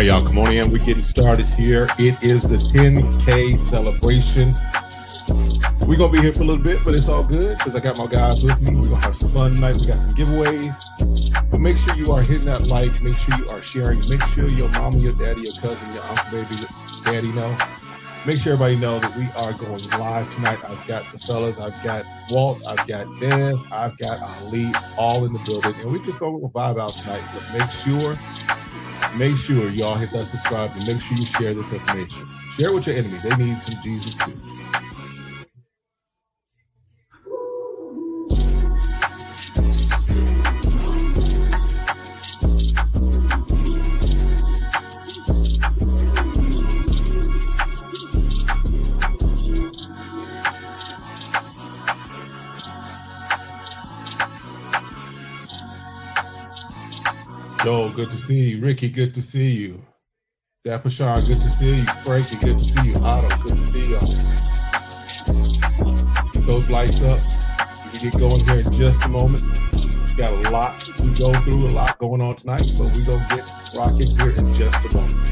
right, y'all, come on in. We're getting started here. It is the 10K celebration. We're going to be here for a little bit, but it's all good because I got my guys with me. We're going to have some fun tonight. We got some giveaways. But make sure you are hitting that like. Make sure you are sharing. Make sure your mama, your daddy, your cousin, your uncle, baby, daddy know. Make sure everybody know that we are going live tonight. I've got the fellas. I've got Walt. I've got Dez. I've got Ali all in the building. And we just going to vibe out tonight. But make sure y'all hit that subscribe and make sure you share this information. Share it with your enemy. They need some Jesus too. Joe, good to see you. Ricky, good to see you. Dapper Sean, good to see you. Frankie, good to see you. Otto, good to see y'all. Keep those lights up. We can get going here in just a moment. We got a lot to go through, a lot going on tonight, but we're going to get rocking here in just a moment.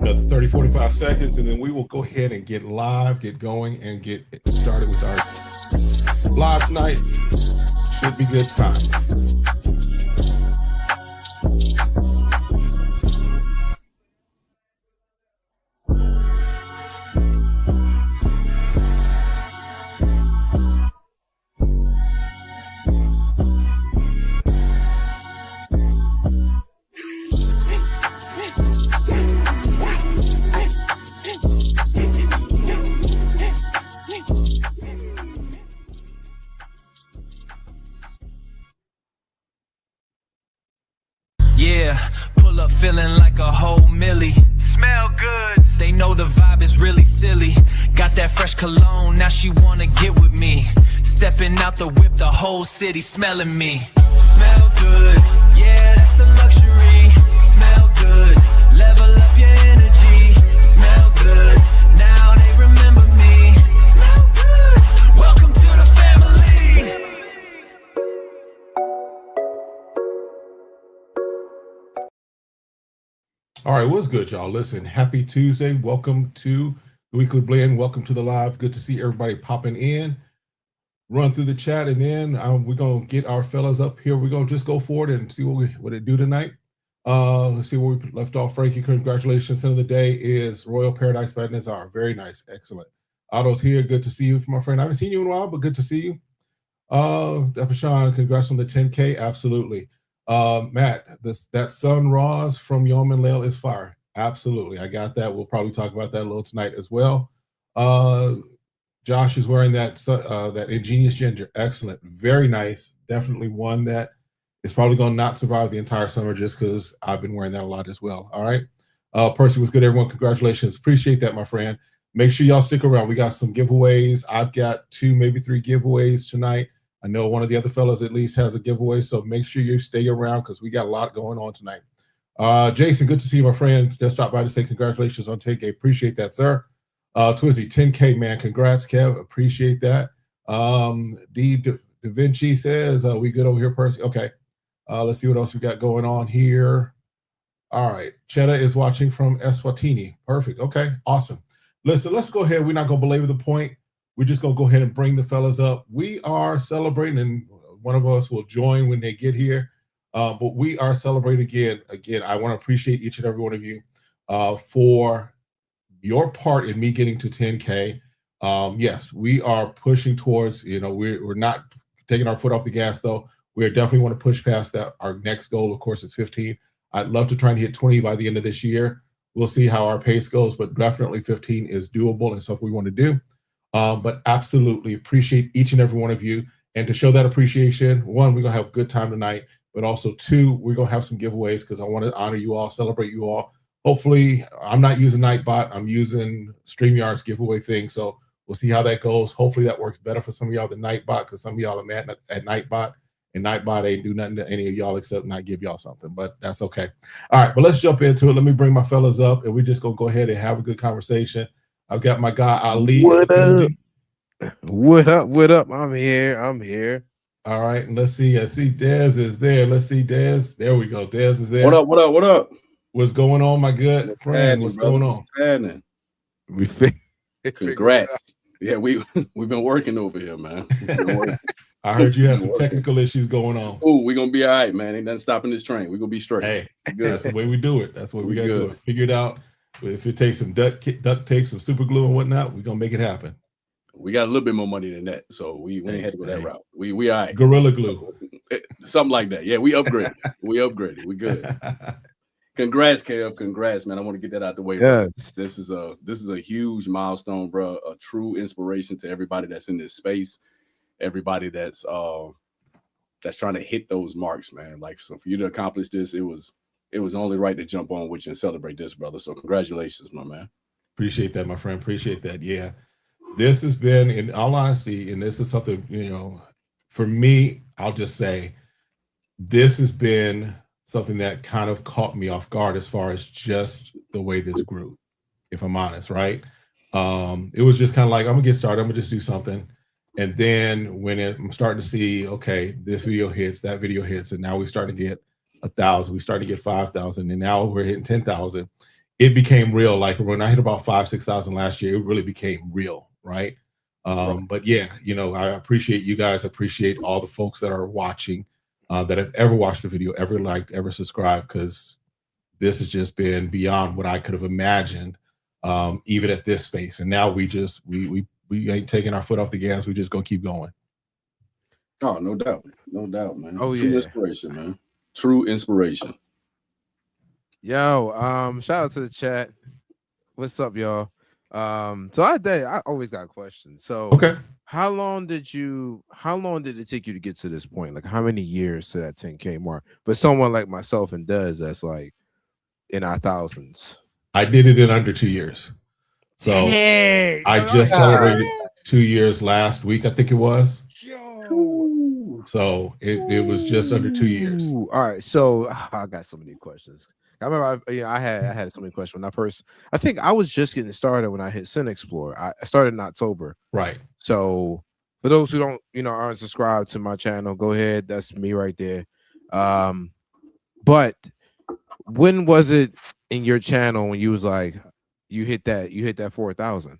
Another 30, 45 seconds, and then we will go ahead and get live, get going, and get started with our live tonight. Should be good times. Yeah, pull up feeling like a whole milli. Smell good. They know the vibe is really silly. Got that fresh cologne, now she wanna get with me. Stepping out the whip, the whole city smelling me. Smell good, yeah, that's the luxury. Smell good, level up your energy. Smell good, now they remember me. Smell good, welcome to the family. All right, what's good, y'all? Listen, happy Tuesday. Welcome to the Weekly Blend. Welcome to the live. Good to see everybody popping in. Run through the chat, and then we're going to get our fellas up here. We're going to just go forward and see what it do tonight. Let's see where we left off. Frankie, congratulations. Son of the day is Royal Paradise by Nazar. Very nice. Excellent. Otto's here. Good to see you, my friend. I haven't seen you in a while, but good to see you. Dapper Sean, congrats on the 10K. Absolutely. Matt, that Sun Roz from Yeoman Lail is fire. Absolutely. I got that. We'll probably talk about that a little tonight as well. Josh is wearing that Ingenious Ginger. Excellent. Very nice. Definitely one that is probably going to not survive the entire summer just because I've been wearing that a lot as well. All right. Percy was good, everyone. Congratulations. Appreciate that, my friend. Make sure y'all stick around. We got some giveaways. I've got 2, maybe 3 giveaways tonight. I know one of the other fellas at least has a giveaway, so make sure you stay around because we got a lot going on tonight. Jason, good to see you, my friend. Just stopped by to say congratulations on 10K. Appreciate that, sir. Twizzy, 10K, man. Congrats, Kev. Appreciate that. Da Vinci says, we good over here, Percy? Okay. Let's see what else we got going on here. All right. Chetta is watching from Eswatini. Perfect. Okay. Awesome. Listen, let's go ahead. We're not going to belabor the point. We're just going to go ahead and bring the fellas up. We are celebrating, and one of us will join when they get here. But we are celebrating again. I want to appreciate each and every one of you for your part in me getting to 10K. Yes, we are pushing towards, we're not taking our foot off the gas, though. We definitely want to push past that. Our next goal, of course, is 15. I'd love to try and hit 20 by the end of this year. We'll see how our pace goes, but definitely 15 is doable and stuff we want to do. But absolutely appreciate each and every one of you. And to show that appreciation, one, we're gonna have a good time tonight, but also two, we're gonna have some giveaways because I want to honor you all, celebrate you all. Hopefully, I'm not using Nightbot, I'm using StreamYard's giveaway thing. So we'll see how that goes. Hopefully that works better for some of y'all than Nightbot, because some of y'all are mad at Nightbot, and Nightbot ain't do nothing to any of y'all except not give y'all something, but that's okay. All right, but let's jump into it. Let me bring my fellas up, and we're just gonna go ahead and have a good conversation. I've got my guy Ali. What up? What up? What up? I'm here. All right, and let's see. I see Dez is there. Let's see Dez. There we go. Dez is there. What up? What up? What up? What's going on, my good friend? What's going on? We Congrats. Yeah, we've been working over here, man. I heard you had some technical issues going on. Oh, we're gonna be all right, man. Ain't nothing stopping this train. We're gonna be straight. Hey, that's the way we do it. That's what we gotta do it. Figure it out. If it takes some duct tape, some super glue and whatnot, we're gonna make it happen. We got a little bit more money than that, so we ain't had to go that route. We all right. Gorilla glue. Something like that. Yeah, we upgraded. We good. Congrats, Kev. Congrats, man. I want to get that out the way. Yes. This is a huge milestone, bro. A true inspiration to everybody that's in this space, everybody that's trying to hit those marks, man. Like, so for you to accomplish this, it was only right to jump on with you and celebrate this, brother. So congratulations, my man. Appreciate that, my friend. Appreciate that. Yeah. This has been, in all honesty, and this is something, for me, I'll just say this has been something that kind of caught me off guard as far as just the way this grew, if I'm honest, right? It was just kind of like, I'm gonna get started, I'm gonna just do something. And then when I'm starting to see, okay, this video hits, that video hits, and now we start to get 1,000, we start to get 5,000, and now we're hitting 10,000. It became real. Like when I hit about 5,000-6,000 last year, it really became real, right? But yeah, I appreciate you guys, appreciate all the folks that are watching, that have ever watched the video, ever liked, ever subscribed, because this has just been beyond what I could have imagined, even at this space. And now we ain't taking our foot off the gas. We just gonna keep going. Oh, no doubt, man. Oh, True yeah. inspiration, man. True inspiration. Yo, shout out to the chat. What's up, y'all? So I always got questions. So Okay. how long did it take you to get to this point? Like, how many years to that 10K mark? But someone like myself and Dez, that's like in our thousands. I did it in under 2 years. So Hey, I just celebrated 2 years last week, I think it was. Yo. So it was just under 2 years. Ooh, all right, so I got so many questions. I remember I had so many questions when I think I was just getting started when I hit Sin Explorer. I started in October. Right. So for those who don't, aren't subscribed to my channel, go ahead. That's me right there. But when was it in your channel when you was like, you hit that 4,000?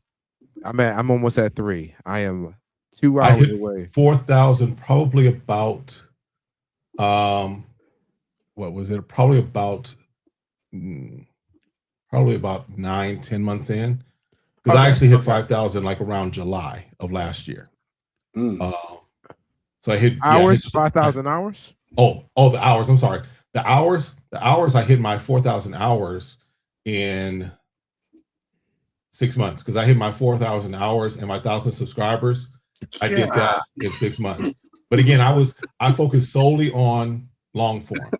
I'm almost at 3. I am 2 hours away. 4,000, probably about what was it? Probably about 9-10 months in, because I actually hit 5,000 like around July of last year. So I hit hours, 5,000 hours. Oh, the hours. I'm sorry. The hours. I hit my 4,000 hours in 6 months, because I hit my 4,000 hours and my 1,000 subscribers. I did that in 6 months. But again, I focused solely on long form.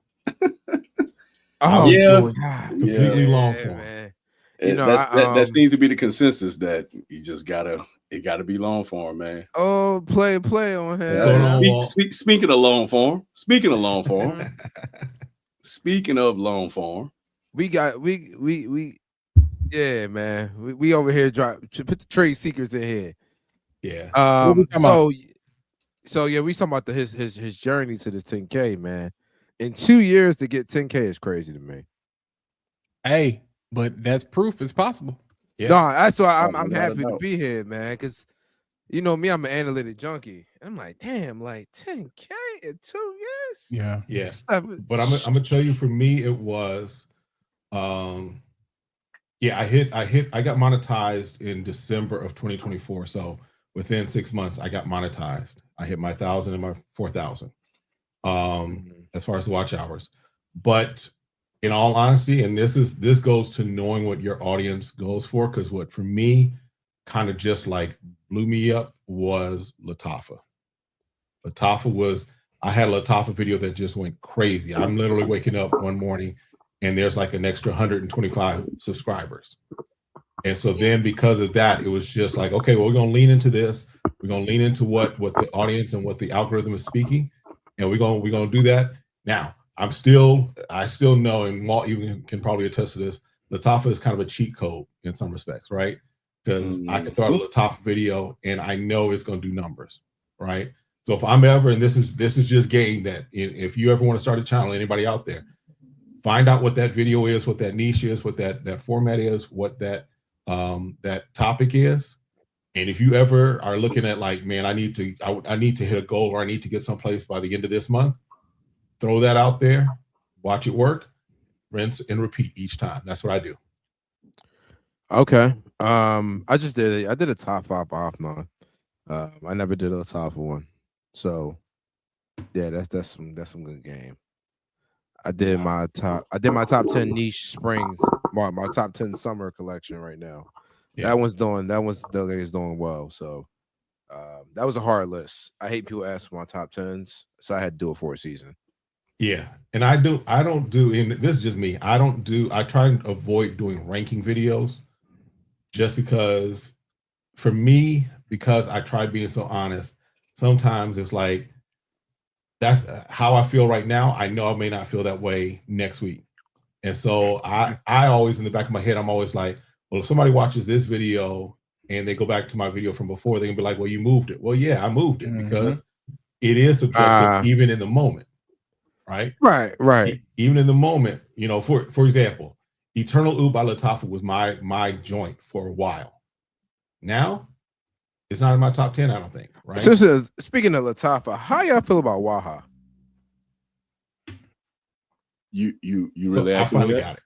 Oh yeah, completely long form. Man. That seems to be the consensus, that you just gotta be long form, man. Oh, play on him. Speaking of long form, speaking of long form, yeah, man. We over here put the trade secrets in here. Yeah. So yeah, we talking about his journey to this 10K, man. In 2 years to get 10K is crazy to me. Hey, but that's proof it's possible. Yeah. No, that's why I'm happy to be here, man. Because me, I'm an analytic junkie. I'm like, damn, like 10K in 2 years. Yeah. Yeah. But I'm gonna tell you, for me, it was I got monetized in December of 2024. So within 6 months, I got monetized. I hit my 1,000 and my 4,000. As far as the watch hours. But in all honesty, and this goes to knowing what your audience goes for, because what for me kind of just like blew me up was Latafa. I had a Latafa video that just went crazy. I'm literally waking up one morning and there's like an extra 125 subscribers. And so then because of that, it was just like, okay, well, we're going to lean into this. We're going to lean into what the audience and what the algorithm is speaking. And we're going to do that. Now, I still know, and Walt even can probably attest to this, Latafa is kind of a cheat code in some respects, right? Because I can throw out a Latafa video and I know it's going to do numbers, right? So if I'm ever, and this is just game that if you ever want to start a channel, anybody out there, find out what that video is, what that niche is, what that format is, what that topic is. And if you ever are looking at like, man, I need to hit a goal, or I need to get someplace by the end of this month, throw that out there, watch it work, rinse and repeat each time. That's what I do. Okay. I just did it. I did a top 5 off now. I never did a top one. So yeah, that's some good game. I did my top 10 niche spring, my top 10 summer collection right now. Yeah. That one's doing well. So that was a hard list. I hate people ask for my top 10s, so I had to do it for a season. Yeah, and I don't do, and this is just me, I try to avoid doing ranking videos just because, for me, because I try being so honest, sometimes it's like, that's how I feel right now. I know I may not feel that way next week. And so I always, in the back of my head, I'm always like, well, if somebody watches this video and they go back to my video from before, they can be like, well, you moved it. Well, yeah, I moved it because it is subjective even in the moment. Right. Even in the moment, for example, Eternal Ooh by Latafa was my joint for a while. Now, it's not in my top 10, I don't think. Right. So, speaking of Latafa, how y'all feel about Waha? You really I finally got it.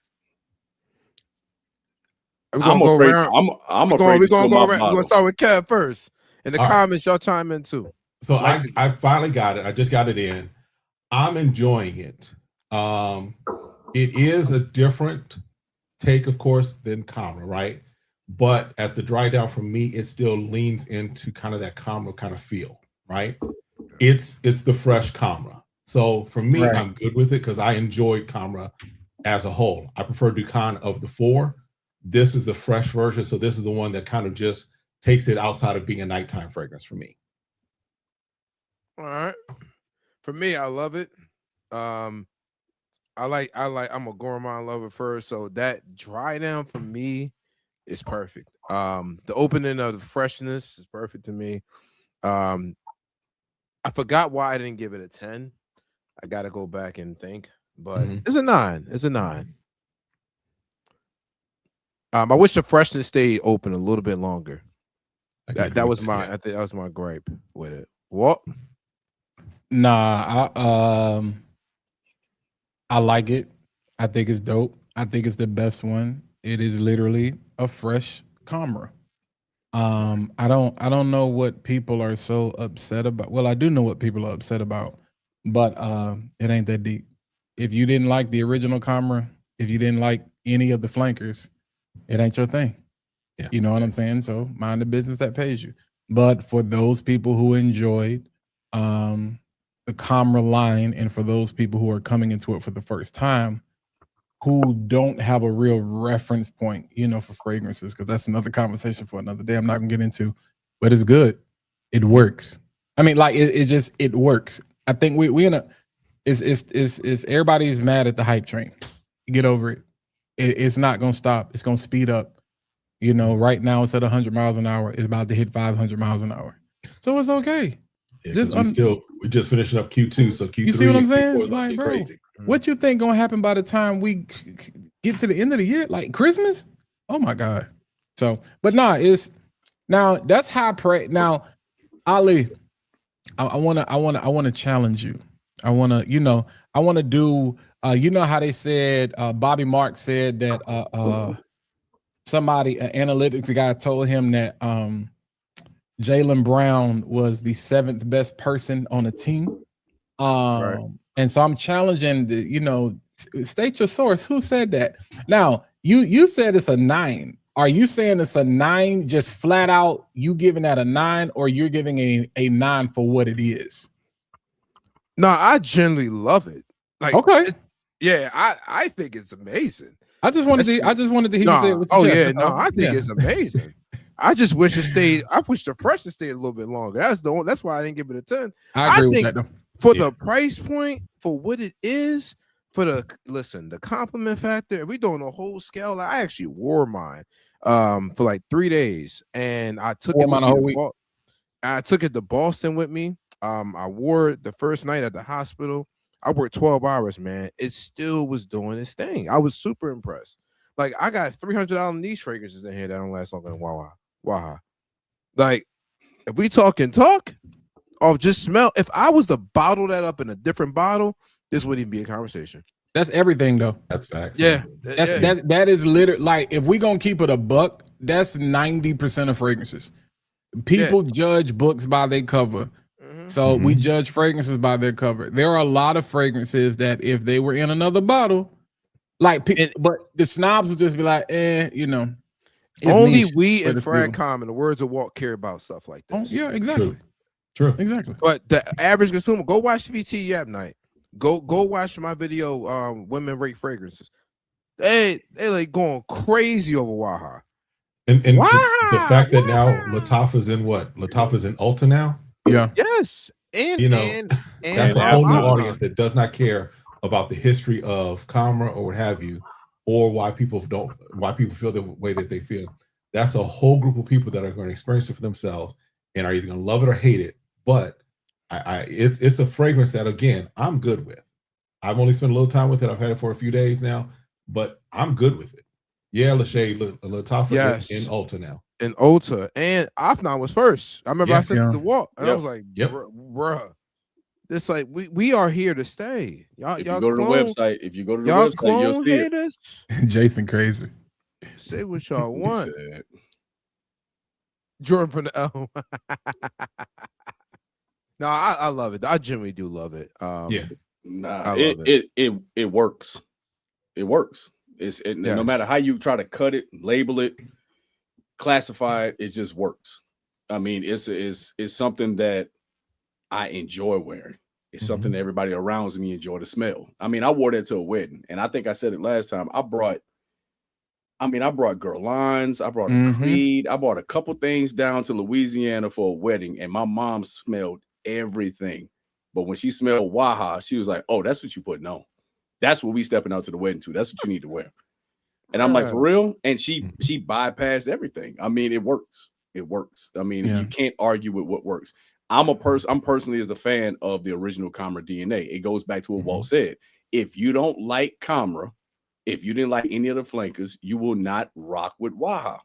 We're gonna go around. We're gonna go around. We're gonna start with Kev first. In the comments, y'all chime in too. So I finally got it. I just got it in. I'm enjoying it. It is a different take, of course, than Camera, right? But at the dry down, for me, it still leans into kind of that Camera kind of feel, right? It's the fresh Camera. So for me, I'm good with it because I enjoyed Camera as a whole. I prefer Dukan of the 4. This is the fresh version. So this is the one that kind of just takes it outside of being a nighttime fragrance for me. All right. For me, I love it. I'm a gourmand lover first. So that dry down for me is perfect. The opening of the freshness is perfect to me. I forgot why I didn't give it a 10. I got to go back and think, but it's a 9. It's a 9. I wish the freshness stayed open a little bit longer. That was my, I think that was my gripe with it. What? Nah, I like it. I think it's dope. I think it's the best one. It is literally a fresh Camera. I don't know what people are so upset about. Well, I do know what people are upset about, but it ain't that deep. If you didn't like the original Camera, if you didn't like any of the flankers, it ain't your thing. Yeah. You know what I'm saying? So mind the business that pays you. But for those people who enjoyed the Camera line, and for those people who are coming into it for the first time, who don't have a real reference point, for fragrances, because that's another conversation for another day I'm not gonna get into, but it's good. It works. I mean, like it works. I think we in a is everybody's mad at the hype train. Get over it. It's not gonna stop. It's gonna speed up. Right now it's at 100 miles an hour. It's about to hit 500 miles an hour. So it's okay. Yeah, we're just finishing up Q2, so Q3. You see what I'm saying? Like, bro, crazy. What you think gonna happen by the time we get to the end of the year? Like Christmas? Oh my God. So, but that's high praise. Now, Ali, I wanna challenge you. I wanna do. How they said Bobby Marks said that somebody, an analytics guy, told him that Jaylen Brown was the 7th best person on a team. And so I'm challenging state your source. Who said that? Now, you said it's a 9. Are you saying it's a 9, just flat out? You giving that a 9, or you're giving a 9 for what it is? No, I generally love it. Like, Okay, yeah, I think it's amazing. I just wanted to hear you say it with your oh chest. yeah, That's no, all. I think it's amazing. I just wish it stayed. I wish the freshness stayed a little bit longer. That's why I didn't give it a 10. I agree with think that though. for the price point, for what it is, for the compliment factor, if we doing a whole scale, I actually wore mine for like 3 days, and I took Wore it with mine a me whole to week? I took it to Boston with me. I wore it the first night at the hospital. I worked 12 hours, man. It still was doing its thing. I was super impressed. Like, I got $300 niche fragrances in here that don't last longer than Waha. Like, if we talk of just smell, if I was to bottle that up in a different bottle, this wouldn't even be a conversation. That's everything though. That's facts. Yeah. That is literally, like, if we gonna keep it a buck, that's 90% of fragrances. People judge books by their cover. So we judge fragrances by their cover. There are a lot of fragrances that if they were in another bottle, like, but the snobs will just be like, you know. Only niche, we but in Fragcom and the words of Walt care about stuff like this. Oh, yeah, exactly. True. Exactly. But the average consumer, go watch VT Yap Night. Go watch my video, Women Rate Fragrances. They like going crazy over Waha. And the fact that now Lattafa's in what? Lattafa's in Ulta now? Yeah. Yes. And you know, and that's a whole new audience that does not care about the history of Camera or what have you, or why people feel the way that they feel. That's a whole group of people that are going to experience it for themselves and are either going to love it or hate it. But it's a fragrance that, again, I'm good with. I've only spent a little time with it. I've had it for a few days now, but I'm good with it. Yeah, Lachey, Lattafa is in Ulta now. In Ulta, and Afnan was first. I remember I said to the walk, and I was like, bruh, this like we are here to stay. Y'all, if you go to the website, you'll see it. Jason crazy. Say what y'all want. Jordan from the L. No, I love it. I genuinely do love it. It works. It works. No matter how you try to cut it, label it, classify it, it just works. I mean, it's something that I enjoy wearing. It's something that everybody around me enjoy to smell. I mean, I wore that to a wedding, and I think I said it last time. I brought Guerlains, I brought a Creed, I brought a couple things down to Louisiana for a wedding, and my mom smelled everything. But when she smelled Waha, she was like, "Oh, that's what you putting on. That's what we stepping out to the wedding to. That's what you need to wear." And I'm like, "For real?" And she bypassed everything. I mean, it works. It works. I mean, you can't argue with what works. I'm personally as a fan of the original Camera DNA. It goes back to what Walt said. If you don't like Camera, if you didn't like any of the flankers, you will not rock with Waha.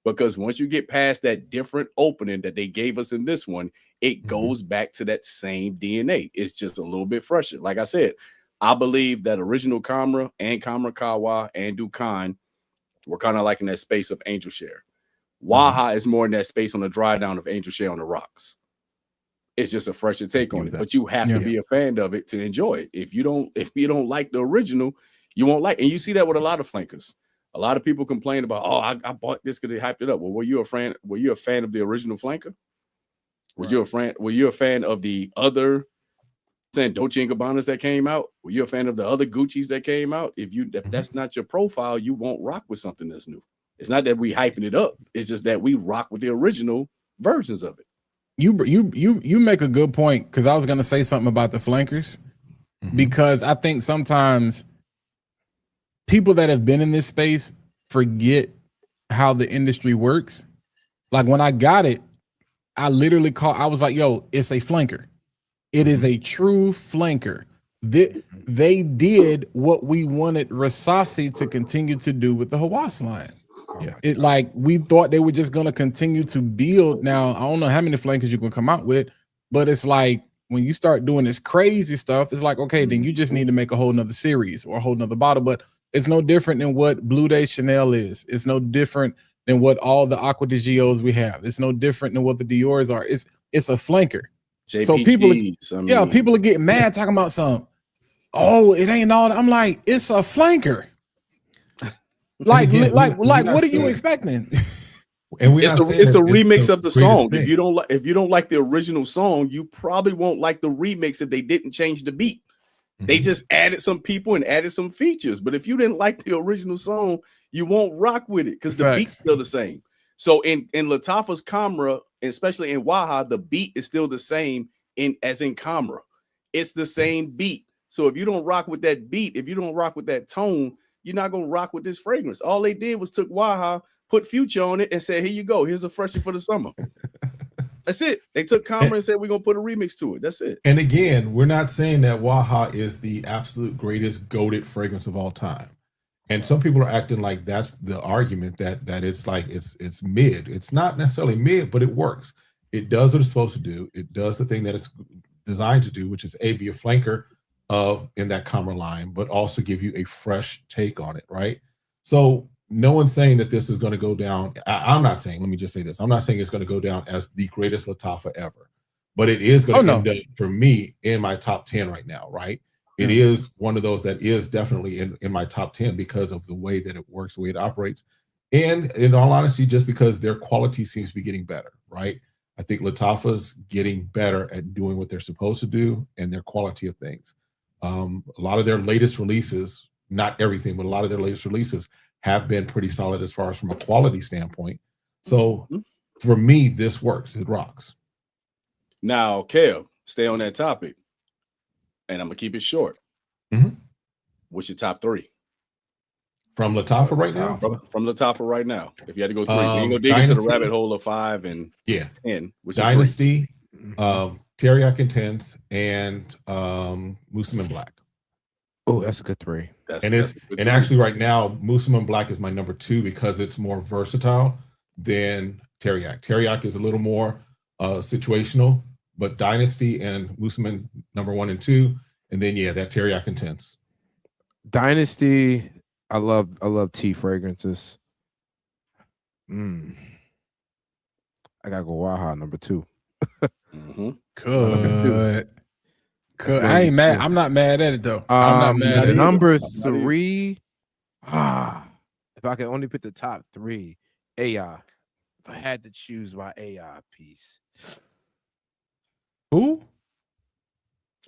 Because once you get past that different opening that they gave us in this one, it goes back to that same DNA. It's just a little bit fresher. Like I said, I believe that original Camera and Camera Kawa and Dukan were kind of like in that space of Angel Share. Waha is more in that space on the dry down of Angel Share on the rocks. It's just a fresher take on it, but you have to be a fan of it to enjoy it. If you don't like the original, you won't like. And you see that with a lot of flankers. A lot of people complain about, "Oh, I bought this because they hyped it up." Well, were you a fan of the original flanker? Were you a fan of the other Dolce & Gabbanas that came out? Were you a fan of the other Gucci's that came out? If that's not your profile, you won't rock with something that's new. It's not that we hyping it up. It's just that we rock with the original versions of it. You make a good point, because I was gonna say something about the flankers, because I think sometimes people that have been in this space forget how the industry works. Like when I got it, I literally I was like, "Yo, it's a flanker. It is a true flanker." They did what we wanted Rasasi to continue to do with the Hawass line. Yeah, it like we thought they were just gonna continue to build. Now I don't know how many flankers you can come out with, but it's like when you start doing this crazy stuff, it's like, okay, then you just need to make a whole nother series or a whole nother bottle. But it's no different than what Blue Day Chanel is. It's no different than what all the Aqua di Gios we have. It's no different than what the Dior's are. It's a flanker. JPGs, so people are getting mad talking about some. Oh, it ain't all. I'm like, it's a flanker. Like, again, like, we're what not are you saying- expecting? And we're It's not the saying it's the that remix of the greatest song. thing. If you don't like the original song, you probably won't like the remix if they didn't change the beat. They Mhm. just added some people and added some features. But if you didn't like the original song, you won't rock with it because the beat's Facts. still the same. So in Latifah's Camera, especially in Waha, the beat is still the same as in Camera. It's the same beat. So if you don't rock with that beat, if you don't rock with that tone, you're not gonna rock with this fragrance. All they did was took Waha, put Future on it, and said, "Here you go. Here's a freshie for the summer." That's it. They took Camera and said, "We're gonna put a remix to it." That's it. And again, we're not saying that Waha is the absolute greatest goated fragrance of all time. And some people are acting like that's the argument that it's like it's mid. It's not necessarily mid, but it works. It does what it's supposed to do. It does the thing that it's designed to do, which is be a flanker of in that Camera line, but also give you a fresh take on it, right? So no one's saying that this is going to go down. I'm not saying, let me just say this. I'm not saying it's going to go down as the greatest Latafa ever, but it is going to end up for me in my top 10 right now, right? It is one of those that is definitely in my top 10 because of the way that it works, the way it operates. And in all honesty, just because their quality seems to be getting better, right? I think Latafa's getting better at doing what they're supposed to do and their quality of things. A lot of their latest releases, not everything, but a lot of their latest releases have been pretty solid as far as from a quality standpoint. So for me, this works. It rocks. Now, Kev, stay on that topic. And I'm gonna keep it short. Mhm. What's your top 3 from Latafa right now? From Latafa right now. If you had to go 3, we ain't gonna dig Dynasty, into the rabbit hole of 5 and 10. Dynasty, Teriyaki Intense, and Muslim Black. Oh, that's a good 3. And actually right now, Muslim Black is my number 2 because it's more versatile than Teriyaki. Teriyaki is a little more situational, but Dynasty and Muslim number 1 and 2, and then that Teriyaki Intense. Dynasty, I love tea fragrances. I gotta go Waha number 2. Good. I ain't mad. I'm not mad at it though. I'm not mad at it. Number 3. If I could only pick the top 3, AI. If I had to choose my AI piece. Who?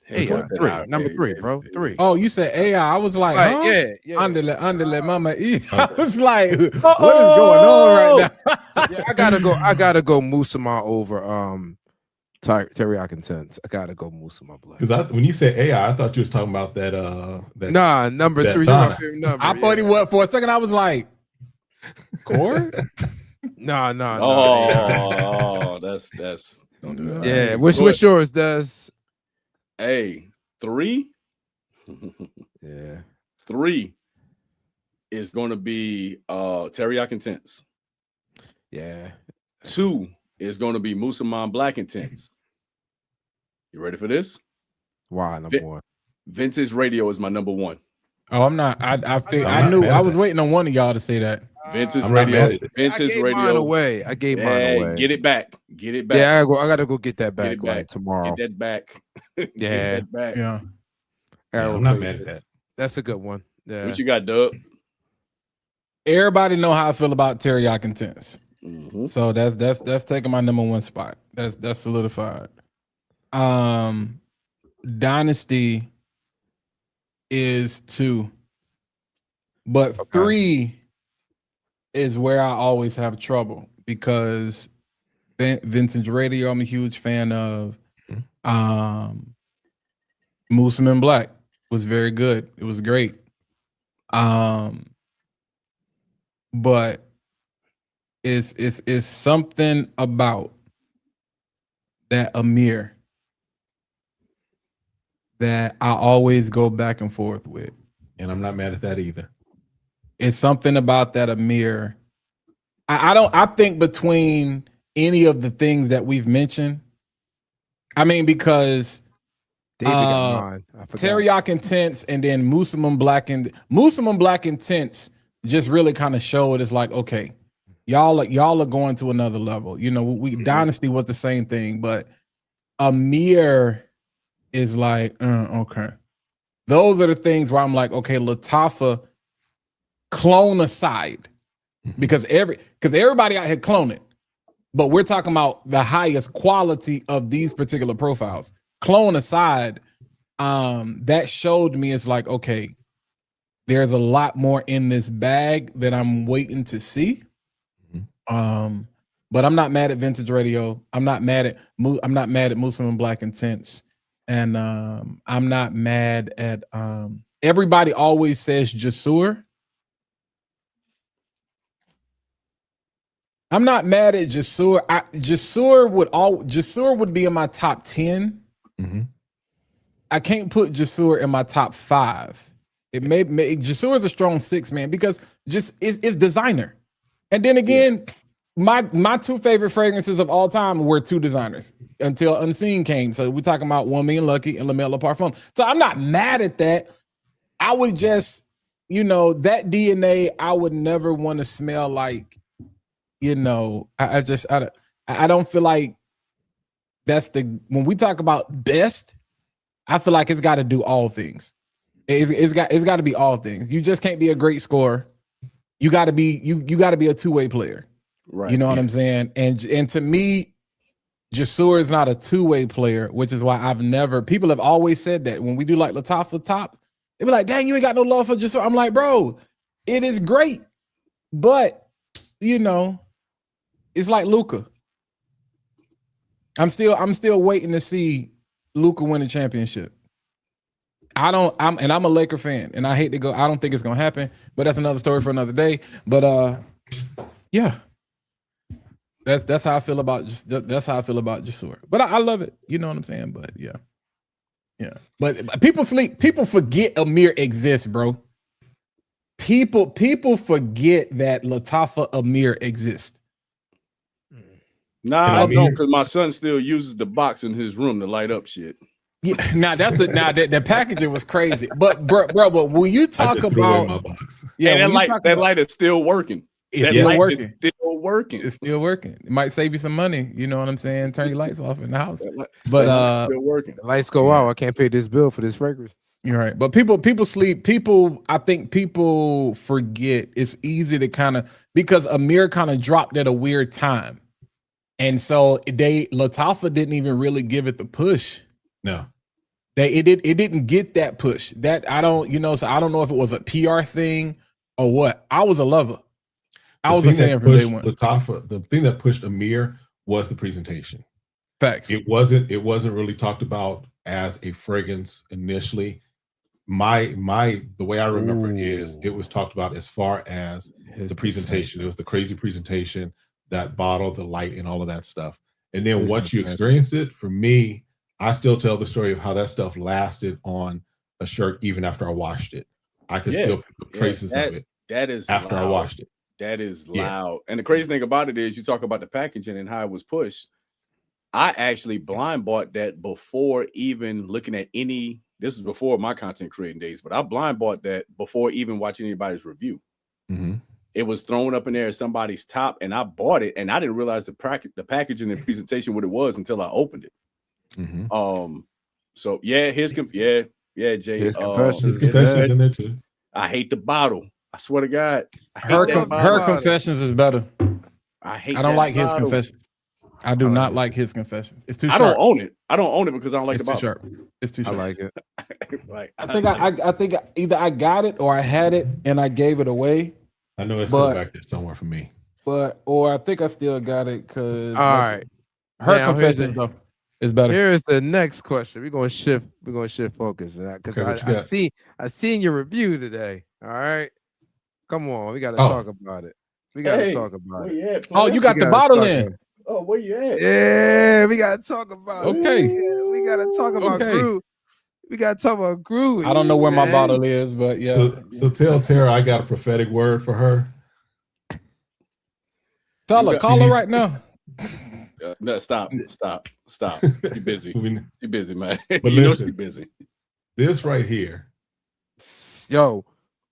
AI, 3. Number 3, bro. 3. Oh, you said AI. I was like, Right, huh? yeah. Underlet mama E. I was like, what is going on right now? Yeah, I gotta go Musama over Teriyaki Intense. I gotta go Musama Black. Because when you said AI, I thought you was talking about that. Nah, number 3. My favorite number, I thought he was for a second. I was like, Core? Nah. Oh, that's don't do that. Yeah, what's yours does? Hey, 3. Yeah. 3 is gonna be Teriyaki Intense. Yeah. 2 is gonna be Muslim Black Intense. You ready for this? Why number 1? Vintage Radio is my number 1. Oh, I'm not. I knew. I was waiting on one of y'all to say that. Vintage Radio. Vintage Radio. Mine away. I gave mine away. Get it back. Yeah, I gotta go get that back like tomorrow. Get that back. Yeah. That back. Yeah. I'm not mad at that. That's a good one. Yeah. What you got, Doug? Everybody know how I feel about Teriyaki Intense. So that's taking my number 1 spot. That's solidified. Dynasty is 2, but 3 is where I always have trouble because Vintage Radio I'm a huge fan of. Muslim Black was very good. It was great. But it's something about that Amir that I always go back and forth with. And I'm not mad at that either. It's something about that Amir. I think between any of the things that we've mentioned, I mean, because David got mine. Teriyaki Intense and then Muslim Black Intense just really kind of showed it's like, okay, y'all are going to another level. You know, Dynasty was the same thing, but Amir is like, okay. Those are the things where I'm like, okay, Latafa clone aside, because everybody out here clone it, but we're talking about the highest quality of these particular profiles. Clone aside, that showed me it's like, okay, there's a lot more in this bag that I'm waiting to see. But I'm not mad at Vintage Radio. I'm not mad at Muslim and Black Intents, and I'm not mad at everybody always says Jasur. I'm not mad at Jasur. Jasur would be in my top 10. I can't put Jasur in my top 5. It may Jasur is a strong 6, man, because just it's designer. And then again, my 2 favorite fragrances of all time were 2 designers until Unseen came. So we're talking about 1 Million Lucky and La Mer Le Parfum. So I'm not mad at that. I would just, that DNA, I would never want to smell like, I don't feel like that's when we talk about best, I feel like it's got to do all things. It's got to be all things. You just can't be a great scorer. You got to be a two-way player. Right. You know what I'm saying? And to me, Jasur is not a two-way player, which is why people have always said that when we do like Lattafa top, they be like, dang, you ain't got no love for Jasur. I'm like, bro, it is great. But, it's like Luka. I'm still waiting to see Luka win a championship. I'm a Laker fan, and I hate to go. I don't think it's gonna happen, but that's another story for another day. But yeah, that's how I feel about Jasur. But I love it. You know what I'm saying? But yeah. But people forget Amir exists, bro. People forget that Lattafa Amir exists. Nah, I don't, because my son still uses the box in his room to light up shit. Yeah, the packaging was crazy. But bro, but when you talk about that light is still working. It's still working. It's still working. It might save you some money. You know what I'm saying? Turn your lights off in the house. But still working. The lights go out. I can't pay this bill for this fragrance. You're right. But people sleep. I think people forget. It's easy to because Amir kind of dropped at a weird time. And so Lattafa didn't even really give it the push. No. It didn't get that push. That I don't know if it was a PR thing or what. I was a lover. I was a fan from day one. Lattafa, the thing that pushed Amir was the presentation. Facts. It wasn't really talked about as a fragrance initially. The way I remember it is it was talked about as far as the presentation. It was the crazy presentation, that bottle, the light, and all of that stuff. And then once you experienced it, for me, I still tell the story of how that stuff lasted on a shirt even after I washed it. I could still pick up traces of it. That is after loud. I washed it. That is loud. And the crazy thing about it is you talk about the packaging and how it was pushed. I actually blind bought that before even looking at any. This is before my content creating days, but I blind bought that before even watching anybody's review. Mm-hmm. It was thrown up in there as somebody's top, and I bought it, and I didn't realize the packaging and presentation what it was until I opened it. Mm-hmm. So yeah, Jay. His confessions in there too. I hate the bottle. I swear to God. Her confessions is better. I don't like his confessions. I do not like his confessions. It's too sharp. I don't own it. I don't own it because I don't like the bottle. Too sharp. It's too sharp. I like it. I think either I got it or I had it and I gave it away. I know it's still back there somewhere for me. Or I think I still got it because all right. Her confession though is better. Here's the next question. We're gonna shift focus because I seen your review today. All right. Come on, we gotta talk about it. We gotta talk about it. You got the bottle in. Oh, where you at? Yeah, we gotta talk about it. Okay. Yeah, we gotta talk about Groove. We gotta talk about Groove. I don't know where my bottle is, but yeah. So tell Tara I got a prophetic word for her. Tell her, call her right now. No, stop. Too busy. Too busy, man. But you listen, know she's busy. This right here. Yo,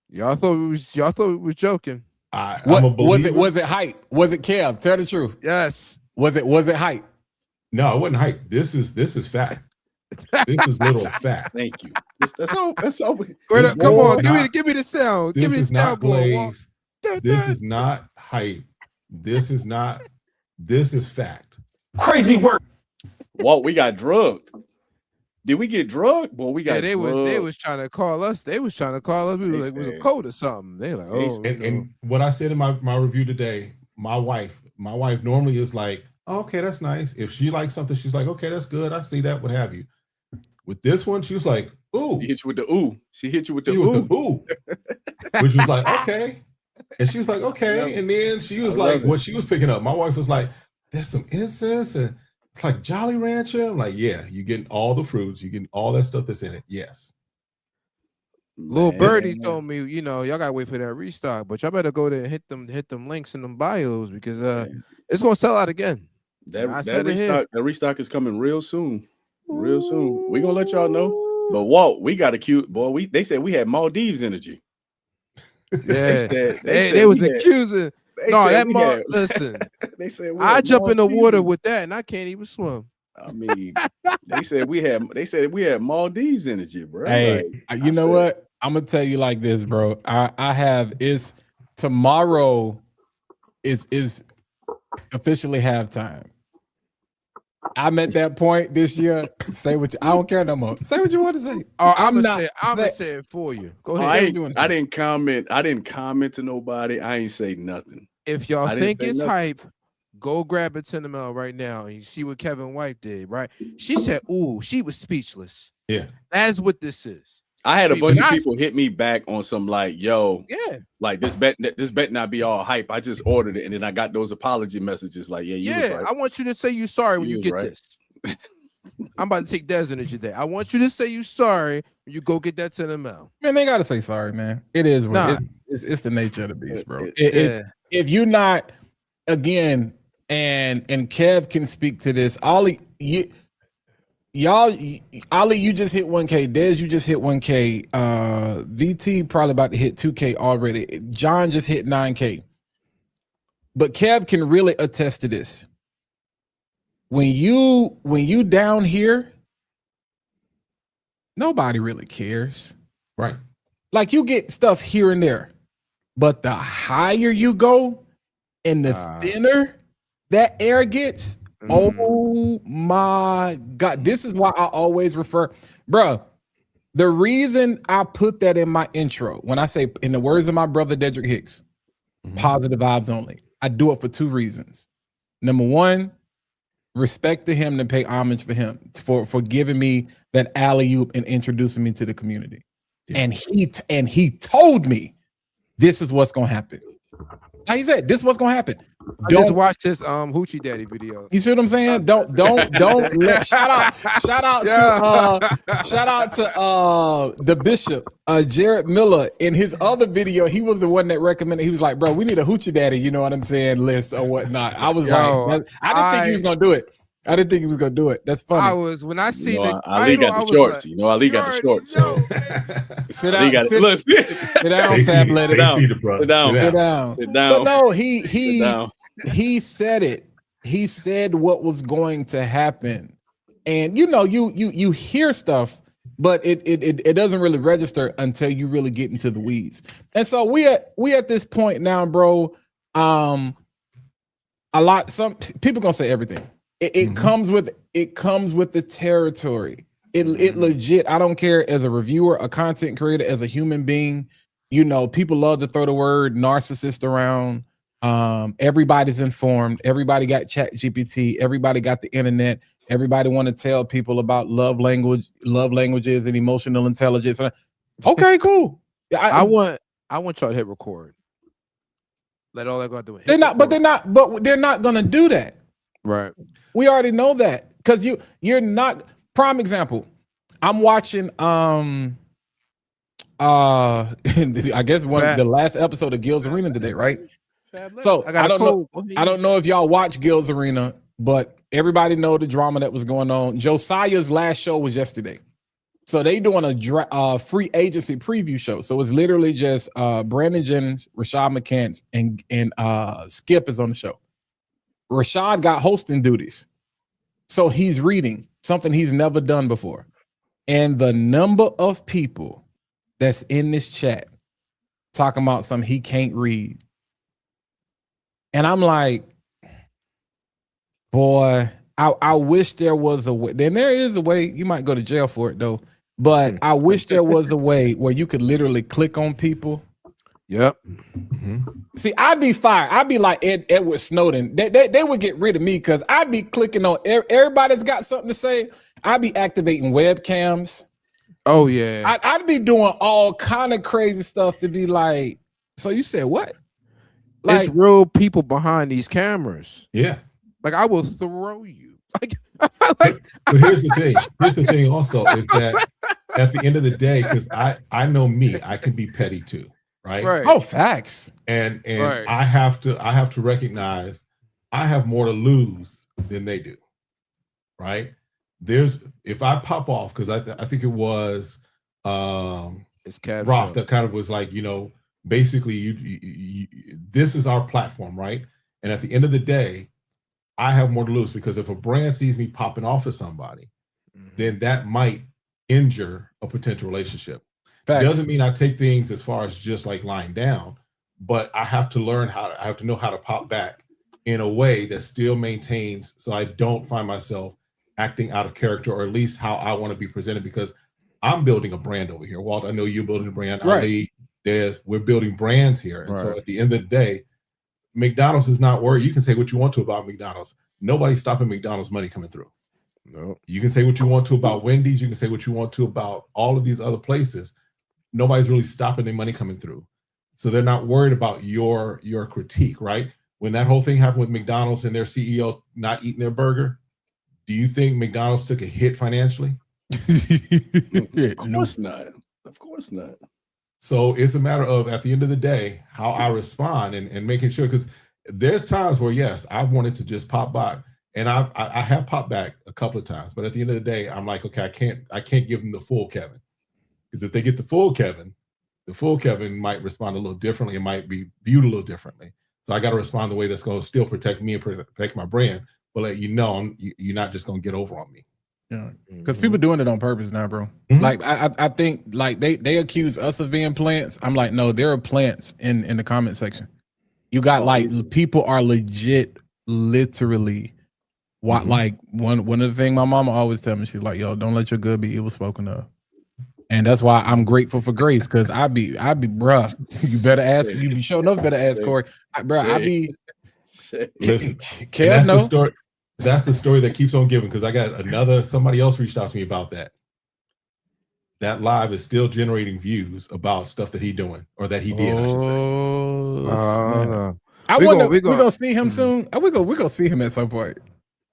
y'all thought it was joking. Was it hype? Was it Kev? Tell the truth. Yes. Was it hype? No, it wasn't hype. This is fact. This is literal fact. Thank you. That's all. That's all. This Come is on, not- give me the sound. This Give me the is not soundboard, Walt. glaze. This is not hype. This is not. This is fact. Crazy work. Walt, we got drugged. Did we get drugged? Boy, we got Yeah, they was trying to call us. They was trying to call us. We were They like, it was a said- code or something. They like, They oh, said- And what I said in my review today, my wife normally is like, oh, okay, that's nice. If she likes something, she's like, okay, that's good. I see that. What have you? With this one, she was like, ooh. She hit you with the ooh. She hit you with the She ooh. with the ooh, which was like, okay. And she was like, okay. And then she was I like, love it. what she was picking up, my wife was like, there's some incense and it's like Jolly Rancher. I'm like, yeah, you getting all the fruits, you getting all that stuff that's in it. Yes. Little Man. Birdie told me, you know, y'all gotta wait for that restock, but y'all better go there and hit them links in them bios because it's gonna sell out again. I That said it here. restock is coming real soon. Real soon. We're gonna let y'all know. But Walt, we got a cute boy. They said we had Maldives energy. Yeah, said they was we had- accusing. They No, said that we Mar- had- listen, they said we I had jump in the Maldives water energy. with that and I can't even swim. I mean, they said we had Maldives energy, bro. Hey, Like, you I know said, what? I'm gonna tell you like this, bro. I have is tomorrow is officially halftime. I'm at that point this year. Say what you, I don't care no more. Say what you want to say. Oh, I'm I'm not- gonna say- say it for you. Go Oh, ahead. I, Say what ain't- you wanna I say. didn't comment. I didn't comment to nobody. I ain't say nothing. If y'all I didn't think say it's nothing. hype, go grab a Cinnamon right now and you see what Kevin White did, right? She said, ooh, she was speechless. Yeah. That's what this is. I had a We bunch of not- people hit me back on some like, yo, Yeah. like this bet not be all hype. I just ordered it and then I got those apology messages like, yeah, you was Yeah. right. I want you to say you sorry when You you was get right. this. I'm about to take Des energy day. I want you to say you sorry when you go get that Cinnamon. Man, they gotta say sorry, man. It is what Nah. it's the nature of the beast, bro. It- It's if you're not again, and Kev can speak to this. Ollie, Ollie, you just hit 1K. Des, you just hit 1K. VT probably about to hit 2K already. John just hit 9K. But Kev can really attest to this. When you down here, nobody really cares. Right. Like you get stuff here and there, but the higher you go and the thinner that air gets, oh my God. This is why I always refer, bro. The reason I put that in my intro, when I say, in the words of my brother Dedrick Hicks, positive vibes only, I do it for two reasons. Number one, respect to him and pay homage for him for giving me that alley-oop and introducing me to the community. Yeah. And he told me this is what's gonna happen. Like he said, this is what's gonna happen. I just watched his Hoochie Daddy video. You see what I'm saying? Don't let shout out to the bishop, Jared Miller. In his other video, he was the one that recommended. He was like, bro, we need a hoochie daddy, you know what I'm saying, list or whatnot. I was like, I didn't think he was gonna do it. I didn't think he was gonna do it. That's funny. I was when I see You know, the Ali title, got I the was shorts. like, You know, Ali got the shorts. So Sit Ali down, got it. Look, sit sit down, tablet. They see the brother. Sit down. Sit down. Sit But down. no, Sit down. he said it. He said what was going to happen, and you know, you hear stuff, but it doesn't really register until you really get into the weeds. And so we at this point now, bro. Some people gonna say everything. It comes with the territory. It legit. I don't care as a reviewer, a content creator, as a human being. You know, people love to throw the word narcissist around. Everybody's informed. Everybody got Chat GPT. Everybody got the internet. Everybody want to tell people about love languages, and emotional intelligence. Okay, cool. I want y'all to hit record. Let all that go out the way. They're not gonna do that. Right. We already know that because you're not. Prime example. I'm watching. I guess the last episode of Gil's Arena today, right? So I don't know. I don't know if y'all watch Gil's Arena, but everybody know the drama that was going on. Josiah's last show was yesterday, so they doing a free agency preview show. So it's literally just Brandon Jennings, Rashad McCants, and Skip is on the show. Rashad got hosting duties. So he's reading something he's never done before. And the number of people that's in this chat talking about something he can't read. And I'm like, boy, I wish there was a way. Then there is a way. You might go to jail for it though. But I wish there was a way where you could literally click on people. Yep. See, I'd be fired. I'd be like Edward Snowden. They would get rid of me because I'd be clicking on everybody's got something to say. I'd be activating webcams. Oh yeah. I'd be doing all kind of crazy stuff to be like, so you said what? Like, it's real people behind these cameras. Yeah. Like I will throw you. But here's the thing. Here's the thing also is that at the end of the day, because I know me, I can be petty too. Right. Oh, facts. And right. I have to recognize I have more to lose than they do. Right. If I pop off, because I think it was it's Roth that kind of was like, basically you this is our platform, right? And at the end of the day, I have more to lose because if a brand sees me popping off at somebody, then that might injure a potential relationship. Facts. It doesn't mean I take things as far as just like lying down, but I have to know how to pop back in a way that still maintains so I don't find myself acting out of character, or at least how I want to be presented, because I'm building a brand over here. Walt, I know you're building a brand. Right. Ali, we're building brands here. And so at the end of the day, McDonald's is not worried. You can say what you want to about McDonald's. Nobody's stopping McDonald's money coming through. No. You can say what you want to about Wendy's. You can say what you want to about all of these other places. Nobody's really stopping their money coming through. So they're not worried about your critique, right? When that whole thing happened with McDonald's and their CEO not eating their burger, do you think McDonald's took a hit financially? Of course not. Of course not. So it's a matter of, at the end of the day, how I respond and making sure, because there's times where, yes, I wanted to just pop back, and I have popped back a couple of times, but at the end of the day, I'm like, okay, I can't give them the full Kevin, because if they get the full Kevin might respond a little differently. It might be viewed a little differently. So I got to respond the way that's going to still protect me and protect my brand, but let you're not just going to get over on me. Yeah, because people doing it on purpose now, bro. Like I think like they accuse us of being plants. I'm like, no, there are plants in the comment section. You got people are legit, literally. What like one of the things my mama always tell me, she's like, yo, don't let your good be evil spoken of. And that's why I'm grateful for grace, because I be bruh. You better ask. You be showing up. Better ask Corey, bruh. I be. Listen, Kev, no. The story. That's the story that keeps on giving, because I got somebody else reached out to me about that. That live is still generating views about stuff that he doing, or that he did, I should say. I wonder, we're gonna see him soon. We're gonna see him at some point.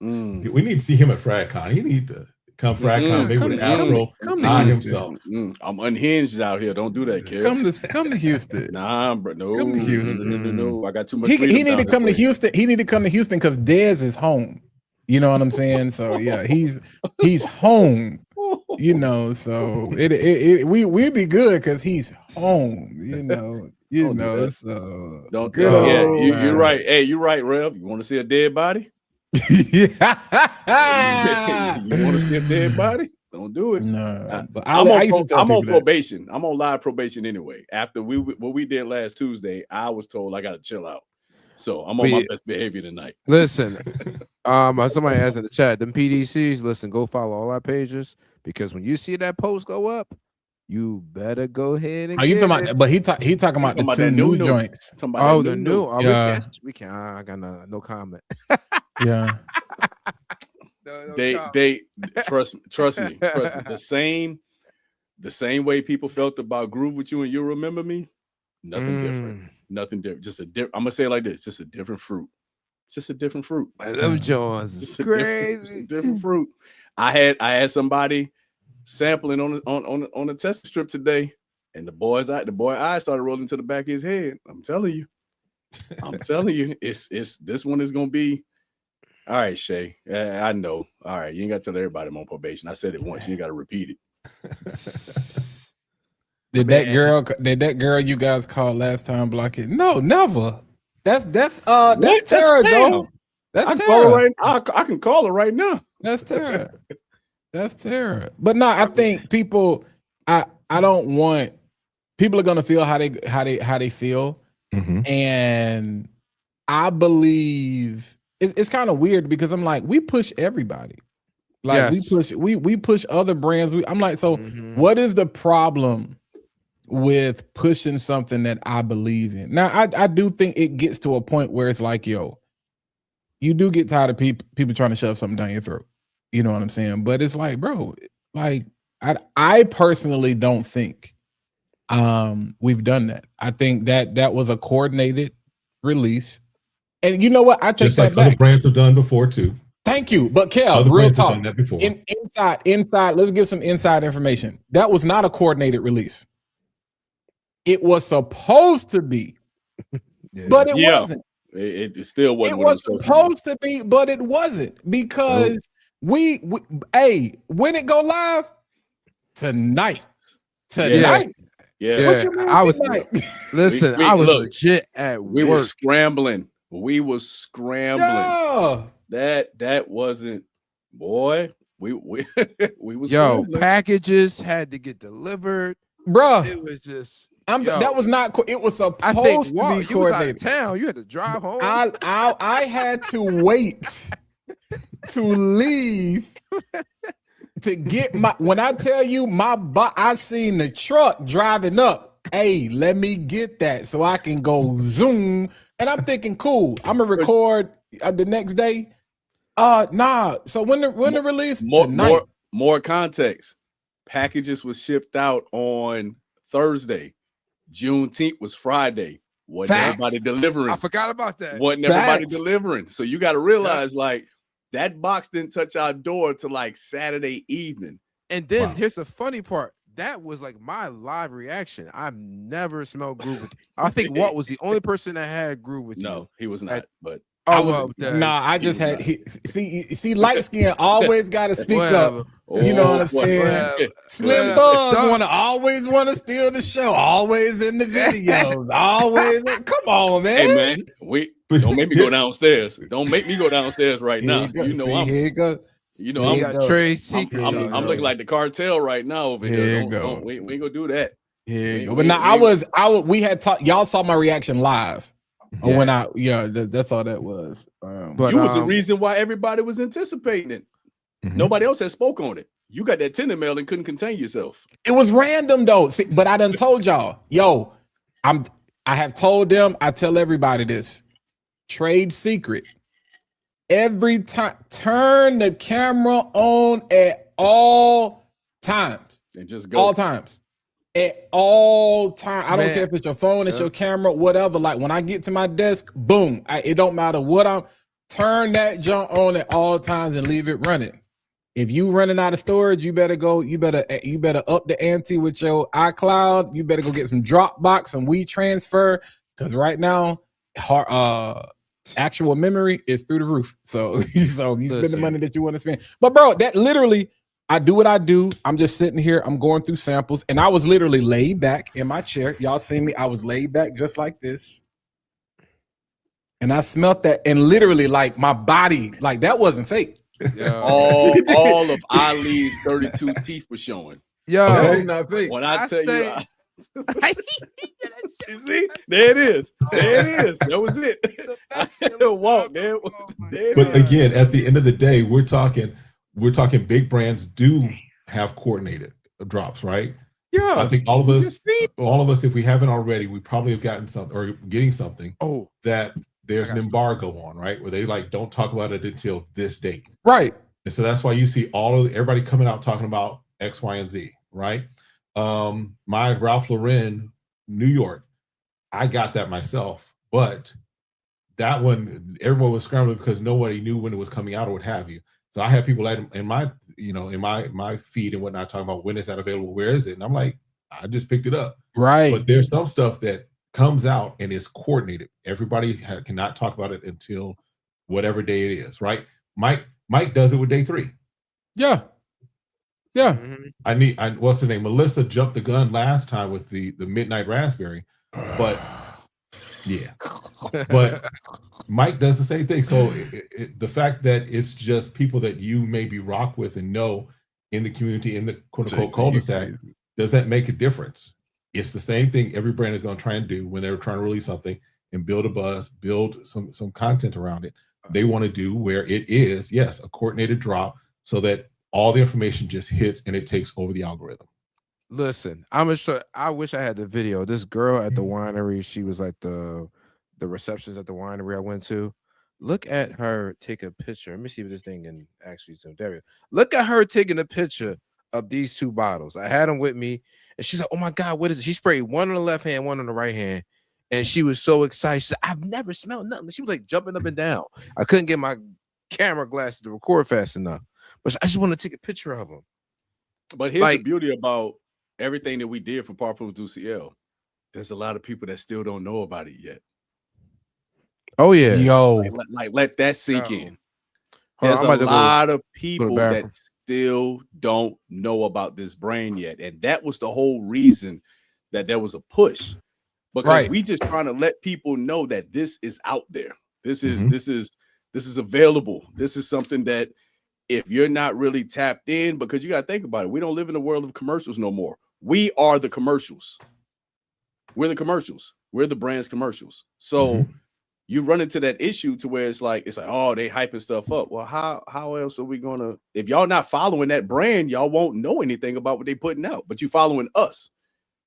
We need to see him at FragCon. He need to come FragCon, maybe with an afro, come on himself. I'm unhinged out here. Don't do that, kid. Come to Houston. Nah, bro. No. Come to Houston. No. I got too much. He need to come to Houston. He need to come to Houston because Dez is home. You know what I'm saying? So yeah, he's home. You know, so we'd be good because he's home. So don't. You're right. Hey, you're right, Rev. You want to see a dead body? Yeah. You want to see a dead body? Don't do it. No, but I'm on probation. I'm on live probation anyway. After what we did last Tuesday, I was told I got to chill out. So I'm on my best behavior tonight. Listen, somebody asked in the chat, them PDCs, listen, go follow all our pages, because when you see that post go up, you better go ahead and. Are you talking about? But he talking about the two new joints. Oh, the new. Oh, yeah. We can't. I got no comment. Yeah. They trust me. The same way people felt about Groove with You and You Remember Me. Nothing different. Nothing different. Just a different. I'm gonna say it like this: just a different fruit. Just a different fruit. I love Jones. It's crazy. Different fruit. I had somebody sampling on the test strip today, and the boy eyes started rolling to the back of his head. I'm telling you, it's this one is gonna be. All right, Shay. I know. All right, you ain't got to tell everybody I'm on probation. I said it once. You ain't got to repeat it. Did that girl you guys called last time block it? No, never. That's Tara, Joe. That's Tara. I can call her right now. That's Tara. That's Tara. But no, I think people. I don't want people are gonna feel how they feel, and I believe it's kind of weird because I'm like, we push everybody. Like we push other brands. I'm like, so what is the problem with pushing something that I believe in? Now, I do think it gets to a point where it's like, yo, you do get tired of people trying to shove something down your throat. You know what I'm saying? But it's like, bro, like I personally don't think we've done that. I think that was a coordinated release. And you know what? I take just that like other back. brands have done before too. Thank you. But Kel, Other real brands have talk. done that before. Inside, let's give some inside information. That was not a coordinated release. It was supposed to be, but it wasn't. It still wasn't. It was supposed to be, but it wasn't because we when it go live tonight. Yeah. What you mean I was tonight? listen. I was legit at work. We were scrambling. Yeah. That wasn't, boy. We was scrambling. Packages had to get delivered, Bruh. It was just. That was not. It was supposed to be coordinated. You was out of town. You had to drive home. I had to wait to leave to get my. When I tell you I seen the truck driving up. Hey, let me get that so I can go zoom. And I'm thinking, cool. I'm gonna record the next day. Nah. So when the release tonight. More context. Packages was shipped out on Thursday. Juneteenth was Friday. Wasn't everybody delivering? I forgot about that. Wasn't everybody delivering? So you got to realize, like, that box didn't touch our door till like Saturday evening. And then here's the funny part. That was like my live reaction. I've never smelled groove with you. I think Walt was the only person that had groove with you. No, he was not. But I just had see light skin always got to speak up. You know what I'm saying? Slim Thug always want to steal the show. Always in the videos. Always. Come on, man. Hey, man. Don't make me go downstairs. Don't make me go downstairs right now. You know I'm got trade secrets. I'm looking like the cartel right now over here. We ain't gonna do that. But now we had talked. Y'all saw my reaction live. When that's all that was. But you was the reason why everybody was anticipating it. Nobody else had spoke on it. You got that tender mail and couldn't contain yourself. It was random though. See, but I done told y'all, I have told them, I tell everybody this. Trade secret. Every time, turn the camera on at all times. And just go. All times. At all time. I don't care if it's your phone, it's your camera, whatever. Like when I get to my desk, boom. It don't matter what turn that junk on at all times and leave it running. If you running out of storage, you better up the ante with your iCloud. You better go get some Dropbox, some WeTransfer, because right now, actual memory is through the roof. So you spend the money that you want to spend. But bro, that literally, I do what I do. I'm just sitting here. I'm going through samples, and I was literally laid back in my chair. Y'all see me? I was laid back just like this. And I smelt that, and literally, like my body, like that wasn't fake. All of Ali's 32 teeth were showing. That was not fake. When I tell you, you see, there it is. That was it. Walk, man. But again, at the end of the day, we're talking big brands do have coordinated drops, right? Yeah. I think all of us, if we haven't already, we probably have gotten something or getting something that there's an embargo on, right? Where they like don't talk about it until this date. Right. And so that's why you see everybody coming out talking about X, Y, and Z, right? My Ralph Lauren, New York, I got that myself, but that one, everyone was scrambling because nobody knew when it was coming out or what have you. So I had people in my feed and whatnot talking about when is that available, where is it? And I'm like, I just picked it up. Right. But there's some stuff that comes out and is coordinated. Everybody cannot talk about it until whatever day it is, right? Mike does it with day 3. Yeah. What's her name? Melissa jumped the gun last time with the Midnight Raspberry, but yeah, but Mike does the same thing. So the fact that it's just people that you maybe rock with and know in the community, in the quote unquote cul-de-sac, does that make a difference? It's the same thing every brand is going to try and do when they're trying to release something and build a buzz, build some content around it. They want to do where it is, yes, a coordinated drop so that all the information just hits and it takes over the algorithm. Listen, I'm gonna show. I wish I had the video. This girl at the winery, she was like the receptionist at the winery I went to. Look at her take a picture. Let me see if this thing can actually zoom. There we go. Look at her taking a picture of these two bottles. I had them with me, and she's like, "Oh my God, what is it?" She sprayed one on the left hand, one on the right hand, and she was so excited. She said, "I've never smelled nothing." She was like jumping up and down. I couldn't get my camera glasses to record fast enough, but I just want to take a picture of them. But here's the beauty about everything that we did for Parfums du Ciel. There's a lot of people that still don't know about it yet. Oh yeah, yo, like let that sink in. Hold There's on, a lot of people that bathroom. still don't know about this brand yet, and that was the whole reason that there was a push, because we just trying to let people know that this is out there. This is this is available. This is something that if you're not really tapped in, because you got to think about it, we don't live in a world of commercials no more. We are the commercials. We're the commercials. We're the brand's commercials. So you run into that issue to where it's like, oh, they hyping stuff up. Well, how else are we gonna, if y'all not following that brand, y'all won't know anything about what they putting out, but you following us.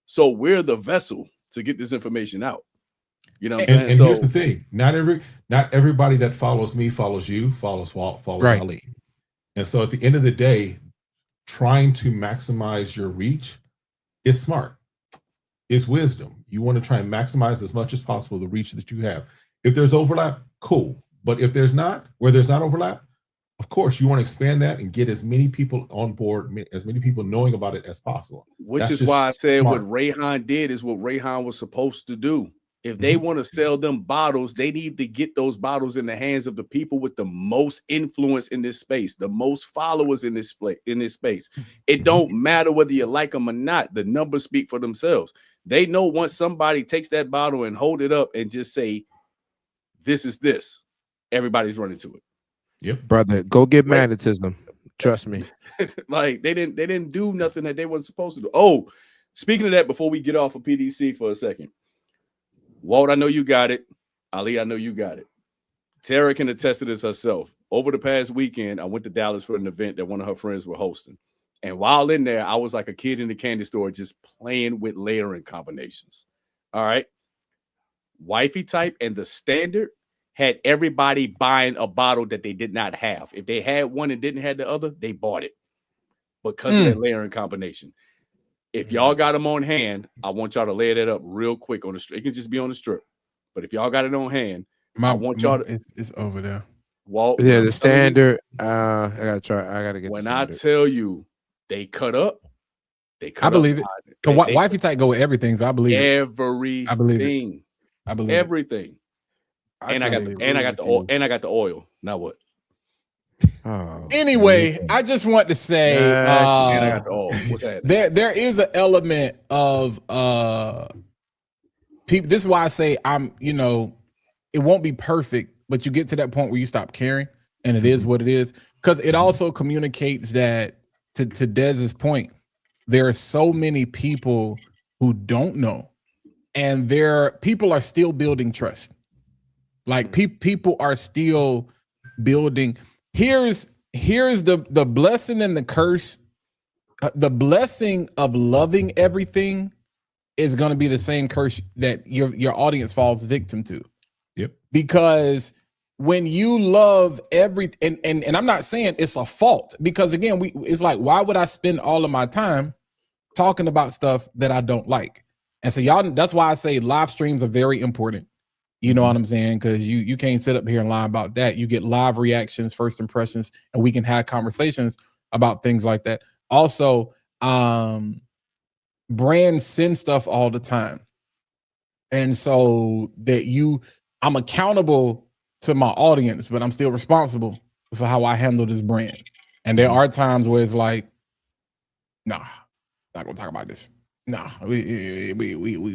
So we're the vessel to get this information out. You know what I'm saying? And here's the thing: not everybody that follows me follows you, follows Walt, follows Ali. And so at the end of the day, trying to maximize your reach is smart. It's wisdom. You want to try and maximize as much as possible the reach that you have. If there's overlap, cool. But if there's not, where there's not overlap, of course you want to expand that and get as many people on board, as many people knowing about it as possible. Which is why I said what Rayhan did is what Rayhan was supposed to do. If they want to sell them bottles, they need to get those bottles in the hands of the people with the most influence in this space, the most followers in this space. It don't matter whether you like them or not. The numbers speak for themselves. They know once somebody takes that bottle and hold it up and just say, "This is this," everybody's running to it. Yep, brother, go get magnetism. Trust me. Like they didn't do nothing that they weren't supposed to do. Oh, speaking of that, before we get off of PDC for a second. Walt, I know you got it. Ali, I know you got it. Tara can attest to this herself. Over the past weekend, I went to Dallas for an event that one of her friends were hosting. And while in there, I was like a kid in the candy store just playing with layering combinations. All right. Wifey type and the standard had everybody buying a bottle that they did not have. If they had one and didn't have the other, they bought it because of that layering combination. If y'all got them on hand, I want y'all to lay that up real quick on the strip. It can just be on the strip. But if y'all got it on hand, I want y'all to. It's over there. Walt, yeah, the standard. I gotta try. I gotta get. When I tell you, they cut up. They cut. I believe it. Cause wifey type go with everything, so I believe everything. I believe it. I believe everything. And I got the oil. And I got the oil. Now what? Oh, anyway, I just want to say and I got the oil. What's that? There is an element of people. This is why I say it won't be perfect, but you get to that point where you stop caring and it is what it is. Because it also communicates that to Dez's point, there are so many people who don't know, and people are still building trust. Like people are still building. Here's the blessing and the curse. The blessing of loving everything is going to be the same curse that your audience falls victim to. Yep. Because when you love everything, and I'm not saying it's a fault, because again, it's like, why would I spend all of my time talking about stuff that I don't like? And so that's why I say live streams are very important. You know what I'm saying? Because you can't sit up here and lie about that. You get live reactions, first impressions, and we can have conversations about things like that. Also, brands send stuff all the time. And so I'm accountable to my audience, but I'm still responsible for how I handle this brand. And there are times where it's like, nah, not gonna talk about this. Nah, we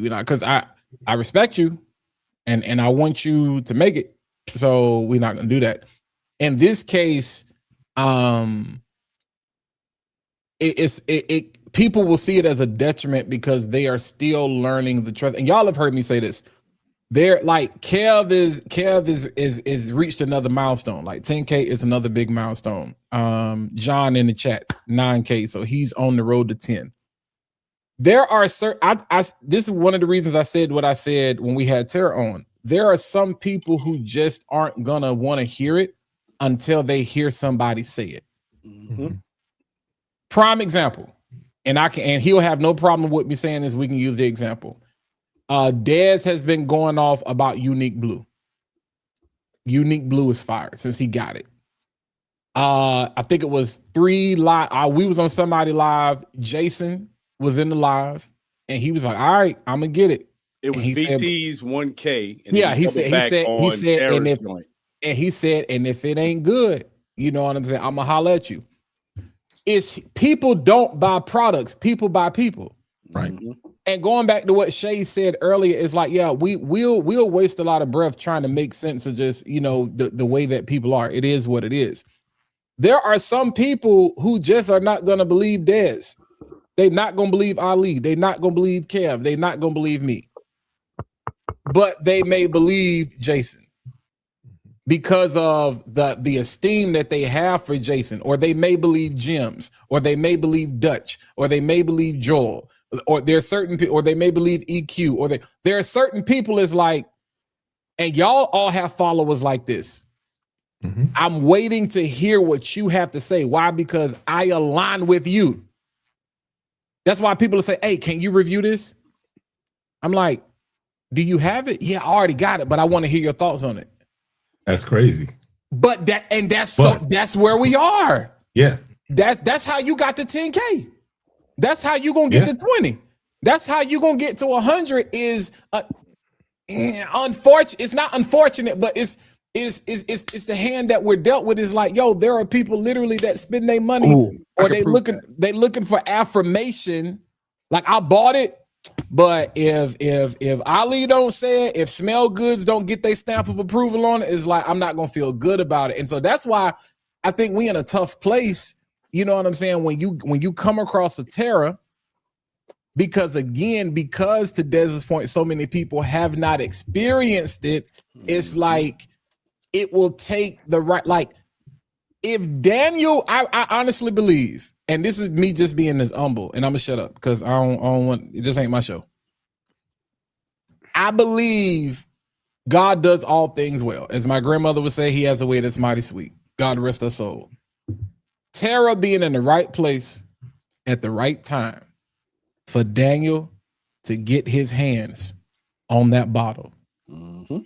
not, because I respect you. And I want you to make it, So we're not gonna do that. In this case, people will see it as a detriment because they are still learning the trust. And y'all have heard me say this. They're like Kev is reached another milestone. Like 10K is another big milestone. John in the chat, 9K. So he's on the road to 10. There are certain this is one of the reasons I said what I said when we had Tara on. There are some people who just aren't gonna want to hear it until they hear somebody say it. Mm-hmm. Prime example, and he'll have no problem with me saying this. We can use the example. Dez has been going off about Unique Blue. Unique Blue is fired since he got it. I think it was 3 live. We was on somebody live. Jason was in the live, and he was like, "All right, I'm gonna get it." It was BT's 1K. And he said, and if it ain't good, you know what I'm saying, I'm gonna holler at you. It's people don't buy products, people buy people, right? Mm-hmm. And going back to what Shay said earlier, is like, yeah, we'll waste a lot of breath trying to make sense of just, you know, the way that people are. It is what it is. There are some people who just are not going to believe Dez. They're not going to believe Ali. They're not going to believe Kev. They're not going to believe me. But they may believe Jason because of the esteem that they have for Jason, or they may believe Jims, or they may believe Dutch, or they may believe Joel. Or there's certain people, or they may believe EQ, or there are certain people is like, and y'all all have followers like this. Mm-hmm. I'm waiting to hear what you have to say. Why? Because I align with you. That's why people say, "Hey, can you review this?" I'm like, "Do you have it?" "Yeah, I already got it, but I want to hear your thoughts on it." That's crazy. But that's where we are. Yeah. That's how you got to 10K. That's how you gonna get to 20. That's how you gonna get to 100. Is unfortunate. It's not unfortunate, but it's the hand that we're dealt with. Is like, yo, there are people literally that spend their money, or they looking for affirmation. Like, I bought it, but if Ali don't say it, if SmellGoodz don't get their stamp of approval on it, it's like, I'm not gonna feel good about it. And so that's why I think we in a tough place. You know what I'm saying? When you come across a Tara, because to Dez's point, so many people have not experienced it. It's like, it will take the right, like, if Daniel, I honestly believe, and this is me just being this humble, and I'm gonna shut up because I don't want, this ain't my show. I believe God does all things well. As my grandmother would say, he has a way that's mighty sweet. God rest her soul. Tara being in the right place at the right time for Daniel to get his hands on that bottle. Mm-hmm.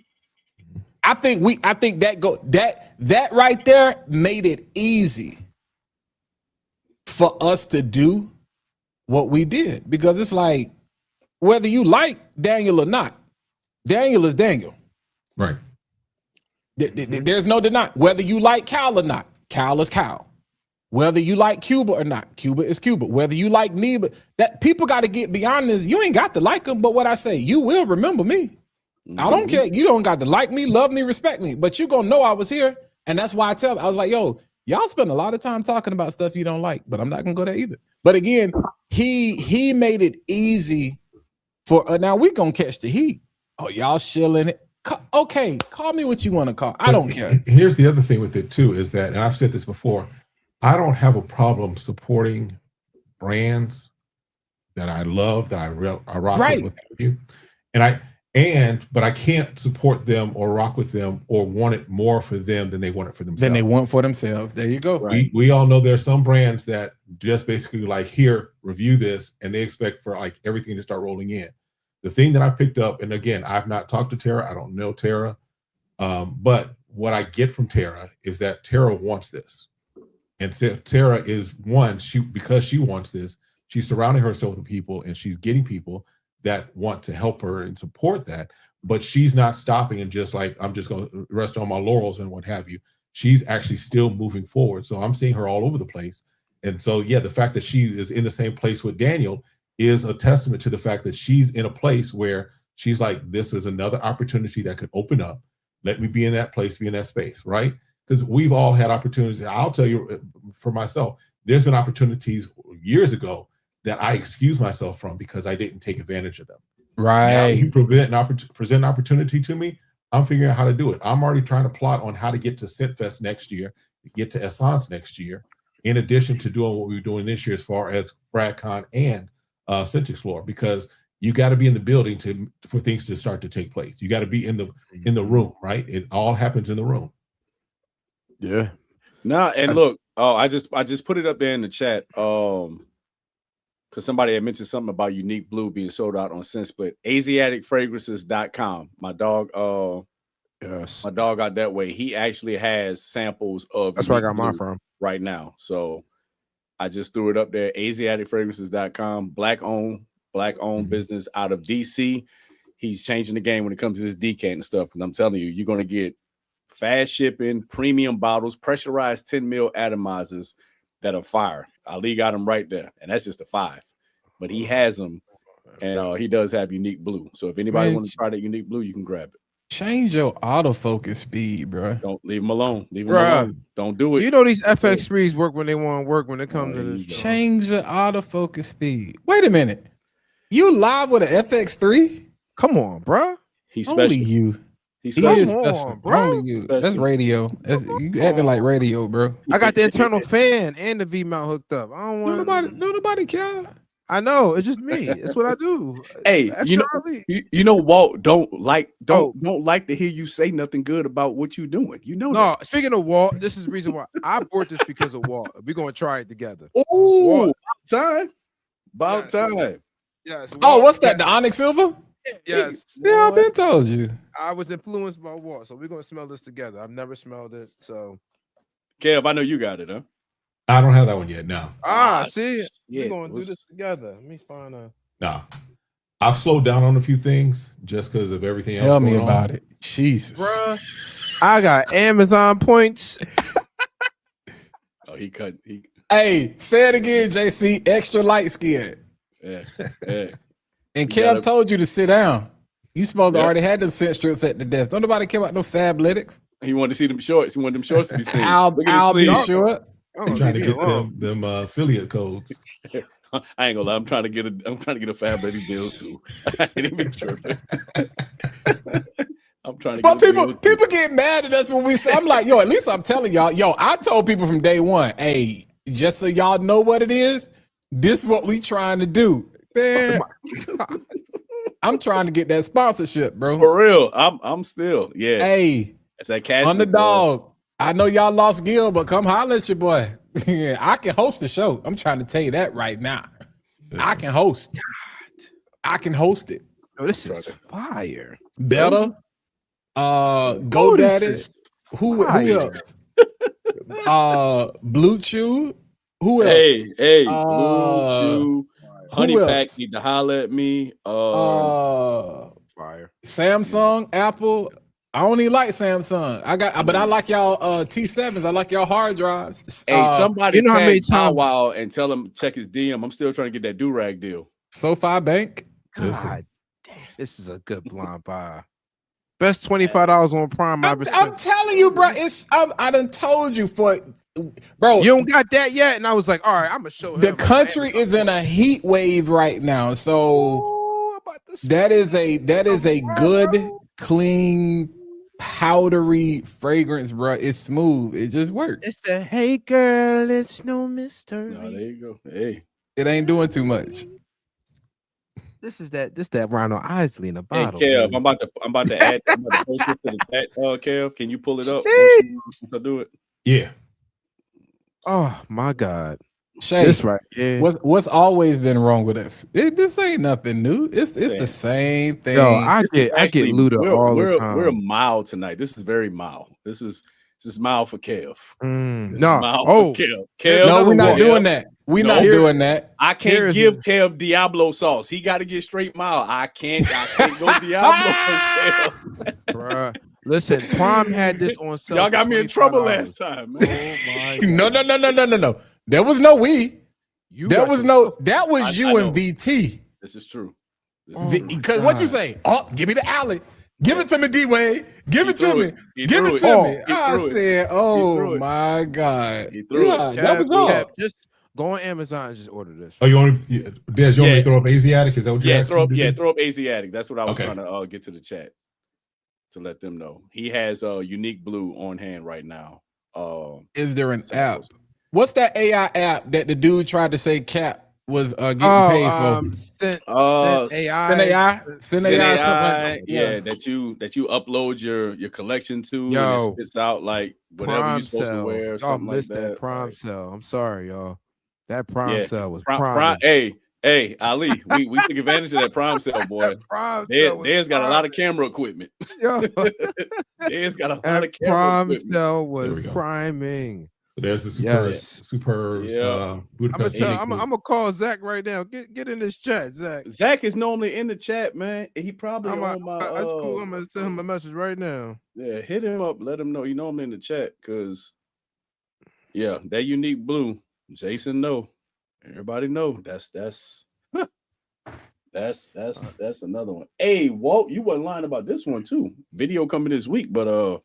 I think that right there made it easy for us to do what we did, because it's like, whether you like Daniel or not, Daniel is Daniel. Right. There's no denying. Whether you like Cal or not, Cal is Cal. Whether you like Cuba or not, Cuba is Cuba. Whether you like me, but that people got to get beyond this. You ain't got to like them, but what I say, you will remember me. Mm-hmm. I don't care. You don't got to like me, love me, respect me, but you gonna know I was here. And that's why I was like, yo, y'all spend a lot of time talking about stuff you don't like, but I'm not gonna go there either. But again, he made it easy for now we gonna catch the heat. Oh, y'all shilling it. Okay, call me what you want to call. I don't care. Here's the other thing with it too, is that, and I've said this before, I don't have a problem supporting brands that I love, that I rock with you, but I can't support them or rock with them or want it more for them than they want it for themselves. Than they want for themselves. There you go. Right. We all know there's some brands that just basically like, here, review this, and they expect for like everything to start rolling in. The thing that I picked up, and again, I've not talked to Tara, I don't know Tara, but what I get from Tara is that Tara wants this. And Tara is because she wants this, she's surrounding herself with people, and she's getting people that want to help her and support that. But she's not stopping and just like, I'm just going to rest on my laurels and what have you. She's actually still moving forward. So I'm seeing her all over the place. And so, yeah, the fact that she is in the same place with Daniel is a testament to the fact that she's in a place where she's like, this is another opportunity that could open up. Let me be in that place, be in that space, right? Because we've all had opportunities. I'll tell you for myself, there's been opportunities years ago that I excused myself from because I didn't take advantage of them. Now you present an opportunity to me, I'm figuring out how to do it. I'm already trying to plot on how to get to ScentFest next year, get to Essence next year, in addition to doing what we're doing this year as far as FradCon and Scent Explorer, because you got to be in the building for things to start to take place. You got to be in the room, right? It all happens in the room. Yeah. Nah, and look, I just put it up there in the chat. Because somebody had mentioned something about Unique Blue being sold out on ScentSplit. AsiaticFragrances.com. My dog, my dog out that way. He actually has samples of. That's where I got mine from right now. So I just threw it up there. AsiaticFragrances.com. Black owned business out of DC. He's changing the game when it comes to this decant and stuff. Because I'm telling you, you're gonna get fast shipping, premium bottles, pressurized 10 mil atomizers that are fire. Ali got them right there, and that's just a 5. But he has them, and he does have Unique Blue. So if anybody wants to try that Unique Blue, you can grab it. Change your autofocus speed, bro. Don't leave him alone. Leave him alone. Don't do it. You know these FX3s work when they want to work. When it comes to this, change your autofocus speed. Wait a minute, you live with an FX3? Come on, bro. He's special. Only you. He's special, bro. Only you. That's radio. You acting like radio, bro. I got the internal fan and the V mount hooked up. I don't want nobody care. I know, it's just me. It's what I do. Hey, you know, Walt don't like to hear you say nothing good about what you're doing. You know. No, speaking of Walt, this is the reason why I bought this because of Walt. We're gonna try it together. Oh, about time. Yes. Walt, what's that? The Onyx Silver? Yes. Yeah, I've been told you. I was influenced by Walt, so we're gonna smell this together. I've never smelled it, so. Kev, I know you got it, huh? I don't have that one yet. No. See, we're gonna do this together. Let me find a. No, I've slowed down on a few things just because of everything else. Tell me about it, Jesus. Bruh, I got Amazon points. He cut. Hey, say it again, JC. Extra light skin. Yeah. And Kev told you to sit down. You supposed to already had them scent strips at the desk. Don't nobody care about no Fabletics. He wanted to see them shorts. He wanted them shorts to be seen. I'll be sure. I'm trying to get them affiliate codes. I ain't gonna lie. I'm trying to get a Fabletic deal too. I ain't even tripping. I'm trying to. But people get mad at us when we say. I'm like, yo. At least I'm telling y'all. Yo, I told people from day one. Hey, just so y'all know what it is. This is what we trying to do. Man, I'm trying to get that sponsorship, bro. For real. I'm still. Yeah. Hey, it's that cash. Underdog. I know y'all lost Gil, but come holler at your boy. Yeah, I can host the show. I'm trying to tell you that right now. I can host. I can host it. Oh, this is fire. Better. GoDaddy. Who else? Blue Chew. Who else? Hey, Blue Chew. Honey Pack need to holler at me. Fire. Samsung, Apple. I don't even like Samsung. But I like y'all T7s. I like y'all hard drives. Hey, somebody tag Bow Wow and tell him check his DM. I'm still trying to get that do-rag deal. SoFi Bank. God damn, this is a good blind buy. Best $25 on Prime. I'm telling you, bro. I done told you bro. You don't got that yet, and I was like, all right, I'm gonna show him. The country is in a heat wave right now, so that is a good, clean, powdery fragrance, bro. It's smooth. It just works. It's the hey girl, it's no mystery. No, there you go. Hey, it ain't doing too much. This that Ronald Isley in a bottle. Hey, Kev, I'm about to add. I'm about to post it to the chat. Kev, can you pull it up? Once I do it. Yeah. Oh my God. Shay, this right. Yeah. What's always been wrong with us? This ain't nothing new. It's the same thing. Yo, I get looted all the time. We're mild tonight. This is very mild. This is mild for Kev. Kev. No, we're not doing that. We're not doing that. I can't give Kev Diablo sauce. He got to get straight mild. I can't go Diablo for Kev. Bruh. Listen, Prime had this on sale. Y'all got me in trouble last time. Man. Oh my God. No. There was no we. That was you and VT. This is true. Because what you say? Oh, give me the alley. Give it to me, D-Wade. Give it to me. Give it to me. I said, oh my God. He threw it. That was all. Cap, just go on Amazon and just order this. Oh, you want me to throw up Asiatic? Is that what you're asking? Throw up Asiatic. That's what I was trying to get to the chat to let them know. He has a unique blue on hand right now. Is there an app? What's that AI app that the dude tried to say Cap was getting paid for? Send AI. Send AI. Yeah, that you upload your collection to, and it spits out like whatever you're supposed to wear or something like that. Prime Cell. I'm sorry, y'all. That Prime Cell was prime. Hey, Ali, we took advantage of that Prime Cell, boy. There's got a lot of camera equipment. There's got a lot of camera equipment. Prime Cell was priming. So there's the superb Budapest. I'm gonna call Zach right now. Get in this chat, Zach. Zach is normally in the chat, man. He probably on my. That's cool. I'm gonna send him a message right now. Yeah, hit him up. Let him know. You know I'm in the chat because, that unique blue. Jason, everybody know that's another one. Hey, Walt, you wasn't lying about this one too. Video coming this week, but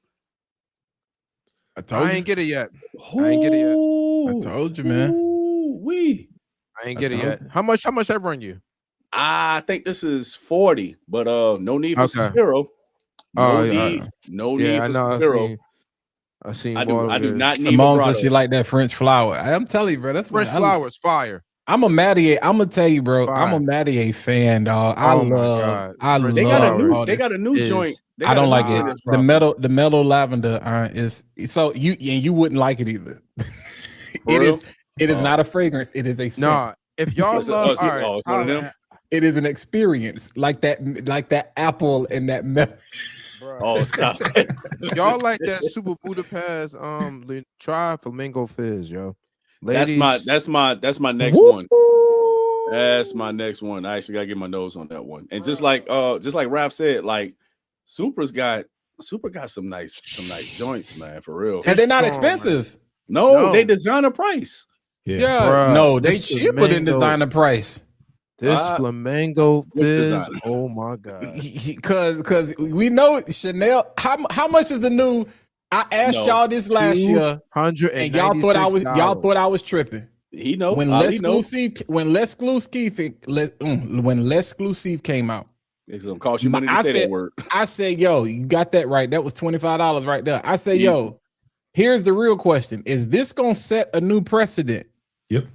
I ain't get it yet. I told you, man. I ain't get it yet. How much that run you? I think this is 40, but no need for Sphero. No need for Sphero. I seen. I do not need. Simone says she like that French flower. I'm telling you, bro. That's French flower is fire. I'm a Mattier. I'm gonna tell you, bro. I'm a Mattier fan, dog. I love. They got a new joint. I don't like it. The metal lavender is so you wouldn't like it either. It is not a fragrance. It is a scent. Nah, if y'all love, it is an experience like that apple and that metal. Oh, stop! Y'all like that Super Budapest? Try Flamingo Fizz, yo. Ladies. That's my next one. That's my next one. I actually gotta get my nose on that one. And just like Raph said, like Super got some nice joints, man, for real. And they're not expensive. No, they designer price. Yeah. No, they cheaper than designer price. This Flamingo Fizz, oh my God. Because we know Chanel. How much is the new? I asked y'all this last year, and y'all thought I was tripping. He knows when Les Exclusive came out. It's gonna cost you money to say that word. I said, yo, you got that right. That was $25 right there. I said, yo, here's the real question: is this gonna set a new precedent? Yep.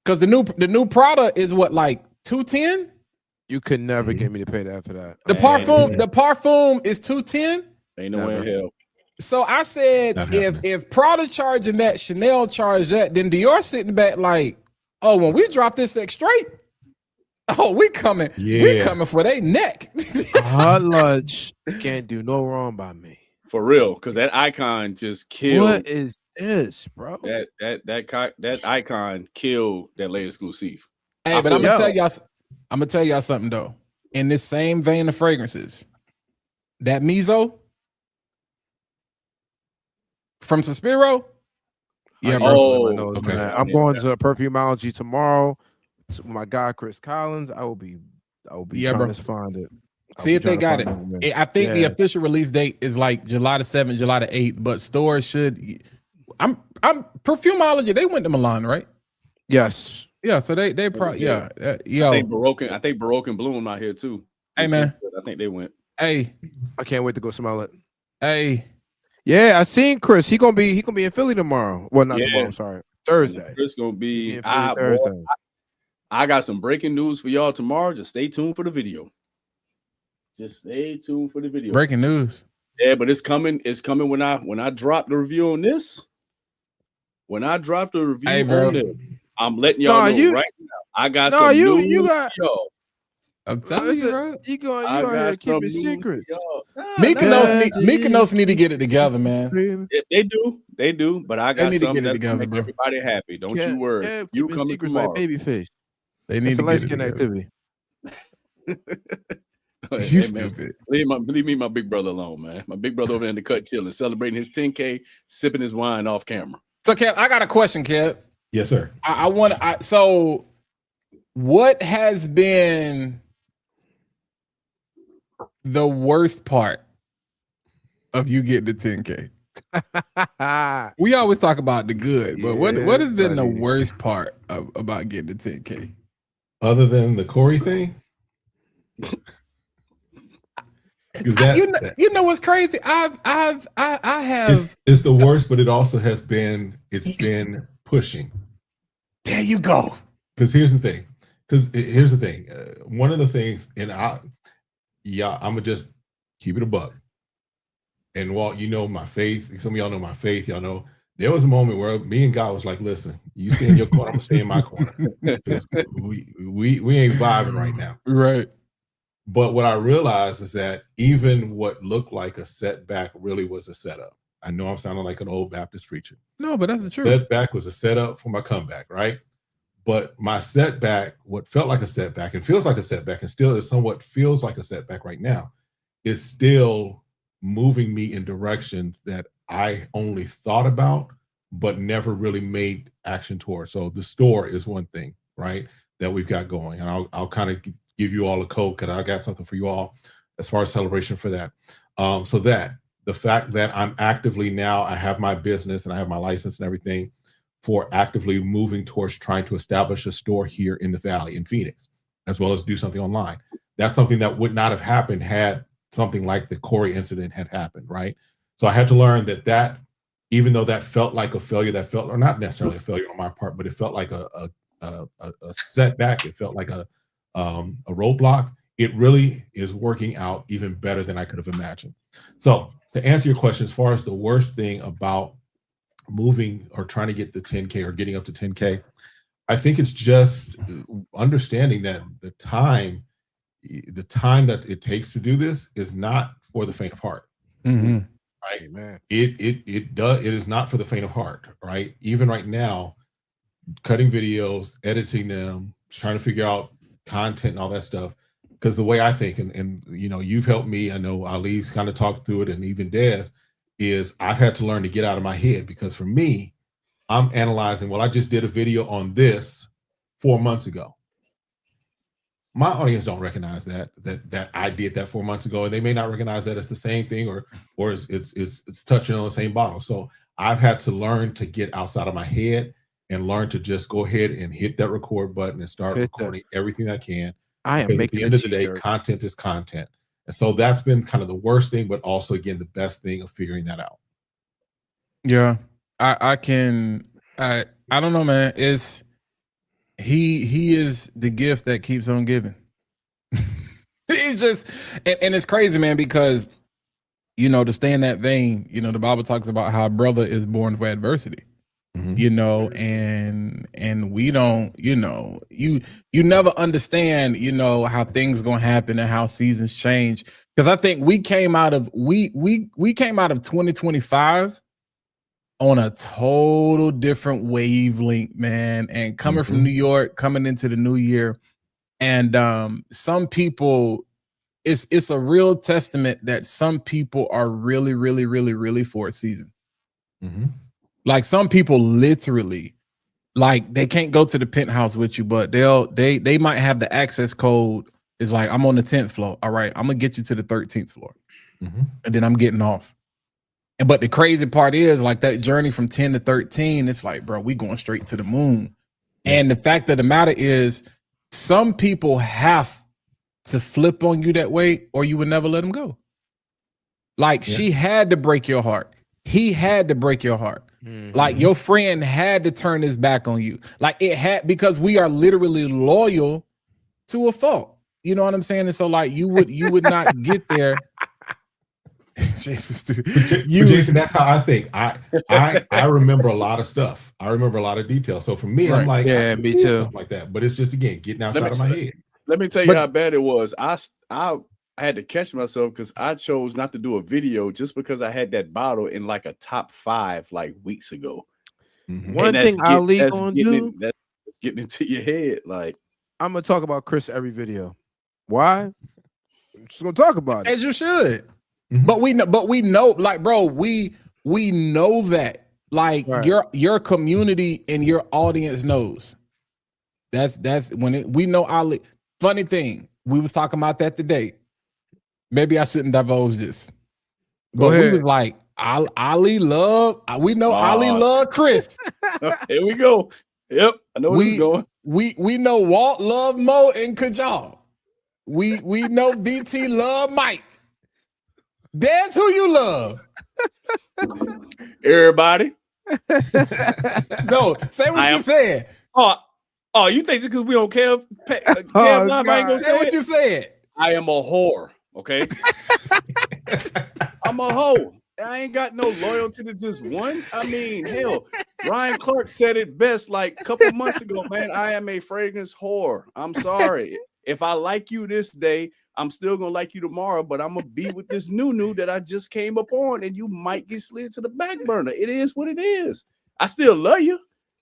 Because the new product is what, like $210? You could never get me to pay that for that. The parfum is $210. Ain't no way in hell. So I said, if Prada charging that, Chanel charge that, then Dior sitting back like, oh, when we drop this straight, oh, we coming for their neck. Hot lunch can't do no wrong by me. For real, because that icon just killed. What is this, bro? That icon killed that Les Exclusive. Hey, but I'm gonna tell y'all something though. In this same vein of fragrances, that Miso from Suspiro. Yeah, bro. Okay. I'm going to Perfumology tomorrow. So my guy Chris Collins. I will be trying to find it. See if they got it. I think the official release date is like July the 7th, July the 8th, but stores should. I'm Perfumology. They went to Milan, right? Yes. Yeah. So they probably yo. I think Baroque and Bloom out here too. Hey man, I think they went. Hey, I can't wait to go smell it. Hey. Yeah, I seen Chris. He gonna be in Philly tomorrow. Well, not tomorrow. I'm sorry, Thursday. Chris gonna be in Philly Thursday. I got some breaking news for y'all tomorrow. Just stay tuned for the video. Breaking news. Yeah, but it's coming. It's coming when I drop the review on this. When I drop the review on this, I'm letting y'all know right now. I got some news. I'm telling you, bro. You gonna keep it secret. Mykonos need to get it together, man. They do. But I got something that's gonna make everybody happy. Don't you worry. You coming tomorrow. Like Babyface. They need to light skin activity. You stupid. Leave me my big brother alone, man. My big brother over there in the cut chilling, celebrating his 10K, sipping his wine off camera. So, Kev, I got a question, Kev. Yes, sir. So what has been the worst part of you getting to 10K? We always talk about the good, but what has been the worst part about getting to 10K? Other than the Corey thing? Because you know what's crazy? I have. It's the worst, but it's been pushing. There you go. Because here's the thing. One of the things, and I'm gonna just keep it a buck. And Walt, you know my faith. Some of y'all know my faith. Y'all know there was a moment where me and God was like, "Listen, you stay in your corner, I'm gonna stay in my corner. We ain't vibing right now." Right. But what I realized is that even what looked like a setback really was a setup. I know I'm sounding like an old Baptist preacher. No, but that's the truth. Setback was a setup for my comeback, right? But my setback, what felt like a setback and feels like a setback and still is somewhat feels like a setback right now, is still moving me in directions that I only thought about, but never really made action towards. So the store is one thing, right, that we've got going. And I'll kind of give you all a code because I got something for you all as far as celebration for that. So that the fact that I'm actively now, I have my business and I have my license and everything for actively moving towards trying to establish a store here in the Valley in Phoenix, as well as do something online. That's something that would not have happened had something like the Corey incident had happened, right? So I had to learn that even though that felt like a failure, or not necessarily a failure on my part, but it felt like a setback. It felt like a roadblock. It really is working out even better than I could have imagined. So to answer your question, as far as the worst thing about moving or trying to get the 10K or getting up to 10K, I think it's just understanding that the time that it takes to do this is not for the faint of heart. Mm-hmm. Right, man. It is not for the faint of heart, right? Even right now, cutting videos, editing them, trying to figure out content and all that stuff. Because the way I think, and you know, you've helped me. I know Ali's kind of talked through it, and even Des, is I've had to learn to get out of my head, because for me, I'm analyzing, well, I just did a video on this 4 months ago. My audience don't recognize that I did that 4 months ago, and they may not recognize that it's the same thing or it's touching on the same bottle. So I've had to learn to get outside of my head and learn to just go ahead and hit that record button and start recording everything I can. I am making at the end of the day, content is content. And so that's been kind of the worst thing, but also, again, the best thing of figuring that out. Yeah, I don't know, man. He is the gift that keeps on giving. It's just, and it's crazy, man, because, you know, to stay in that vein, you know, the Bible talks about how a brother is born for adversity. Mm-hmm. You know, and we don't, you know, you never understand, you know, how things gonna happen and how seasons change. Because I think we came out of 2025 on a total different wavelength, man. And coming from New York, coming into the new year, and some people, it's a real testament that some people are really, really, really, really for a season. Mm-hmm. Like some people literally, like they can't go to the penthouse with you, but they might have the access code. It's like, I'm on the 10th floor. All right, I'm gonna get you to the 13th floor, and then I'm getting off. But the crazy part is, like, that journey from 10 to 13, it's like, bro, we going straight to the moon. And the fact of the matter is, some people have to flip on you that way, or you would never let them go. Like, she had to break your heart. He had to break your heart. Like, your friend had to turn his back on you. Like, it had, because we are literally loyal to a fault. You know what I'm saying? And so, like, you would not get there. Jason, that's how I think. I remember a lot of stuff. I remember a lot of details. So for me, I'm like, yeah, me too, something like that. But it's just, again, getting outside of my head. Let me tell you how bad it was. I had to catch myself because I chose not to do a video just because I had that bottle in like a top 5 like weeks ago. One thing Ali gonna do, that's getting into your head. Like, I'm gonna talk about Chris every video. Why? I'm just gonna talk about it. As you should. But we know, like, bro, we know that, like, your community and your audience knows. That's when we know Ali. Funny thing, we was talking about that today. maybe I shouldn't divulge this. Go But we ahead. was like, Ali love. We know Ali love Chris. Here we go. Yep, I know where this is going. We know Walt love Mo and Kajal. We know DT love Mike. That's who you love. Everybody. No, say what you said. Oh, you think just because we don't care? Live, I ain't gonna Say what you said. I am a whore. Okay, I'm a hoe. I ain't got no loyalty to just one. I mean, hell, Ryan Clark said it best like a couple months ago, man. I am a fragrance whore. I'm sorry. If I like you this day, I'm still gonna like you tomorrow, but I'm gonna be with this new that I just came up on, and you might get slid to the back burner. It is what it is. I still love you,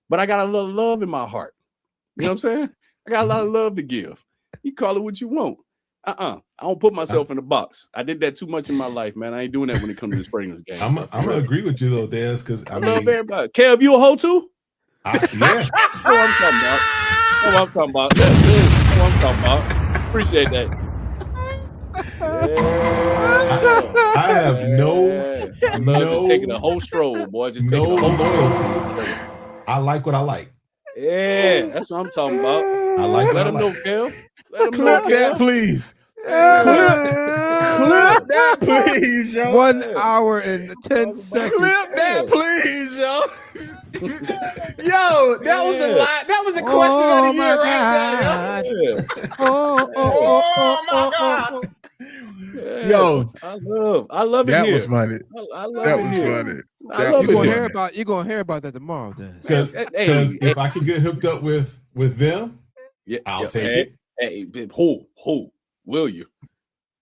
but I got a little love in my heart. You know what I'm saying? I got a lot of love to give. You call it what you want. I don't put myself in a box. I did that too much in my life, man. I ain't doing that when it comes to this fragrance game. I'm gonna agree with you though, Dez, because I mean, love everybody. Kev, you a hoe too? Yeah. That's what I'm talking about. That's what I'm talking about. That's what I'm talking about. Appreciate that. Yeah. I have no I love just taking a whole stroll, boy. Just no taking a whole loyalty. stroll. I like what I like. Yeah, that's what I'm talking about. I like what Let I them know, like. Kev. Let them know, Clip that, Kev. please. Clip that, please, yo. 1 hour and 10 seconds. Clip that, please, yo. Yo, that was the line. That was the question of the year right there, yo. Yeah. Oh my God. Yeah. Yo, I love it that here. was funny. I love That it was here. funny. I love You're it gonna here. hear about that tomorrow, Dez. Because Hey, if I can get hooked up with them, yeah, I'll take it. Hey, who will you?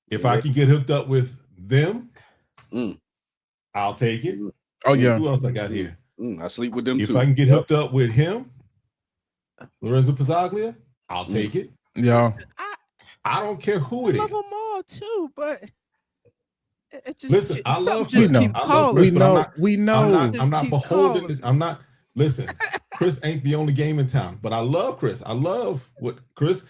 If I can get hooked up with them, Mm. I'll take it. Oh yeah. Who else I got here? I sleep with them If too. I can get hooked up with him, Lorenzo Pizzaglia, I'll take it. Yeah. I don't care who it I is. love them all too, but it just Listen, I love just Chris. keep I love calling. Chris, We but I'm know. not- We know. Just I'm not keep beholden. calling. I'm not. Listen, Chris ain't the only game in town, but I love Chris. I love what Chris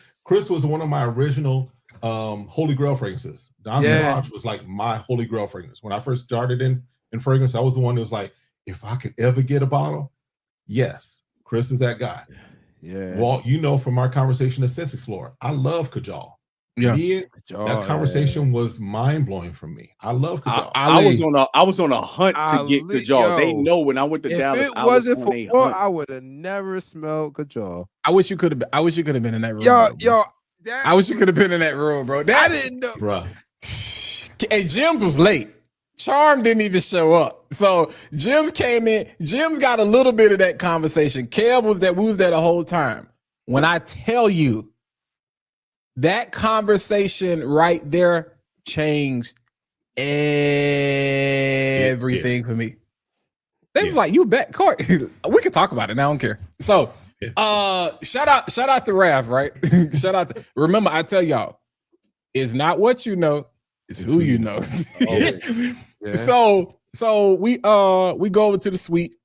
was one of my original Holy Grail fragrances. Don Savage was like my Holy Grail fragrance. When I first started in fragrance, I was the one who was like, if I could ever get a bottle, yes, Chris is that guy. Yeah. Walt, you know from our conversation at Sense Explorer, I love Kajal. Yeah. That conversation was mind blowing for me. I love Kajal. I was on a hunt to get Kajal. They know when I went to Dallas. If it wasn't for Walt, I would have never smelled Kajal. I wish you could have been in that room. Yo, I wish you could have been in that room, bro. I didn't know, bro. Hey, Jim's was late. Charm didn't even show up. So Jim's came in. Jim's got a little bit of that conversation. Kev was there. We was there the whole time. When I tell you that conversation right there changed everything for me. They was like, you bet, Court. We can talk about it now. I don't care. So shout out to Raph, right? Shout out to, remember, I tell y'all, it's not what you know, it's who you know. So we go over to the suite,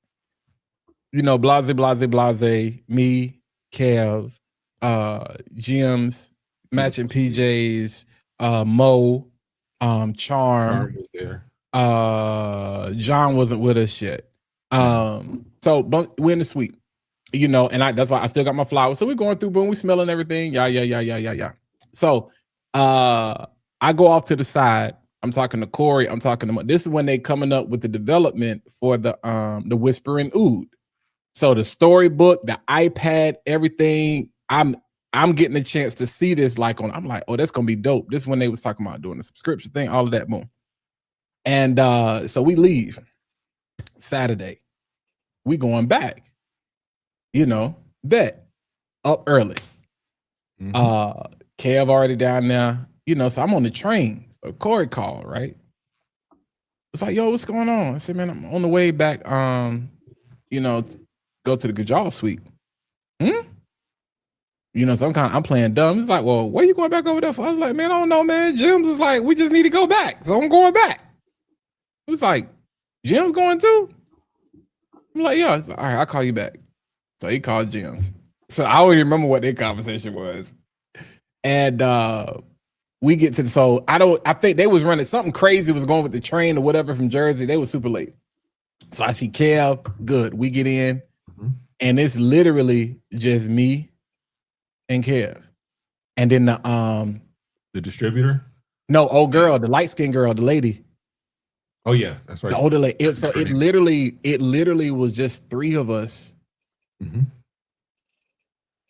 you know, blase, me, Kev, Jim's, matching PJs, Mo, Charm was there. John wasn't with us yet. So we're in the suite, you know, and that's why I still got my flowers. So we're going through, boom, we smelling everything. Yeah. So I go off to the side. I'm talking to Corey. I'm talking to Mo. This is when they coming up with the development for the Whispering Oud. So the storybook, the iPad, everything. I'm getting a chance to see this I'm like, oh, that's gonna be dope. This is when they was talking about doing the subscription thing, all of that, boom. And so we leave Saturday. We going back, you know, bet up early. Kev already down there, you know, so I'm on the train. So Corey called, right? It's like, yo, what's going on? I said, man, I'm on the way back, you know, go to the Gajal suite. You know, I'm playing dumb. It's like, well, where you going back over there for? I was like, man, I don't know, man. Jim's was like, we just need to go back. So I'm going back. It was like, Jim's going too? I'm like, yeah. Like, all right, I'll call you back. So he called Jim's. So I don't even remember what their conversation was. And we get to the, so I think they was running something crazy was going with the train or whatever from Jersey. They were super late. So I see Kev, good. We get in and it's literally just me and Kev. And then the distributor? No, old girl, the light-skinned girl, the lady. Oh yeah, that's right. The older lady. It literally was just three of us.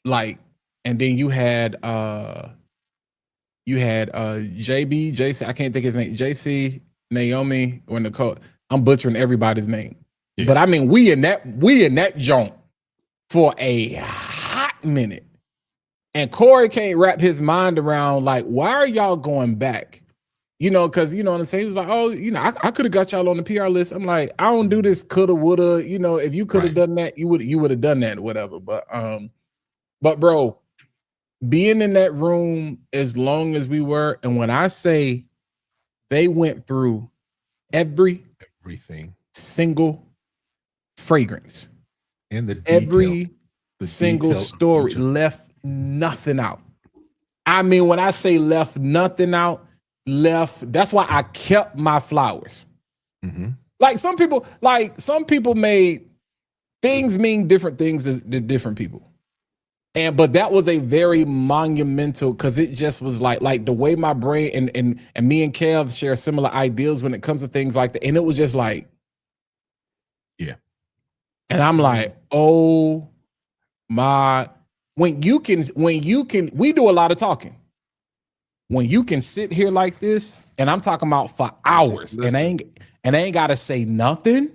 Like, and then you had JB, JC, I can't think of his name, JC, Naomi, or Nicole. I'm butchering everybody's name. Yeah. But I mean, we in that joint for a hot minute. And Corey can't wrap his mind around, like, why are y'all going back? You know, because, you know what I'm saying? He was like, oh, you know, I could have got y'all on the PR list. I'm like, I don't do this coulda, woulda. You know, if you could have done that, you would have done that or whatever. But bro, being in that room as long as we were, and when I say they went through everything, single fragrance, and the single story, left nothing out. I mean, when I say left nothing out, that's why I kept my flowers. Like some people made things mean different things to different people. But that was a very monumental, because it just was like the way my brain and me and Kev share similar ideas when it comes to things like that. And it was just like, yeah. And I'm like, oh my, when you can, we do a lot of talking. When you can sit here like this, and I'm talking about for hours, and I ain't gotta say nothing.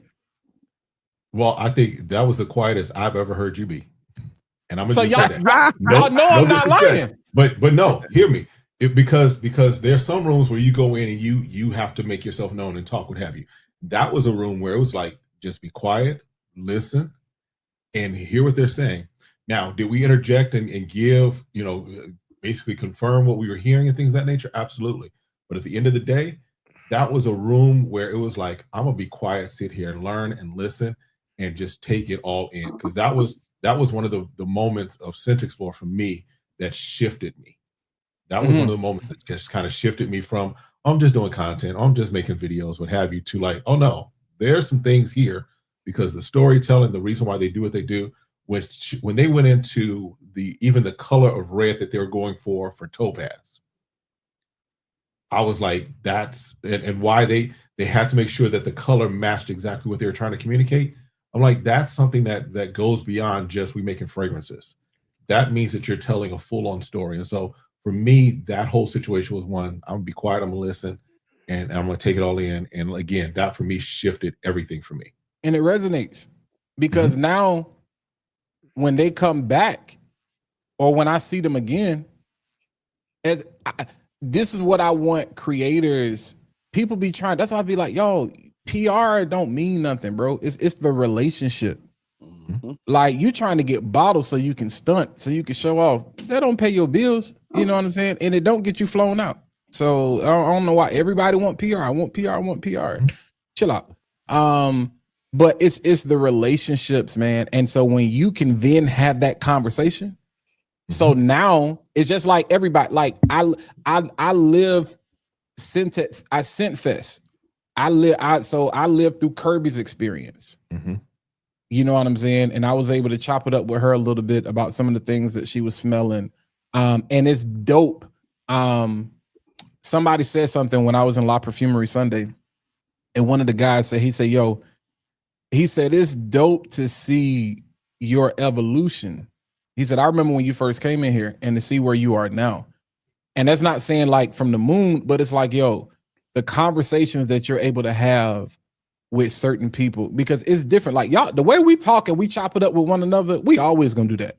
Well, I think that was the quietest I've ever heard you be. And I'm gonna so y'all know I'm not lying. But no, hear me. Because there's some rooms where you go in and you have to make yourself known and talk, what have you. That was a room where it was like, just be quiet, listen, and hear what they're saying. Now, did we interject and give, you know, basically confirm what we were hearing and things of that nature? Absolutely. But at the end of the day, that was a room where it was like, I'm gonna be quiet, sit here and learn and listen and just take it all in. Because that was one of the moments of Scent Explore for me that shifted me. That was one of the moments that just kind of shifted me from, I'm just doing content, I'm just making videos, what have you, to like, oh no, there's some things here, because the storytelling, the reason why they do what they do, which when they went into even the color of red that they were going for topaz, I was like, that's and why they had to make sure that the color matched exactly what they were trying to communicate. I'm like, that's something that goes beyond just we making fragrances. That means that you're telling a full-on story. And so for me, that whole situation was one, I'm gonna be quiet, I'm gonna listen, and I'm gonna take it all in. And again, that for me shifted everything for me. And it resonates because now when they come back or when I see them again, this is what I want creators, people be trying. That's why I be like, yo, PR don't mean nothing, bro. It's the relationship. Like you trying to get bottles so you can stunt, so you can show off. That don't pay your bills. You know what I'm saying? And it don't get you flown out. So I don't know why everybody want PR. I want PR. Chill out. But it's the relationships, man. And so when you can then have that conversation, so now it's just like everybody. Like I live Scent Fest. I lived through Kirby's experience. You know what I'm saying? And I was able to chop it up with her a little bit about some of the things that she was smelling. And it's dope. Somebody said something when I was in La Perfumery Sunday, and one of the guys said, he said, it's dope to see your evolution. He said, I remember when you first came in here and to see where you are now. And that's not saying like from the moon, but it's like, yo, the conversations that you're able to have with certain people, because it's different. Like y'all, the way we talk and we chop it up with one another, we always gonna do that.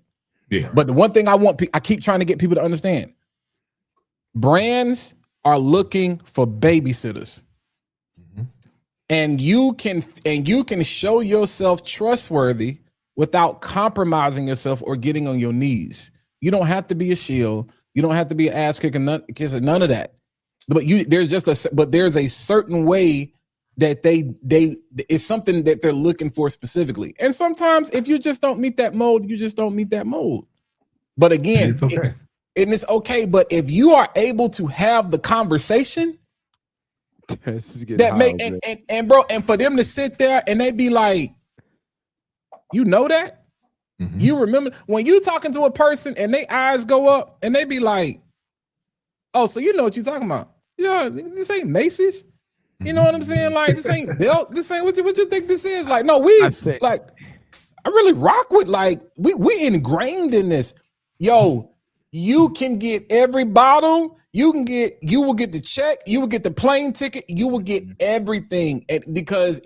Yeah. But the one thing I keep trying to get people to understand, brands are looking for babysitters. And you can show yourself trustworthy without compromising yourself or getting on your knees. You don't have to be a shield. You don't have to be an ass kicking, none of that. But there's a certain way that it's something that they're looking for specifically. And sometimes if you just don't meet that mold, you just don't meet that mold. But again, it's okay. and it's okay. But if you are able to have the conversation that make and bro, and for them to sit there and they be like, you know that? Mhm. You remember when you talking to a person and they eyes go up and they be like, oh, so you know what you're talking about? Yeah, this ain't Macy's. You know what I'm saying? Like, this ain't Belt. This ain't what you think this is. Like, no, I really rock with, like, we ingrained in this. Yo, you can get every bottle. You will get the check. You will get the plane ticket. You will get everything. And because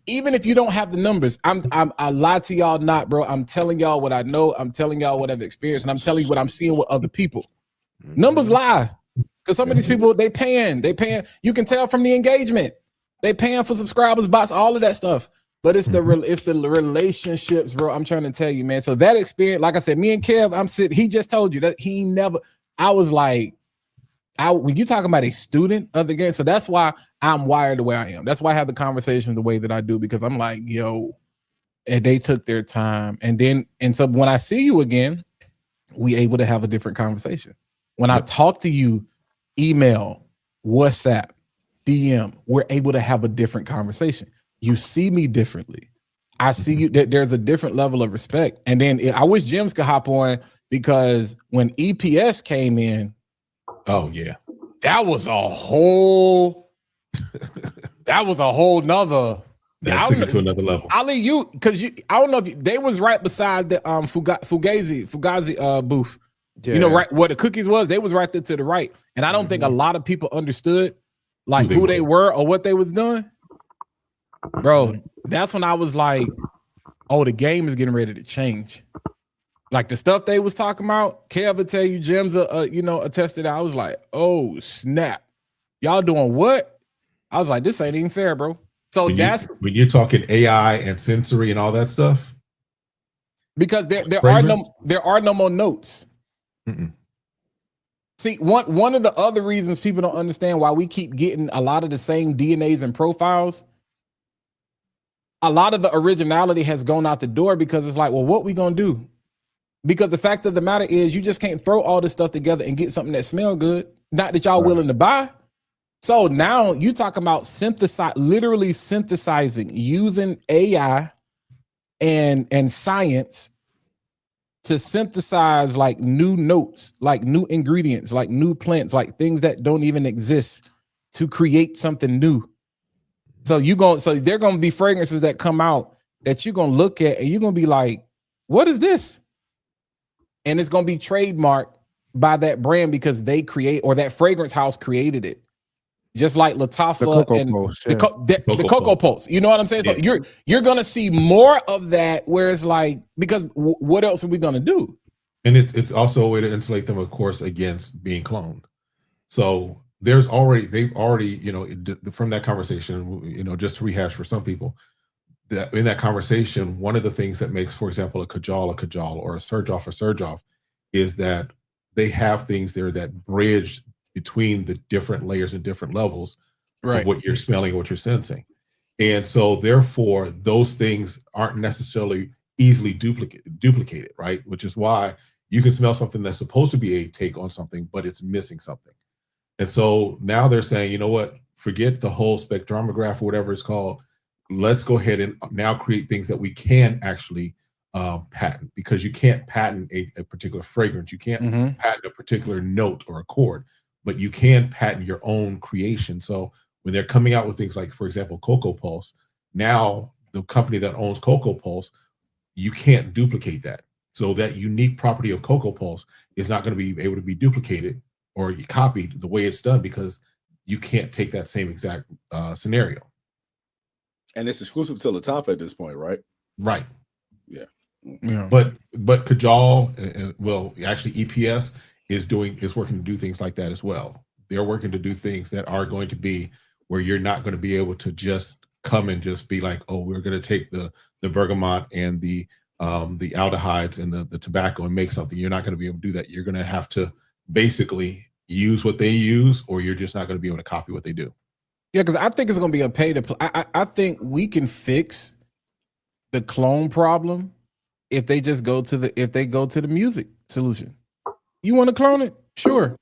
even if you don't have the numbers, I lie to y'all not, bro. I'm telling y'all what I know. I'm telling y'all what I've experienced, and I'm telling you what I'm seeing with other people. Numbers lie. Because some of these people, they paying. You can tell from the engagement. They paying for subscribers, bots, all of that stuff. But it's the relationships, bro. I'm trying to tell you, man. So that experience, like I said, me and Kev, he just told you that he never, I was like, when you talking about a student of the game, so that's why I'm wired the way I am. That's why I have the conversation the way that I do, because I'm like, yo, and they took their time. And so when I see you again, we able to have a different conversation. When I talk to you, email, WhatsApp, DM, we're able to have a different conversation. You see me differently. I see you. There's a different level of respect. And then I wish Jims could hop on, because when EPS came in, oh yeah, that was a whole nother. That took it to another level. Ali, I don't know if they was right beside the Fugazi booth. Yeah. You know, right where the cookies was, they was right there to the right. And I don't think a lot of people understood like who they were or what they was doing. Bro, that's when I was like, oh, the game is getting ready to change. Like the stuff they was talking about, Kev will tell you, Jim's attested. I was like, oh snap. Y'all doing what? I was like, this ain't even fair, bro. So when you're talking AI and sensory and all that stuff. Because there are no more notes. Mm-mm. See, one of the other reasons people don't understand why we keep getting a lot of the same DNAs and profiles, a lot of the originality has gone out the door, because it's like, well, what we gonna do? Because the fact of the matter is, you just can't throw all this stuff together and get something that smell good. Not that y'all willing to buy. So now you talking about literally synthesizing, using AI and science to synthesize like new notes, like new ingredients, like new plants, like things that don't even exist, to create something new. So there gonna be fragrances that come out that you're gonna look at and you're gonna be like, what is this? And it's gonna be trademarked by that brand because they create, or that fragrance house created it. Just like Lattafa and the Cocoa Pulse. You know what I'm saying? So you're gonna see more of that, where it's like, because what else are we gonna do? And it's also a way to insulate them, of course, against being cloned. So they've already, from that conversation, just to rehash for some people, that in that conversation, one of the things that makes, for example, a Kajal, or a Surge Off is that they have things there that bridge between the different layers and different levels of what you're smelling and what you're sensing. And so therefore, those things aren't necessarily easily duplicated, right? Which is why you can smell something that's supposed to be a take on something, but it's missing something. And so now they're saying, you know what, forget the whole spectromograph or whatever it's called. Let's go ahead and now create things that we can actually patent, because you can't patent a particular fragrance. You can't patent a particular note or a chord, but you can patent your own creation. So when they're coming out with things like, for example, Cocoa Pulse, now the company that owns Cocoa Pulse, you can't duplicate that. So that unique property of Cocoa Pulse is not going to be able to be duplicated or copied the way it's done, because you can't take that same exact scenario. And it's exclusive to Lattafa at this point, right? Right. Yeah. But Kajal, well, actually EPS is working to do things like that as well. They're working to do things that are going to be where you're not going to be able to just come and just be like, oh, we're going to take the bergamot and the aldehydes and the tobacco and make something. You're not going to be able to do that. You're going to have to basically use what they use, or you're just not going to be able to copy what they do. Yeah, because I think it's going to be a pay to play. I think we can fix the clone problem if they just go to the music solution. You want to clone it? Sure.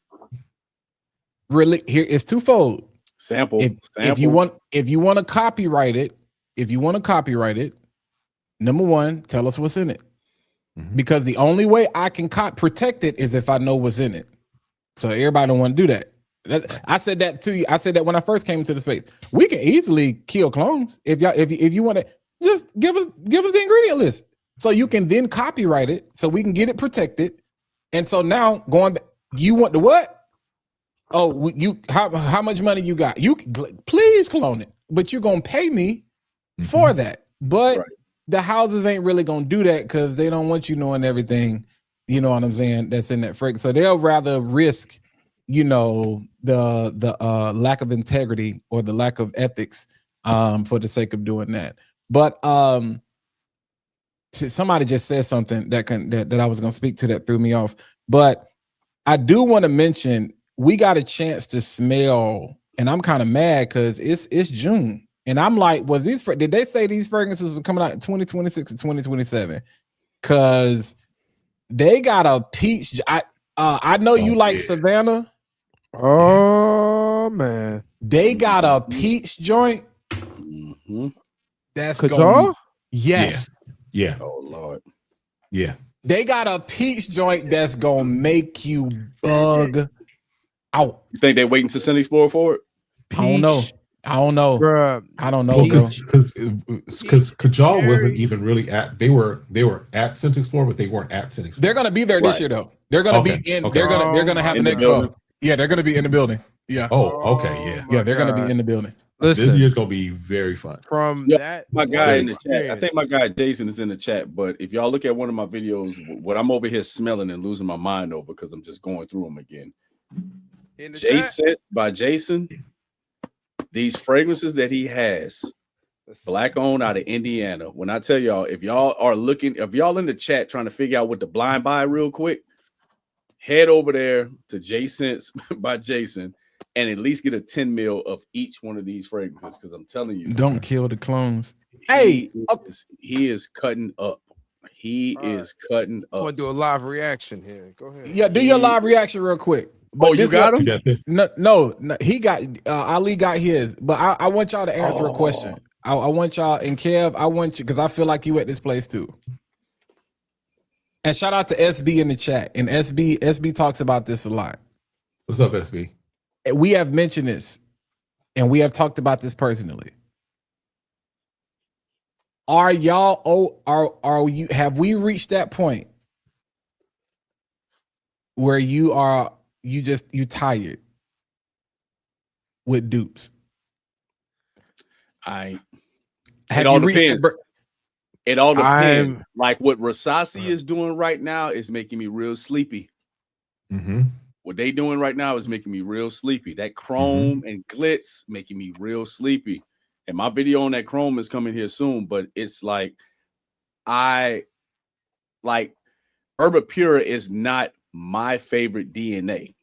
Really, here it's twofold. Sample. If you want to copyright it, number one, tell us what's in it. Because the only way I can protect it is if I know what's in it. So everybody don't want to do that. I said that to you. I said that when I first came into the space. We can easily kill clones if you want to. Just give us the ingredient list so you can then copyright it so we can get it protected. And so now going back, you want the what? Oh, how much money you got? You please clone it, but you're gonna pay me for that. But the houses ain't really gonna do that because they don't want you knowing everything. You know what I'm saying? That's in that fragrance. So they'll rather risk, the lack of integrity or the lack of ethics for the sake of doing that. But somebody just said something that I was gonna speak to that threw me off. But I do want to mention we got a chance to smell, and I'm kind of mad because it's June, and I'm like, did they say these fragrances were coming out in 2026 and 2027? Because they got a peach. I know you like Savannah. Oh man, they got a peach joint. That's Kajal? Yes. Yeah. Oh Lord. Yeah. They got a peach joint that's gonna make you bug out. You think they're waiting to Scent Explorer for it? I don't know. Bruh. I don't know. Because Kajal wasn't even really at. They were at Scent Explorer, but they weren't at Scent Explorer. They're gonna be there this year though. They're gonna be in. Okay. They're gonna have an expo. Yeah, they're gonna be in the building. Yeah. Oh, okay. Yeah. Yeah, they're gonna be in the building. Listen, this year's gonna be very fun. From that, My guy in the chat, I think my guy Jason is in the chat. But if y'all look at one of my videos, what I'm over here smelling and losing my mind over because I'm just going through them again. Jason by Jason, these fragrances that he has, black owned out of Indiana. When I tell y'all, if y'all are looking, if y'all in the chat trying to figure out what to blind buy real quick, head over there to Jason's by Jason and at least get a 10 mil of each one of these fragrances. Because I'm telling you, don't kill the clones. He is cutting up. He is cutting up. I want to do a live reaction here. Go ahead. Yeah, do your live reaction real quick. But you got him? No, he got Ali got his. But I want y'all to answer a question. I want y'all, and Kev, I want you, because I feel like you at this place too. And shout out to SB in the chat. And SB talks about this a lot. What's up, SB? We have mentioned this, and we have talked about this personally. Are y'all? Are you? Have we reached that point where you tired with dupes? It all depends. It all depends. Like what Rasasi is doing right now is making me real sleepy. What they doing right now is making me real sleepy. That chrome and glitz making me real sleepy. And my video on that chrome is coming here soon. But it's like Herba Pura is not my favorite DNA.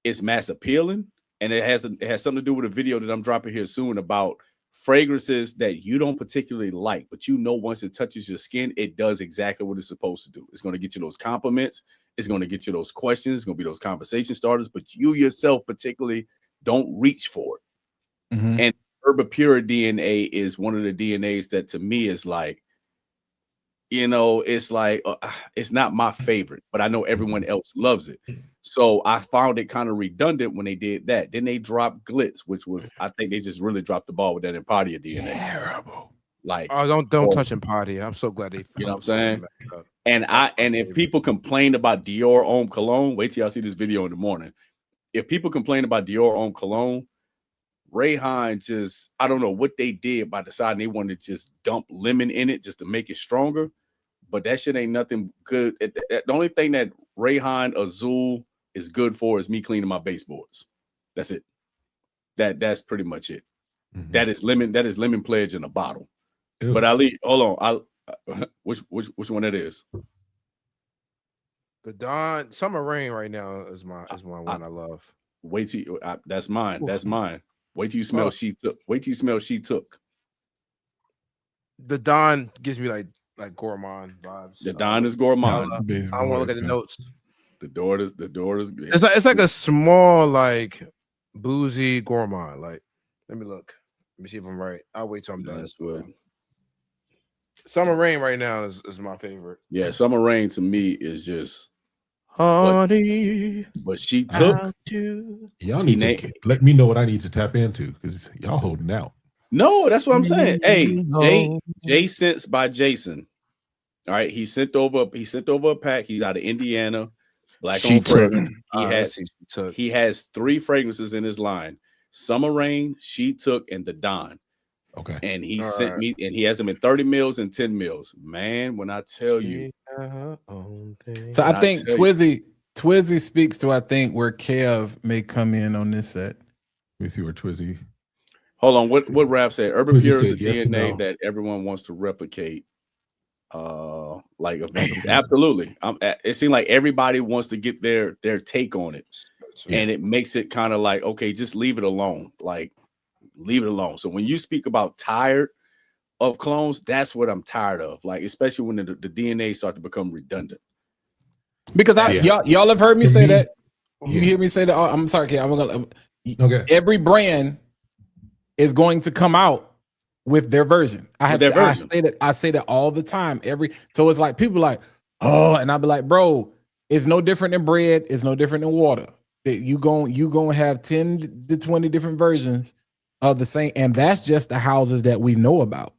It's mass appealing, and it has something to do with a video that I'm dropping here soon about fragrances that you don't particularly like, but you know once it touches your skin, it does exactly what it's supposed to do. It's going to get you those compliments. It's going to get you those questions. It's going to be those conversation starters, but you yourself particularly don't reach for it. And Herba Pura DNA is one of the DNAs that to me is like, it's like, it's not my favorite, but I know everyone else loves it. So I found it kind of redundant when they did that. Then they dropped Glitz, which was, I think they just really dropped the ball with that Empatia DNA. Terrible. Like, don't touch Empatia. I'm so glad they. You know what I'm saying? And if people complain about Dior Homme Cologne, wait till y'all see this video in the morning. If people complain about Dior Homme Cologne, Rayhan just, I don't know what they did by deciding they wanted to just dump lemon in it just to make it stronger. But that shit ain't nothing good. The only thing that Rayhan Azul is good for is me cleaning my baseboards. That's it. That's pretty much it. That is lemon pledge in a bottle. Ew. But Ali, hold on. Which one that is? The Dawn Summer Rain right now is my one I love. Wait till that's mine. That's mine. Wait till you smell She Took. Wait till you smell She Took. The Dawn gives me like gourmand vibes. The Dawn is gourmand. I want to look at the notes. The daughters. It's like a small, like boozy gourmand. Like, let me look. Let me see if I'm right. I'll wait till I'm done. That's what. Summer Rain right now is my favorite. Yeah, Summer Rain to me is just honey. But she took. Y'all need to let me know what I need to tap into because y'all holding out. No, that's what I'm saying. Hey, Jay Sense by Jason. All right, he sent over a pack. He's out of Indiana. Black owned fragrance. He has 3 fragrances in his line: Summer Rain, She Took, and the Don. Okay. And he sent me, and he has them in 30 mils and 10 mils. Man, when I tell you. So I think Twizzy speaks to, I think, where Kev may come in on this set. Let me see where Twizzy. Hold on. What Raph said? Urban Pure is a yes DNA that everyone wants to replicate. Like Aventis. Absolutely. It seems like everybody wants to get their take on it. And it makes it kind of like, okay, just leave it alone. Like, leave it alone. So when you speak about tired of clones, that's what I'm tired of. Like, especially when the DNA start to become redundant. Because y'all have heard me say that. You hear me say that. I'm sorry, Kev. Okay. Every brand is going to come out with their version. I say that all the time. So it's like people like, oh, and I'll be like, bro, it's no different than bread. It's no different than water. You gonna have 10 to 20 different versions of the same, and that's just the houses that we know about.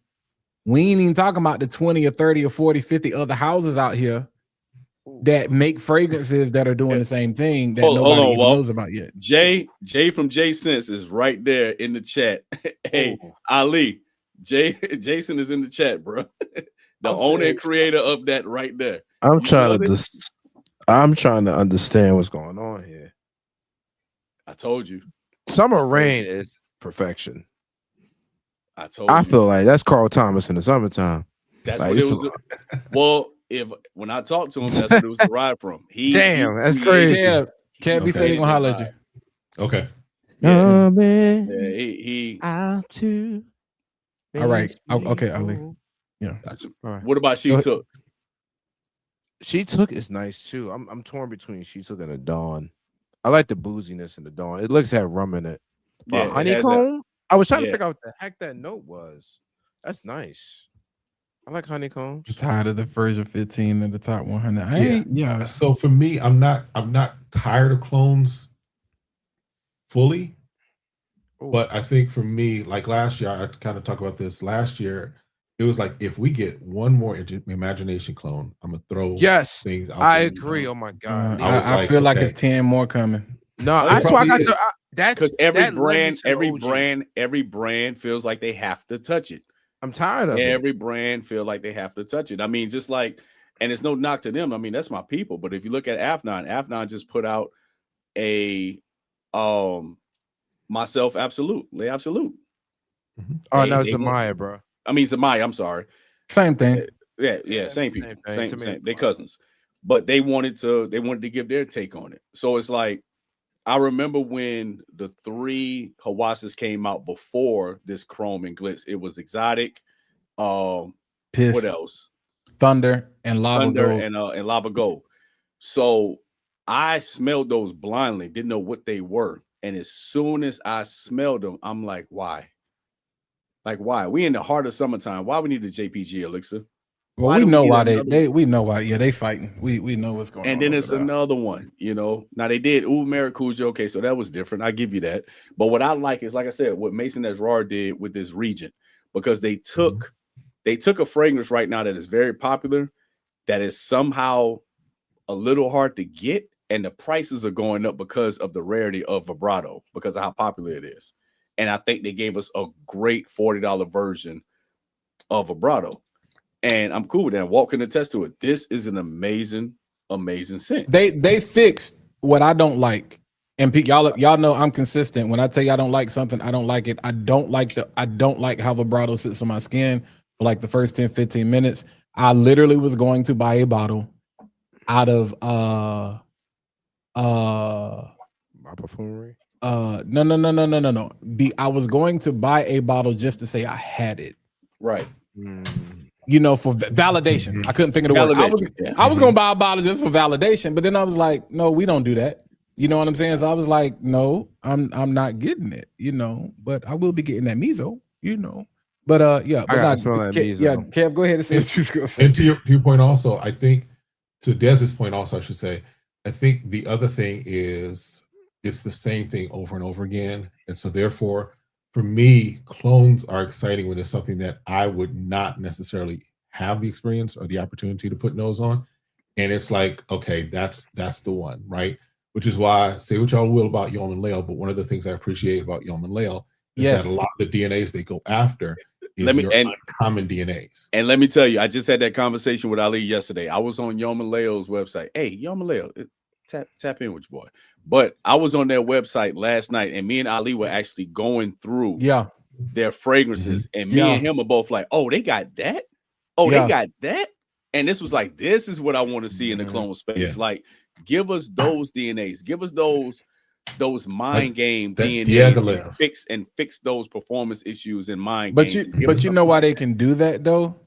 We ain't even talking about the 20 or 30 or 40, 50 other houses out here that make fragrances that are doing the same thing that nobody even knows about yet. Jay from Jay Sense is right there in the chat. Hey, Ali, Jason is in the chat, bro. The owner and creator of that right there. I'm trying to understand what's going on here. I told you. Summer Rain is perfection. I feel like that's Carl Thomas in the summertime. That's like, what it was. When I talked to him, that's what it was derived from. That's crazy. Can't be saying gonna holler at you. Okay. Yeah. All right. Okay, Ali. Yeah. What about She Took? She Took is nice too. I'm torn between She Took and the Dawn. I like the booziness in the Dawn. It looks to have rum in it. But honeycomb. I was trying to figure out what the heck that note was. That's nice. I like honeycombs. I'm tired of the version 15 of the top 100. So for me, I'm not tired of clones fully. But I think for me, like last year, I kind of talk about this. Last year, it was like if we get one more imagination clone, I'm gonna throw things out. I agree. Oh my god. I feel like it's 10 more coming. No, that's why I got that's because every brand feels like they have to touch it. I'm tired of every brand feel like they have to touch it. I mean, just like, and it's no knock to them. I mean, that's my people. But if you look at Afnan just put out a Myself Absolute. Mm-hmm. Oh, no, it's Zamaya, bro. I mean, Zamaya, I'm sorry. Same thing. Yeah, same people. Same. They cousins. But they wanted to give their take on it. So it's like, I remember when the 3 Hawasses came out before this Chrome and Glitz. It was Exotic. Piss, what else? Thunder and Lava Gold. And Lava Gold. So I smelled those blindly, didn't know what they were. And as soon as I smelled them, I'm like, why? Like, why? We in the heart of summertime. Why we need the JPG elixir? Well, we know why we know why. Yeah, they fighting. We know what's going on. And then it's another one, Now they did Maracuja. Okay, so that was different. I give you that. But what I like is, like I said, what Maison Esrar did with this Regent, because they took a fragrance right now that is very popular, that is somehow a little hard to get, and the prices are going up because of the rarity of vibrato, because of how popular it is. And I think they gave us a great $40 version of vibrato. And I'm cool with that. Walt can attest to it. This is an amazing scent. They fixed what I don't like. And y'all know I'm consistent. When I tell you I don't like something, I don't like it. I don't like how vibrato sits on my skin for like the first 10, 15 minutes. I literally was going to buy a bottle out of my perfumery. No. I was going to buy a bottle just to say I had it. Right. you know, for validation. I couldn't think of the word. I was gonna buy a bottle just for validation, but then I was like, no, we don't do that. You know what I'm saying? So I was like, no, I'm not getting it, you know, but I will be getting that miso, you know. But yeah, but not Kev, go ahead and say what you was gonna say. And to your point also, I think to Dez's point also, I should say, I think the other thing is it's the same thing over and over again. And so therefore, for me, clones are exciting when it's something that I would not necessarily have the experience or the opportunity to put nose on. And it's like, okay, that's the one, right? Which is why, say what y'all will about Yeoman Lale, but one of the things I appreciate about Yeoman Lale is that a lot of the DNAs they go after is your uncommon DNAs. And let me tell you, I just had that conversation with Ali yesterday. I was on Yeoman Lale's website. Hey, Yeoman Lale, tap in with your boy. But I was on their website last night, and me and Ali were actually going through their fragrances, and me and him are both like, oh, they got that? Oh, they got that? And this was like, this is what I want to see in the clone space. Like, give us those DNAs, give us those mind game DNA, fix those performance issues in mind games. But you know why they can do that though?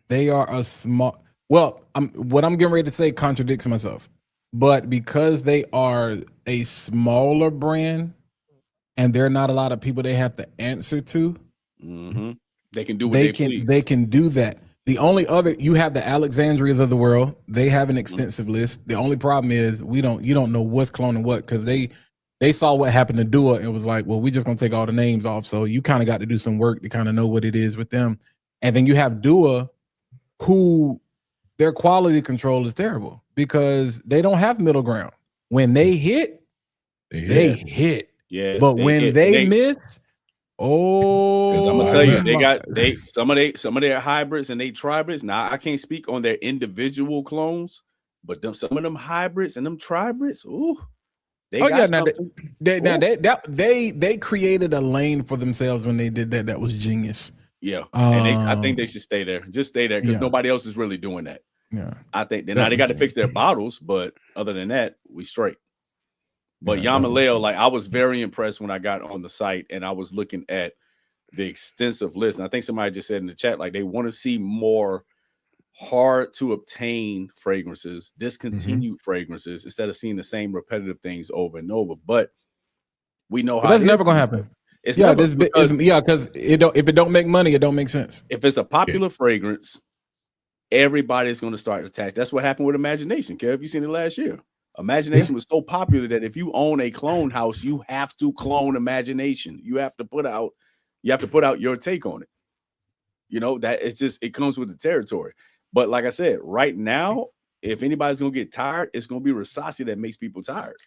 They are a small. Well, what I'm getting ready to say contradicts myself, but because they are a smaller brand and there are not a lot of people they have to answer to, they can do what they please. They can do that. The only other, you have the Alexandrias of the world. They have an extensive list. The only problem is you don't know what's cloning what, because they saw what happened to Dua and was like, well, we just gonna take all the names off. So you kind of got to do some work to kind of know what it is with them. And then you have Dua, who their quality control is terrible because they don't have middle ground. When they hit, they hit. Yeah, but when they miss. Oh, I'm gonna tell you, they got some of their hybrids and they tribrids. Now I can't speak on their individual clones, but some of them hybrids and them tribrids, they they created a lane for themselves when they did that. That was genius. Yeah, and I think they should stay there. Just stay there because nobody else is really doing that. Yeah, I think now they got to fix their bottles, but other than that, we straight. But Yeoman Lale, like I was very impressed when I got on the site and I was looking at the extensive list. And I think somebody just said in the chat, like they want to see more hard to obtain fragrances, discontinued fragrances, instead of seeing the same repetitive things over and over. But we know how that's never gonna happen. It's because if it don't make money, it don't make sense. If it's a popular fragrance, everybody's going to start to attack. That's what happened with Imagination. Kev, you seen it last year. Imagination was so popular that if you own a clone house, you have to clone Imagination. You have to put out your take on it. You know, that it's just, it comes with the territory. But like I said, right now, if anybody's gonna get tired, it's gonna be Rasasi that makes people tired.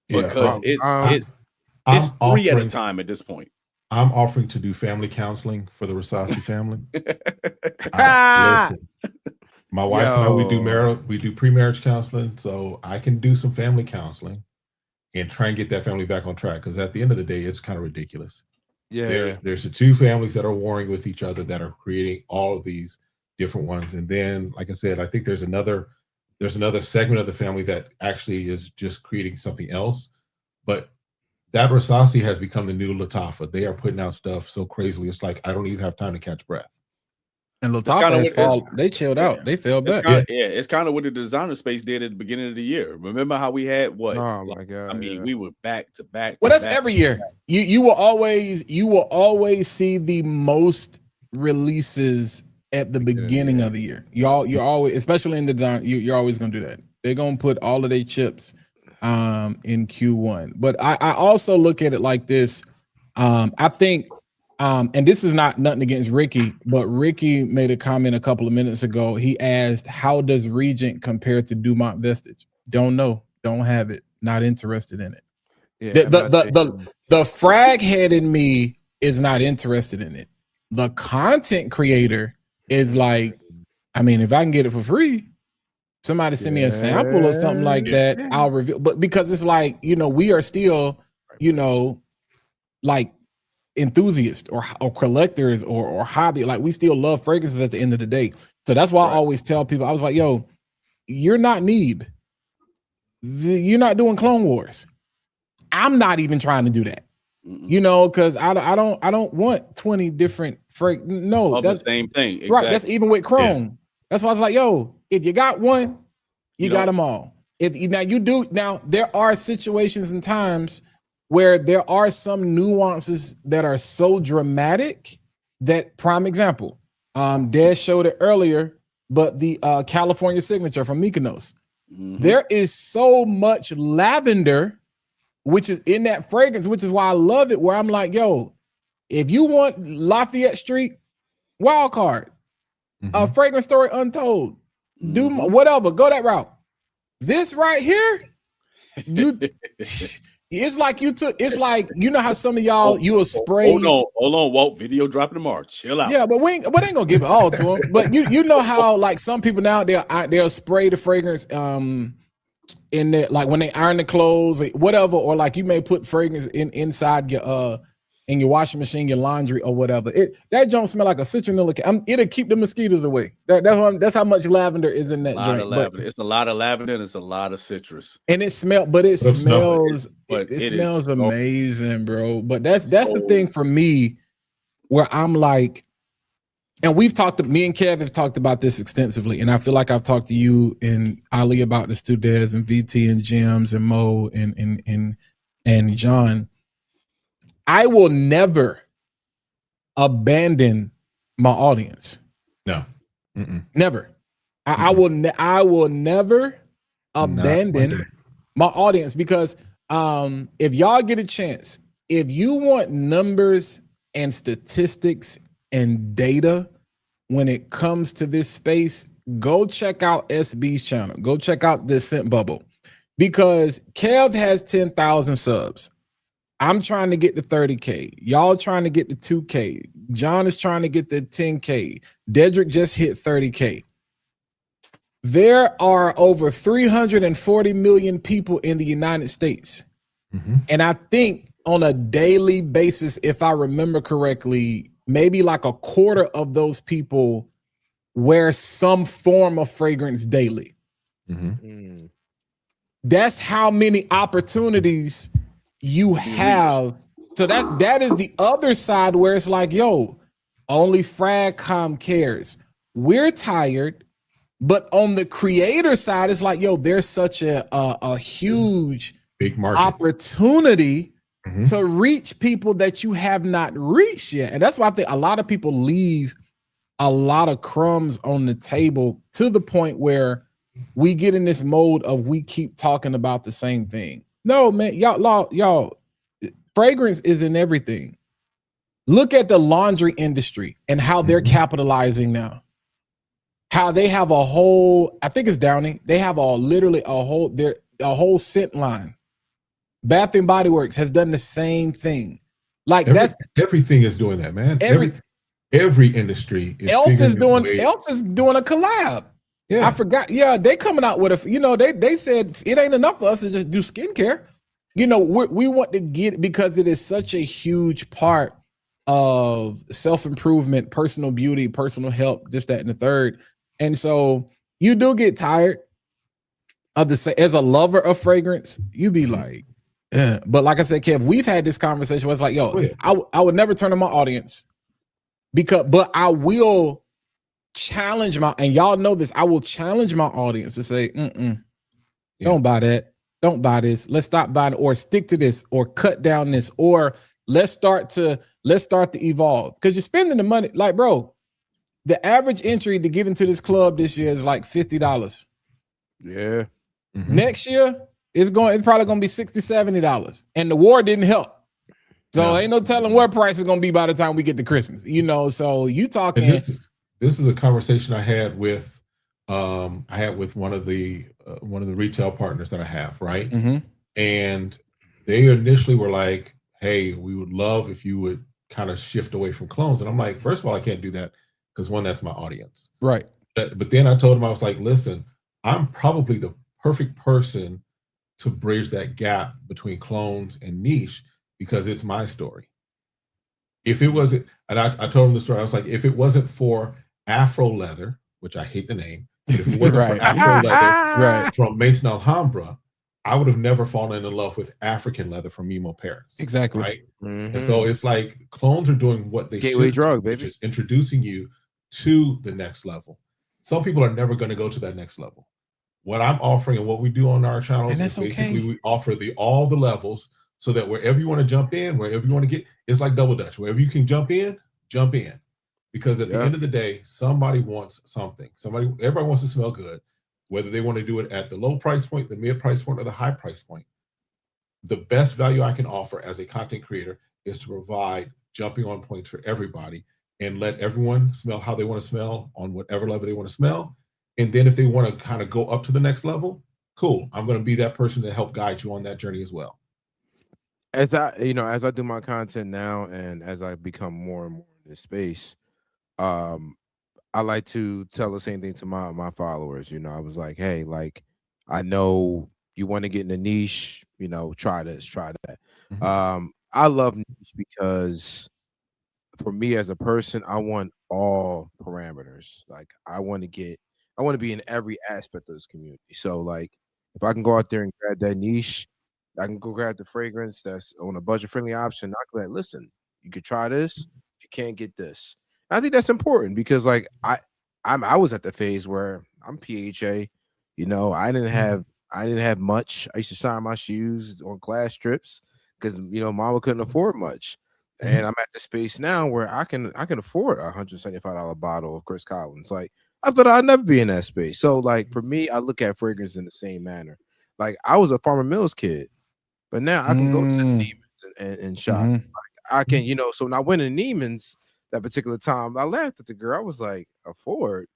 Because it's 3 at a time at this point. I'm offering to do family counseling for the Rasasi family. My wife and I, we do pre-marriage counseling, so I can do some family counseling and try and get that family back on track. Because at the end of the day, it's kind of ridiculous. There's the two families that are warring with each other that are creating all of these different ones. And then, like I said, I think there's another segment of the family that actually is just creating something else. But that Rasasi has become the new Lattafa. They are putting out stuff so crazily. It's like I don't even have time to catch breath. And Lattafa they chilled out. They fell back. It's kind of what the designer space did at the beginning of the year. Remember how we had what? Oh my god! I mean, we were back to back. Well, that's every year. You will always see the most releases at the beginning of the year. You're always, especially in the design, you're always gonna do that. They're gonna put all of their chips in Q1. But I also look at it like this. I think. And this is nothing against Ricky, but Ricky made a comment a couple of minutes ago. He asked, how does Regent compare to Dumont Vestige? Don't know. Don't have it. Not interested in it. Yeah, the frag head in me is not interested in it. The content creator is like, I mean, if I can get it for free, somebody send me a sample or something like that, I'll reveal. But because it's like, we are still, like, enthusiasts or collectors or hobby, like we still love fragrances at the end of the day. So that's why I always tell people, I was like, yo, you're not you're not doing Clone Wars. I'm not even trying to do that, because I don't want 20 different No, Of the that's same thing. Exactly. right. That's even with Chrome. That's why I was like, yo, if you got one, you got them all. Now there are situations and times where there are some nuances that are so dramatic that, prime example, Des showed it earlier, but the California signature from Mykonos, there is so much lavender, which is in that fragrance, which is why I love it, where I'm like, yo, if you want Lafayette Street, wild card, a fragrance story untold, do whatever, go that route. This right here, it's like you know how some of y'all you will spray. Hold on, Walt. Video dropping tomorrow. Chill out. Yeah, but we ain't gonna give it all to them. But you know how like some people now they'll spray the fragrance in there, like when they iron the clothes, whatever, or like you may put fragrance inside your in your washing machine, your laundry, or whatever. That don't smell like a citronella. It'll keep the mosquitoes away. That's how much lavender is in that joint. It's a lot of lavender and it's a lot of citrus. And it smells amazing, bro. But that's the thing for me, where I'm like, and me and Kev have talked about this extensively, and I feel like I've talked to you and Ali about this too, Des, and VT and James and Mo and John. I will never abandon my audience. No, never. I will never abandon my audience, because if y'all get a chance, if you want numbers and statistics and data when it comes to this space, go check out SB's channel. Go check out the Scent Bubble, because Kev has 10,000 subs. I'm trying to get to 30K. Y'all trying to get to 2K. John is trying to get to 10K. Dedrick just hit 30K. There are over 340 million people in the United States. And I think on a daily basis, if I remember correctly, maybe like a quarter of those people wear some form of fragrance daily. That's how many opportunities you have. So that is the other side, where it's like, yo, only Fragcom cares. We're tired, but on the creator side, it's like, yo, there's such a huge big market opportunity to reach people that you have not reached yet. And that's why I think a lot of people leave a lot of crumbs on the table, to the point where we get in this mode of we keep talking about the same thing. No, man, y'all, fragrance is in everything. Look at the laundry industry and how they're capitalizing now. How they have a whole, I think it's Downy, they have literally a whole scent line. Bath and Body Works has done the same thing. Like everything is doing that, man. Every industry is Elf is doing a collab. Yeah, I forgot. Yeah, they coming out with they said it ain't enough for us to just do skincare. We want to get, because it is such a huge part of self-improvement, personal beauty, personal health, this, that, and the third. And so you do get tired of as a lover of fragrance, you be like, but like I said, Kev, we've had this conversation where it's like, yo, I would never turn on my audience, but I will challenge and y'all know this, I will challenge my audience to say, don't buy that. Don't buy this. Let's stop buying, or stick to this, or cut down this, or let's start to evolve. Because you're spending the money. Like, bro, the average entry to get into this club this year is like $50. Yeah. Next year, it's probably gonna be $60, $70. And the war didn't help. So ain't no telling where price is gonna be by the time we get to Christmas. So you talking. This is a conversation I had with one of the retail partners that I have, right? And they initially were like, hey, we would love if you would kind of shift away from clones. And I'm like, first of all, I can't do that, because one, that's my audience. Right. But then I told him, I was like, listen, I'm probably the perfect person to bridge that gap between clones and niche, because it's my story. If it wasn't, and I told him the story, I was like, if it wasn't for Afro Leather, which I hate the name, but if it wasn't for Afro Leather from Maison Alhambra, I would have never fallen in love with African leather from Mimo Paris. Exactly. Right. Mhm. And so it's like clones are doing what they Gateway should drug, do, which baby. is introducing you to the next level. Some people are never going to go to that next level. What I'm offering and what we do on our channels And is that's basically okay. we offer all the levels so that wherever you want to jump in, wherever you want to get, it's like double dutch. Wherever you can jump in. Because at the end of the day, somebody wants something. Everybody wants to smell good, whether they want to do it at the low price point, the mid price point, or the high price point. The best value I can offer as a content creator is to provide jumping on points for everybody and let everyone smell how they want to smell on whatever level they want to smell. And then if they want to kind of go up to the next level, cool. I'm going to be that person to help guide you on that journey as well. As I do my content now, and as I become more and more in this space, I like to tell the same thing to my followers. I was like, hey, like, I know you want to get in the niche, try this, try that. Mhm. I love niche because for me as a person, I want all parameters. Like, I want to be in every aspect of this community. So, like, if I can go out there and grab that niche, I can go grab the fragrance that's on a budget friendly option. I can be like, listen, you could try this. You can't get this. And I think that's important because, like, I was at the phase where I'm PHA. I didn't have much. I used to sign my shoes on class trips because mama couldn't afford much. And I'm at the space now where I can afford a $175 bottle of Chris Collins. Like, I thought I'd never be in that space. So, like, for me, I look at fragrance in the same manner. Like, I was a Farmer Mills kid, but now I can go to the Neiman's and shop. Like, I can, so when I went to Neiman's that particular time, I laughed at the girl. I was like, afford?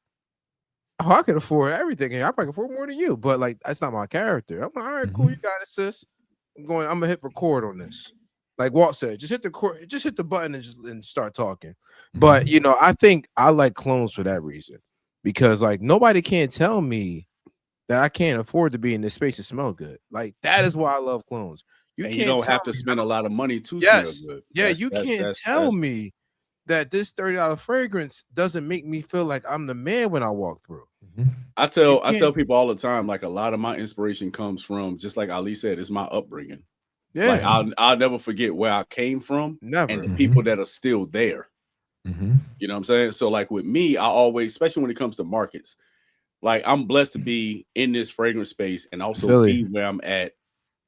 Oh, I can afford everything. And I probably can afford more than you, but like, that's not my character. I'm like, all right, cool, you got it, sis. I'm gonna hit record on this. Like Walt said, just hit the button and start talking. But I think I like clones for that reason. Because like nobody can tell me that I can't afford to be in this space and smell good. Like, that is why I love clones. You don't have to spend a lot of money to smell good. Yeah, you can't tell me that this $30 fragrance doesn't make me feel like I'm the man when I walk through. I tell people all the time, like, a lot of my inspiration comes from, just like Ali said, it's my upbringing. Yeah. Like, I'll never forget where I came from and the people that are still there. You know what I'm saying? So, like, with me, I always, especially when it comes to markets, like, I'm blessed to be in this fragrance space and also be where I'm at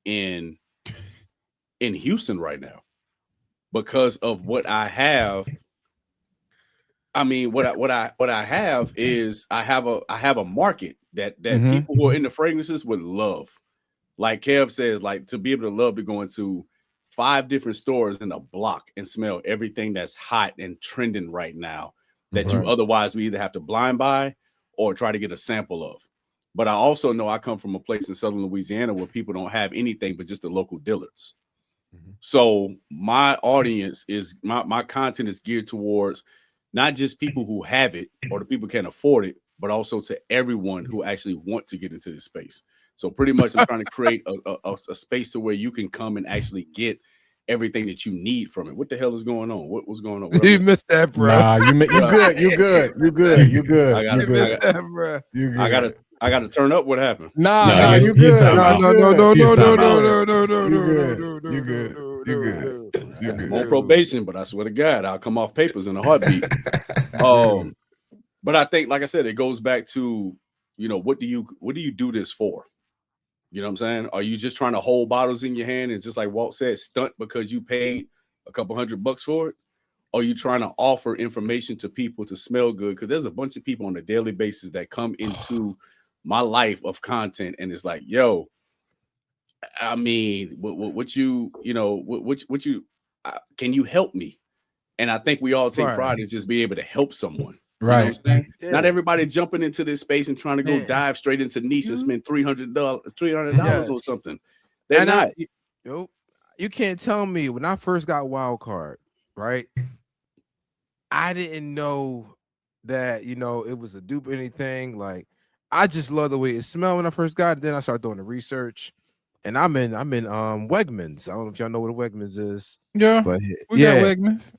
in Houston right now because of what I have. I mean, what I have is I have a market that people who are into fragrances would love. Like Kev says, like, to be able to love to go into 5 different stores in a block and smell everything that's hot and trending right now that you otherwise would either have to blind buy or try to get a sample of. But I also know I come from a place in Southern Louisiana where people don't have anything but just the local dealers. So my audience is my content is geared towards not just people who have it or the people who can't afford it, but also to everyone who actually want to get into this space. So pretty much I'm trying to create a space to where you can come and actually get everything that you need from it. What the hell is going on? What's going on? You missed that, bro. Nah, you good. You good. You good. You good. You good. I got to turn up. What happened? Nah, you good. No. You good. I'm on probation, but I swear to God, I'll come off papers in a heartbeat. But I think, like I said, it goes back to, what do you do this for? You know what I'm saying? Are you just trying to hold bottles in your hand and, just like Walt said, stunt because you paid a couple $100 for it? Or are you trying to offer information to people to smell good? Because there's a bunch of people on a daily basis that come into my life of content and it's like, yo, I mean, can you help me? And I think we all take pride in just being able to help someone. Right. You know what I'm saying? Yeah. Not everybody jumping into this space and trying to go dive straight into niche and spend $300 or something. They're not. You can't tell me when I first got Wild Card, right? I didn't know that, it was a dupe or anything. Like, I just love the way it smelled when I first got it. Then I started doing the research. And I'm in Wegmans. I don't know if y'all know what a Wegmans is. Yeah, but we got Wegmans.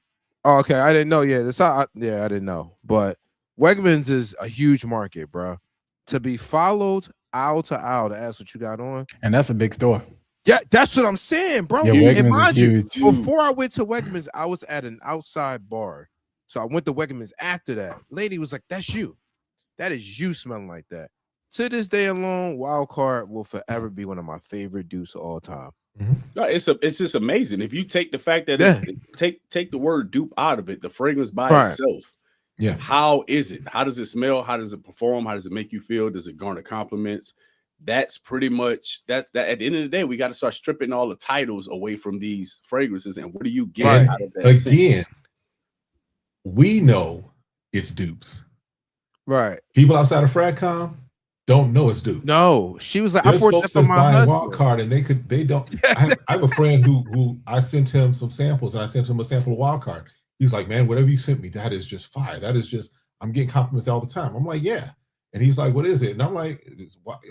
Oh, okay, I didn't know. Yeah, I didn't know. But Wegmans is a huge market, bro. To be followed aisle to aisle to ask what you got on. And that's a big store. Yeah, that's what I'm saying, bro. Yeah, And Wegmans mind is you, huge. before I went to Wegmans, I was at an outside bar. So I went to Wegmans after that. Lady was like, that's you. That is you smelling like that. To this day alone, Wild Card will forever be one of my favorite dupes of all time. No, it's just amazing. If you take the fact that take the word dupe out of it, the fragrance by itself. Yeah. How is it? How does it smell? How does it perform? How does it make you feel? Does it garner compliments? That's pretty much that. At the end of the day, we got to start stripping all the titles away from these fragrances. And what do you get out of that? Again, we know it's dupes. Right. People outside of Fragcom don't know it's dupes. No, she was like, There's I bought folks that for that's my buying husband. Wild Card and they don't. I have a friend who I sent him some samples and I sent him a sample of Wild Card. He's like, man, whatever you sent me, that is just fire. That is just, I'm getting compliments all the time. I'm like, yeah. And he's like, what is it? And I'm like,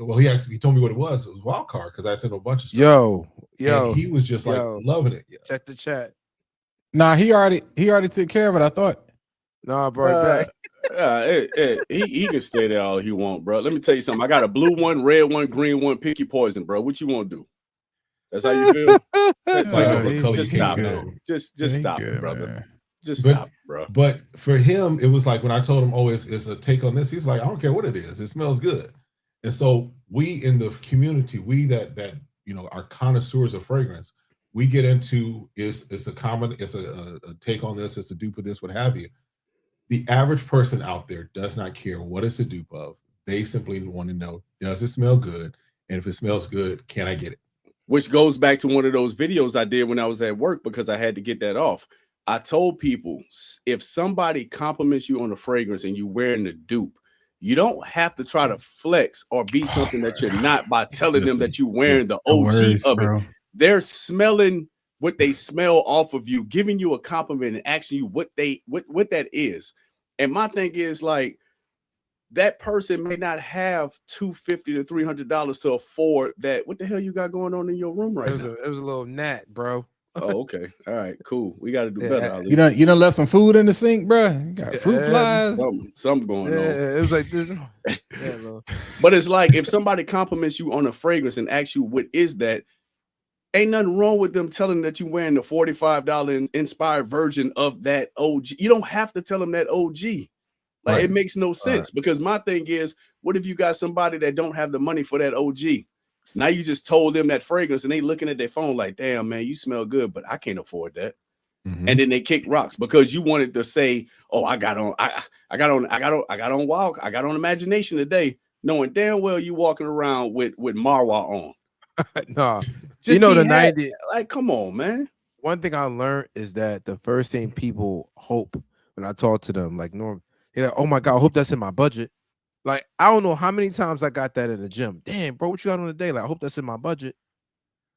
well, he told me what it was. It was Wild Card because I sent him a bunch of stuff. Yo. And he was just like loving it. Yeah. Check the chat. Nah, he already took care of it, I thought. Nah, bro. He can stay there all he want, bro. Let me tell you something. I got a blue one, red one, green one. Pick your poison, bro. What you want to do? That's how you feel. Just stop it. Just stop it, brother. Man. Just stop, bro. But for him, it was like when I told him, oh, it's a take on this. He's like, I don't care what it is. It smells good. And so we in the community, we that are connoisseurs of fragrance, we get into it's a take on this, it's a dupe of this, what have you. The average person out there does not care what it's a dupe of. They simply want to know, does it smell good? And if it smells good, can I get it? Which goes back to one of those videos I did when I was at work because I had to get that off. I told people, if somebody compliments you on a fragrance and you're wearing the dupe, you don't have to try to flex or be something that you're not by telling them that you're wearing the OG of it. They're smelling what they smell off of you, giving you a compliment and asking you what that is. And my thing is, like, that person may not have $250 to $300 to afford that. What the hell you got going on in your room right now? It was a little gnat, bro. Oh, okay. All right, cool. We got to do better. Ali. You done left some food in the sink, bro. You got fruit flies. Something going on. It was like this. But it's like if somebody compliments you on a fragrance and asks you what is that, ain't nothing wrong with them telling that you're wearing the $45 inspired version of that OG. You don't have to tell them that OG. Like, it makes no sense because my thing is, what if you got somebody that don't have the money for that OG? Now you just told them that fragrance and they looking at their phone like, damn, man, you smell good, but I can't afford that. Mm-hmm. And then they kick rocks because you wanted to say, oh, I got on imagination today, knowing damn well you walking around with Marwa on. No, you know the 90s. Like, come on, man. One thing I learned is that the first thing people hope when I talk to them, like Norm, they're like, oh my God, I hope that's in my budget. Like, I don't know how many times I got that in the gym. Damn, bro, what you got on the day? Like, I hope that's in my budget.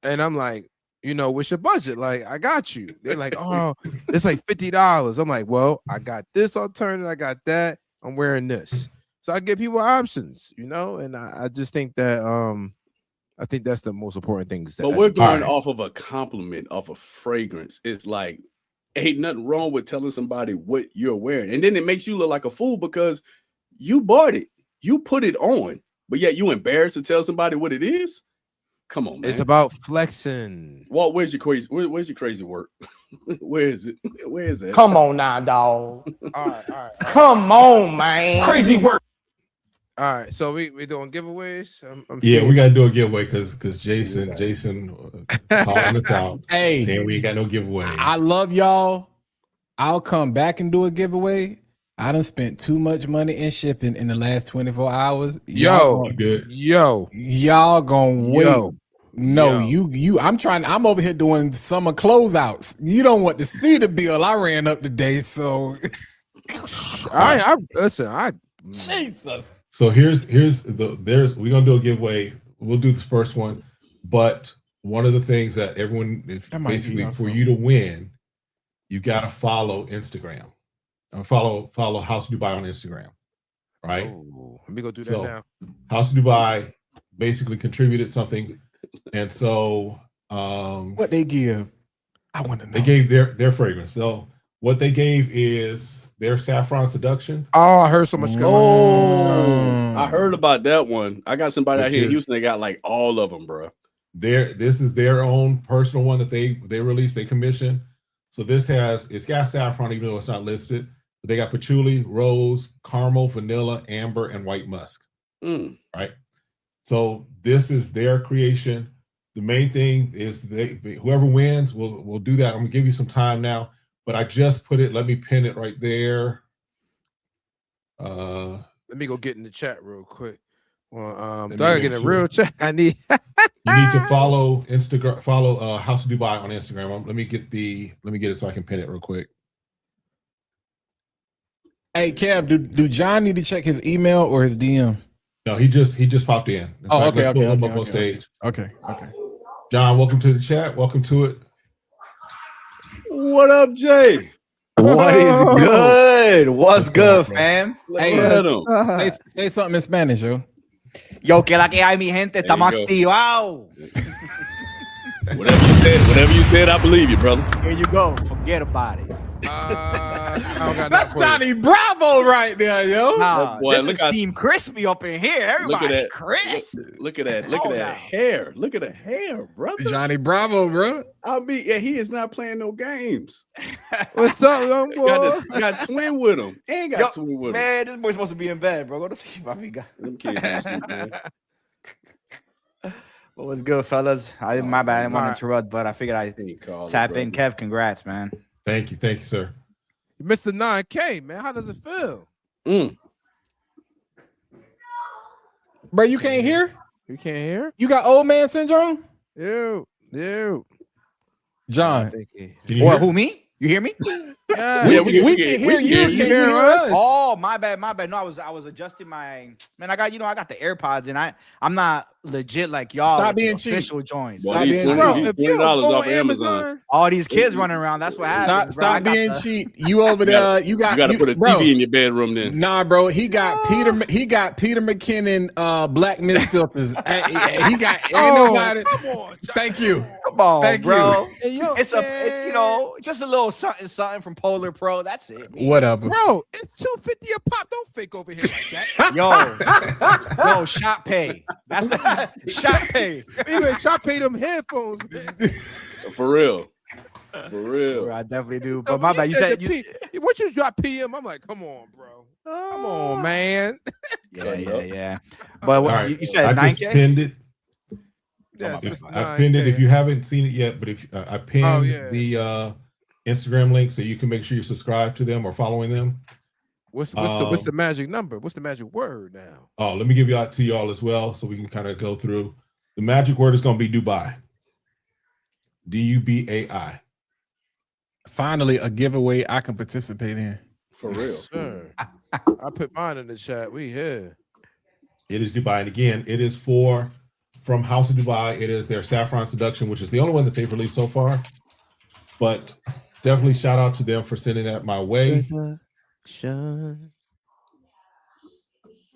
And I'm like, what's your budget? Like, I got you. They're like, oh, it's like $50. I'm like, well, I got this alternative. I got that. I'm wearing this. So I give people options, and I just think that I think that's the most important thing. But we're going off of a compliment, off of fragrance. It's like, ain't nothing wrong with telling somebody what you're wearing. And then it makes you look like a fool because you bought it. You put it on, but yet you embarrassed to tell somebody what it is. Come on, man. It's about flexing. Walt, where's your crazy work? Where is it? Where is it? Come on now, dog. All right. Come on, man. Crazy work. All right, so we doing giveaways. We gotta do a giveaway because Jason calling us out. Hey, saying we ain't got no giveaways. I love y'all. I'll come back and do a giveaway. I done spent too much money in shipping in the last 24 hours. Y'all gonna wait. I'm over here doing summer closeouts. You don't want to see the bill I ran up today, so Jesus. So we're gonna do a giveaway. We'll do this first one, but one of the things that everyone, basically for you to win, you gotta follow Instagram. Follow House Dubai on Instagram, right? Oh, let me go do that now. House Dubai basically contributed something, and so what they give, I want to know. They gave their fragrance. So What they gave is their Saffron Seduction. Oh, I heard so much. Oh, I heard about that one. I got somebody out here in Which is- Houston. They got like all of them, bro. This is their own personal one that they released, they commissioned. So it's got saffron, even though it's not listed. But they got patchouli, rose, caramel, vanilla, amber, and white musk. Right. So this is their creation. The main thing is whoever wins will do that. I'm gonna give you some time now, but I just put it. Let me pin it right there. Let me go get in the chat real quick. Well, me do I make get a sure. real chat? I need. You need to follow Instagram. Follow House of Dubai on Instagram. Let me get it so I can pin it real quick. Hey, Kev, do John need to check his email or his DMs? No, he just popped in. Oh, Let's pull him up on okay. stage. Okay. John, welcome to the chat. Welcome to it. What up, Jay? What is good? What's good, bro? fam? Hey, Look at him. say something in Spanish, yo. Yo, que la que hay, mi gente, There you estamos go. activados. Whatever you said, I believe you, brother. Here you go. Forget about it. I don't got That's nothing for you. Johnny Bravo right there, yo. Nah, boy, this look is how- Team Crispy up in here. Look Everybody at that. crisp. Look at that. Come Look at on that now. hair. Look at the hair, brother. Johnny Bravo, bro. I mean, yeah, he is not playing no games. What's up, young boy? Got twin with him. Ain't got Yo, twin with him. Man, this boy's supposed to be in bed, bro. Go to sleep, amiga. Them kids don't sleep, man. But what's good, fellas? My bad. I didn't want to Alright. interrupt, but I figured I'd Ain't called, tap brother. in. Kev, congrats, man. Thank you, sir. Mr. 9K, man. How does it feel? Bro, you can't hear? You can't hear? You got old man syndrome? You. John. Can you What, hear? who, me? You hear me? Yeah. Yeah, we we can can hear you. Can you hear us? Oh, my bad. No, I was adjusting my man. I got the AirPods, and I'm not legit like y'all. Stop with the being cheap. official joints. Boy, Stop these being 20 Bro, these if you $20 don't go off on Amazon. All these kids running around. That's what happens. bro. I Stop got being the- cheap. You over there? You You got to put a bro. TV in your bedroom then. Nah, bro. He got Peter McKinnon Black Mist filters. He got ain't nobody. come on. Thank you. Come on, Thank bro. Hey, yo, It's just a little something from Polar Pro. That's it. Whatever. Bro, it's $250 a pop. Don't fake over here like that. Yo, shop pay. That's the shop pay. Even shop pay them headphones. For real. For real. Bro, I definitely do. So But my when bad. You said the P, once you drop PM, I'm like, come on, bro. Come on, man. yeah. But what, All right. you said I just 9K? pinned it. Yes, I pinned it. If you haven't seen it yet, but if I pinned yeah. the Instagram link so you can make sure you subscribe to them or following them. What's the magic number? What's the magic word now? Oh, let me give it to y'all as well so we can kind of go through. The magic word is going to be Dubai. DUBAI. Finally, a giveaway I can participate in. For real. Sir. I put mine in the chat. We here. It is Dubai. And again, it is from House of Dubai. It is their Saffron Seduction, which is the only one that they've released so far. But definitely shout out to them for sending that my way.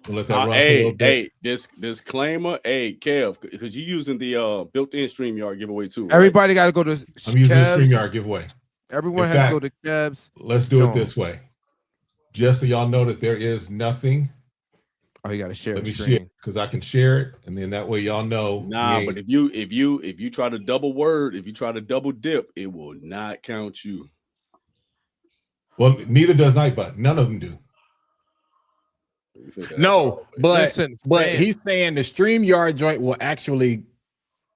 We'll let that run for a little bit. Disclaimer. Hey, Kev, because you're using the built-in StreamYard giveaway too. Right? Everybody got to go to I'm using the Kev's. StreamYard giveaway. Everyone In has fact, to go to Kev's. Let's do Join. it this way. Just so y'all know that there is nothing. Oh, you got to share Let the me share screen. because I can share it, and then that way y'all know. Nah, we but ain't- if you try to double word, if you try to double dip, it will not count you. well, neither does Nightbot. None of them do. You figure that No, out. but Listen, man. he's saying the StreamYard joint will actually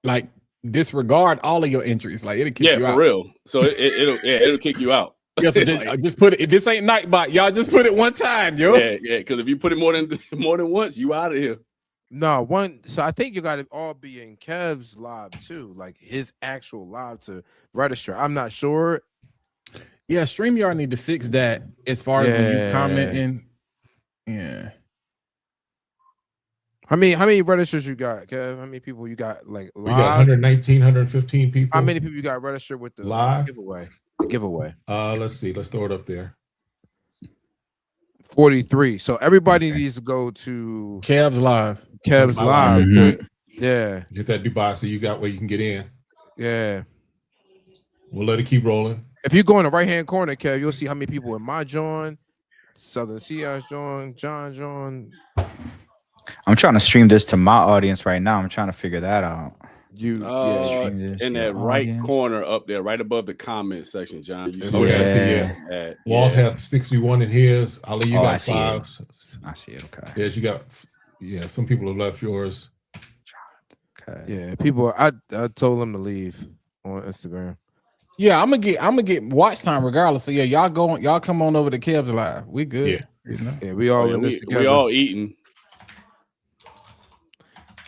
like disregard all of your entries. Like it'll kick Yeah, you for out. real. So it'll kick you out. Yeah, so just put it. This ain't Nightbot. Y'all just put it one time, yo. Yeah. Because if you put it more than once, you out of here. No, one. So I think you got to all be in Kev's live too, like his actual live to register. I'm not sure. Yeah, StreamYard need to fix that as far as when you commenting. Yeah. How many registers you got, Kev? How many people you got like We live? got 119, 115 people. How many people you got registered with the Live? giveaway? The giveaway. Let's see. Let's throw it up there. 43. So everybody needs to go to Kev's live. Kev's My live. real quick. Yeah, Hit that Dubai so you got where you can get in. yeah. We'll let it keep rolling. If you go in the right hand corner, Kev, you'll see how many people in my joint, Southern Seahawks joint, John. I'm trying to stream this to my audience right now. I'm trying to figure that out. You Stream this in to that your right audience. corner up there, right above the comment section, John. You see Oh, yeah, I see Yeah. it. Walt has 61 in his. Ali, you Oh, I got see 5. I see it. Okay. Yes, you got. Yeah, some people have left yours. Okay. Yeah, people. I told them to leave on Instagram. Yeah, I'm gonna get watch time regardless. So yeah, y'all come on over to Kev's live. We good. Yeah. You know? Yeah, we all in this together. We all eating.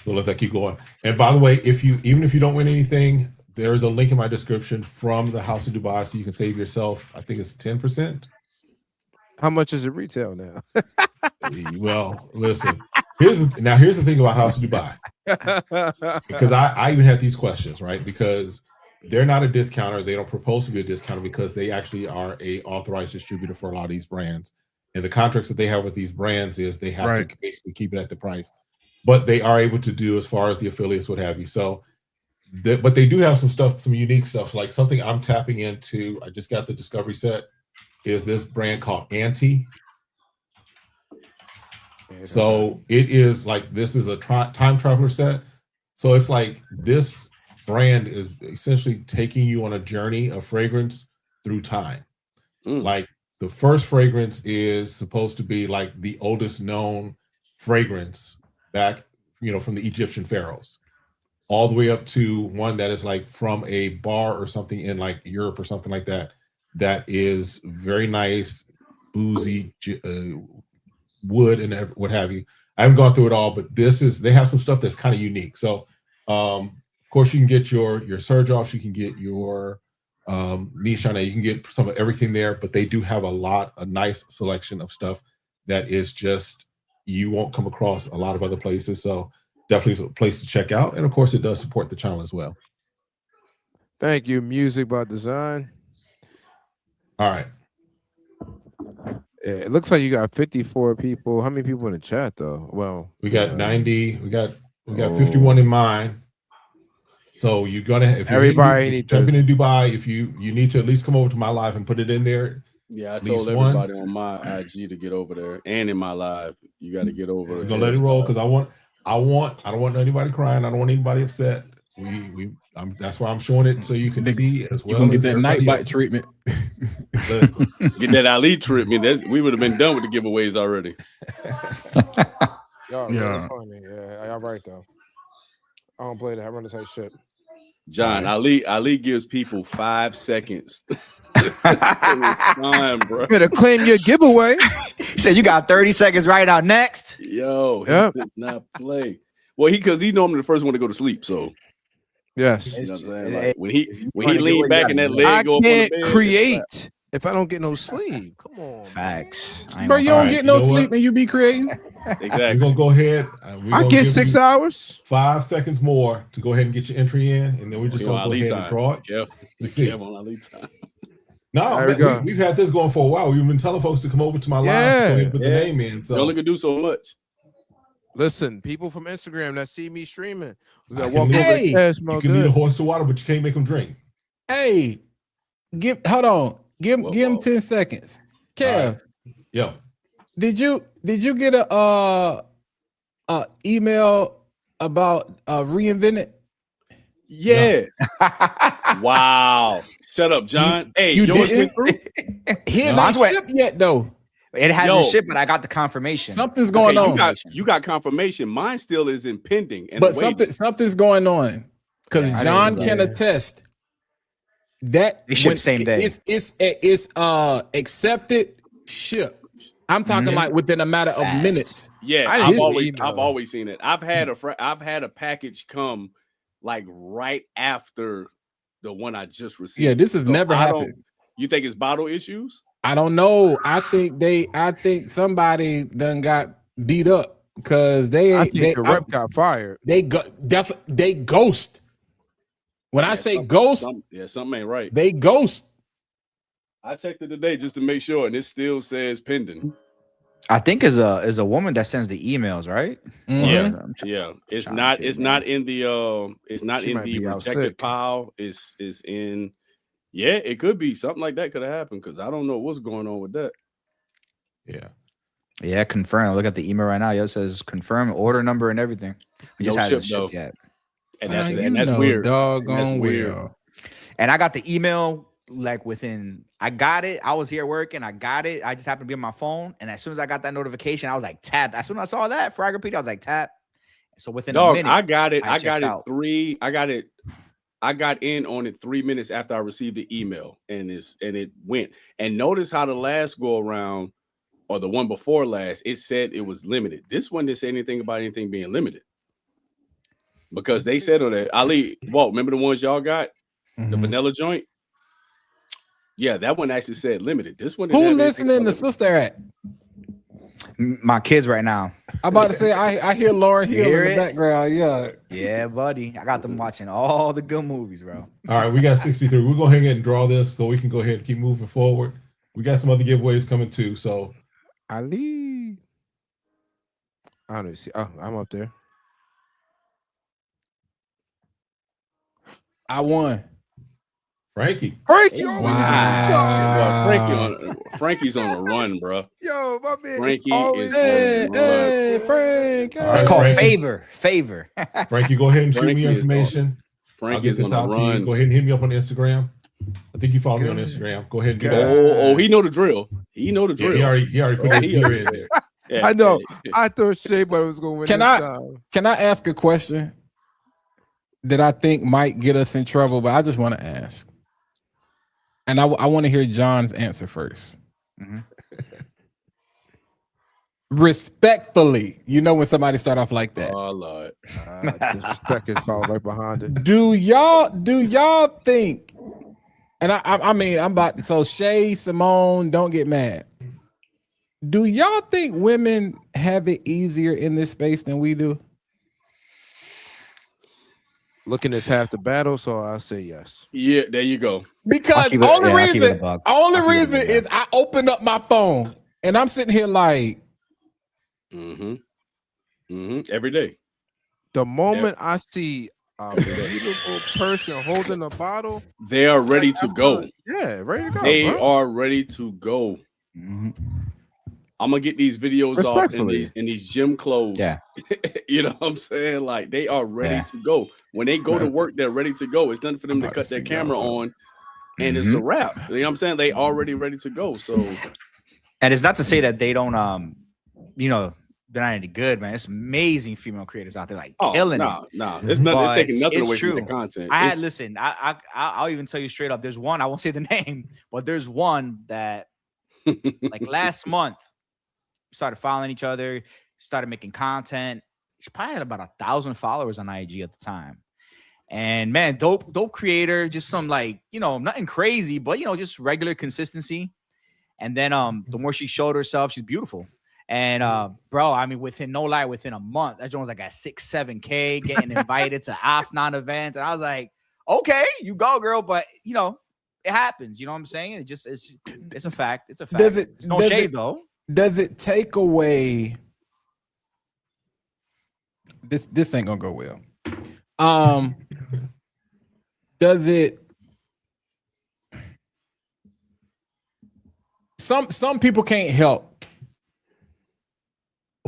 So let's keep going. And by the way, even if you don't win anything, there is a link in my description from the House of Dubai, so you can save yourself. I think it's 10%. How much is it retail now? Well, listen. Here's the thing about House of Dubai, because I even had these questions, right? Because they're not a discounter. They don't propose to be a discounter because they actually are a authorized distributor for a lot of these brands. And the contracts that they have with these brands is they have to basically keep it at the price. But they are able to do as far as the affiliates, what have you. So, but they do have some stuff, some unique stuff, like something I'm tapping into. I just got the Discovery set. Is this brand called Anti? So it is like, this is a time traveler set. So it's like this brand is essentially taking you on a journey of fragrance through time. Like the first fragrance is supposed to be like the oldest known fragrance back, from the Egyptian pharaohs, all the way up to one that is like from a bar or something in like Europe or something like that. That is very nice, boozy, wood and what have you. I haven't gone through it all, but they have some stuff that's kind of unique. So, of course, you can get your surge offs, you can get your Nichane, you can get some of everything there, but they do have a nice selection of stuff that is just, you won't come across a lot of other places. So definitely a place to check out. And of course, it does support the channel as well. Thank you, Music by Design. All right. Yeah, it looks like you got 54 people. How many people in the chat though? Well, we got 90. We got 51 in mine. So you're gonna, if everybody need to jump in Dubai, if you need to at least come over to my live and put it in there. Yeah, I told everybody on my IG to get over there, and in my live, you got to get over. We're gonna let it roll because I don't want anybody crying. I don't want anybody upset. That's why I'm showing it so you can see as well. You can get that night bite treatment. Get that Ali treatment. We would have been done with the giveaways already. Y'all funny. Yeah, y'all right though. I don't play that. I run the same shit. John, Ali gives people 5 seconds. Time, bro. Better claim your giveaway. He said you got 30 seconds right out next. Yo, he does not play. Well, because he's normally the first one to go to sleep. So yes, you know what I'm saying? Like, when he leaned back and that leg I go up can't on the bed, create if I don't get no sleep. Come on, facts. Bro, you don't get no sleep and you be creating. Exactly. We're gonna go ahead. I get 6 hours. 5 seconds more to go ahead and get your entry in, and then we're just gonna go ahead and draw it. Let's see. On Ali time. No, we've had this going for a while. We've been telling folks to come over to my live to go ahead and put the name in. So you only can do so much. Listen, people from Instagram that see me streaming, we gotta walk over to Cash. You can lead a horse to water, but you can't make them drink. Hey, hold on. Give him 10 seconds. Kev. Right. Yo. Did you get a email about Reinvented? Yeah. Wow. Shut up, John. Hey, you yours didn't? went through? His ain't shipped yet though. It hasn't shipped, but I got the confirmation. Something's going on. You got confirmation. Mine still is in pending. And but something's going on because John can attest that they ship same day. It's accepted ship. I'm talking like within a matter of minutes. Yeah, I've always seen it. I've had a package come like right after the one I just received. Yeah, this has never happened. You think it's bottle issues? I don't know. I think somebody done got beat up because the rep got fired. They ghost. When I say ghost, something ain't right. They ghost. I checked it today just to make sure, and it still says pending. I think is a woman that sends the emails, right? Mm-hmm. Yeah. It's not in the rejected pile. It's in Yeah, it could be something like that could have happened because I don't know what's going on with that. Yeah. Yeah, confirm. Look at the email right now. Yo, it says confirm order number and everything. We just No hasn't ship, though. shipped yet. And that's you and that's know weird. doggone That's weird. well. And I got the email like I got it. I was here working. I got it. I just happened to be on my phone. And as soon as I got that notification, I was like, tap. As soon as I saw that, Fragger I was like, tap. So within a minute, I got it. I got in on it 3 minutes after I received the email, and it went. And notice how the last go around, or the one before last, it said it was limited. This one didn't say anything about anything being limited. Because they said on it, Ali, Walt, remember the ones y'all got? The vanilla joint? Yeah, that one actually said limited. This one Who listening to Sister at? My kids right now. I'm about to say I hear Laura Hill in the background. Yeah. Yeah, buddy. I got them watching all the good movies, bro. All right, we got 63. We're going to go ahead and draw this so we can go ahead and keep moving forward. We got some other giveaways coming too. So Ali. I don't see. Oh, I'm up there. I won. Frankie. Wow. Frankie's on a run, bro. Yo, my man. Frankie is Hey, Frank. All It's right, called Frankie. favor. Frankie, go ahead and shoot me Frankie your is information. I'll get Frankie's this on a out to you. run. Go ahead and hit me up on Instagram. I think you follow me on Instagram. Go ahead and do that. Oh, he know the drill. He know the Yeah, drill. he already put his ear in there. Yeah, I know. yeah. I thought Shea Butter was going to win. Can I ask a question that I think might get us in trouble, but I just want to ask. And I want to hear John's answer first. Respectfully, you know when somebody start off like that. Oh, Lord. Disrespect is followed right behind it. Do y'all think? And I mean, I'm about to, so Shay, Simone, don't get mad. Do y'all think women have it easier in this space than we do? Looking is half the battle, so I'll say yes. Yeah, there you go. Because only reason is I open up my phone and I'm sitting here like, every day. The moment I see a beautiful person holding a bottle, they are ready to go. Yeah, ready to go. They are ready to go. I'm gonna get these videos off in these gym clothes. Yeah. You know what I'm saying? Like, they are ready to go. When they go to work, they're ready to go. It's nothing for them to cut their camera on, and it's a wrap. You know what I'm saying? They already ready to go. So, and it's not to say that they don't they're not any good, man. It's amazing female creators out there like killing it. Nah. It's taking nothing away from the content. I'll even tell you straight up. There's one, I won't say the name, but there's one that like last month started following each other, started making content. She probably had about 1,000 followers on IG at the time. And man, dope creator, just some like, nothing crazy, but just regular consistency. And then the more she showed herself, she's beautiful. And bro, I mean, within a month, that joint was like at 6-7K, getting invited to Afnan events. And I was like, okay, you go, girl, but it happens. You know what I'm saying? It's a fact. It's a fact. There's no shade though. Does it take away? This ain't gonna go well. Does it? Some people can't help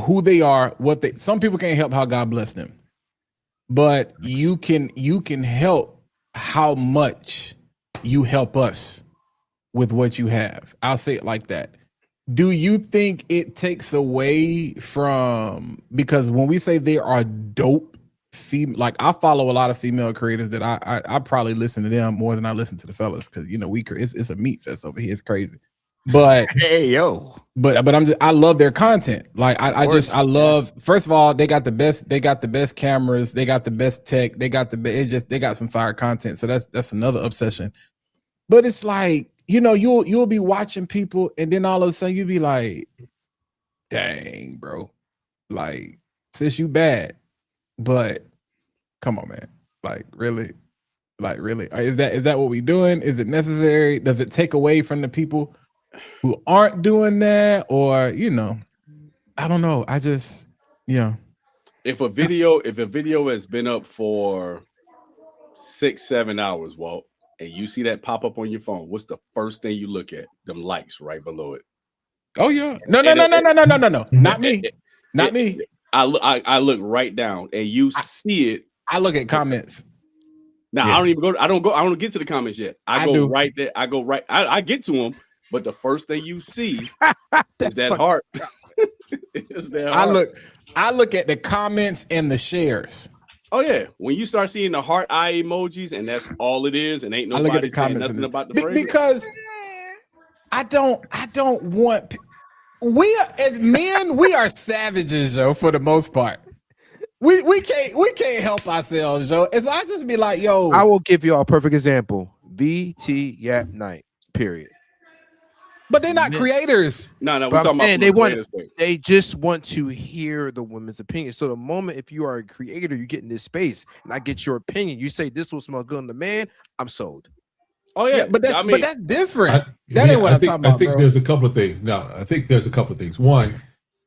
who they are, some people can't help how God blessed them. But you can help how much you help us with what you have. I'll say it like that. Do you think it takes away from, because when we say there are dope female, like I follow a lot of female creators that I probably listen to them more than I listen to the fellas, because it's a meat fest over here. It's crazy. But hey yo, but I love their content. Like I love, first of all, they got the best cameras, they got the best tech, they got some fire content. So that's another obsession. But it's like, you'll be watching people and then all of a sudden you'll be like, dang, bro. Like, sis, you bad. But come on, man. Like, really? Is that what we doing? Is it necessary? Does it take away from the people who aren't doing that? Or, I don't know. If a video has been up for 6-7 hours, Walt, and you see that pop up on your phone, what's the first thing you look at? Them likes right below it. Oh yeah. No. Not me. Not me. I look right down and you see it. I look at comments. Now I don't even go. I don't get to the comments yet. I go do. right there. I go right. I get to them, but the first thing you see is that heart. Is that heart. I look at the comments and the shares. Oh yeah, when you start seeing the heart eye emojis and that's all it is, and ain't nobody saying nothing about the fragrance. Because I don't want. We are, as men, we are savages, Joe. For the most part, we can't help ourselves, Joe. And so I just be like, yo. I will give you a perfect example. VT Yap Night. Period. But they're not creators. No, we're talking about they just want to hear the women's opinion. So the moment if you are a creator, you get in this space and I get your opinion, you say this will smell good on the man, I'm sold. Oh yeah, but that's different. That ain't what I'm talking about. I think there's a couple of things. No, I think there's a couple of things. One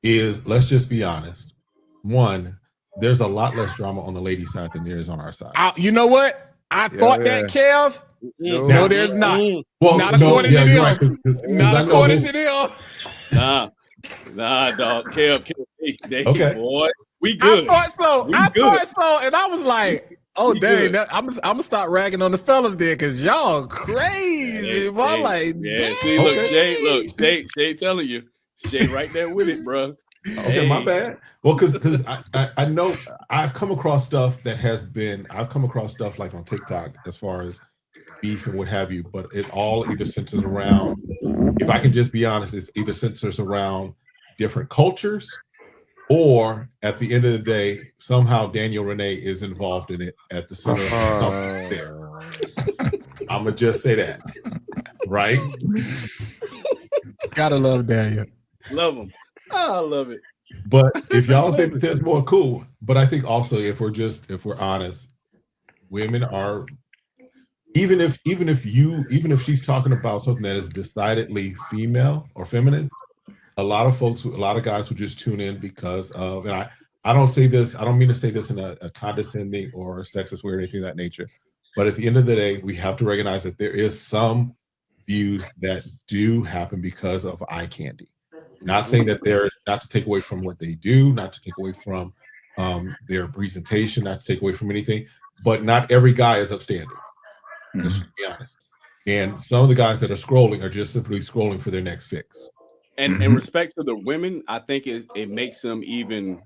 is, let's just be honest. One, there's a lot less drama on the lady side than there is on our side. You know what? I thought that, Kev. No, there's not. Well, not according to them. Right, not according to them. Nah, dog. Kev, okay, boy, we good. I thought so, and I was like, "Oh we dang, I'm gonna start ragging on the fellas there because y'all crazy." I'm like, yeah. See, look, Shay telling you, Shay right there with it, bro. Okay, my bad. Well, because I know I've come across stuff I've come across stuff like on TikTok as far as beef and what have you, but it all either centers around, if I can just be honest, it's either centers around different cultures, or at the end of the day, somehow Daniel Renee is involved in it at the center of there. I'm gonna just say that, right? Gotta love Daniel. Love him. I love it. But if y'all say that there's more, cool. But I think also if we're honest, women are, even if she's talking about something that is decidedly female or feminine, a lot of guys would just tune in because of, and I don't mean to say this in a condescending or sexist way or anything of that nature, but at the end of the day, we have to recognize that there is some views that do happen because of eye candy. Not saying that they're not to take away from what they do, not to take away from their presentation, not to take away from anything, but not every guy is upstanding. Let's just be honest. And some of the guys that are scrolling are just simply scrolling for their next fix. And in respect to the women, I think it makes them even,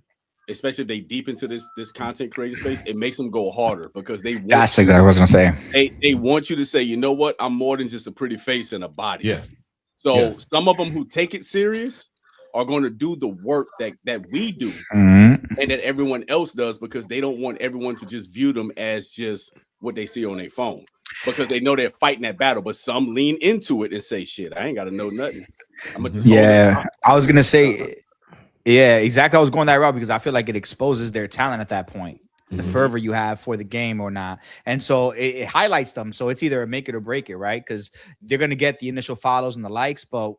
especially if they deep into this content creator space, it makes them go harder because they want that's exactly what I was gonna say. They want you to say, you know what, I'm more than just a pretty face and a body. Yes. So some of them who take it serious are going to do the work that we do and that everyone else does, because they don't want everyone to just view them as just what they see on their phone, because they know they're fighting that battle. But some lean into it and say, shit, I ain't got to know nothing. I'm gonna just I was gonna say, yeah, exactly. I was going that route because I feel like it exposes their talent at that point, the fervor you have for the game or not. And so it highlights them. So it's either a make it or break it, right? Because they're going to get the initial follows and the likes, but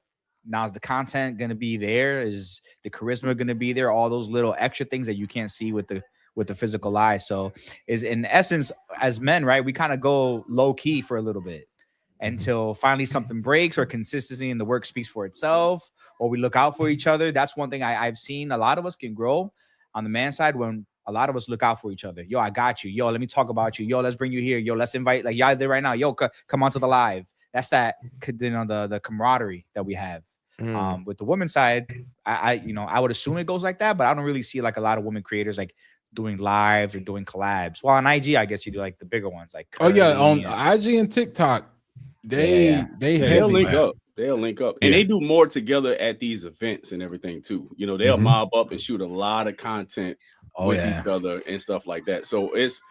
now is the content going to be there? Is the charisma going to be there? All those little extra things that you can't see with the physical eye. So is in essence, as men, right, we kind of go low key for a little bit until finally something breaks or consistency in the work speaks for itself, or we look out for each other. That's one thing I've seen. A lot of us can grow on the man side when a lot of us look out for each other. Yo, I got you. Yo, let me talk about you. Yo, let's bring you here. Yo, let's invite, like y'all there right now. Yo, come on to the live. That's that, the camaraderie that we have. With the women's side, I would assume it goes like that, but I don't really see like a lot of women creators like doing lives or doing collabs. Well, on IG, I guess you do like the bigger ones, like Curly on IG and TikTok, they'll link up. They'll link up, and they do more together at these events and everything too. You know, they'll mob up and shoot a lot of content with each other and stuff like that. So it's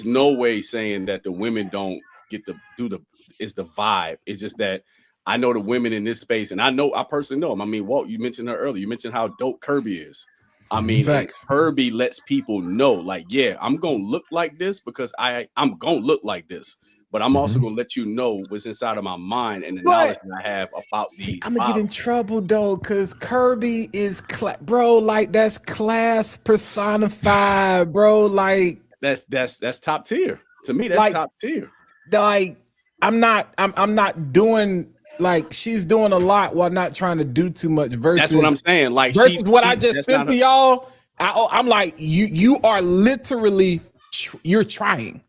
no way saying that the women don't get to do it's the vibe. It's just that I know the women in this space, and I personally know them. I mean, Walt, you mentioned her earlier. You mentioned how dope Kirby is. I mean, Kirby lets people know, like, yeah, I'm gonna look like this because I'm gonna look like this, but I'm also gonna let you know what's inside of my mind and the knowledge that I have about these. I'm gonna get in trouble though, because Kirby is bro, like that's class personified, bro. Like that's top tier to me. That's like, top tier. Like I'm not doing like she's doing a lot while not trying to do too much. Versus That's what I'm saying. Like versus what I just that's sent not to y'all. I'm like you are literally you're trying.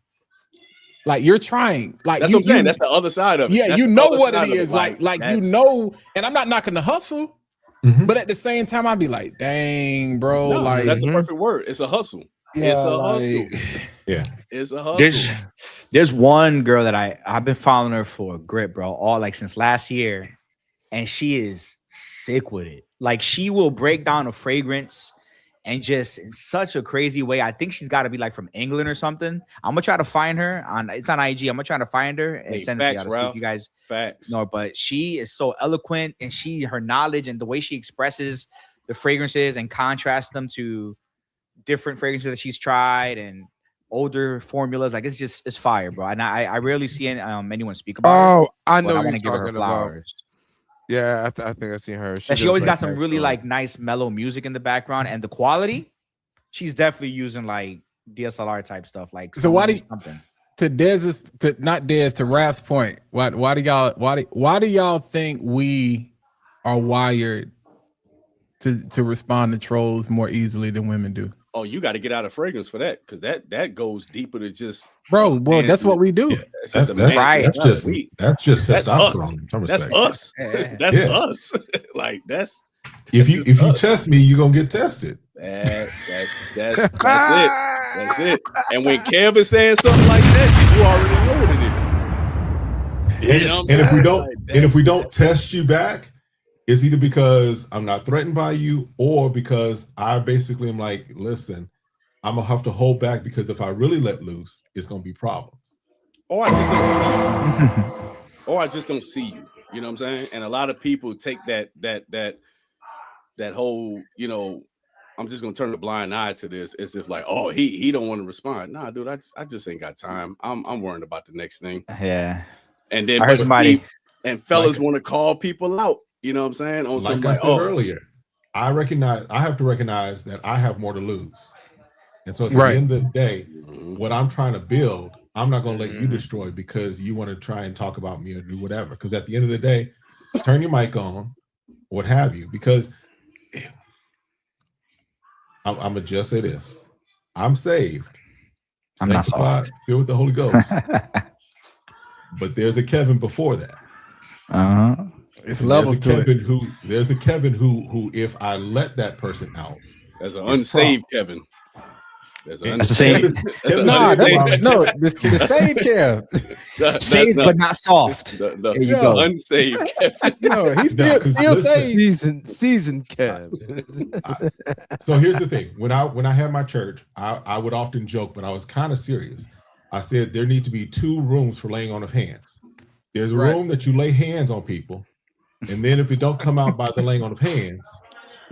Like you're trying. Like that's what I'm saying. That's the other side of it. Yeah, That's you the know other what it side of is. Like you that's- know, and I'm not knocking the hustle, Mhm. but at the same time, I'd be like, dang, bro. No, like that's the perfect word. It's a hustle. yeah, It's a like, hustle. Yeah. It's a hustle. There's one girl that I've been following her for a grip, bro, all like since last year, and she is sick with it. Like she will break down a fragrance and just in such a crazy way. I think she's got to be like from England or something. I'm gonna try to find her on. It's on IG. I'm gonna try to find her and Hey, send it to facts, y'all to see if Ralph. you guys Facts. know. But she is so eloquent, and her knowledge and the way she expresses the fragrances and contrasts them to different fragrances that she's tried and older formulas. Like it's fire, bro. And I rarely see anyone speak about her. Oh, I But know I what want you're to give her talking about. flowers. Yeah, I think I've seen her. And she does, always like, got some really actual- like nice mellow music in the background, and the quality, she's definitely using like DSLR type stuff. Like So why do you- something? to Dez's to not Dez to Raph's point. Why do y'all think we are wired to respond to trolls more easily than women do? Oh, you got to get out of fragrance for that, because that goes deeper to just Bro, well, that's what we do. Yeah. It's just a That's man- that's just That's us. testosterone. in some That's respect. us. That's Yeah. us. Like that's If you just us. test me, you're gonna get tested. that's it. That's it. And when Kev is saying something like that, you already know what it is. You know what I'm And if we saying? don't Like, and if we don't test you back, it's either because I'm not threatened by you or because I basically am like, listen, I'm gonna have to hold back because if I really let loose, it's gonna be problems. or I just don't see you. Or I just don't see you. You know what I'm saying? And a lot of people take that whole, you know, I'm just gonna turn a blind eye to this as if like, oh, he don't want to respond. Nah, dude, I just ain't got time. I'm worrying about the next thing. Yeah. And then I heard but somebody- see, and fellas Like- want to call people out. You know what I'm saying? On Like something I like, said oh, earlier, I have to recognize that I have more to lose. And so at the Right. end of the day, mhm. what I'm trying to build, I'm not gonna let you destroy because you want to try and talk about me or do whatever. Because at the end of the day, turn your mic on, what have you. Because I'm gonna just say this: I'm saved. I'm not Sanctified, soft. filled with the Holy Ghost. But there's a Kevin before that. Uh-huh. It's And levels to it. there's a Kevin who if I let that person out, That's an It's unsaved Kevin. That's That's the same. That's an Nah, unsaved- the save care. Saved but not soft. The There you go. unsaved Kevin. No, he's No, still 'cause still listen, saved. season Kev. So here's the thing: when I had my church, I would often joke, but I was kind of serious. I said there need to be 2 rooms for laying on of hands. There's a Right. room that you lay hands on people, and then if it don't come out by the laying on of hands,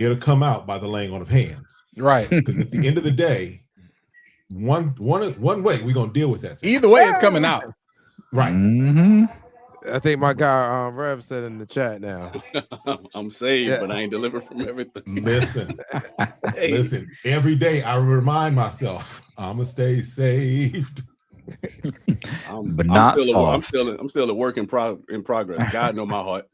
it'll come out by the laying on of hands. Right. Because at the end of the day, one way we're gonna deal with that thing. Either way, it's coming out. Right. Mm-hmm. I think my guy Rev said in the chat now. I'm saved, Yeah. but I ain't delivered from everything. Listen, Hey, listen. Every day I remind myself I'ma stay saved. But not still soft. I'm still a work in progress. God know my heart.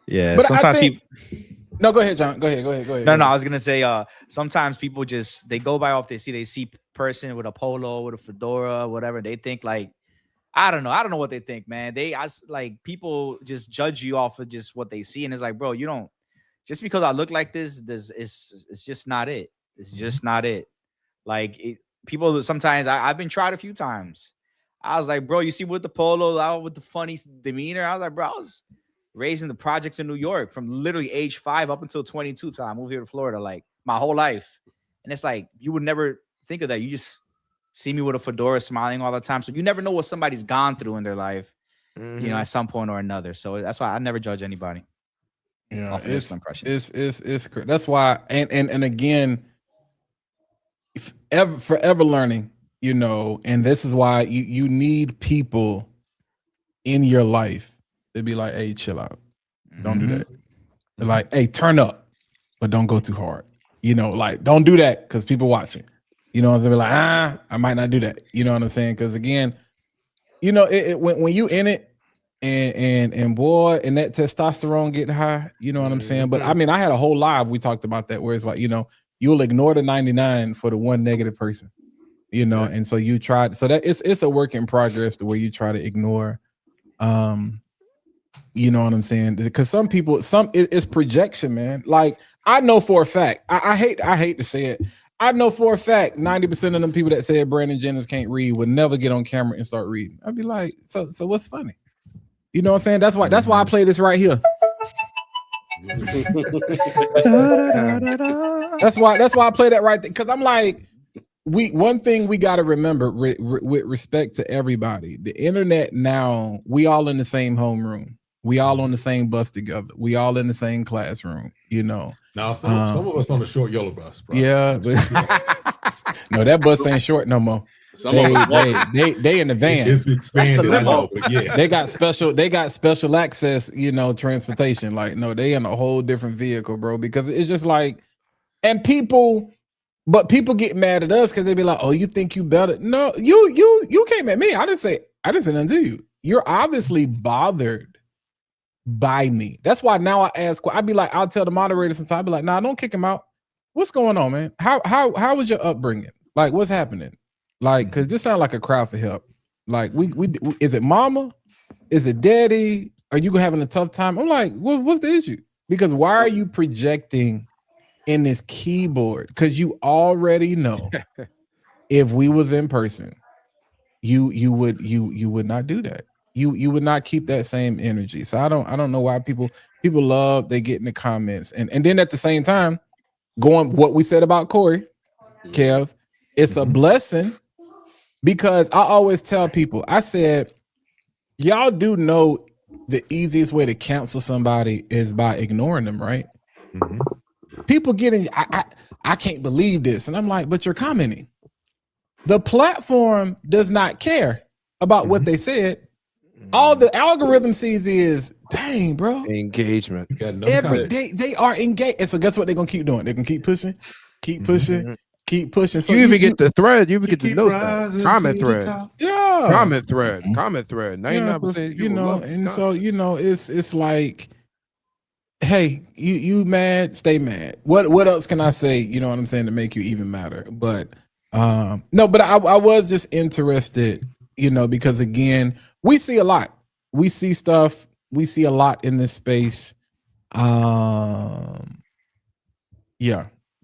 Yeah. But I sometimes think- people. No, go ahead, John. Go ahead. No. I was gonna say. Sometimes people just they go by off. They see person with a polo, with a fedora, whatever. They think like, I don't know what they think, man. Like people just judge you off of just what they see, and it's like, bro, you don't. Just because I look like this, it's just not it. It's just not it. Like people sometimes I've been tried a few times. I was like, bro, you see with the polo, out with the funny demeanor. I was like, bro, I was raised in the projects in New York from literally age 5 up until 22 till I moved here to Florida, like my whole life. And it's like you would never think of that. You just see me with a fedora smiling all the time. So you never know what somebody's gone through in their life, you know, at some point or another. So that's why I never judge anybody. Yeah, Off initial impressions. it's that's why and again, forever learning, you know, and this is why you need people in your life to be like, hey, chill out. Don't do that. They're like, hey, turn up, but don't go too hard. You know, like don't do that because people watching. You know what I'm saying? Like, I might not do that. You know what I'm saying? Because again, you know, when you in it and boy, and that testosterone getting high, you know what I'm saying? But I mean, I had a whole live, we talked about that, where it's like, you know, you'll ignore the 99 for the one negative person, you know, and so you tried, so that it's a work in progress the way you try to ignore, you know what I'm saying? Because some people, it's projection, man. Like I know for a fact, I hate to say it, I know for a fact 90% of them people that said Brandon Jennings can't read would never get on camera and start reading. I'd be like, so what's funny? You know what I'm saying? That's why I play this right here. That's why I play that right there. Because I'm like, one thing we got to remember with respect to everybody, the internet now, we all in the same homeroom. We all on the same bus together. We all in the same classroom, you know. Now some of us on the short yellow bus, bro. Yeah, but no, that bus ain't short no more. They in the van. It's expanded, That's the limo. I know, but yeah. They got special access, you know, transportation. Like, no, they in a whole different vehicle, bro. Because it's just like, and people get mad at us because they be like, "Oh, you think you better?" No, you came at me. I didn't say nothing to you. You're obviously bothered by me. That's why now I ask. I'd be like, I'll tell the moderator sometimes. I'd be like, "Nah, don't kick him out. What's going on, man? How was your upbringing? Like, what's happening? Like, because this sounds like a crowd for help. Like, we is it mama? Is it daddy? Are you having a tough time?" I'm like, what's the issue? Because why are you projecting in this keyboard? Because you already know if we was in person, you would not do that. You would not keep that same energy. So I don't know why people love, they get in the comments and then at the same time going what we said about Corey, Kev, it's a blessing because I always tell people, I said, y'all do know the easiest way to cancel somebody is by ignoring them, right? People getting, I can't believe this. And I'm like, but you're commenting. The platform does not care about what they said. All the algorithm sees is, dang, bro. Engagement. Every day they are engaged. And so guess what they're gonna keep doing? They're gonna keep pushing, keep pushing. So you even get the thread, you even get the notes. Comment thread. Yeah. Comment thread. 99%. You know, and so you know, it's like, hey, you mad, stay mad. What else can I say? You know what I'm saying, to make you even madder? But no, but I was just interested, you know, because again, we see a lot. We see stuff. We see a lot in this space. Yeah.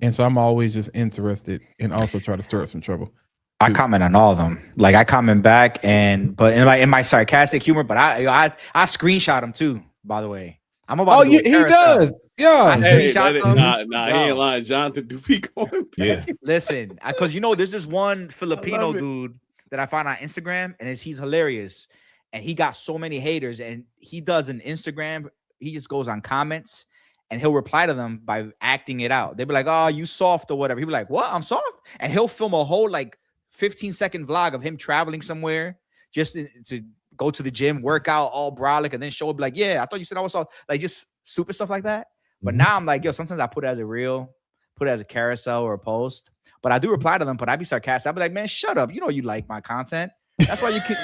And so I'm always just interested and also try to stir up some trouble. I comment on all of them. Like I comment back, but in my sarcastic humor. But I screenshot them too. By the way, I'm about. Oh, he does. Yeah. Hey, nah, he ain't lying. Jonathan do be going back. Yeah. Listen, because you know, there's this one Filipino dude that I found on Instagram, and he's hilarious, and he got so many haters, and he does an Instagram. He just goes on comments, and he'll reply to them by acting it out. They'll be like, "Oh, you soft or whatever." He'll be like, "What? I'm soft?" And he'll film a whole like 15-second vlog of him traveling somewhere just to go to the gym, work out all brolic, and then show up like, "Yeah, I thought you said I was soft." Like just stupid stuff like that. But now I'm like, yo, sometimes I put it as a reel, put it as a carousel or a post. But I do reply to them, but I be sarcastic. I be like, man, shut up. You know you like my content. That's why you can.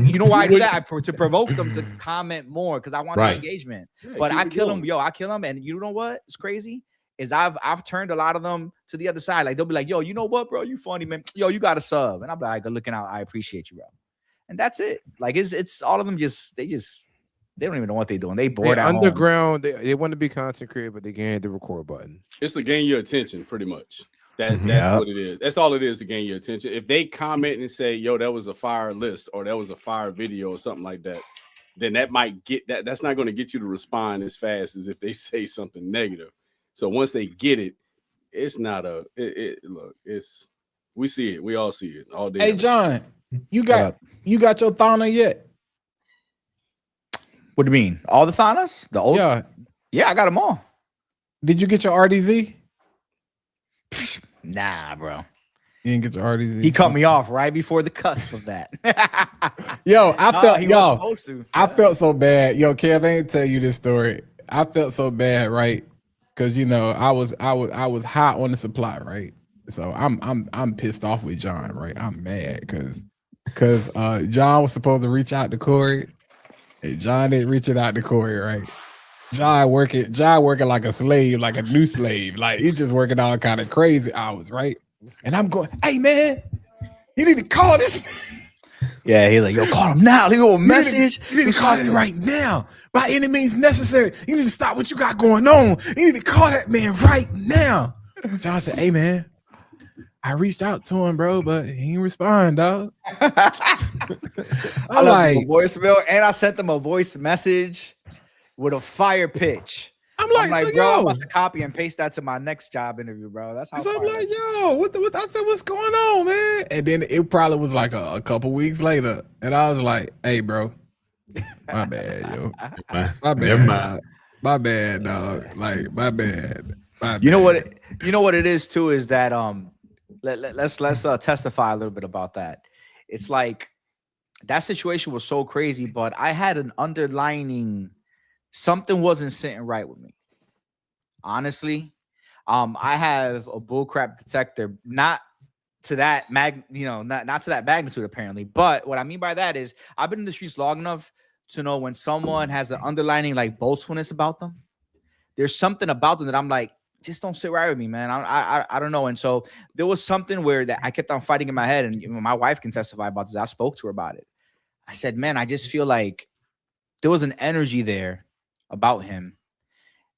You know why I do that? To provoke them to comment more because I want the engagement. Yeah, but I kill them, I kill them, and you know what? It's crazy. Is I've turned a lot of them to the other side. Like they'll be like, yo, you know what, bro? You funny, man. Yo, you got a sub, and I'm like, good looking out. I appreciate you, bro. And that's it. Like it's all of them. They don't even know what they're doing. They bored at underground. Home. They want to be content creator, but they can't hit the record button. It's to gain your attention, pretty much. That's what it is. That's all it is, to gain your attention. If they comment and say, "Yo, that was a fire list," or "That was a fire video," or something like that, then that might get that. That's not going to get you to respond as fast as if they say something negative. So once they get it, it's not a. Look, it's we see it. We all see it all day. Hey, John, you got your Thana yet? What do you mean? All the Thanas? The old? Yeah, I got them all. Did you get your RDZ? Nah, bro. You didn't get your RDZ. He cut me off right before the cusp of that. I felt so bad. Yo, Kev, I ain't tell you this story. I felt so bad, right? Because you know, I was hot on the supply, right? So I'm pissed off with John, right? I'm mad because because John was supposed to reach out to Corey, and John didn't reach it out to Corey, right? John working like a slave, like a new slave. Like he's just working all kind of crazy hours, right? And I'm going, hey man, you need to call this. Yeah, he's like, yo, call him now. Leave him a message. You need to call it right now. By any means necessary. You need to stop what you got going on. You need to call that man right now. John said, hey man, I reached out to him, bro, but he didn't respond, dog. I left him a voicemail, and I sent them a voice message with a fire pitch. I'm like, so, bro, yo, I'm about to copy and paste that to my next job interview, bro. That's how. so I'm like, yo, what I said, what's going on, man? And then it probably was like a couple weeks later, and I was like, hey, bro, my bad, yo, my bad, dog. My bad, dog. Like, my bad. You know what? You know what it is too is that let's testify a little bit about that. It's like that situation was so crazy, but I had an underlining. Something wasn't sitting right with me. Honestly, I have a bullcrap detector, not to that not to that magnitude apparently. But what I mean by that is I've been in the streets long enough to know when someone has an underlining like boastfulness about them. There's something about them that I'm like, just don't sit right with me, man. I don't know. And so there was something where that I kept on fighting in my head, and my wife can testify about this. I spoke to her about it. I said, man, I just feel like there was an energy there about him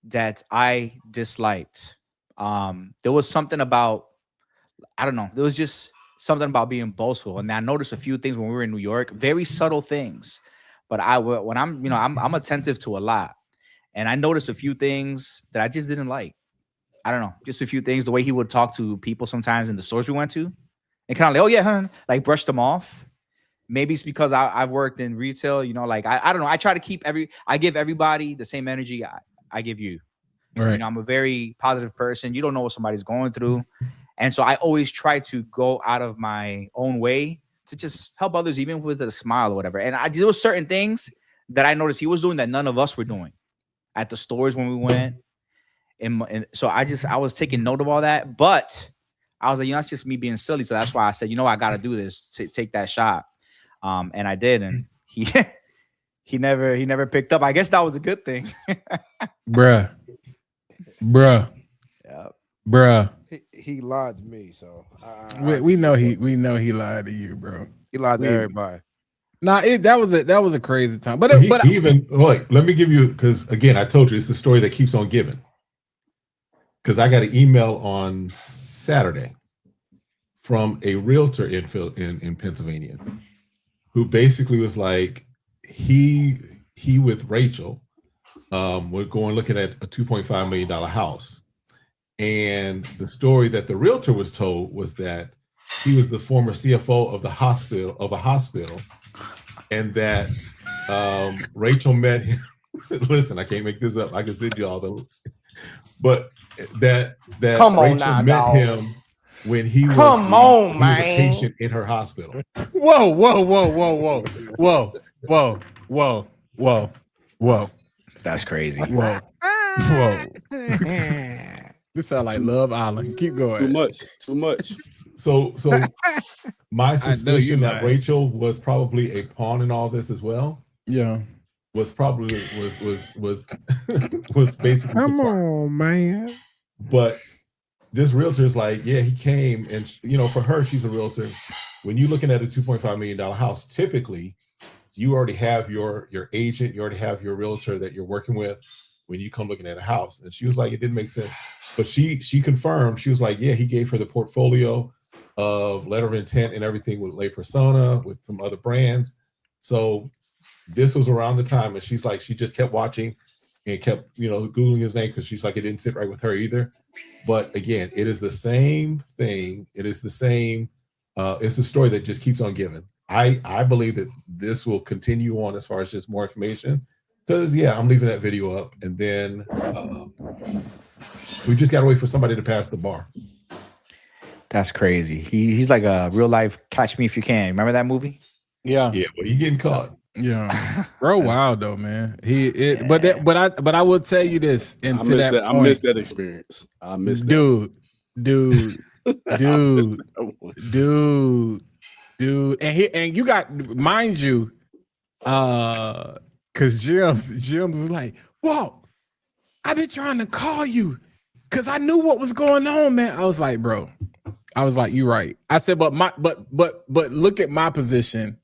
that I disliked. There was something about, I don't know, there was just something about being boastful. And I noticed a few things when we were in New York, very subtle things. But when I'm attentive to a lot. And I noticed a few things that I just didn't like. I don't know, just a few things, the way he would talk to people sometimes in the stores we went to. And kind of like, oh yeah, huh? Like brush them off. Maybe it's because I've worked in retail, like I don't know. I try to I give everybody the same energy I give you. Right. I'm a very positive person. You don't know what somebody's going through. And so I always try to go out of my own way to just help others, even with a smile or whatever. And there were certain things that I noticed he was doing that none of us were doing at the stores when we went. And so I was taking note of all that. But I was like, that's just me being silly. So that's why I said, I got to do this to take that shot. And I did, and he never picked up. I guess that was a good thing. bruh. Yep. Bruh. He lied to me, so we know he lied to you, bro. He lied to everybody. Nah, that was a crazy time. But he even look, let me give you, because again, I told you it's the story that keeps on giving. Because I got an email on Saturday from a realtor in Pennsylvania, who basically was like, he with Rachel, we're going looking at a $2.5 million house. And the story that the realtor was told was that he was the former CFO of a hospital, and that Rachel met him. Listen, I can't make this up. I can send you all the, but that Rachel met him when he was the patient in her hospital. Whoa. That's crazy. Whoa. This sounds like Love Island. Keep going. Too much. So my suspicion that Rachel was probably a pawn in all this as well. Yeah. Was probably was basically, come on, man. But this realtor is like, yeah, he came, and for her, she's a realtor. When you're looking at a $2.5 million house, typically you already have your agent, you already have your realtor that you're working with when you come looking at a house. And she was like, it didn't make sense. But she confirmed, she was like, yeah, he gave her the portfolio of letter of intent and everything with Lay Persona, with some other brands. So this was around the time, and she's like, she just kept watching and kept, Googling his name, because she's like, it didn't sit right with her either. But again, it is the same thing. It is the same. It's the story that just keeps on giving. I believe that this will continue on as far as just more information, because I'm leaving that video up, and then we just got to wait for somebody to pass the bar. That's crazy. He's like a real life Catch Me If You Can. Remember that movie? Yeah. Yeah. Well, he getting caught. Yeah, bro, wild though, man. But I will tell you this. I missed that experience. dude. And you got, mind you, because Jim's was like, whoa, I've been trying to call you because I knew what was going on, man. I was like, bro, you're right. I said, but look at my position.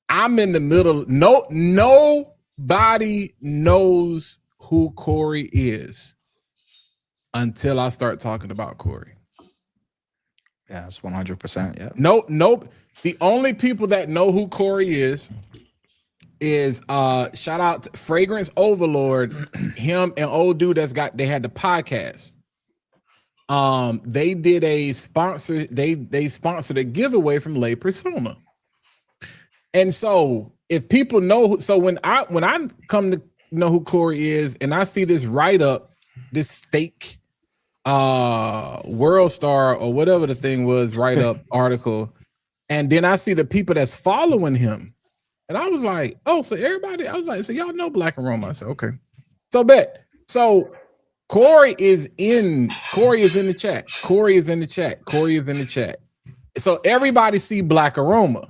I'm in the middle. Nobody knows who Corey is until I start talking about Corey. Yeah, it's 100%. Yeah. Nope. The only people that know who Corey is shout out to Fragrance Overlord, him and old dude they had the podcast. They did a sponsor, they sponsored a giveaway from Lay Persona. And so if people know, so when I come to know who Corey is and I see this write-up, this fake World Star or whatever the thing was write-up article, and then I see the people that's following him, and I was like, oh, so everybody, I was like, so y'all know Black Aroma. I said, okay. So bet. So Corey is in the chat. Corey is in the chat. So everybody see Black Aroma.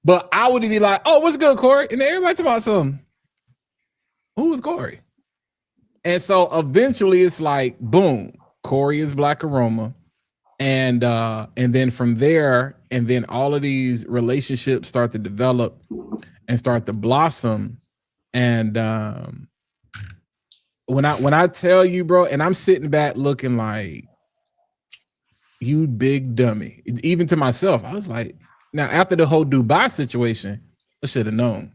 But I would be like, oh, what's good, Corey? And then everybody talk about something. Who was Corey? And so eventually it's like, boom, Corey is Black Aroma. And then from there, and then all of these relationships start to develop and start to blossom. And when I tell you, bro, and I'm sitting back looking like, you big dummy. Even to myself, I was like, now after the whole Dubai situation, I should have known.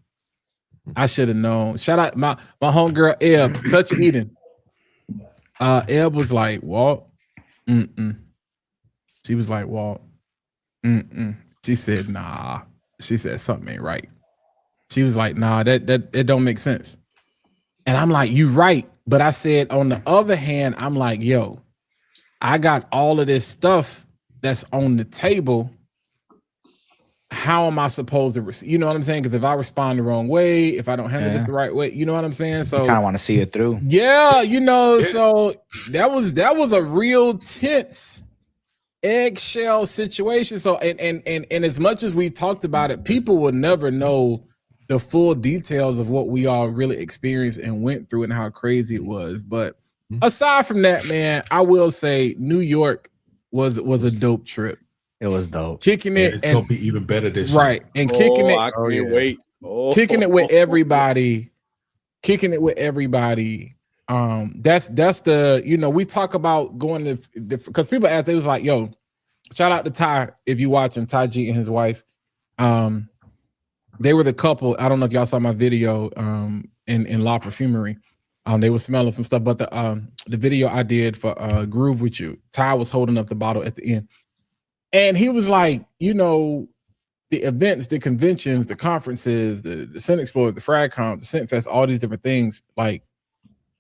Shout out my homegirl Eb, Touch of Eden. Eb was like, Walt, She was like, Walt, She said, nah. She said something ain't right. She was like, nah, that don't make sense. And I'm like, you right. But I said, on the other hand, I'm like, yo, I got all of this stuff that's on the table. How am I supposed to receive? You know what I'm saying? Because if I respond the wrong way, if I don't handle this the right way, you know what I'm saying? So I kind of want to see it through. Yeah, so that was a real tense eggshell situation. So and as much as we talked about it, people will never know the full details of what we all really experienced and went through and how crazy it was. But aside from that, man, I will say New York was a dope trip. It was dope. Kicking it, it's gonna be even better this year. Right. And kicking it. I can't wait. Kicking it with everybody. That's the, we talk about going to, because people asked, they was like, yo, shout out to Ty, if you watching, Ty G and his wife. They were the couple. I don't know if y'all saw my video in La Perfumery. They were smelling some stuff, but the video I did for Groove With You, Ty was holding up the bottle at the end. And he was like, the events, the conventions, the conferences, the Scent Explorers, the Frag Comp, the Scent Fest, all these different things, like,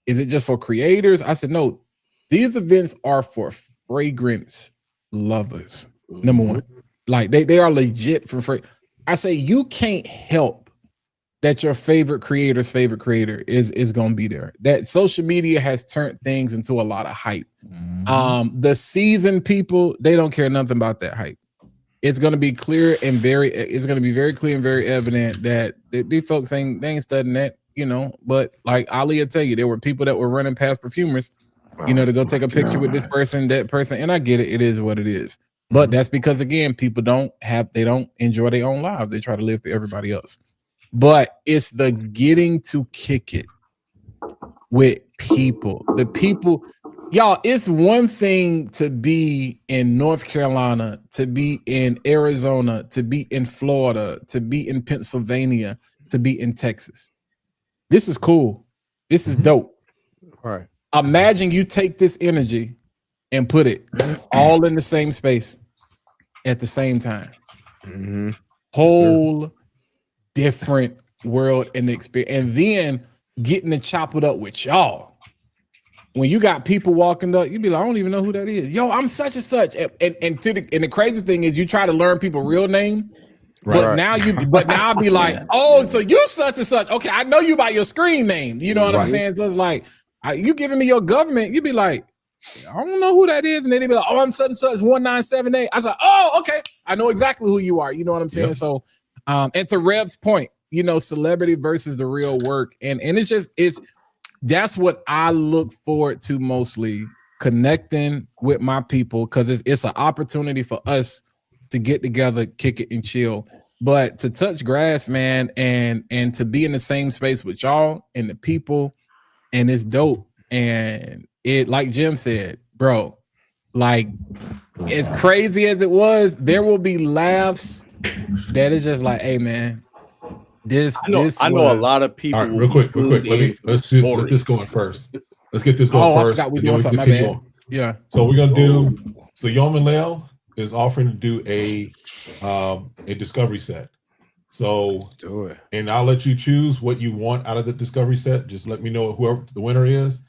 is it just for creators? I said, no, these events are for fragrance lovers. Number one, like they are legit for free. I say, you can't help that your favorite creator's favorite creator is going to be there. That social media has turned things into a lot of hype. The seasoned people, they don't care nothing about that hype. It's going to be clear and very clear and very evident that these folks ain't studying that, but like Ali will tell you, there were people that were running past perfumers, to go take a picture with this person, that person. And I get it. It is what it is. But that's because, again, people don't enjoy their own lives. They try to live through everybody else. But it's the getting to kick it with people. The people, y'all, it's one thing to be in North Carolina, to be in Arizona, to be in Florida, to be in Pennsylvania, to be in Texas. This is cool. This is dope. All right. Imagine you take this energy and put it all in the same space at the same time. Whole different world and experience, and then getting to chop it up with y'all. When you got people walking up, you be like, I don't even know who that is. Yo, I'm such and such. And the crazy thing is, you try to learn people's real name, but now I'll be like, oh, so you such and such. Okay, I know you by your screen name. You know what I'm saying? So it's like, you giving me your government, you be like, I don't know who that is. And then they be like, oh, I'm such and such 1978. I was like, oh, okay. I know exactly who you are. You know what I'm saying? Yep. So, and to Rev's point, celebrity versus the real work. And that's what I look forward to mostly, connecting with my people, because it's an opportunity for us to get together, kick it, and chill. But to touch grass, man, and to be in the same space with y'all and the people, and it's dope. And it, like Jim said, bro, like as crazy as it was, there will be laughs that is just like, hey, man, I know a lot of people. All right, real quick. Let's get this going first. Let's get this going first. I forgot we're doing something. My bad. Yeah. So we're gonna do. So Yom and Leo is offering to do a discovery set. So do it, and I'll let you choose what you want out of the discovery set. Just let me know whoever the winner is.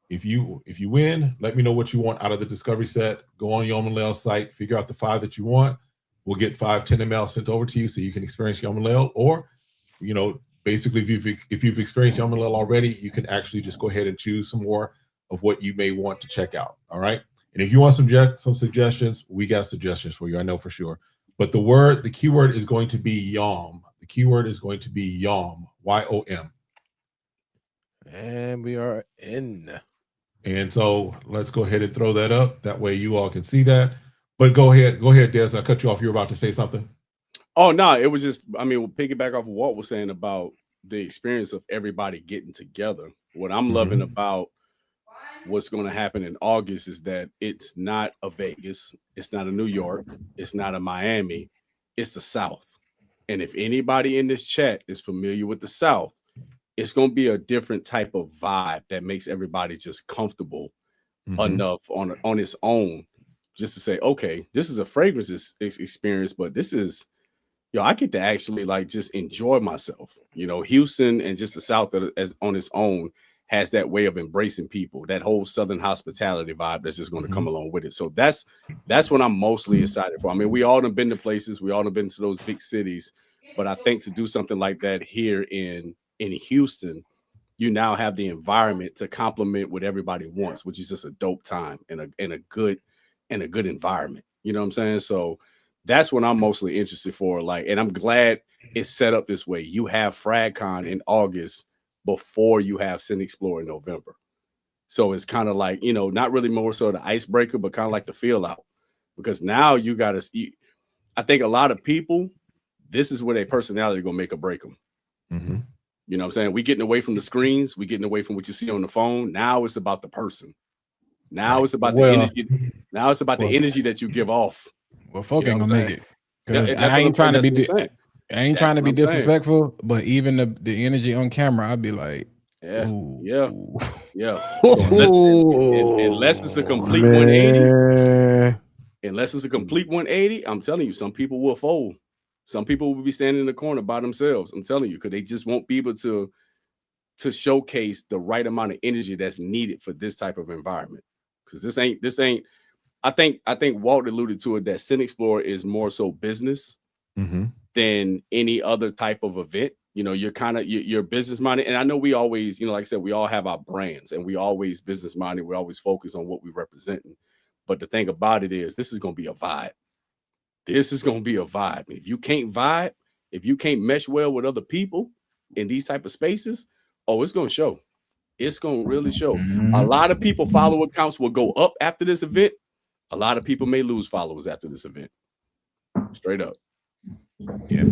If you win, let me know what you want out of the discovery set. Go on Yom and Leo's site, figure out the 5 that you want. We'll get 5 10 ml sent over to you so you can experience Yom and Leo. Or, basically, if you've experienced Yom and Leo already, you can actually just go ahead and choose some more of what you may want to check out. All right. And if you want some suggestions, we got suggestions for you. I know for sure. But the keyword is going to be Yom. The keyword is going to be Yom, YOM. And we are in. And so let's go ahead and throw that up. That way you all can see that. But go ahead, Des. I cut you off. You were about to say something. Oh, no, it was just, we'll piggyback off of what Walt was saying about the experience of everybody getting together. What I'm loving about what's going to happen in August is that it's not a Vegas, it's not a New York, it's not a Miami, it's the South. And if anybody in this chat is familiar with the South, it's going to be a different type of vibe that makes everybody just comfortable enough on its own, just to say, okay, this is a fragrance experience, but this is, I get to actually just enjoy myself. Houston and just the South that as on its own has that way of embracing people, that whole Southern hospitality vibe that's just going to come along with it. So that's what I'm mostly excited for. We all have been to places, we all have been to those big cities, but I think to do something like that here in Houston, you now have the environment to complement what everybody wants, which is just a dope time and a good environment. You know what I'm saying? So that's what I'm mostly interested for. And I'm glad it's set up this way. You have FragCon in August before you have Sin Explore in November. So it's kind of like, not really more so the icebreaker, but kind of like the feel out, because now you got to see. I think a lot of people, this is where their personality going to make or break them. You know what I'm saying? We getting away from the screens. We getting away from what you see on the phone. Now it's about the person. Now it's about the energy. Now it's about the energy that you give off. Well, folk ain't gonna make it. I ain't trying to be disrespectful, but even the energy on camera, I'd be like, yeah. Unless it's a complete 180. Unless it's a complete 180, I'm telling you, some people will fold. Some people will be standing in the corner by themselves. I'm telling you, because they just won't be able to showcase the right amount of energy that's needed for this type of environment. Because this ain't. I think Walt alluded to it, that Sin Explorer is more so business than any other type of event. You're business minded, and I know we always, like I said, we all have our brands, and we always business minded. We always focus on what we representing. But the thing about it is, this is going to be a vibe. This is going to be a vibe. If you can't vibe, if you can't mesh well with other people in these type of spaces, it's going to show. It's going to really show. A lot of people follower counts will go up after this event. A lot of people may lose followers after this event. Straight up. Yeah.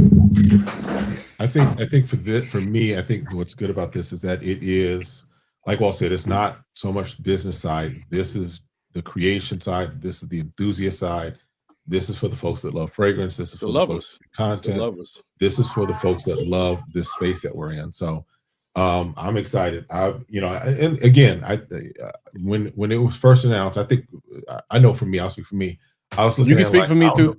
I think for me, I think what's good about this is that it is, like Walt said, it's not so much business side. This is the creation side. This is the enthusiast side. This is for the folks that love fragrance. This is for the folks that content. This is for the folks that love this space that we're in. So I'm excited. And again, when it was first announced, I think I know for me, I'll speak for me. I was looking. You can speak for me too.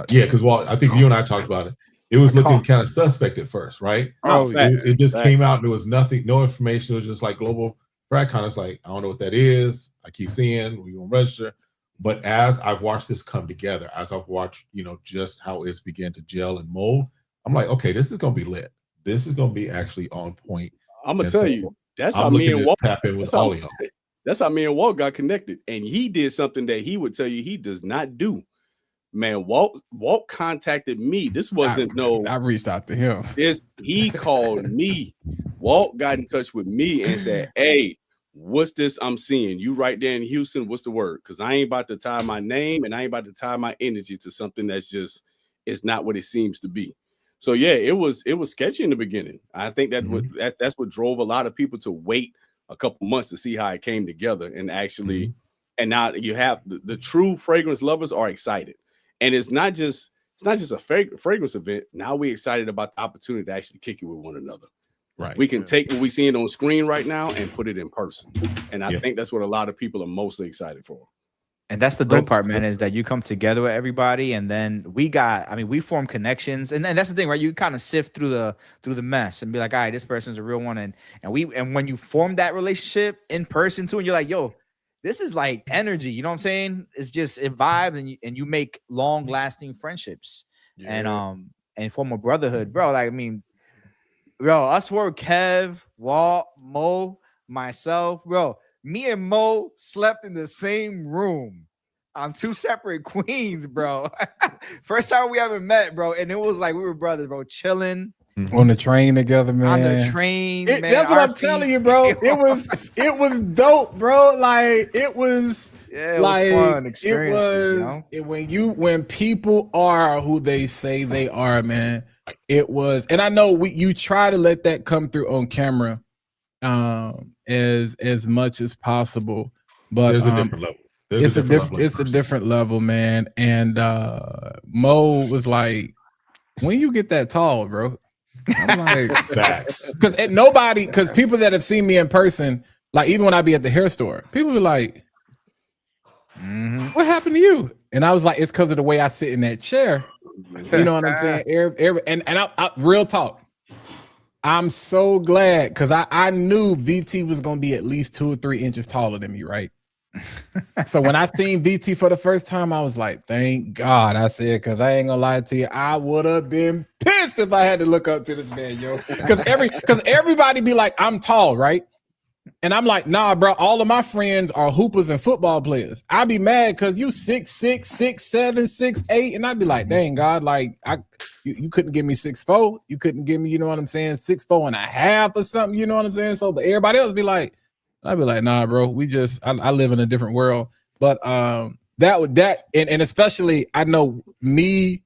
Yeah, because I think you and I talked about it. It was looking kind of suspect at first, right? It just came out and there was nothing, no information. It was just like global FragCon. It's like, I don't know what that is. I keep seeing we gonna register. But as I've watched this come together, as I've watched, just how it's began to gel and mold, I'm like, okay, this is gonna be lit. This is gonna be actually on point. I'm gonna tell you, that's how me and Walt tap in with all of y'all. That's how me and Walt got connected. And he did something that he would tell you he does not do. Man, Walt contacted me. This wasn't I reached out to him. He called me. Walt got in touch with me and said, hey, what's this I'm seeing? You right there in Houston, what's the word? Because I ain't about to tie my name and I ain't about to tie my energy to something that's just, it's not what it seems to be. So yeah, it was sketchy in the beginning. I think that that's what drove a lot of people to wait a couple months to see how it came together and actually, and now you have the true fragrance lovers are excited. And it's not just a fragrance event. Now we're excited about the opportunity to actually kick it with one another. Right. We can take what we're seeing on screen right now and put it in person. And I think that's what a lot of people are mostly excited for. And that's the dope part, man, is that you come together with everybody, and then we form connections, and then that's the thing, right? You kind of sift through the mess and be like, all right, this person's a real one, and when you form that relationship in person too, and you're like, yo, this is like energy, you know what I'm saying? It's just it vibes, and you make long lasting friendships, and form a brotherhood, bro. Like, I mean, bro, us four, Kev, Walt, Mo, myself, bro. Me and Mo slept in the same room on 2 separate queens, bro. First time we ever met, bro, and it was like we were brothers, bro, chilling on the train together, man. On the train, man. That's what I'm telling you, bro. It was dope, bro. Like it was, it was fun experiences. When people are who they say they are, man. It was, and I know you try to let that come through on camera, as much as possible, but there's a different level. It's a different level, man. And Mo was like, when you get that tall, bro? I'm like, facts. Because people that have seen me in person, like even when I be at the hair store, people be like, what happened to you? And I was like, it's because of the way I sit in that chair. You know what I'm saying? And I real talk. I'm so glad because I knew VT was gonna be at least 2 or 3 inches taller than me, right? So when I seen VT for the first time, I was like, thank God. I said, because I ain't gonna lie to you, I would have been pissed if I had to look up to this man, yo. Because everybody be like, I'm tall, right? And I'm like, nah, bro, all of my friends are hoopers and football players. I'd be mad because you 6'6", 6'7", 6'8", and I'd be like, dang, God, like you couldn't give me 6'4", you couldn't give me, you know what I'm saying, 6'4.5" or something, you know what I'm saying? So, but everybody else be like, I'd be like, nah, bro, I live in a different world. But and especially I know me,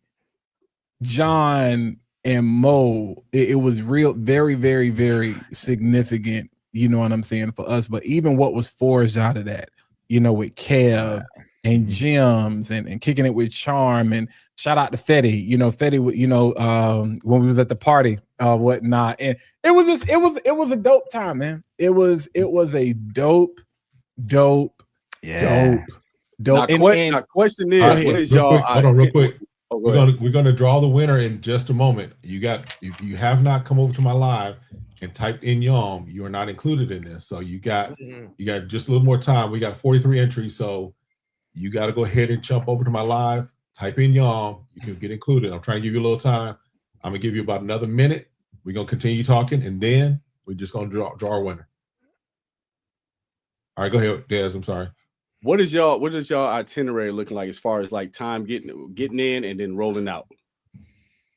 John, and Mo, it was real, very, very, very significant. You know what I'm saying, for us. But even what was forged out of that, you know, with Kev and Jims and kicking it with Charm, and shout out to Fetty, you know, when we was at the party, whatnot. And it was a dope time, man. It was a dope. Now, question is, what is y'all? Hold on, real quick. We're gonna draw the winner in just a moment. If you have not come over to my live and typed in Yom, you are not included in this. So you got just a little more time. We got 43 entries, so you got to go ahead and jump over to my live, type in Yom, you can get included. I'm trying to give you a little time. I'm gonna give you about another minute. We're gonna continue talking, and then we're just gonna draw our winner. All right, go ahead, Des. I'm sorry. What is y'all itinerary looking like as far as like time getting in and then rolling out?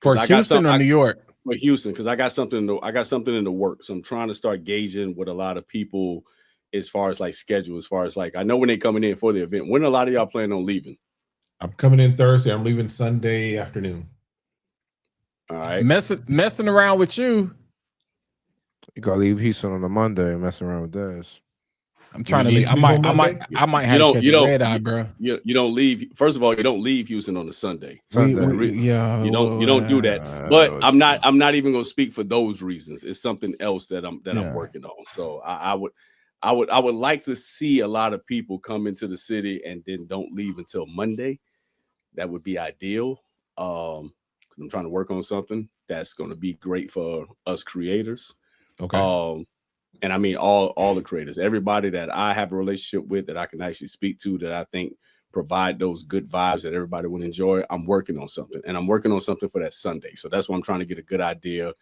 For Houston or New York? For Houston, because I got something in the works. So I'm trying to start gauging with a lot of people as far as like schedule, as far as like I know when they coming in for the event. When a lot of y'all planning on leaving? I'm coming in Thursday. I'm leaving Sunday afternoon. All right. Messing around with you. You gotta leave Houston on a Monday and mess around with this. I'm trying to leave. I might have to catch a red eye, bro. You don't leave. First of all, you don't leave Houston on a Sunday. You don't do that. But I'm not even gonna speak for those reasons. It's something else that I'm working on. So I would like to see a lot of people come into the city and then don't leave until Monday. That would be ideal. I'm trying to work on something that's going to be great for us creators. Okay. And I mean all the creators, everybody that I have a relationship with that I can actually speak to, that I think provide those good vibes that everybody would enjoy. I'm working on something, and I'm working on something for that Sunday. So that's why I'm trying to get a good idea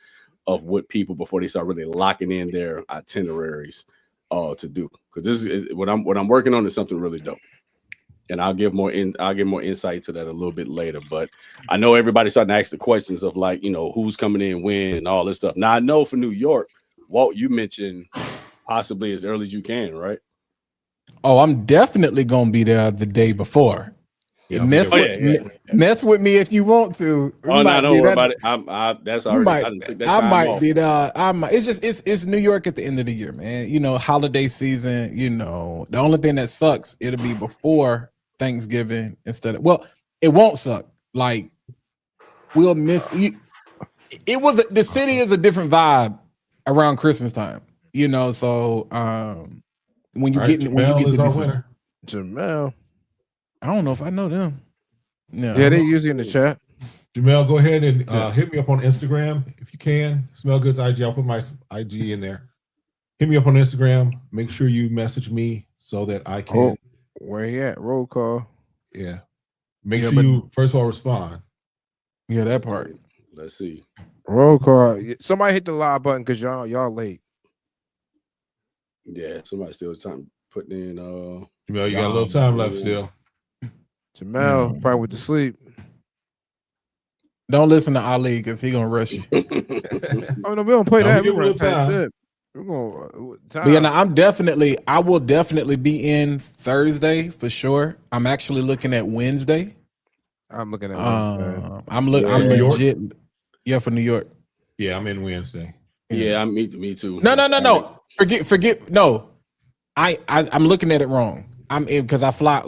of what people, before they start really locking in their itineraries, to do, because this is what I'm working on is something really dope. And I'll give more insight to that a little bit later. But I know everybody's starting to ask the questions of like, who's coming in when and all this stuff. Now I know for New York, Walt, you mentioned possibly as early as you can, right? Oh, I'm definitely gonna be there the day before. Yeah, mess with me if you want to. Oh no, don't worry about it. That's already. I might be there. It's New York at the end of the year, man. Holiday season. The only thing that sucks, it'll be before Thanksgiving instead of. Well, it won't suck. Like we'll miss. The city is a different vibe around Christmas time. So when you get to Jamel. I don't know if I know them. Yeah, they're usually in the chat. Jamel, go ahead and hit me up on Instagram if you can. SmellGoodz IG. I'll put my IG in there. Hit me up on Instagram. Make sure you message me so that I can. Where you at? Roll call. Yeah. Make sure you first of all respond. Yeah, that part. Let's see. Roll call. Somebody hit the live button because y'all late. Yeah, somebody still putting in. Jamel, you got a little time left still. Jamel probably went to sleep. Don't listen to Ali because he gonna rush you. Oh no, we don't play that. We're gonna. But yeah, I will definitely be in Thursday for sure. I'm actually looking at Wednesday. I'm looking at Wednesday. I'm legit. Yeah, for New York. Yeah, I'm in Wednesday. Yeah, me too. No. Forget. No, I'm looking at it wrong. I'm in because I fly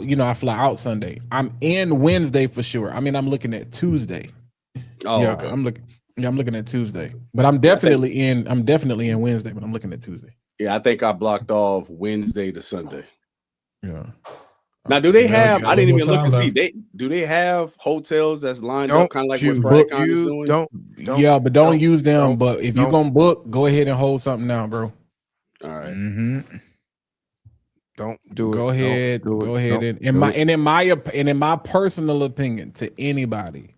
out Sunday. I'm in Wednesday for sure. I'm looking at Tuesday. Oh, yeah, okay. I'm looking at Tuesday. But I'm definitely in Wednesday, but I'm looking at Tuesday. Yeah, I think I blocked off Wednesday to Sunday. Yeah. Now, do they have? I didn't even look and see. Do they have hotels that's lined up, kind of like what Fracon is doing? But don't use them. But if you're gonna book, go ahead and hold something down, bro. All right. Mm-hmm. Don't do it. Go ahead. And in my personal opinion, to anybody,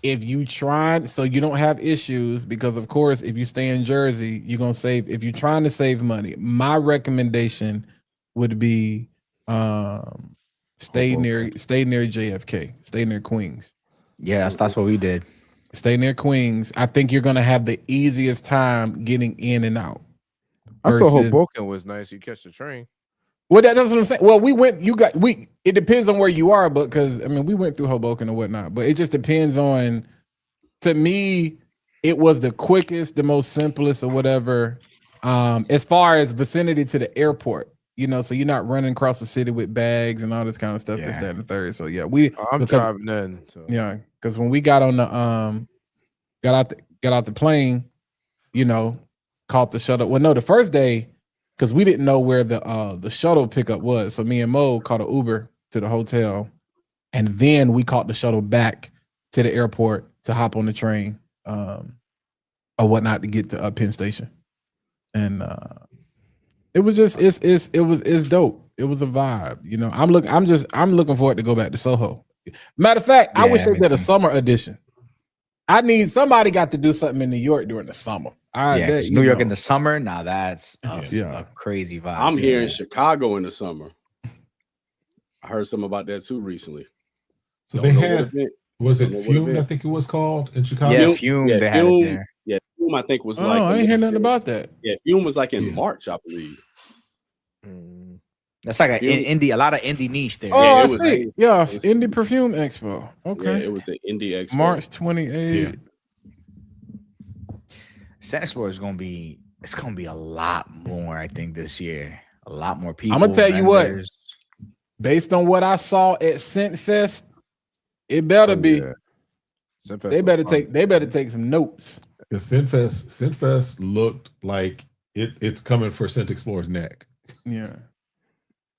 if you try, so you don't have issues, because of course, if you stay in Jersey, you're gonna save. If you're trying to save money, my recommendation would be stay near JFK, stay near Queens. Yeah, that's what we did. Stay near Queens. I think you're gonna have the easiest time getting in and out. I thought Hoboken was nice. You catch the train. Well, that's what I'm saying. Well, it depends on where you are, but because we went through Hoboken and whatnot, but it just depends on. To me, it was the quickest, the most simplest, or whatever. As far as vicinity to the airport, so you're not running across the city with bags and all this kind of stuff. This, that, and the third. So yeah, I'm driving in. So. Yeah, because when we got on the got out the plane, caught the shuttle. Well, no, the first day, because we didn't know where the shuttle pickup was. So me and Mo caught an Uber to the hotel, and then we caught the shuttle back to the airport to hop on the train or whatnot to get to Penn Station. And it was just it's dope. It was a vibe. I'm looking forward to go back to Soho. Matter of fact, I wish they did a summer edition. I need somebody got to do something in New York during the summer. New York in the summer. Now that's a crazy vibe. I'm here in Chicago in the summer. I heard something about that too recently. So they had, was it Fume? I think it was called in Chicago. Yeah, Fume. They had it there. Yeah, Fume. I think was like. Oh, I ain't hear nothing about that. Yeah, Fume was like in March, I believe. That's like a lot of indie niche there. Oh, yeah, I see. Indie Perfume Expo. Okay, yeah, it was the Indie Expo, March 28th. Scent Explorer is gonna be a lot more. I think this year, a lot more people. I'm gonna tell you what. Based on what I saw at Scent Fest, it better be. Yeah. They better take some notes. The Scent Fest looked like it's coming for Scent Explorer's neck. Yeah.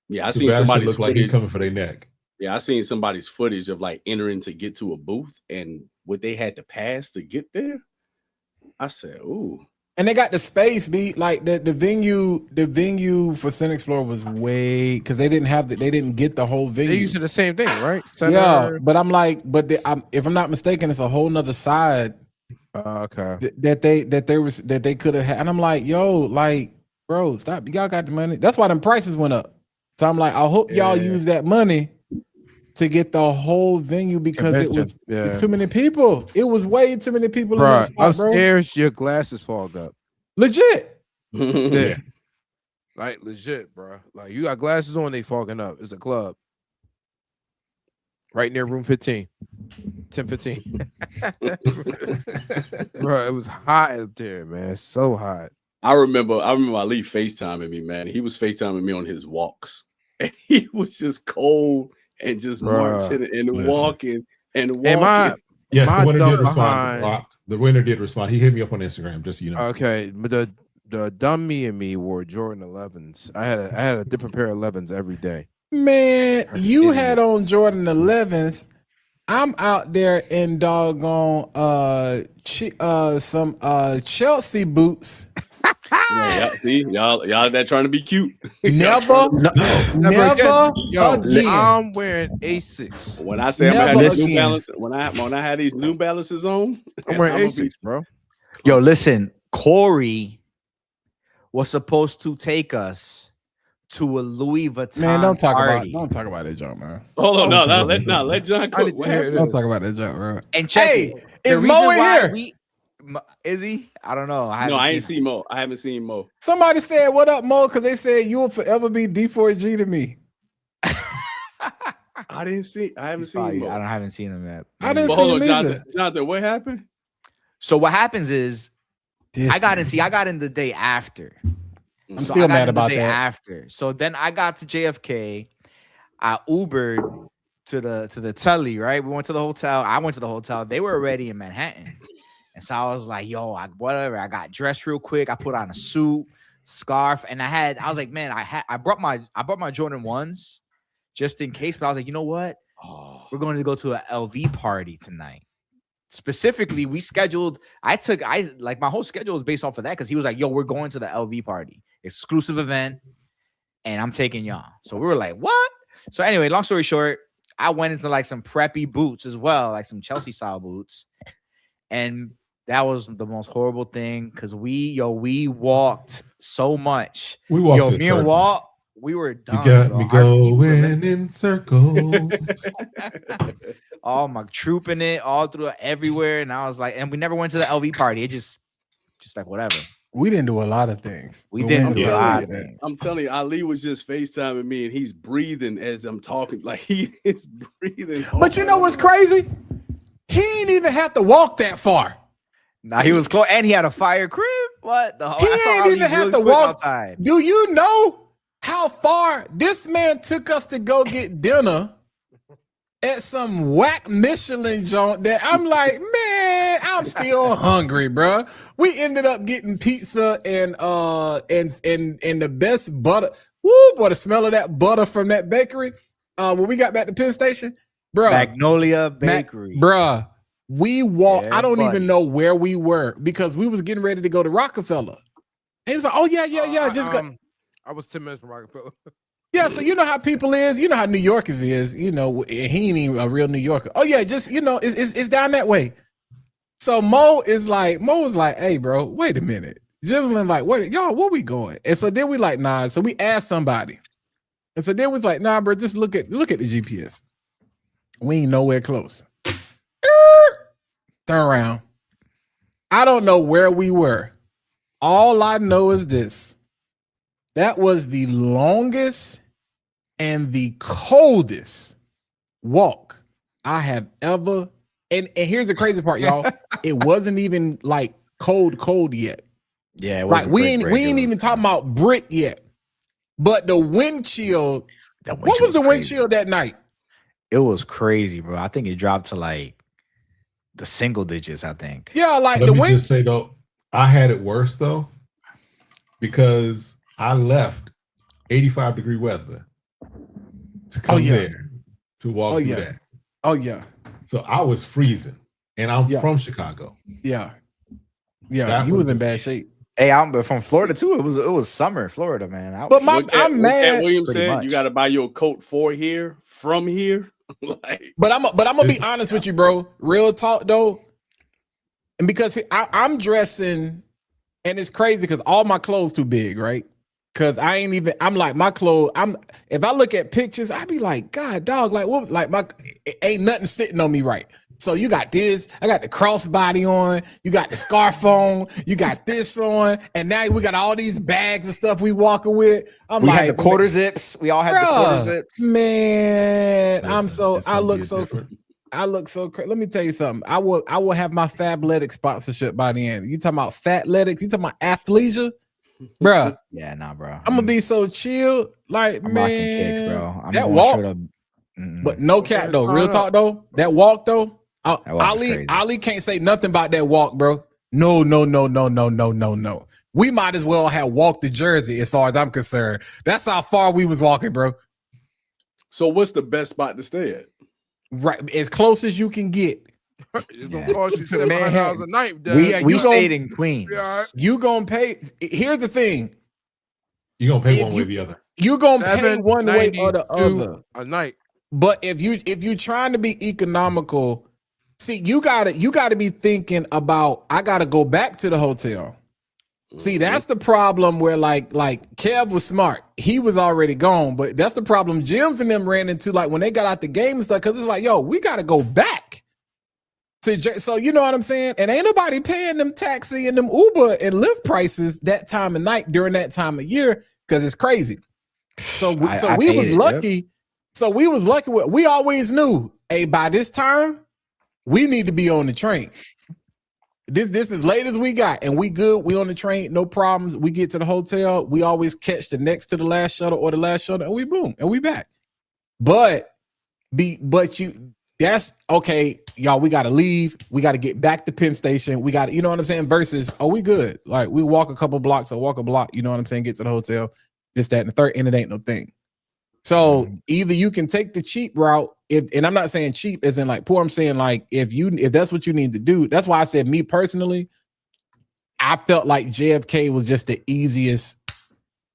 Yeah, I seen somebody look like he's coming for their neck. Yeah, I seen somebody's footage of like entering to get to a booth and what they had to pass to get there. I said, "Ooh!" And they got the space. Like the venue for Scent Explorer was way because they didn't get the whole venue. They used the same thing, right? Yeah, but I'm like, if I'm not mistaken, it's a whole nother side. Okay. That they could have had, and I'm like, yo, like. bro, stop. Y'all got the money. That's why them prices went up. So I'm like, I hope y'all use that money to get the whole venue because it's too many people. It was way too many people in that spot, bro. Upstairs, your glasses fog up. Legit. Yeah. Like legit, bro. Like you got glasses on, they fogging up. It's a club. Right near room 15. 1015. Bro, it was hot up there, man. So hot. I remember Ali FaceTiming me, man. He was FaceTiming me on his walks. And he was just cold and just marching and walking and walking. Yes, the winner did respond. The winner did respond. He hit me up on Instagram, just so you know. Okay, but the dummy and me wore Jordan 11s. I had a different pair of 11s every day. Man, you had on Jordan 11s. I'm out there in doggone some Chelsea boots. Yeah, see, y'all that trying to be cute. Never again. I'm wearing Asics. When I say I'm gonna have these New Balance, when I had these New Balances on, I'm wearing Asics, bro. Yo, listen, Corey was supposed to take us to a Louis Vuitton. Man, don't talk party. about that junk, man. Hold on, let John cook. Don't talk about that junk, bro. And check is Mo in here? Is he? I don't know. I ain't seen Mo. I haven't seen Mo. Somebody said, "What up, Mo?" Because they said you will forever be D4G to me. I haven't seen Mo. I haven't seen him yet. I didn't see him either. Jonathan, what happened? So what happens is I got in the day after. I'm still mad about that. After. So then I got to JFK. I Ubered to the telly, right? We went to the hotel. I went to the hotel. They were already in Manhattan. And so I was like, yo, whatever. I got dressed real quick. I put on a suit, scarf, and I was like, man, I brought my Jordan 1s just in case. But I was like, you know what? We're going to go to an LV party tonight. Specifically, we scheduled. My whole schedule was based off of that because he was like, yo, we're going to the LV party, exclusive event, and I'm taking y'all. So we were like, what? So anyway, long story short, I went into like some preppy boots as well, like some Chelsea style boots. And that was the most horrible thing because we walked so much. We walked. Me and Walt, we were done. You got me going in circles. All my trooping it all through everywhere, and I was like, and we never went to the LV party. It just like whatever. We didn't do a lot of things. We didn't do a lot of things. I'm telling you, Ali was just FaceTiming me, and he's breathing as I'm talking. Like he is breathing. But you know what's crazy? He ain't even have to walk that far. Nah, he was close, and he had a fire crib. What the hell? He ain't even have to walk outside. Do you know how far this man took us to go get dinner at some whack Michelin joint that I'm like, man, I'm still hungry, bro. We ended up getting pizza and the best butter. Woo, boy, the smell of that butter from that bakery. When we got back to Penn Station, bro. Magnolia Bakery. Bruh, we walked. Yeah, I don't even know where we were because we was getting ready to go to Rockefeller. And he was like, oh, yeah. Just go. I was 10 minutes from Rockefeller. Yeah, so you know how people is. You know how New Yorkers is. You know, he ain't even a real New Yorker. Oh, yeah, just, it's down that way. So Mo was like, hey, bro, wait a minute. Jizzlin like, where we going? And so then we like, nah. So we asked somebody. And so then we was like, nah, bro, just look at the GPS. We ain't nowhere close. Turn around. I don't know where we were. All I know is this. That was the longest and the coldest walk I have ever. And here's the crazy part, y'all. It wasn't even like cold yet. Yeah, it like we ain't even talking about brick yet. But the wind chill. What was the wind chill that night? It was crazy, bro. I think it dropped to like the single digits, I think. Yeah, like Let me just say though, I had it worse though, because I left 85-degree weather to come there to walk through that. Oh yeah. So I was freezing, and I'm from Chicago. Yeah, he was in bad shape. Hey, I'm from Florida too. It was summer in Florida, man. I'm mad. William said you got to buy your coat from here. But I'm gonna be honest with you, bro. Real talk though, and because I'm dressing, and it's crazy because all my clothes too big, right? Cause I ain't even. I'm like my clothes. If I look at pictures, I be like, God, dog, like what? Like ain't nothing sitting on me right. So you got this. I got the crossbody on. You got the scarf on. You got this on, and now we got all these bags and stuff we walking with. We had the quarter zips. We all had the quarter zips. Man, Listen, I look is so. different. I look so crazy. Let me tell you something. I will have my Fabletics sponsorship by the end. You talking about Fatletics? You talking about athleisure? Bruh, Yeah, nah, bro. I'm gonna be so chill. Like, I'm man, rocking kicks, bro. I'm that going walk, straight up. but no cap though. Real sign talk though. That walk though. That walk is crazy. Ali can't say nothing about that walk, bro. No. We might as well have walked the Jersey, as far as I'm concerned. That's how far we was walking, bro. So what's the best spot to stay at? Right, as close as you can get. It's gonna cost you To Manhattan. $700 a night. We you stayed in Queens. Yeah, You gonna pay. Here's the thing. You're gonna pay If one way or you- the other. You gonna pay one way or the $792 other. a night. But if you're trying to be economical, see, you gotta be thinking about, I gotta go back to the hotel. See, that's the problem where like Kev was smart. He was already gone, but that's the problem Jims and them ran into, like when they got out the game and stuff, because it's like, yo, we gotta go back. So you know what I'm saying? And ain't nobody paying them taxi and them Uber and Lyft prices that time of night during that time of year, because it's crazy. So we was lucky. So we was lucky. We always knew, hey, by this time, we need to be on the train. This is late as we got, and we good. We on the train, no problems. We get to the hotel. We always catch the next to the last shuttle or the last shuttle, and we boom, and we back. But that's okay, y'all. We gotta leave. We gotta get back to Penn Station. We got, you know what I'm saying? Versus, oh, we good. Like we walk a couple blocks or walk a block. You know what I'm saying? Get to the hotel. This, that, and the third, and it ain't no thing. So either you can take the cheap route, and I'm not saying cheap as in like poor. I'm saying like if that's what you need to do. That's why I said, me personally, I felt like JFK was just the easiest.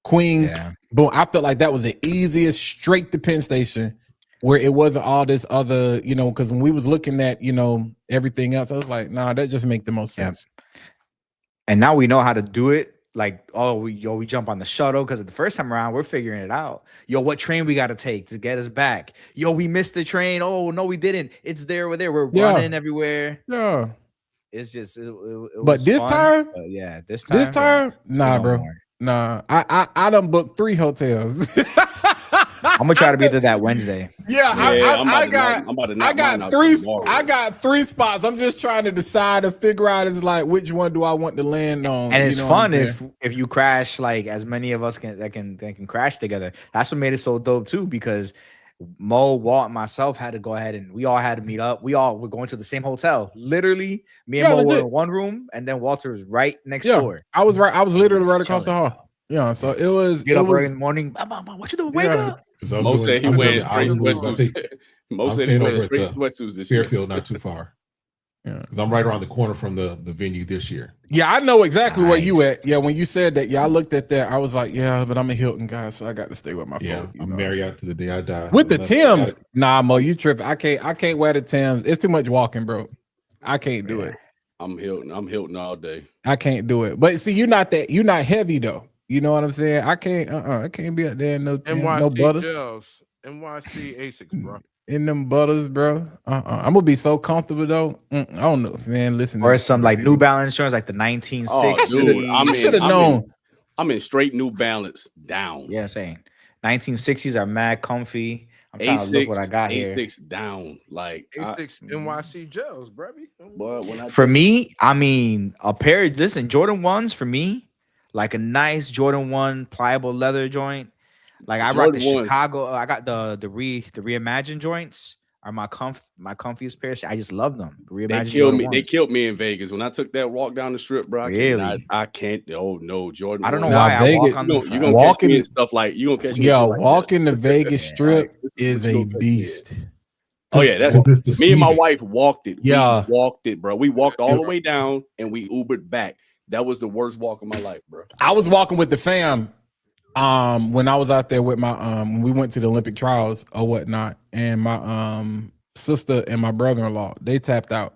Queens, boom. I felt like that was the easiest straight to Penn Station, where it wasn't all this other, you know, because when we was looking at, you know, everything else, I was like, nah, that just make the most sense. And now we know how to do it. Like, oh, we jump on the shuttle, because the first time around we're figuring it out. Yo, what train we got to take to get us back? Yo, we missed the train. Oh no, we didn't. It's there. We're there. We're running everywhere. Yeah. It's just. It But was this fun, time, but yeah, this time, nah, bro. more. Nah, I done booked 3 hotels. I'm gonna try to be there that Wednesday. I got 3 spots. I'm just trying to decide to figure out is like which one do I want to land on. And it's you know fun if you crash, like as many of us can crash together. That's what made it so dope too, because Mo, Walt, and myself had to go ahead and we all had to meet up. We all were going to the same hotel. Literally, me and Mo were in one room, and then Walter was right next door. I was literally right across the hall. Yeah, so it was. Get up early in the morning. What you doing? Wake up. Mo said he wears straight sweatsuits. Mo said he wears straight sweatsuits this year. Fairfield, not too far. Yeah, because I'm right around the corner from the venue this year. Yeah, I know exactly where you at. Yeah, when you said that, I looked at that. I was like, yeah, but I'm a Hilton guy, so I got to stay with my phone. I'm Marriott to the day I die. With the Timbs, nah, Mo, you tripping? I can't wear the Timbs. It's too much walking, bro. I can't do it. I'm Hilton all day. I can't do it. But see, you're not heavy though. You know what I'm saying? I can't be out there in no Timbs, no butters. Gels, NYC Asics, bro. In them butters, bro. I'm gonna be so comfortable though. I don't know, man. Listen, or some like New Balance insurance, like the 1960s. Oh, dude, I should have known. I'm in straight New Balance down. Yeah, I'm saying 1960s are mad comfy. I'm trying to look what I got here. A6 down, like A6 NYC gels, baby. But for me, I mean, a pair. Listen, Jordan 1s for me, like a nice Jordan 1 pliable leather joint. Like I rock the Chicago. I got the reimagined joints are my comfiest pair. I just love them. They killed me in Vegas when I took that walk down the strip, bro. I can't. Oh no, Jordan. I don't know why I walk on you gonna catch me and stuff like you gonna catch me. Yo, walking the Vegas Strip is a beast. Oh yeah, that's me and my wife walked it. Yeah, we walked it, bro. We walked all the way down and we Ubered back. That was the worst walk of my life, bro. I was walking with the fam. When I was out there with my when we went to the Olympic trials or whatnot, and my sister and my brother-in-law, they tapped out.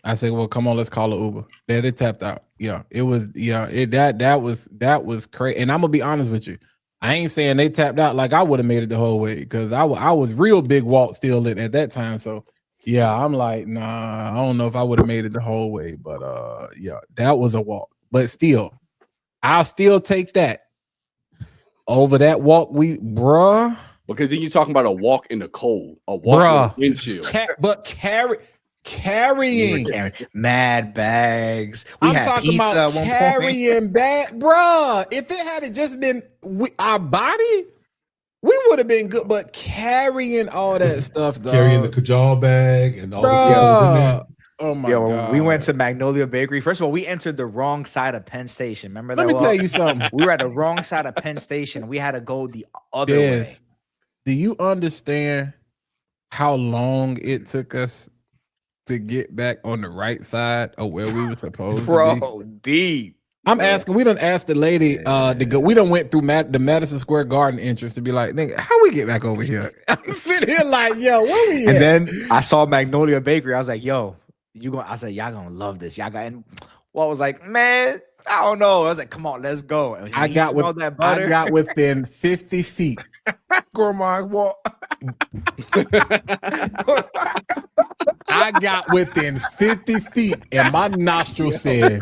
I said, well, come on, let's call an Uber. Then they tapped out. Yeah, it was. Yeah, that was crazy. And I'm gonna be honest with you. I ain't saying they tapped out like I would have made it the whole way because I was real big Walt still at that time. So yeah, I'm like, nah, I don't know if I would have made it the whole way, but yeah, that was a walk. But still, I'll still take that over that walk. Bruh. Because then you're talking about a walk in the cold, a walk in the wind chill. But carrying mad bags. I'm talking about carrying bag, bruh. If it had just been our body, we would have been good. But carrying all that stuff, dog. Carrying the Kajal bag and all the stuff in there. Oh my God. We went to Magnolia Bakery. First of all, we entered the wrong side of Penn Station. Remember that? Let me tell you something. We were at the wrong side of Penn Station. We had to go the other way. Do you understand how long it took us to get back on the right side of where we were supposed to be? Bro, deep. I'm asking, we done asked the lady to go. We done went through the Madison Square Garden entrance to be like, nigga, how we get back over here? I'm sitting here like, yo, where we at? And then I saw Magnolia Bakery. I was like, yo, I said, y'all gonna love this. Y'all got, and Walt was like, man, I don't know. I was like, come on, let's go. And I got within 50 feet. Grandma Walt. I got within 50 feet and my nostril said,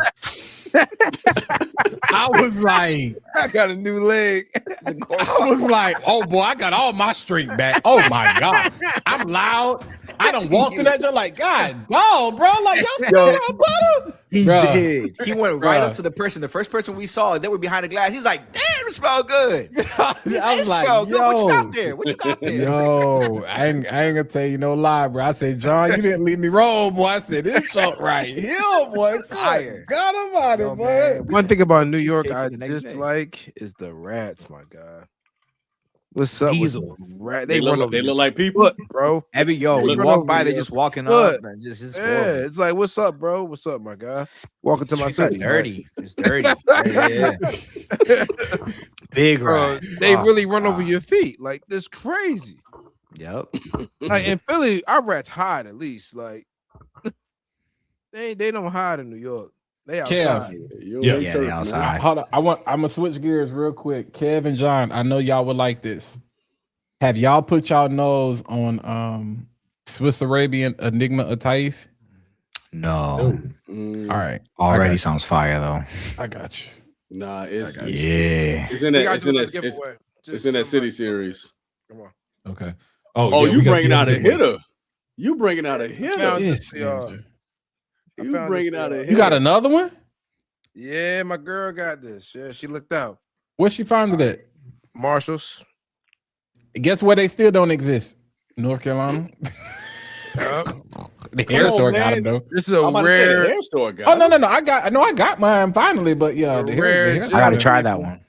I was like, I got a new leg. I was like, oh boy, I got all my strength back. Oh my God. I'm loud. I done walked in that joint like, God, no, bro. Like, y'all still on butter? He did. He went right up to the person. The first person we saw, they were behind the glass. He's like, damn, it smell good. I was like, yo, what you got there? What you got there? Yo, I ain't gonna tell you no lie, bro. I said, John, you didn't leave me wrong, boy. I said, this joint right here, boy. Fire. God about it, boy. One thing about New York I the next dislike is the rats, my God. What's up? Diesel. Rat? They look like people, bro. Every you walk by, they just walking up and just yeah, it's like, what's up, bro? What's up, my guy? Welcome to my city. Dirty. It's dirty. Yeah. Big bro. rat. They really run over your feet. Like, this crazy. Yep. Like in Philly, our rats hide at least. Like they don't hide in New York. They outside. Yeah, they outside. Hold on. I'm gonna switch gears real quick. Kev and John, I know y'all would like this. Have y'all put y'all nose on Swiss Arabian Enigma Ataif? No. All right. Already sounds fire though. I got you. Nah, it's it's in that city series. Come on. Okay. Oh, you bringing out a hitter. You bringing out a hitter. You got another one? Yeah, my girl got this. Yeah, she looked out. Where she found it at? Marshalls. Guess where they still don't exist? North Carolina. The hair store got it though. This is a rare hair store guy. Oh no! I got mine finally, but yeah, the hair. I gotta try that one.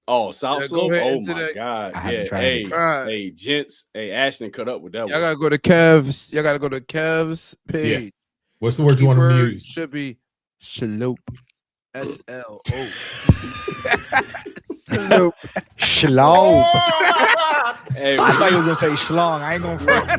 Oh, South Slope. Oh my God! I haven't tried it. Hey, gents. Hey, Ashton, cut up with that one. Y'all gotta go to Kev's. Y'all gotta go to Kev's page. Yeah. What's the word you want to use? Should be shaloop. SLO. Shalom. Hey, I thought you was gonna say schlong. I ain't gonna front.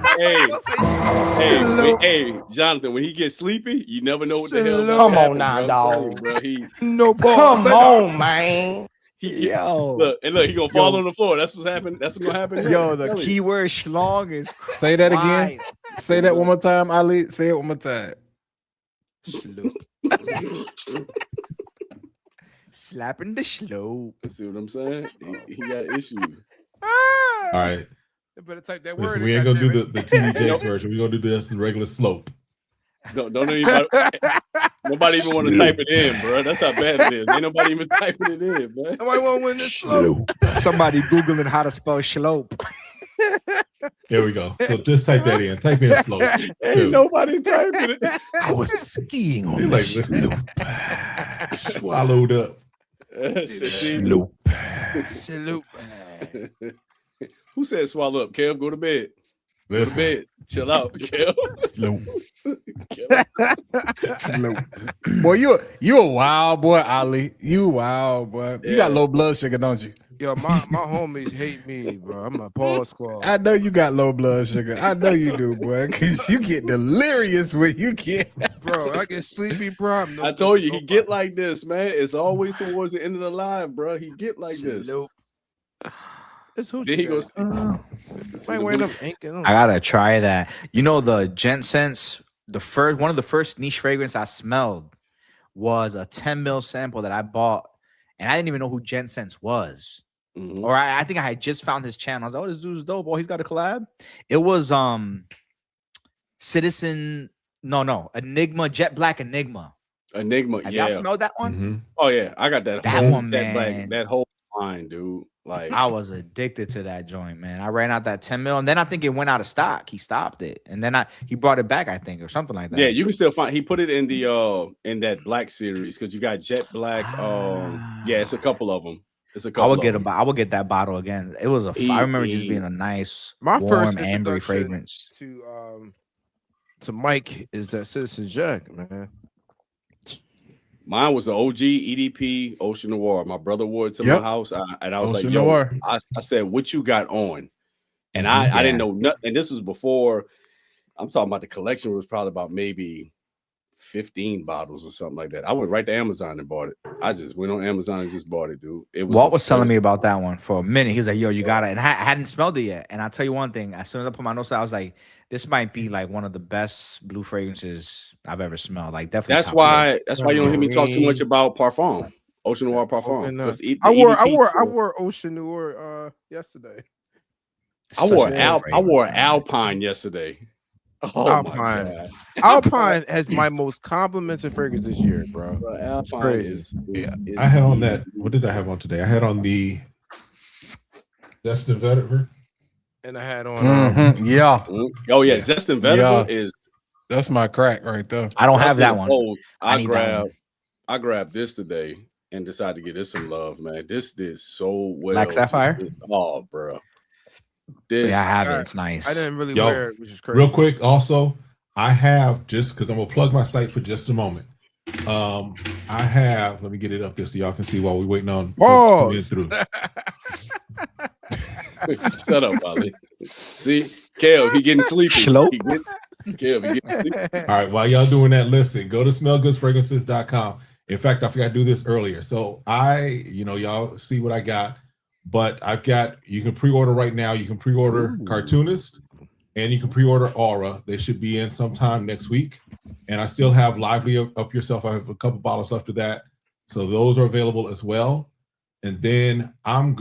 Hey, Jonathan, when he gets sleepy, you never know what the hell. Come on now, dog. Bro, Come on, man. Look, he gonna fall on the floor. That's what's happening. That's what's gonna happen next. Yo, the keyword schlong is say that again. Say that one more time, Ali. Say it one more time. Slapping the slope. See what I'm saying? He got issues. All right. They better type that Listen, word. we ain't gonna do the TD Jakes version. We're gonna do this the regular slope. Don't anybody, nobody even want to type it in, bro. That's how bad it is. Ain't nobody even typing it in, man. Nobody want to win this slope. Somebody Googling how to spell slope. There we go. So just type that in. Type in slope. Ain't nobody typing it. I was skiing on Like slope. Swallowed up. Slope. Salute. Who said swallow up? Kev, go to bed. Go to Listen. bed. Chill out, Kev. Slope. Slope. Boy, you a wild boy, Ali. You wild boy. You got low blood sugar, don't you? Yo, my homies hate me, bro. I'm a pause clause. I know you got low blood sugar. I know you do, boy, because you get delirious when you get. bro. I get sleepy, bro. I told you he get like this, man. It's always towards the end of the line, bro. He get like this. Nope. It's who Then he goes. might wind up inking. I gotta try that. You know, the Jensen's, one of the first niche fragrance I smelled was a 10 mil sample that I bought, and I didn't even know who Jensen's was. Mhm. Or I think I had just found his channel. I was like, oh, this dude's dope. Oh, he's got a collab. It was Enigma, Jet Black Enigma. Have y'all smelled that one? Mm-hmm. Oh yeah, I got that That whole one, Jet Black, man. that whole line, dude. Like I was addicted to that joint, man. I ran out that 10 mil, and then I think it went out of stock. He stopped it, and then he brought it back, I think, or something like that. yeah, you can still find. He put it in the in that Black series because you got Jet Black. Yeah, it's a couple of them. It's a couple. I would get that bottle again. It was I remember just being a nice, My warm, first ambery introduction fragrance. to Mike is that Citizen Jack, man. Mine was the OG EDP Ocean Noir. My brother wore it to my house, and I was Ocean like, "Yo," Noir. I said, "What you got on?" And I didn't know nothing. And this was before. I'm talking about the collection was probably about maybe 15 bottles or something like that. I went right to Amazon and bought it. I just went on Amazon and just bought it, dude. It was Walt was telling me about that one for a minute. He was like, yo, you got it. And I hadn't smelled it yet. And I'll tell you one thing. As soon as I put my nose out, I was like, this might be like one of the best blue fragrances I've ever smelled. Like definitely. That's why you don't hear me talk too much about Parfum. Ocean Noir Parfum. I wore Ocean Noir yesterday. I wore Alpine yesterday. Oh Alpine. my God. Alpine has my most complimented fragrance this year, bro. Alpine is I had on that. What did I have on today? I had on the Zest and Vetiver. And I had on Oh yeah, Zest and Vetiver is that's my crack right there. I don't have that one. I grabbed this today and decided to give this some love, man. This did so well. Black Sapphire? Oh, bro. I have it. It's nice. I didn't really wear it, which is crazy. Real quick, also, I have, just because I'm gonna plug my site for just a moment. I have, let me get it up there so y'all can see while we're waiting on through. Shut up, Ollie. See, Kale, he getting sleepy. Kale, he getting sleepy. All right, while y'all doing that, listen, go to smellgoodzfragrances.com. In fact, I forgot to do this earlier. So y'all see what I got. But you can pre-order right now. You can pre-order Cartoonist and you can pre-order Aura. They should be in sometime next week. And I still have Lively Up Yourself. I have a couple bottles left of that. So those are available as well. And then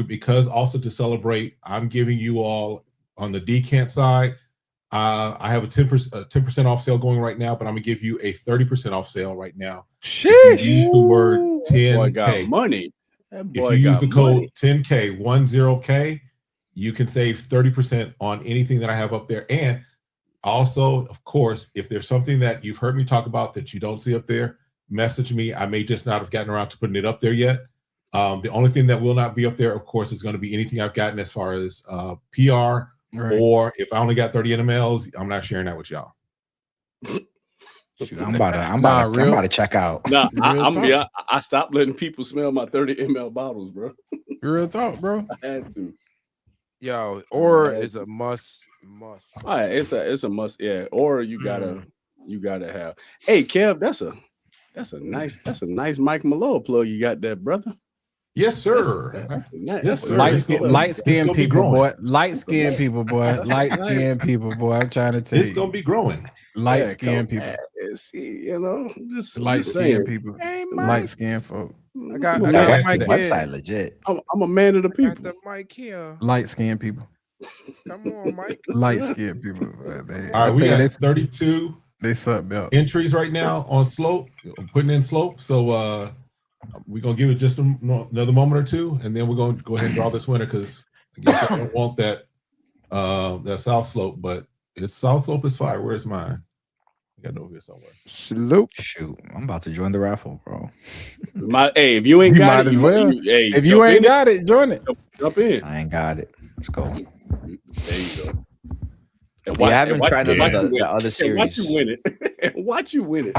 because also to celebrate, I'm giving you all on the decant side. I have a 10% off sale going right now, but I'm gonna give you a 30% off sale right now. Sheesh. If you use the word 10K. Boy got money. If you use the code 10K, 10K, you can save 30% on anything that I have up there. And also, of course, if there's something that you've heard me talk about that you don't see up there, message me. I may just not have gotten around to putting it up there yet. The only thing that will not be up there, of course, is going to be anything I've gotten as far as PR, or if I only got 30 NMLs, I'm not sharing that with y'all. Shoot, I'm about to check out. Nah, I stopped letting people smell my 30 ml bottles, bro. Real talk, bro. I had to. Yo, Aura is a must. All right, it's a must. Yeah, or you gotta have. Hey, Kev, that's a nice Mike Malone plug you got there, brother. Yes, sir. Yes, sir. Light skinned people, boy. Light skinned people, boy. Light skinned people, boy. I'm trying to tell you. It's gonna be growing. Light skinned people. Just light skinned people. Hey, light skinned folk. I got the website legit. I'm a man of the people. The mic here. Light skinned people. Come on, Mike. Light skinned people. All right, we got 32 entries right now on Slope. I'm putting in Slope. So we're gonna give it just another moment or two, and then we're gonna go ahead and draw this winner because I guess I don't want that South Slope, but it's South Slope is fire. Where's mine? I got it over here somewhere. Slope. Shoot, I'm about to join the raffle, bro. Hey, if you ain't got it, if you ain't got it, join it. Jump in. I ain't got it. Let's go. There you go. And I haven't tried the other series. Watch you win it. Watch you win it.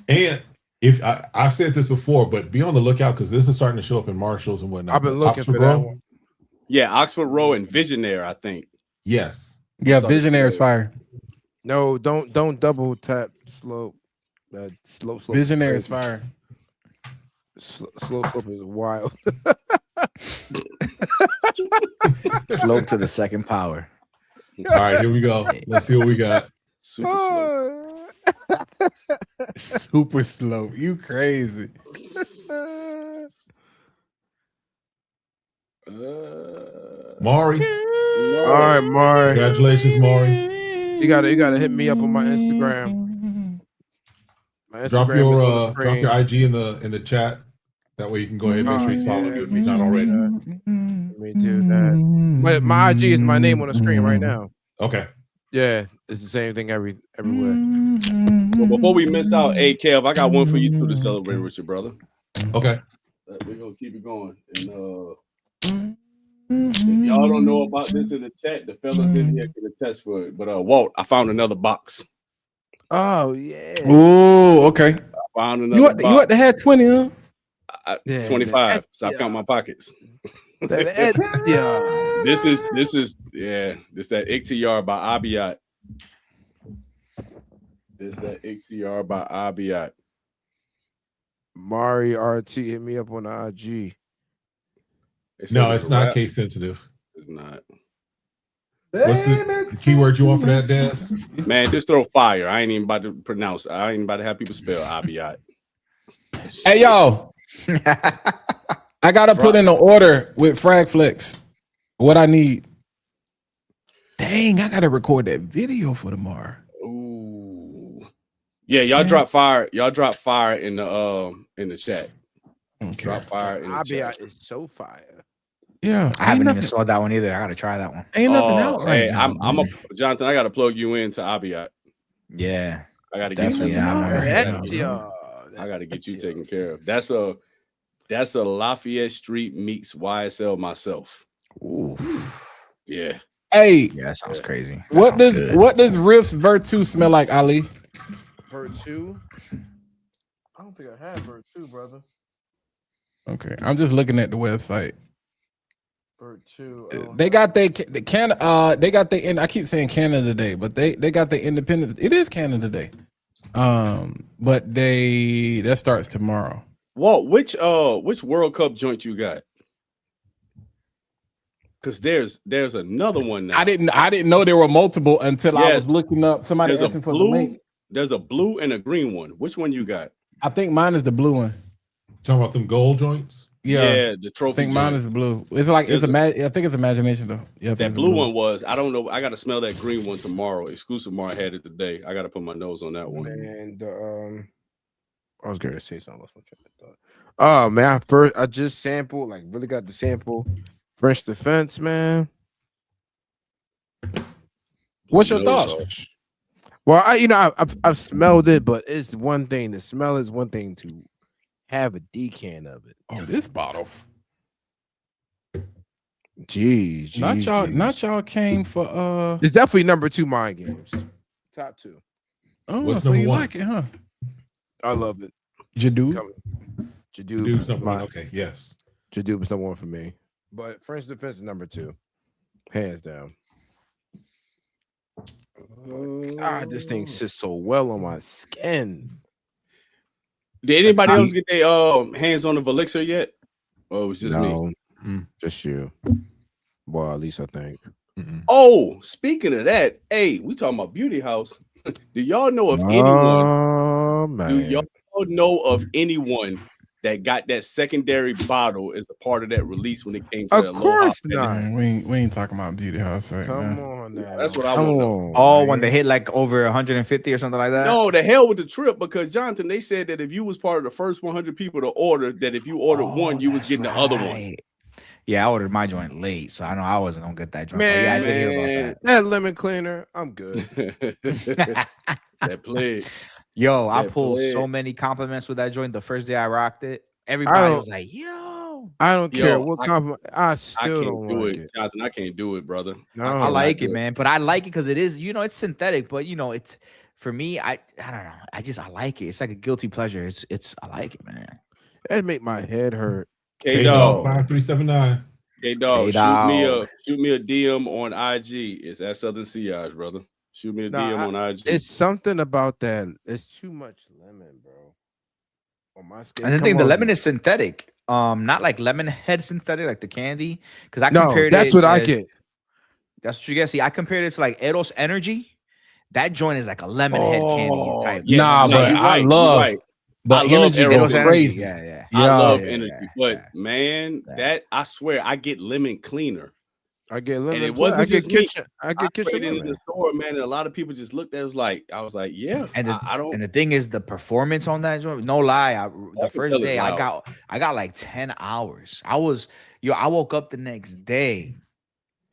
And if I've said this before, but be on the lookout because this is starting to show up in Marshalls and whatnot. I've been looking for that one. Yeah, Oxford Row and Visionaire, I think. Yes. Yeah, Visionaire is fire. No, don't double tap Slope. That slow slope. Visionary is fire. Slow slope is wild. Slope to the second power. All right, here we go. Let's see what we got. Super slow. Super slow. You crazy. Maury. All right, Maury. Congratulations, Maury. You gotta hit me up on my Instagram. My Drop Instagram your is on the drop screen. your IG in the chat. That way you can go ahead and make sure he's following you if he's not already. Let me do that. But my IG is my name on the screen right now. Okay. Yeah, it's the same thing everywhere. Well, before we miss out, hey Kev, I got one for you too to celebrate with your brother. Okay. We're gonna keep it going. And if y'all don't know about this in the chat, the fellas in here can attest for it. But Walt, I found another box. Oh yeah. Oh, okay. I found another box. You want to have 20, huh? Yeah, 25. So I yeah. count my pockets. Yeah. This is that Ikhtiar by Abiyat. This that Ikhtiar by Abiyat. Mari RT hit me up on the IG. No, it's not case sensitive. It's not. What's the keyword you want for that, Des? Man, just throw fire. I ain't even about to pronounce. I ain't about to have people spell Abiyat. Hey, yo. I got to put in an order with Fragflex. What I need. Dang, I got to record that video for tomorrow. Ooh. Yeah, y'all drop fire. Y'all drop fire in the chat. Okay. Drop fire in the chat. Abiyat is so fire. Yeah. I haven't even saw that one either. I gotta try that one. Ain't nothing out right Hey, now. Jonathan, I gotta plug you into Abiyat. Yeah. I gotta get Definitely. you. Yeah, I gotta get you taken care of. That's a Lafayette Street meets YSL myself. Ooh. Yeah. Hey, Yeah, that sounds crazy. what does Riff's Virtu smell like, Ali? Virtu? I don't think I have Virtu, brother. Okay, I'm just looking at the website. Virtu. They got they got the I keep saying Canada Day, but they got the Independence. It is Canada Day. But that starts tomorrow. Walt, which World Cup joint you got? Because there's another one now. I didn't know there were multiple until I was looking up. Somebody There's asked me for the blue, link. There's a blue and a green one. Which one you got? I think mine is the blue one. Talking about them gold joints? Yeah, the trophy. I think mine is blue. It's like I think it's imagination though. Yeah, that blue one was. I don't know. I got to smell that green one tomorrow. Exclusive Mar had it today. I got to put my nose on that one. And I was going to say something. Oh man, I just sampled. Like really got the sample. French Defense, man. What's your thoughts? Well, I've smelled it, but it's one thing. The smell is one thing. To have a decan of it. Oh, this bottle. Jeez, not y'all came for It's definitely number 2 mind games. Top 2. Oh, what's so number you 1? like it, huh? I love it. Jadoo. Jadoo's number 1. Okay, yes. Jadoo was number 1 for me. But French Defense is number 2. Hands down. God, this thing sits so well on my skin. Did anybody else get their hands on the Velixer yet? Oh, it was just me. Just you. Well, at least I think. Oh, speaking of that, hey, we talking about Beauty House. Do y'all know of anyone? Man. Do y'all know of anyone that got that secondary bottle as a part of that release when it came to Of course not. Man, we ain't talking about Beauty House right Come now. on now. That's what I want to know. Oh, when they hit like over 150 or something like that? No, the hell with the trip, because Jonathan, they said that if you was part of the first 100 people to order, that if you ordered one, you was getting the other one. Yeah, I ordered my joint late, so I know I wasn't gonna get that joint. Man, yeah, I did hear about that lemon cleaner, I'm good. that. That plague. Yo, I That pulled plague. so many compliments with that joint the first day I rocked it. Everybody was like, yo. I don't care Yo, what I compliment. I I still can't don't do like it, it. Jonathan. I can't do it, brother. No. I like it, man. But I like it because it is, it's synthetic, but it's for me, I don't know. I like it. It's like a guilty pleasure. I like it, man. That make my head hurt. K-Dog. 5379. K-Dog. K-Dog. Shoot me a DM on IG. It's at Southern Sillage, brother. Shoot me a Nah, DM on IG. It's something about that. It's too much lemon, bro. On my skin. And the Come thing, the on, lemon man. is synthetic. Not like lemon head synthetic, like the candy. Because I No, compared that's it what I as- get. That's what you get. See, I compared it to like Eros Energy. That joint is like a lemon head candy type. Yeah, Nah, no, but you're I right, you're love- right. But I love energy Eros goes Eros crazy. Energy. Yeah. I Yeah. love Yeah, energy, yeah, but yeah. man, Yeah. that I swear I get lemon cleaner. I get lemon. And it plus, wasn't I get just me. kitchen. I I get kitchen sprayed it in the lemon. store, man, and a lot of people just looked at it. I was like, yeah, And I don't. the thing is, the performance on that joint, no lie, the can first tell it's day loud. I got like 10 hours. I woke up the next day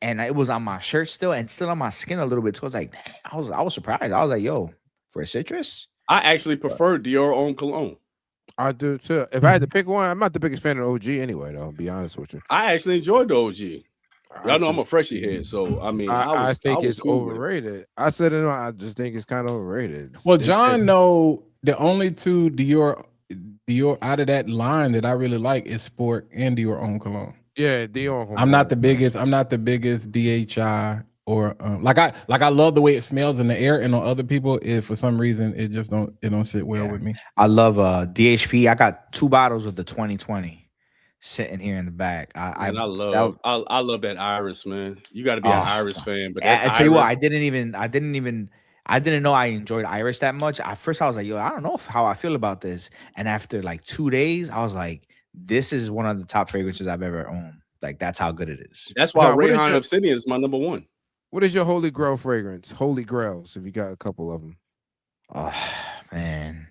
and it was on my shirt still and still on my skin a little bit. So I was like, damn, I was surprised. I was like, yo, for a citrus? I actually prefer Dior Homme Cologne. I do too. If I had to pick one, I'm not the biggest fan of OG anyway, though. To be honest with you, I actually enjoyed the OG. Y'all know I'm a just- freshie head, so I mean, I think was it's cool with it. overrated. I said it. I just think it's kind of overrated. Well, It's- John, know the only two Dior out of that line that I really like is Sport and Dior Homme Cologne. yeah, Dior. I'm not the biggest DHI or like I love the way it smells in the air, and on other people, if for some reason it don't sit well Yeah. with me. I love DHP. I got 2 bottles of the 2020 sitting here in the back. I love that Iris, man. You got to be an Oh, Iris fan, but that I tell you what, Iris- I didn't know I enjoyed Iris that much. At first, I was like, yo, I don't know how I feel about this. And after like 2 days, I was like, this is one of the top fragrances I've ever owned. Like, that's how good it is. that's why John, what is Rayhan your- Obsidian is my number one. What is your Holy Grail fragrance? Holy Grails, if you got a couple of them. Oh, man.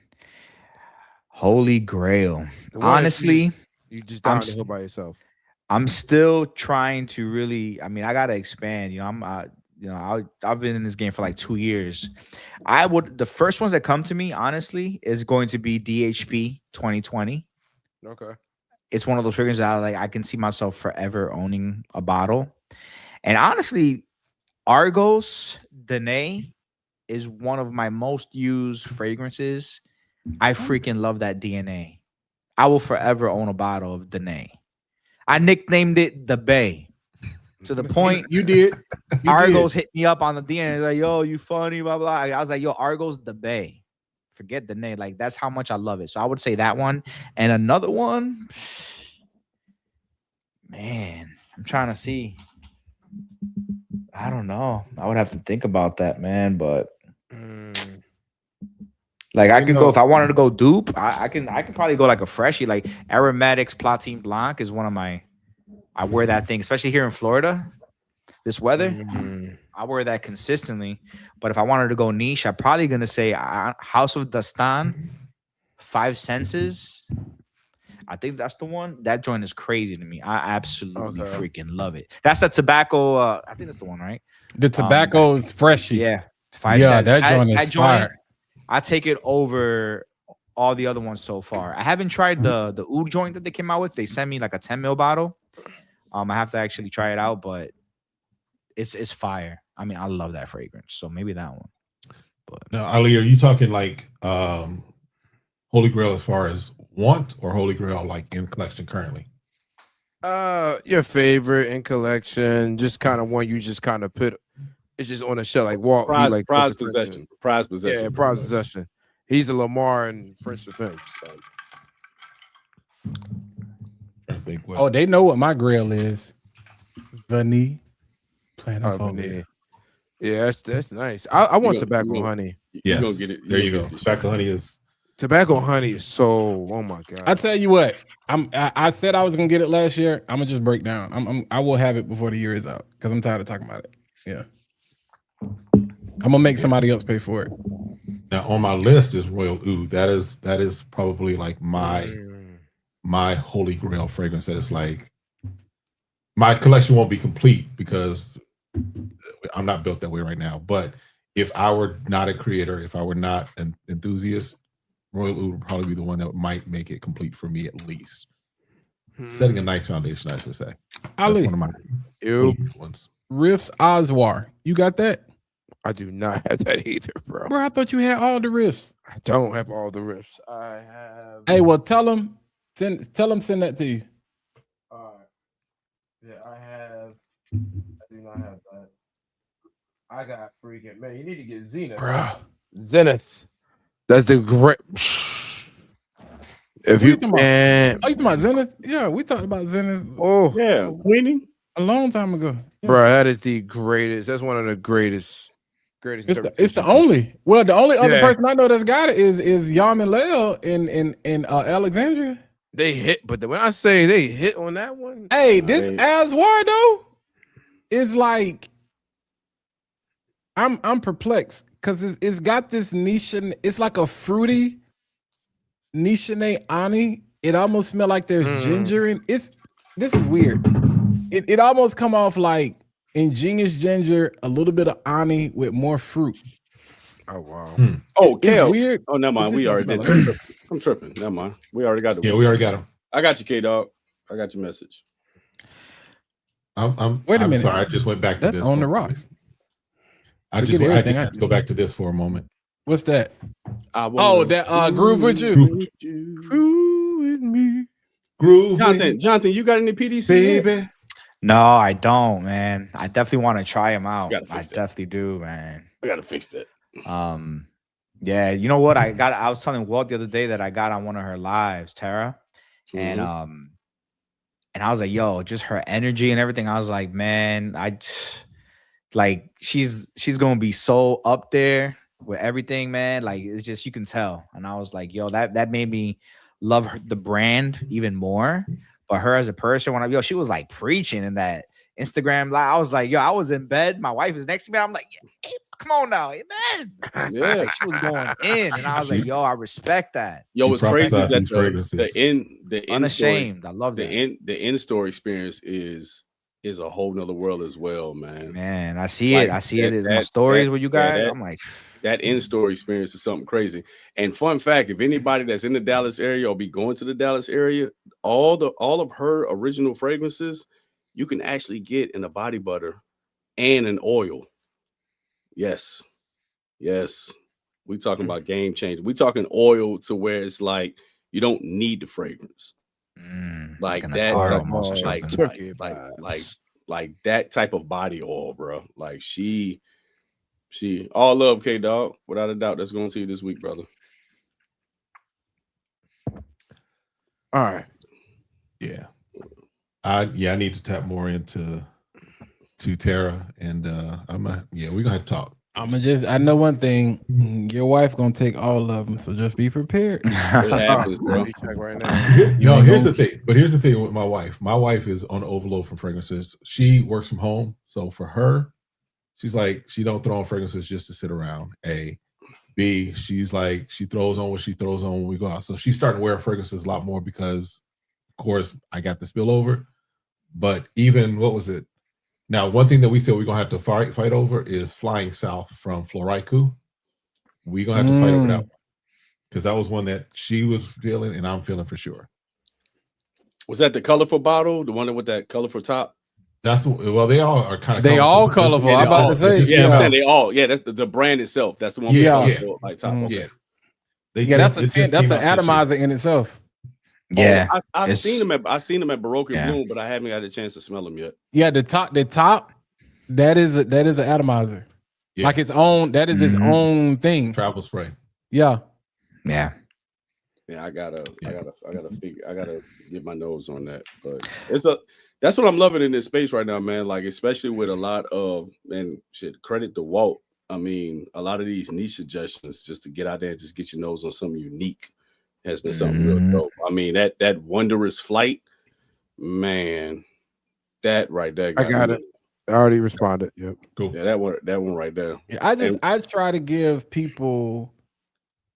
Holy Grail. The one that Honestly, you just down I'm the hill by yourself. I'm still trying to really. I mean, I gotta expand. You know, I've been in this game for like 2 years. The first ones that come to me, honestly, is going to be DHP 2020. Okay. It's one of those fragrances that I can see myself forever owning a bottle. And honestly, Argos Danae is one of my most used fragrances. I freaking love that DNA. I will forever own a bottle of Danae. I nicknamed it the Bay. To the point, You did. You Argos did. hit me up on the DM, like, yo, you funny, blah, blah. I was like, yo, Argos the Bay. Forget the name. Like, that's how much I love it. So I would say that one. And another one, man, I'm trying to see. I don't know. I would have to think about that, man. But like, I could go, if I wanted to go dupe, I can probably go like a freshie. Like Aromatics Platine Blanc is one of my, I wear that thing, especially here in Florida, this weather. I wear that consistently. But if I wanted to go niche, I'm probably going to say House of Dastan, 5 Senses. I think that's the one. That joint is crazy to me. I absolutely freaking love it. That's the tobacco. I think that's the one, right? The tobacco is freshy. Yeah. 5 Yeah, Senses. that joint is fire. I take it over all the other ones so far. I haven't tried the oud joint that they came out with. They sent me like a 10 ml bottle. I have to actually try it out, but it's fire. I mean, I love that fragrance. So maybe that one. But Now, Ali, are you talking like Holy Grail as far as want, or Holy Grail like in collection currently? Your favorite in collection, just kind of one you just kind of put. It's just on a shelf, like walk. Prize, like prize possession. Prize possession. Yeah, prize possession. He's the Lamar in French Defense. I think what. Oh, they know what my grill is. Vanille. Vanille. Yeah, that's nice. I want gonna- tobacco you gonna- honey. Yes, gonna get it. there you gonna go. get it. Tobacco honey is. Tobacco honey is so. Oh my god. I tell you what, I said I was gonna get it last year. I'm gonna just break down. I will have it before the year is out because I'm tired of talking about it. Yeah. I'm gonna make somebody else pay for it. Now on my list is Royal Oud. That is probably like my Holy Grail fragrance. That is like my collection won't be complete because I'm not built that way right now. But if I were not a creator, if I were not an enthusiast, Royal Oud would probably be the one that might make it complete for me at least. Setting a nice foundation, I should say. That's Ali, one of my Ew. ones. Riffs Oswar. You got that? I do not have that either, bro. Bro, I thought you had all the riffs. I don't have all the riffs. I have. Hey, well, tell them send that to you. All right. Yeah, I do not have that. I got freaking man. You need to get Zenith. Bro. Zenith. That's the great. If you talking about? man, Oh, you talking about Zenith? Yeah, we talked about Zenith oh Yeah, Queenie. a long time ago. Yeah. bro, that is the greatest. That's one of the greatest. It's the only. Well, the only other Yeah. person I know that's got it is Yamin Lel in Alexandria. They hit, but when I say they hit on that one, Hey, this Aswar though is like I'm perplexed because it's got this niche. It's like a fruity Nishane Ani. It almost smell like there's ginger in this is weird. It almost come off like ingenious ginger, a little bit of Ani with more fruit. oh wow. Oh, It's Kale. weird. Oh, never mind. It We just already don't did. smell I'm tripping. Never mind. We already got Yeah, we already got him. I got you, K Dog. I got your message. I'm Wait a minute. sorry. I just went back to That's this. on for the a rocks. moment. I Forget just everything had I to go back to this for a moment. What's that? I Oh, wanna that groove with you. True with me. Groove, with Jonathan, you got any PDC? you, baby. No, I don't, man. I definitely want to try them out. Gotta I fix that. definitely do, man. I gotta fix that. Yeah, you know what? I was telling Walt the other day that I got on one of her lives, Tara. And I was like, yo, just her energy and everything. I was like, man, like she's gonna be so up there with everything, man. Like it's just you can tell. And I was like, yo, that made me love her, the brand even more. But her as a person, she was like preaching in that Instagram live. I was like, yo, I was in bed. My wife was next to me. I'm like, hey, come on now, man. Yeah. She was going in, and I was like, yo, I respect that. Yo, She what's crazy is prophesied that these fragrances. the in Unashamed. I love that. the in-store experience is a whole nother world as well, man. Man, I see Like it. I see it in my that- stories that- with you yeah, guys. I'm like, that in-store experience is something crazy. And fun fact, if anybody that's in the Dallas area or be going to the Dallas area, all of her original fragrances you can actually get in a body butter and an oil. Yes. We talking about game changer. We talking oil to where it's like you don't need the fragrance. Like an that Atara type- almost or like, something. like that type of body oil, bro. Like she all love, K Dog. Without a doubt, that's going to you this week, brother. All right. Yeah. I need to tap more into Tara, and we're gonna have to talk. I know one thing, your wife gonna take all of them, so just be prepared. It happens, bro. Let me check right now. No, here's the thing. But here's the thing with my wife. My wife is on overload from fragrances. She works from home, so for her, she's like she don't throw on fragrances just to sit around. A, B, she's like she throws on what she throws on when we go out. So she's starting to wear fragrances a lot more because, of course, I got the spillover. But even what was it? Now, one thing that we said we're gonna have to fight over is Flying South from Floraiku. We're gonna have to fight over that one because that was one that she was feeling and I'm feeling for sure. Was that the colorful bottle, the one with that colorful top? That's well, they all are kind of They all colorful. I'm about to say, I'm saying they all. Yeah, that's the brand itself. That's the one. Like top. Mm-hmm. Okay. That's an atomizer in itself. Yeah, I've seen them at Baroque and Bloom, but I haven't had a chance to smell them yet. Yeah, the top, that is an atomizer. Yeah. Like its own. That is its own thing. Travel spray. Yeah. Yeah. Yeah, I gotta get my nose on that. But that's what I'm loving in this space right now, man. Like especially with a lot of credit to Walt. I mean, a lot of these niche suggestions just to get out there and just get your nose on something unique has been something real dope. I mean, that wondrous flight, man, that right there. I got it. I already responded. Yep. Cool. Yeah, that one right there. Yeah, I try to give people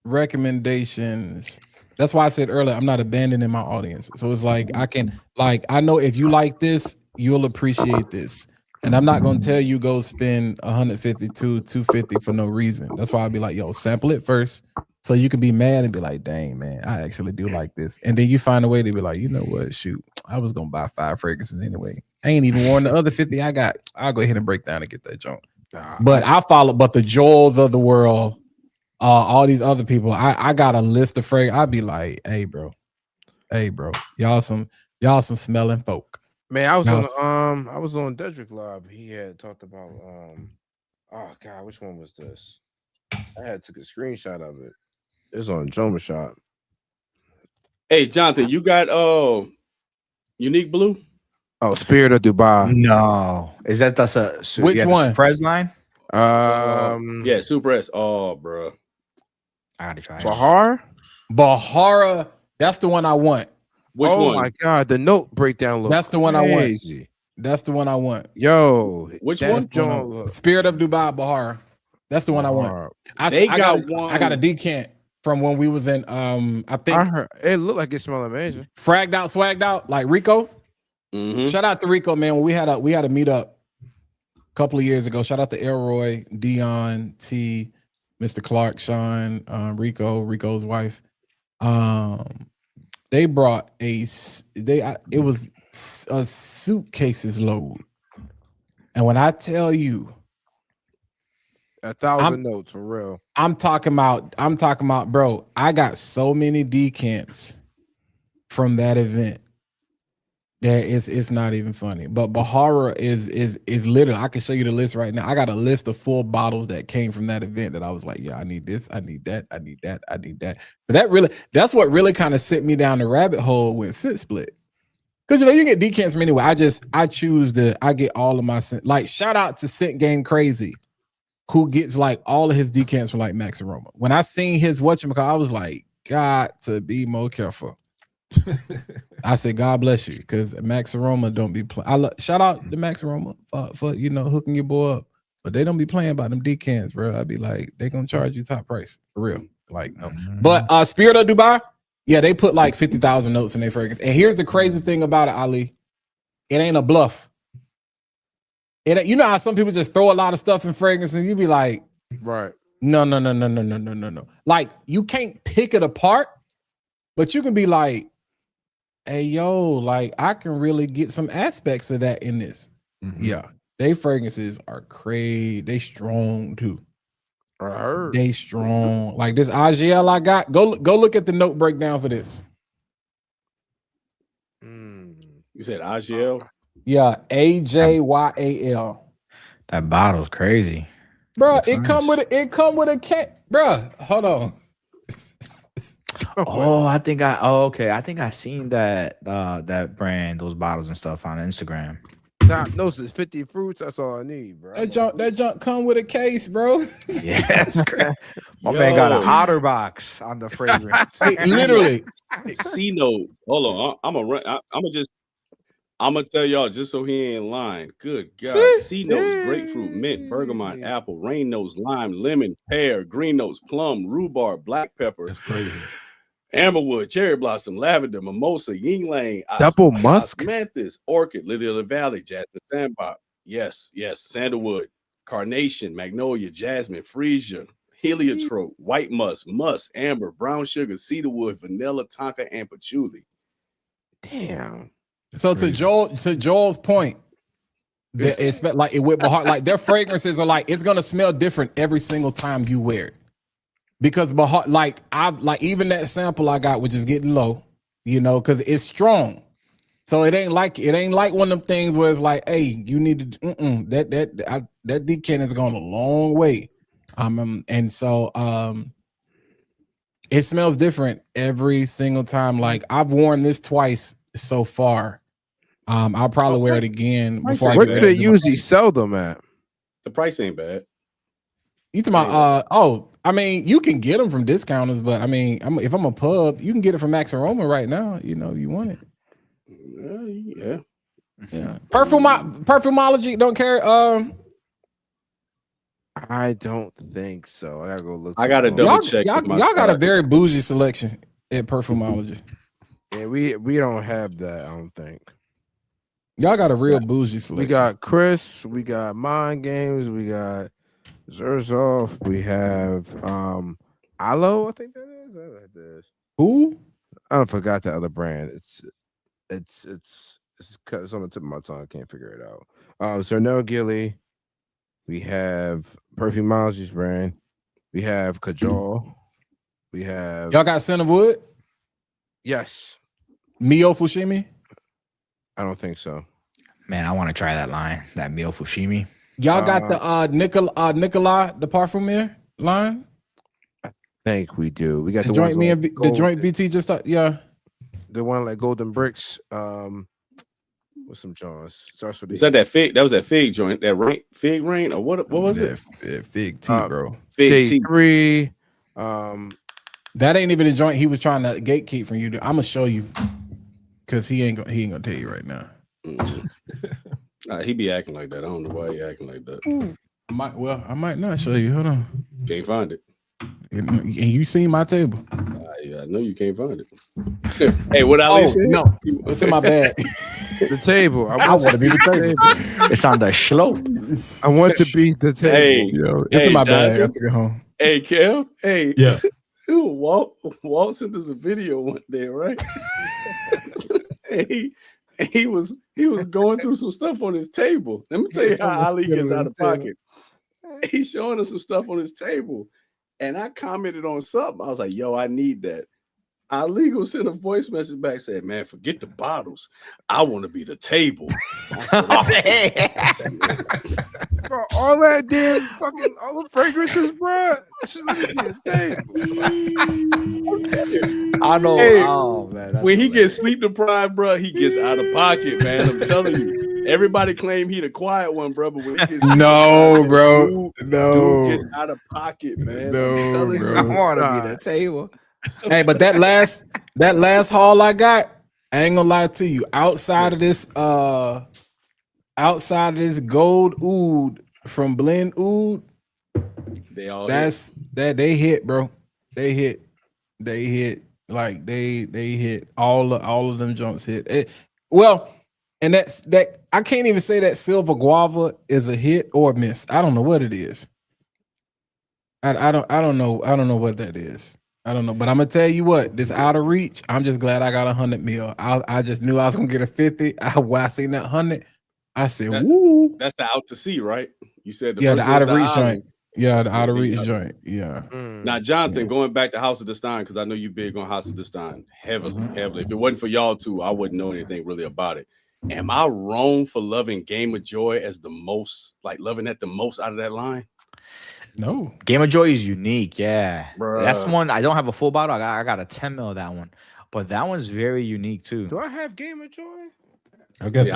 recommendations. That's why I said earlier, I'm not abandoning my audience. So it's like I know if you like this, you'll appreciate this. And I'm not gonna tell you go spend 150 to 250 for no reason. That's why I'll be like, yo, sample it first. So you can be mad and be like, dang, man, I actually do like this. And then you find a way to be like, you know what? Shoot, I was going to buy 5 fragrances anyway. I ain't even worn the other 50 I got. I'll go ahead and break down and get that junk. But the Joels of the world, all these other people, I got a list of fragrances. I'd be like, hey, bro, y'all some smelling folk. Man, I was on Dedrick Live. He had talked about Oh God, which one was this? I had took a screenshot of it. It was on Joma Shop. Hey, Jonathan, you got Unique Blue? Oh, Spirit of Dubai. No, is that's a Which the one? surprise line? Yeah, Super S. Oh, bro. I gotta try it. Bahara. That's the one I want. Which oh one? my God, the note breakdown looks That's the one I want. crazy. That's the one I want. Yo, Which that one? joint look Spirit of Dubai Bahara. That's the one I want. hard. They I got I got a one- decant from when we was in I think I heard it looked like it smelled amazing. Fragged Out, Swagged Out, like Rico. Mhm. Shout out to Rico, man. When we had a meetup a couple of years ago. Shout out to Elroy, Dion, T, Mr. Clark, Sean, Rico's wife. They brought it was a suitcases load. And when I tell you, 1,000 notes for real. I'm talking about, bro, I got so many decants from that event that it's not even funny. But Bahara is literally, I can show you the list right now. I got a list of full bottles that came from that event that I was like, yeah, I need this, I need that, I need that, I need that. But that's what really kind of sent me down the rabbit hole with Scent Split. Because you get decants from anywhere. I get all of my scent. Like, shout out to Scent Game Crazy, who gets like all of his decants from like Max Aroma. When I seen his whatchamacallit, I was like, got to be more careful. I said, God bless you, because Max Aroma don't be playing. Shout out to Max Aroma for hooking your boy up, but they don't be playing about them decants, bro. I'd be like, they gonna charge you top price for real. Like, no. But Spirit of Dubai, yeah, they put like 50,000 notes in their fragrance. And here's the crazy thing about it, Ali. It ain't a bluff. You know how some people just throw a lot of stuff in fragrance and you be like, Right. no. Like, you can't pick it apart, but you can be like, hey, yo, like, I can really get some aspects of that in this. Mm-hmm. Yeah. They fragrances are crazy. They strong too. I heard. They strong. Like this AGL I got. Go look at the note breakdown for this. You said AGL? Yeah, AJYAL. That bottle's crazy. Bro, Looks it come nice. with a cat. Bro, hold on. Oh, I think I seen that that brand, those bottles and stuff on Instagram. Top notes is 50 fruits. That's all I need, bro. That junk come with a case, bro. Yeah, that's great. My man got an otter box on the fragrance. Literally. C note. Hold on. I'm gonna tell y'all just so he ain't lying. Good God. C notes, grapefruit, mint, bergamot, apple, rain notes, lime, lemon, pear, green notes, plum, rhubarb, black pepper. That's crazy. Amberwood, cherry blossom, lavender, mimosa, yin lang, Double musk, osmanthus, orchid, lily of the valley, jasmine, sandbot. Yes, sandalwood, carnation, magnolia, jasmine, freesia, heliotrope, white musk, amber, brown sugar, cedarwood, vanilla, tonka, and patchouli. Damn. So to Joel's point, it's like it with Bahar, like their fragrances are like it's gonna smell different every single time you wear it. Because Bahar, like even that sample I got, which is getting low, because it's strong. So it ain't like one of them things where it's like, hey, you need to that decant has gone a long way. And so it smells different every single time. Like I've worn this twice so far. I'll probably wear it again before I Where get do ready they to do my- usually sell them at? The price ain't bad. You talking about I mean, you can get them from discounters, but I mean, if I'm a pub, you can get it from Max Aroma right now. You want it. Yeah. Perfumology don't carry. I don't think so. I gotta go look. I gotta double check. Y'all got a very bougie selection at Perfumology. Yeah, we don't have that. I don't think. Y'all got a real bougie selection. We got Chris. We got Mind Games. We got Zerzov. We have Alo. I think that is. I like this. Who? I forgot the other brand. It's on the tip of my tongue. I can't figure it out. Cernel Gilly. We have Perfumology's brand. We have Kajal. We have Y'all got Scent of Wood? Yes. Mio Fushimi? I don't think so. Man, I want to try that line, that Mio Fushimi. Y'all got the Nikolai the parfumier line? Think we do. We got The the joint ones the gold, joint VT just yeah. the one like Golden Bricks. With some Johns. Starts with Was that fig? That was that fig joint. That fig rain or what? What was it? Fig tea, bro. Fig Day tea. 3. That ain't even a joint he was trying to gatekeep from you. I'm gonna show you because he ain't gonna tell you right now. He be acting like that. I don't know why he acting like that. I might not show you. Hold on. Can't find it. And you seen my table? I know you can't find it. Hey, what Ali said? No, it's in my bag. The table. I want to be the table. It's on the slope. I want to be the table. Hey, Yo, it's in my bag. I took it home. Hey, Kel. Hey, Yeah. Walt sent us a video one day, right? he was going through some stuff on his table. Let me tell you how Ali gets out of pocket. He's showing us some stuff on his table, and I commented on something. I was like, "Yo, I need that." Ali go send a voice message back, said, "Man, forget the bottles. I want to be the table." Bro, all that damn fucking all the fragrances, bro. Just let me be a table. I know. Hey, oh man, when he gets sleep deprived, bro, he gets out of pocket, man. I'm telling you. Everybody claim he the quiet one, bro, but when he gets No, bro. dude No, gets out of pocket, man. no, bro. I want to be the table. Hey, but that last haul I got, I ain't gonna lie to you. Outside of this gold oud from Blend Oud, they hit, bro. They hit. Like they hit all of them jumps hit. And that I can't even say that Silver Guava is a hit or a miss. I don't know what it is. I don't know what that is. I don't know, but I'm gonna tell you what, this out of reach. I'm just glad I got 100 mil. I just knew I was gonna get a 50. When I seen that 100, I said, "Woo!" That's the out to sea, right? You said The out of reach joint. Yeah, the out of reach joint. Yeah. Now, Jonathan, going back to House of the Stein, because I know you big on House of the Stein, heavily. If it wasn't for y'all two, I wouldn't know anything really about it. Am I wrong for loving Game of Joy as the most, like loving that the most out of that line? No. Game of Joy is unique. Yeah. Bruh. That's the one. I don't have a full bottle. I got a 10 mil of that one. But that one's very unique too. Do I have Game of Joy? I got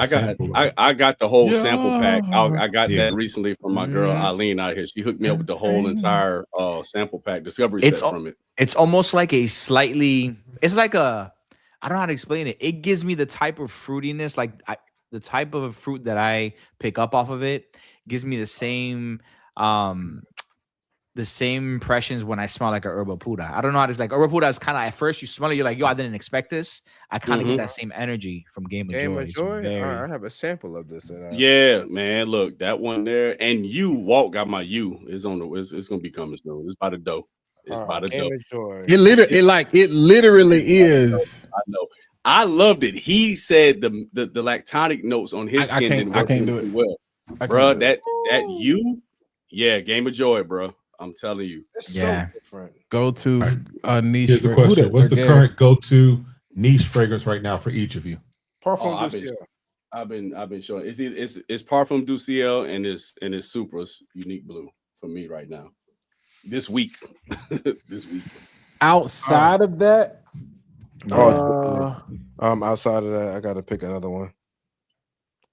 I got the whole sample pack. Yeah. I got that recently from my girl Eileen out here. She hooked me up with the whole entire sample pack discovery set from it. It's almost like a slightly, it's like a, I don't know how to explain it. It gives me the type of fruitiness, like the type of fruit that I pick up off of it gives me the same impressions when I smell like a herba pura. I don't know how to, like herba pura is kind of, at first you smell it, you're like, yo, I didn't expect this. I kind of get that same energy from Game of Joy. I have a sample of this. Yeah, man. Look, that one there, and Walt got my it's on the. It's gonna be coming soon. It's by the dough. It's by the dough. It literally is. I know. I loved it. He said the lactonic notes on his skin didn't work really well, bro. That yeah, Game of Joy, bro. I'm telling you. It's so different. Go to niche. Here's the question: what's the current go-to niche fragrance right now for each of you? Parfum I've been showing. It's Parfum du Ciel and it's Supra's Unique Blue for me right now. This week. Outside of that, outside of that, I gotta pick another one.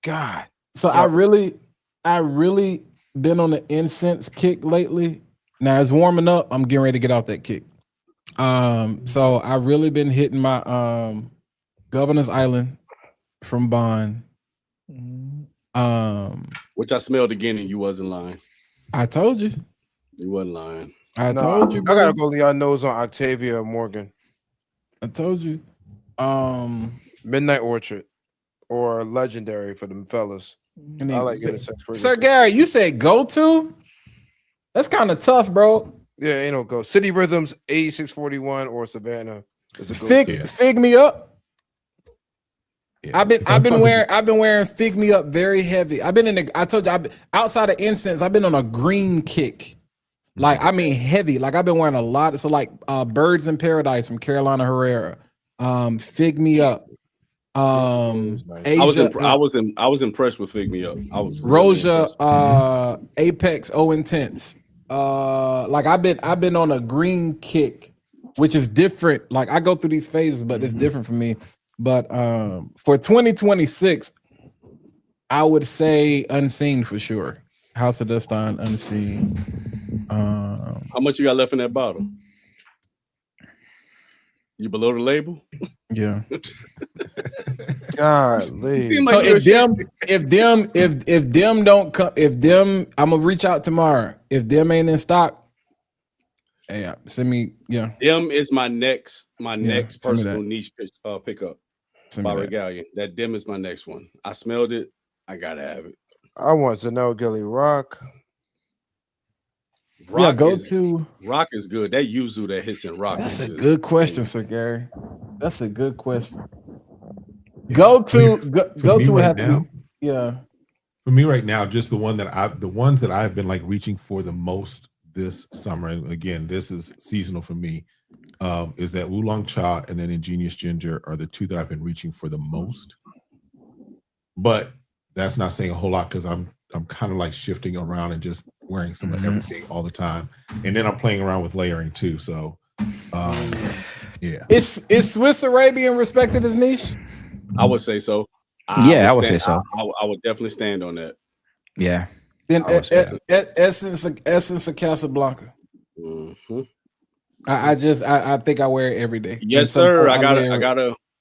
God. So I really been on the incense kick lately. Now it's warming up. I'm getting ready to get off that kick. So I really been hitting my Governor's Island from Bond. Which I smelled again and you wasn't lying. I told you. You wasn't lying. I told you. Bro. I gotta go Leon nose on Octavia Morgan. I told you. Midnight Orchard or Legendary for them fellas. I like unisex. Sir Gary, you said go to? That's kind of tough, bro. Yeah, ain't no go. City Rhythms 8641 or Savannah. Fig me up. Yeah. I've been wearing Fig Me Up very heavy. I told you outside of incense, I've been on a green kick. Like, I mean heavy. Like I've been wearing a lot. So like Birds in Paradise from Carolina Herrera. Fig Me Up. Asia, I was impressed with Fig Me Up. I was Roja, Apex O Intense. Like I've been on a green kick, which is different. Like I go through these phases, but it's different for me. But for 2026, I would say Unseen for sure. House of Dust on Unseen. How much you got left in that bottle? You below the label? Yeah. Golly. Like So if them don't come, I'm gonna reach out tomorrow. If them ain't in stock, hey, send me. Yeah, Dim is my next send me personal that. niche pickup Send me by that. Regalia. That Dim is my next one. I smelled it. I gotta have it. I want to know Gilly Rock. Rock Rock is good. That yuzu that hits in Rock. That's is a just- good question, Sir Gary. That's a good question. Go to me what right happened. now, Yeah. for me right now, just the ones that I've been like reaching for the most this summer, and again, this is seasonal for me, is that Oolong Cha and then Ingenious Ginger are the two that I've been reaching for the most. But that's not saying a whole lot because I'm kind of like shifting around and just wearing some of everything all the time, and then I'm playing around with layering too. So, yeah, Is Swiss Arabian respected as niche? I would say so. I would say so. I would definitely stand on that. Yeah. Then I would say so. Essence of Casablanca. Mhm. I think I wear it every day. Yes, And some sir. point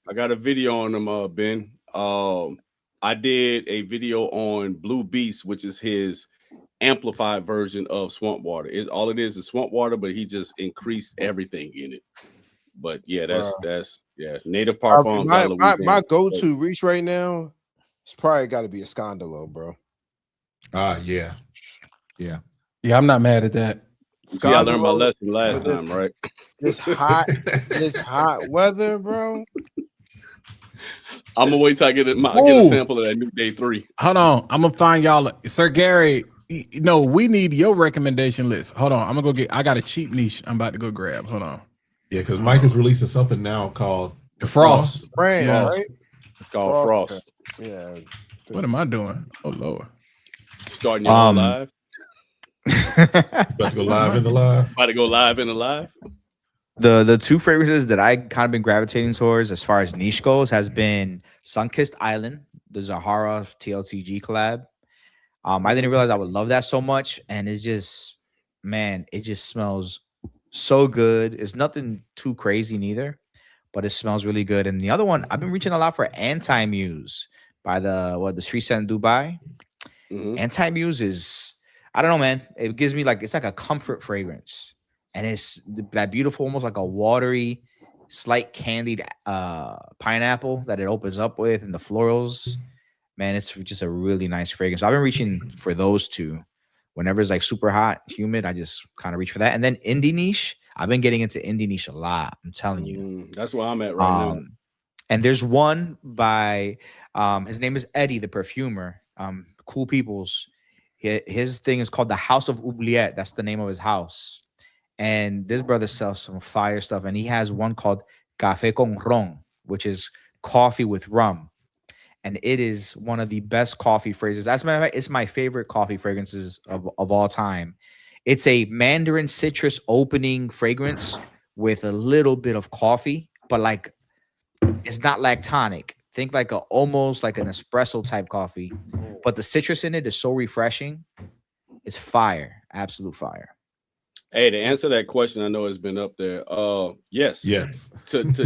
I got a video on them, Ben. I did a video on Blue Beast, which is his amplified version of Swamp Water. All it is Swamp Water, but he just increased everything in it. But yeah, that's Native Parfums. My go-to reach right now, it's probably got to be a Scandalo, bro. yeah. Yeah, I'm not mad at that. See, I learned my lesson last time, right? This hot weather, bro. I'm gonna wait till I get a sample of that new Day 3. Hold on, I'm gonna find y'all, Sir Gary. No, we need your recommendation list. Hold on, I'm gonna go get. I got a cheap niche. I'm about to go grab. Hold on. Yeah, because Mike is releasing something now called The Frost. Brand, Yeah. right? It's called Frost. Yeah. What am I doing? Oh Lord. Starting your own live. about to go live in the live. About to go live in the live. The two fragrances that I kind of been gravitating towards as far as niche goes has been Sunkissed Island, the Zahara TLTG collab. I didn't realize I would love that so much, and it's just, man, it just smells so good. It's nothing too crazy neither, but it smells really good. And the other one, I've been reaching a lot for Anti-Muse by the Street Scent Dubai. Anti-Muse is, I don't know, man. It gives me it's like a comfort fragrance. And it's that beautiful, almost like a watery, slight candied pineapple that it opens up with, and the florals. Man, it's just a really nice fragrance. So I've been reaching for those two. Whenever it's like super hot, humid, I just kind of reach for that. And then indie niche, I've been getting into indie niche a lot. I'm telling you. That's where I'm at right now. And there's one by his name is Eddie, the perfumer. Cool Peoples. His thing is called the House of Oubliette. That's the name of his house. And this brother sells some fire stuff. And he has one called Café con Ron, which is coffee with rum. And it is one of the best coffee fragrances. As a matter of fact, it's my favorite coffee fragrances of all time. It's a mandarin citrus opening fragrance with a little bit of coffee, but it's not lactonic. Think almost like an espresso type coffee, but the citrus in it is so refreshing. It's fire, absolute fire. Hey, to answer that question, I know it's been up there. Yes. To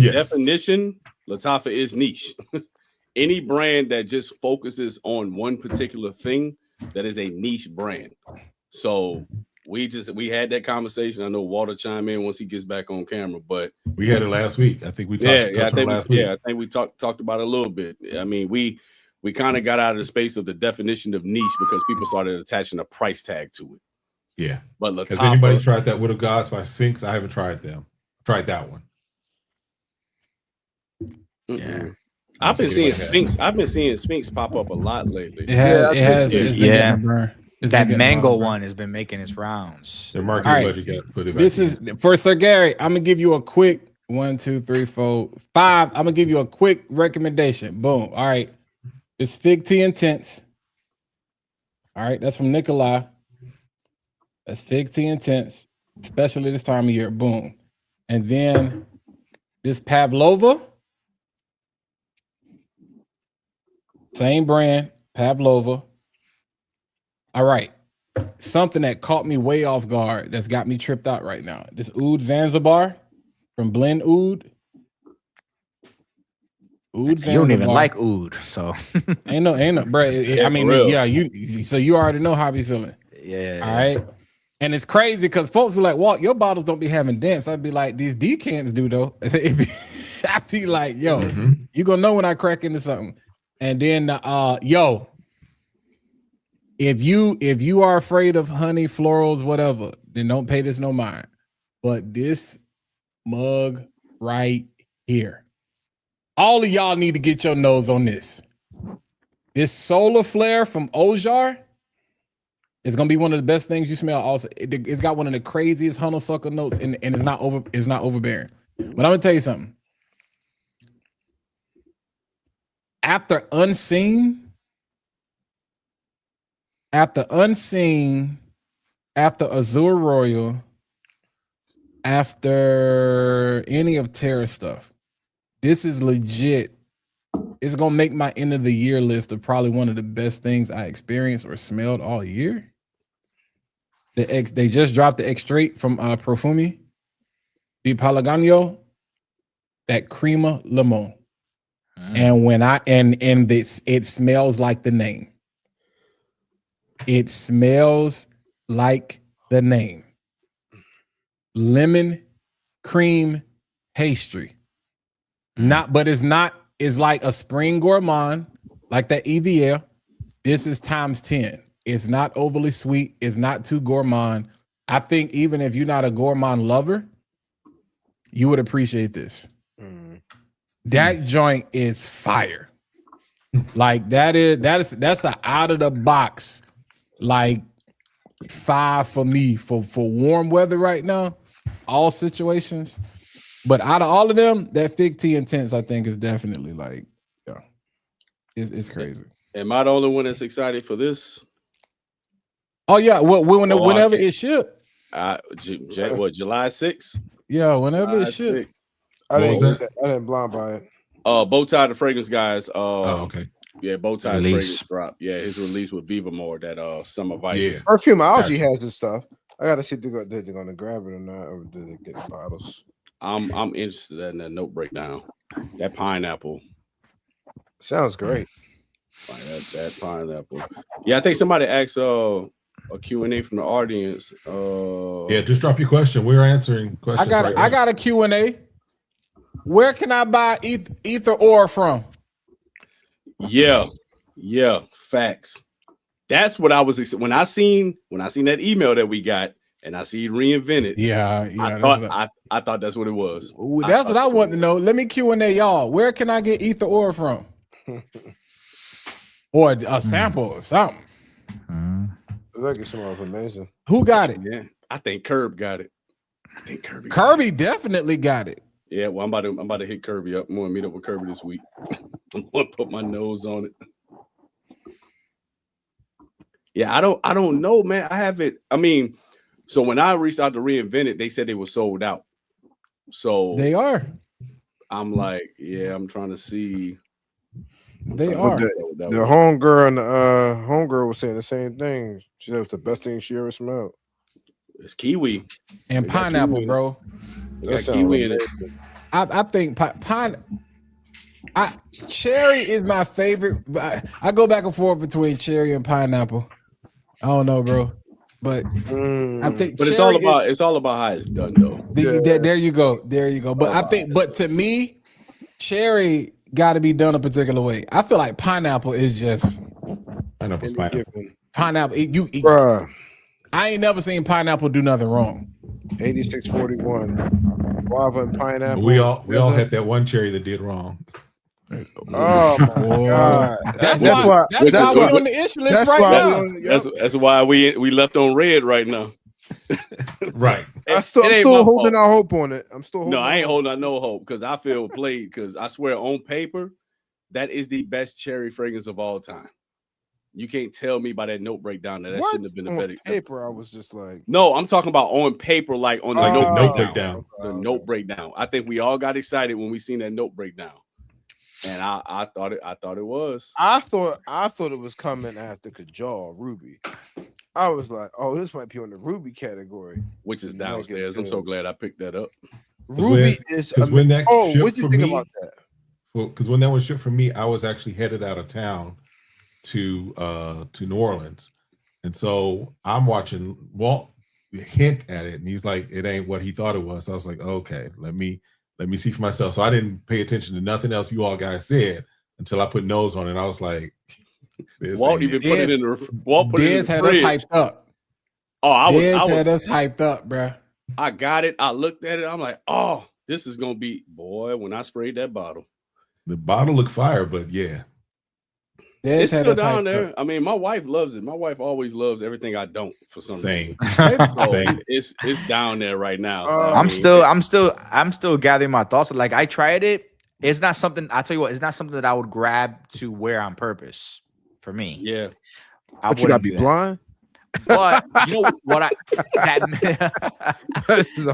Yes. definition, Lattafa is niche. Any brand that just focuses on one particular thing, that is a niche brand. So we had that conversation. I know Walter chime in once he gets back on camera, but we had it last week. I think we talked about it last week. I think we talked about it a little bit. I mean, we kind of got out of the space of the definition of niche because people started attaching a price tag to it. Yeah. But Lattafa, has anybody tried that Wood of Gods by Sphinx? I haven't tried them. Tried that one. Yeah. I've been seeing Sphinx. I've been seeing Sphinx pop up a lot lately. It has. It's been getting a burn. That mango one has been making its rounds. The marketing budget got put it back. This is for Sir Gary. I'm gonna give you a quick 1, 2, 3, 4, 5. I'm gonna give you a quick recommendation. Boom. All right. It's Fig Tea Intense. All right, that's from Nikolai. That's Fig Tea Intense, especially this time of year. Boom. And then this Pavlova. Same brand, Pavlova. All right. Something that caught me way off guard that's got me tripped out right now. This Oud Zanzibar from Blend Oud. Oud Zanzibar. You don't even like oud, so ain't no, bro. I mean, yeah, you already know how I be feeling. Yeah. All right. And it's crazy because folks be like, Walt, your bottles don't be having dents. I'd be like, these decants do though. I'd be like, yo, you gonna know when I crack into something. And then yo, if you are afraid of honey, florals, whatever, then don't pay this no mind. But this mug right here, all of y'all need to get your nose on this. This Solar Flare from Ojar is gonna be one of the best things you smell. Also, it's got one of the craziest honeysuckle notes, and it's not overbearing. But I'm gonna tell you something. After Unseen, after Azure Royal, after any of Terra stuff, this is legit. It's gonna make my end of the year list of probably one of the best things I experienced or smelled all year. They just dropped the extrait from Profumi di Palagano, that Crema Limon. And when it smells like the name. It smells like the name. Lemon cream pastry. It's like a spring gourmand, like that EVL. This is times 10. It's not overly sweet. It's not too gourmand. I think even if you're not a gourmand lover, you would appreciate this. That joint is fire. Like that's an out of the box, like 5 for me for warm weather right now, all situations. But out of all of them, that Fig Tea Intense, I think, is definitely like, yeah, it's crazy. Am I the only one that's excited for this? Oh yeah, whenever it shipped. July 6th? Yeah, whenever it shipped. I didn't blind buy it. Bowtie the Fragrance guys. Okay. Yeah, Bowtie Fragrance drop. Yeah, his release with Viva More, that Summer Vice. Yeah. Perfumology has this stuff. I gotta see if they're gonna grab it or not, or do they get the bottles? I'm interested in that note breakdown. That pineapple sounds great. Like that pineapple. Yeah, I think somebody asked a Q&A from the audience. Yeah, just drop your question. We're answering questions. I got a Q&A. Where can I buy Ether Ore from? Yeah, facts. That's what I was when I seen that email that we got, and I see Reinvented. Yeah. I thought that's what it was. Ooh, that's what I want to know. Let me Q&A y'all. Where can I get Ether Ore from? Or a sample or something. That smells amazing. Who got it? Yeah, I think Curb got it. Kirby definitely got it. Yeah, well, I'm about to hit Kirby up. I'm gonna meet up with Kirby this week. I'm gonna put my nose on it. Yeah, I don't know, man. I haven't. I mean, so when I reached out to Reinvented, they said they were sold out. So they are. I'm like, yeah, I'm trying to see. They are. The homegirl and the homegirl was saying the same thing. She said it was the best thing she ever smelled. It's kiwi and pineapple, kiwi, bro. Got kiwi in it. I think cherry is my favorite. I go back and forth between cherry and pineapple. I don't know, bro, but I think. But it's all about how it's done, though. There you go. But I think, but to me, cherry got to be done a particular way. I feel like pineapple is just pineapple. I ain't never seen pineapple do nothing wrong. 8641, guava and pineapple. We all had that one cherry that did wrong. Oh my God! That's why we on the issue list right now. That's why we left on red right now. Right. I'm still ain't my holding fault. out hope on it. I'm still holding No, I ain't out holding out no hope because I feel played. Because I swear, on paper, that is the best cherry fragrance of all time. You can't tell me by that note breakdown that What? shouldn't have been a On better paper, I was just like, No, I'm talking about on paper, like on the Like note the note breakdown. breakdown. The note breakdown. I think we all got excited when we seen that note breakdown, and I thought it was. I thought it was coming after Kajal Ruby. I was like, oh, this might be on the Ruby category, Which is You might get downstairs. I'm so to- glad I picked that up. Ruby is. Because when that Oh, shipped what do you for think me, about that? because when that was shipped for me, I was actually headed out of town to New Orleans, and so I'm watching Walt hint at it, and he's like, "It ain't what he thought it was." So I was like, "Okay, let me see for myself." So I didn't pay attention to nothing else you all guys said until I put nose on it. And I was like, Walt even put it in the Walt put it in Dez the had us fridge. hyped up. Oh, I Dez had was us hyped up, bruh. I got it. I looked at it. I'm like, oh, this is gonna be boy. When I sprayed that bottle, The bottle looked fire, but yeah, Dez it's had still us down hyped there. up. I mean, my wife loves it. My wife always loves everything I don't for some same. reason. So Same. it's down there right now. I I'm still gathering my thoughts. Like I tried it. It's not something. I tell you what. It's not something that I would grab to wear on purpose. For me, Yeah. I But you gotta wouldn't be do that. blind. But you know what?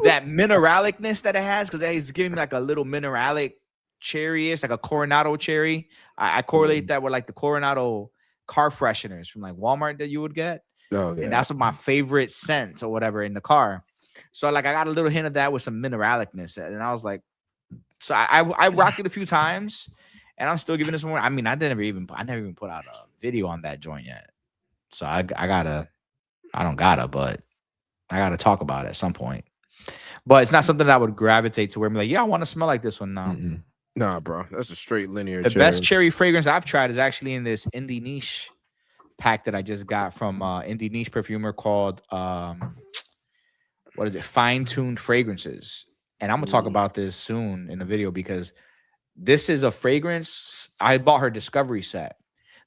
That mineralicness that it has, because it's giving me like a little mineralic cherry-ish, like a Coronado cherry. I correlate that with like the Coronado car fresheners from like Walmart that you would get. Oh, And that's what my favorite scent or whatever in the car. So like I got a little hint of that with some mineralicness, and I was like, so I rocked it a few times, and I'm still giving this one. I mean, I never even put out a video on that joint yet, so I don't gotta, but I gotta talk about it at some point. But it's not something that I would gravitate to where I'm like, yeah, I want to smell like this one now. Nah, bro, that's a straight linear. The best cherry fragrance I've tried is actually in this indie niche pack that I just got from indie niche perfumer called what is it? Fine Tuned Fragrances. And I'm gonna talk about this soon in the video because this is a fragrance. I bought her discovery set.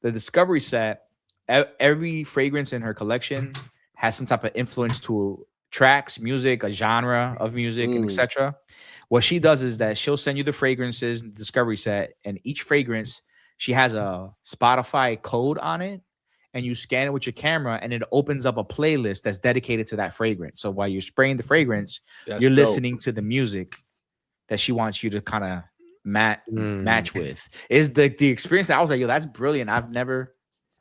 The discovery set, every fragrance in her collection has some type of influence to tracks, music, a genre of music, and etc. What she does is that she'll send you the fragrances in the discovery set, and each fragrance, she has a Spotify code on it, and you scan it with your camera, and it opens up a playlist that's dedicated to that fragrance. So while you're spraying the fragrance, you're listening to the music that she wants you to kind of match with. Is the experience that I was like, yo, that's brilliant. I've never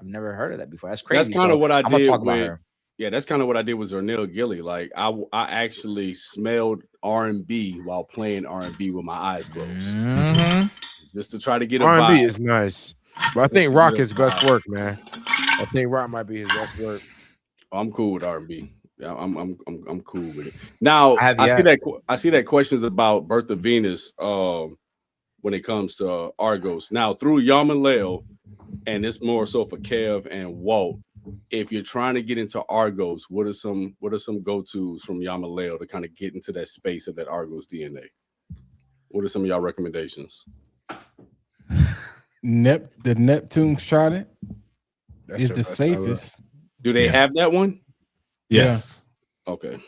heard of that before. That's crazy. That's kind of what I I'm gonna did talk about with her. Yeah, that's kind of what I did with Zernil Gilly. Like I actually smelled R&B while playing R&B with my eyes closed, just to try to get a R&B vibe. is nice, but I think Rock is best work, man. I think Rock might be his best work. I'm cool with R&B. Yeah, I'm cool with it. Now I see that questions about Bertha Venus when it comes to Argos. Now through Yamaleo, and it's more so for Kev and Walt. If you're trying to get into Argos, what are some go-tos from Yamaleo to kind of get into that space of that Argos DNA? What are some of y'all recommendations? The Neptune's Trident is their the best safest. Do they have that one? yes. Okay.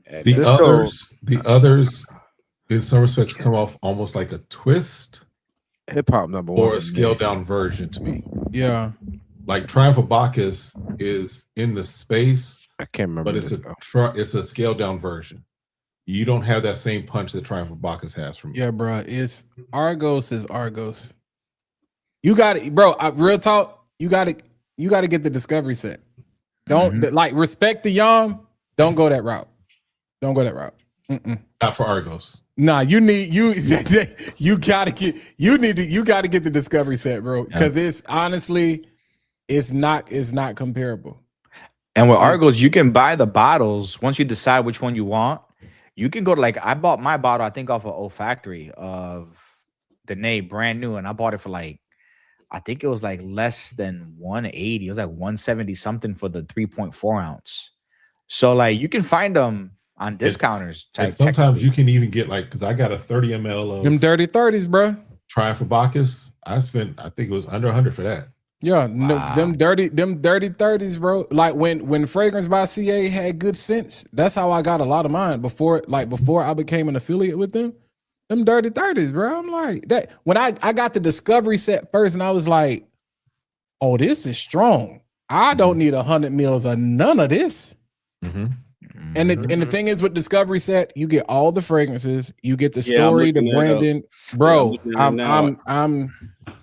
The others, in some respects, come off almost like a twist Hip hop number one or a scaled down version to me. Yeah. Like Triumph of Bacchus is in the space, I can't remember, but it's a scaled down version. You don't have that same punch that Triumph of Bacchus has from me. Yeah, bro. It's Argos is Argos. You got it, bro. Real talk. You got to get the discovery set. Don't like respect the Yom. Don't go that route. Don't go that route. Not for Argos. Nah, you gotta get the discovery set, bro. Because it's honestly, it's not comparable. And with Argos, you can buy the bottles once you decide which one you want. You can go to I bought my bottle, I think off of Olfactory of Danae, brand new, and I bought it for I think it was less than 180. It was 170 something for the 3.4 ounce. So you can find them on discounters. And sometimes you can even get because I got a 30 ml of them dirty 30s, bro. Triumph of Bacchus. I think it was under 100 for that. Yeah, no, them dirty 30s, bro. Like when Fragrance by CA had good sense, that's how I got a lot of mine before I became an affiliate with them. Them dirty 30s, bro. I'm like that when I got the Discovery set first, and I was like, oh, this is strong. I don't need 100 mils of none of this. Mm-hmm. And the thing is with Discovery set, you get all the fragrances, you get the story, the branding, bro.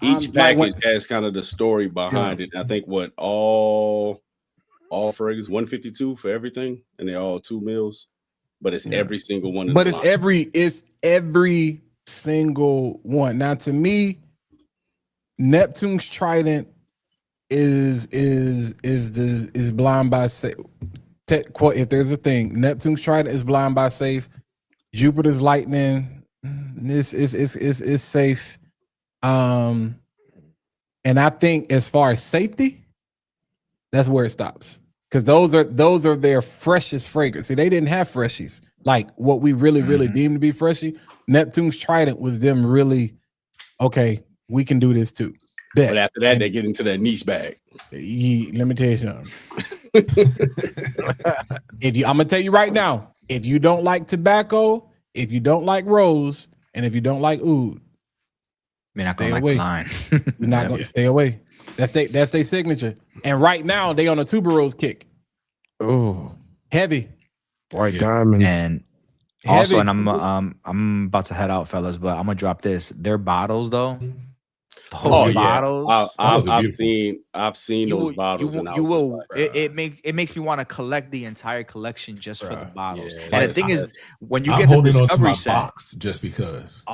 Each package has kind of the story behind it. I think what all fragrances 152 for everything, and they're all 2 mils, but it's every single one. But it's every single one. Now, to me, Neptune's Trident is blind by safe. If there's a thing, Neptune's Trident is blind by safe. Jupiter's Lightning, this is safe. And I think as far as safety, that's where it stops. Because those are their freshest fragrance. See, they didn't have freshies like what we really deem to be freshy. Neptune's Trident was them really, okay, we can do this too. But after that, they get into that niche bag. Let me tell you something. I'm gonna tell you right now, if you don't like tobacco, if you don't like rose, and if you don't like oud, You're not stay gonna away. like the line. You're not gonna stay away. That's their signature. And right now they on a tuberose kick. Oh, Heavy. White diamonds. And also, and I'm about to head out, fellas, but I'm gonna drop this. Their bottles though. Bottles. I've seen those bottles, and you will. It makes me want to collect the entire collection just for the bottles. Yeah, and the thing is, when you I'm get the holding on to Discovery my set, box just because.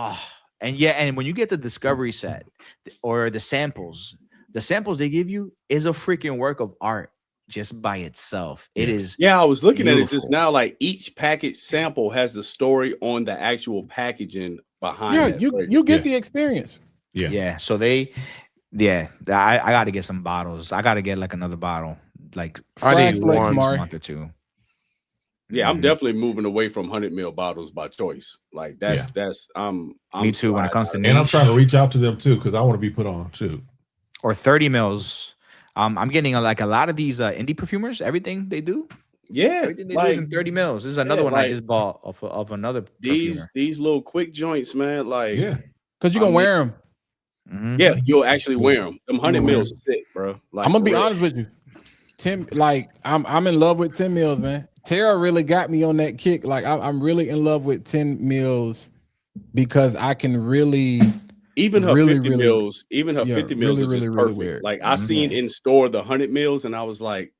and when you get the Discovery set or the samples they give you is a freaking work of art just by itself. It is. Yeah, I was looking beautiful. at it just now. Like each package sample has the story on the actual packaging behind. Yeah, you get the experience. Yeah. So I got to get some bottles. I got to get like another bottle, like I need one one. month or two. Yeah, I'm definitely moving away from 100 ml bottles by choice. Like that's I'm me too. When it comes to and I'm trying to reach out to them too because I want to be put on too. Or 30 mils. I'm getting like a lot of these indie perfumers. Everything they do. Yeah, everything they do is in 30 mils. This is another one I just bought of another. These little quick joints, man. Like because you're gonna wear them. Yeah, you'll actually wear them. Them 100 mils sick, bro. Like, I'm gonna be honest with you, Tim. Like I'm in love with 10 mils, man. Tara really got me on that kick. Like I'm really in love with 10 mils because I can really even her 50 mils, even her 50 mils really, is just really perfect. weird. Like I seen in store the 100 mils, and I was like,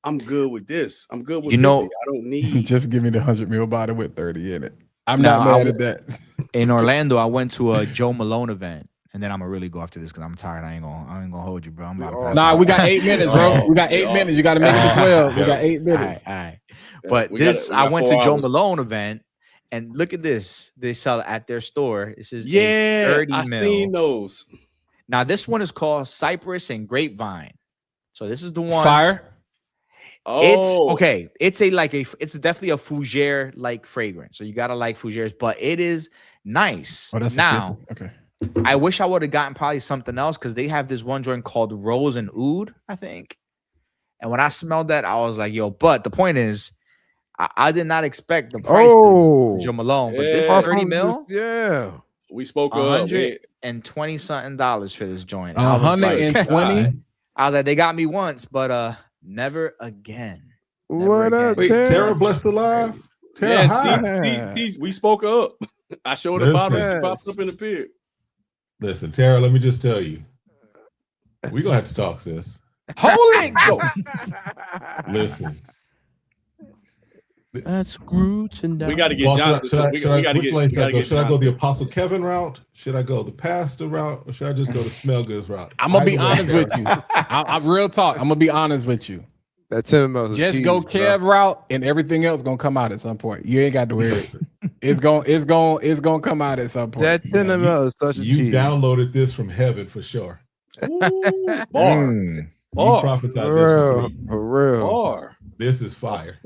I'm good with this. I'm good with 50. I don't need. Just give me the 100 mil bottle with 30 in it. I'm not mad at that. In Orlando, I went to a Joe Malone event. And then I'm gonna really go after this because I'm tired. I ain't gonna hold you, bro. I'm about to pass out. We got 8 minutes, bro. We got 8 minutes. You got to make it to 12. We got 8 minutes. All right. But I went to Joe Malone event, and look at this. They sell it at their store. This is 30 mil. I seen those. Now this one is called Cypress and Grapevine. So this is the one. Fire. It's okay. It's it's definitely a fougere like fragrance. So you gotta like fougères, but it is nice. Oh, that's now. Okay. I wish I would have gotten probably something else because they have this one joint called Rose and Oud, I think. And when I smelled that, I was like, yo, but the point is, I did not expect the price of Joe Malone, but this 30 mil, we spoke $120 something for this joint. $120. I was like, they got me once, but never again. What up? Wait, Tara blessed alive. Tara, hi. We spoke up. I showed her bottle. She popped up in the pit. Listen, Tara, let me just tell you, we're gonna have to talk, sis. Hold it. Go. Listen. That's Groots and we got to get Jonathan. Should I go the Apostle Kevin route? Should I go the pastor route? Or should I just go the SmellGoodz route? I'm gonna be honest with you. I'm real talk. I'm gonna be honest with you. That 10 mils. Just go Kev route, and everything else gonna come out at some point. You ain't got to worry. It's gonna come out at some point. That 10 ml is such a cheese. You downloaded this from heaven for sure. Bar. You prophesied this for real. Bar. This is fire.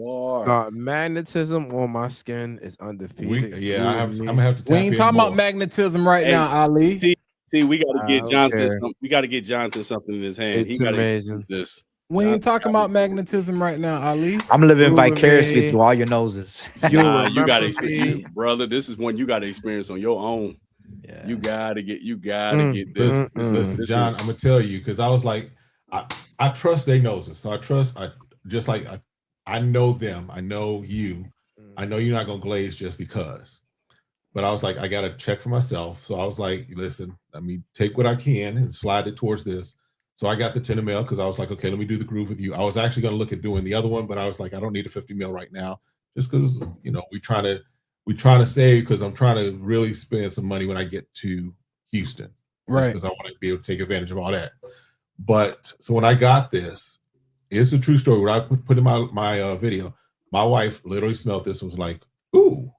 Magnetism on my skin is undefeated. I'm gonna have to. We ain't talking about magnetism right now, Ali. See, we got to get Jonathan. Okay. We got to get Jonathan something in his hand. It's he gotta amazing. This. We ain't talking about magnetism right now, Ali. I'm living Ruben vicariously May. through all your noses. You You got to remember me. brother. This is one you got to experience on your own. Yeah. You got to get this. Listen, John, I'm gonna tell you because I was like, I trust their noses, so I know them. I know you. I know you're not gonna glaze just because. But I was like, I gotta check for myself. So I was like, listen, let me take what I can and slide it towards this. So I got the 10 ml because I was like, okay, let me do the groove with you. I was actually gonna look at doing the other one, but I was like, I don't need a 50 ml right now, just because we trying to save because I'm trying to really spend some money when I get to Houston, Right? Because I want to be able to take advantage of all that. But so when I got this, it's a true story. What I put in my video, my wife literally smelled this and was like, ooh.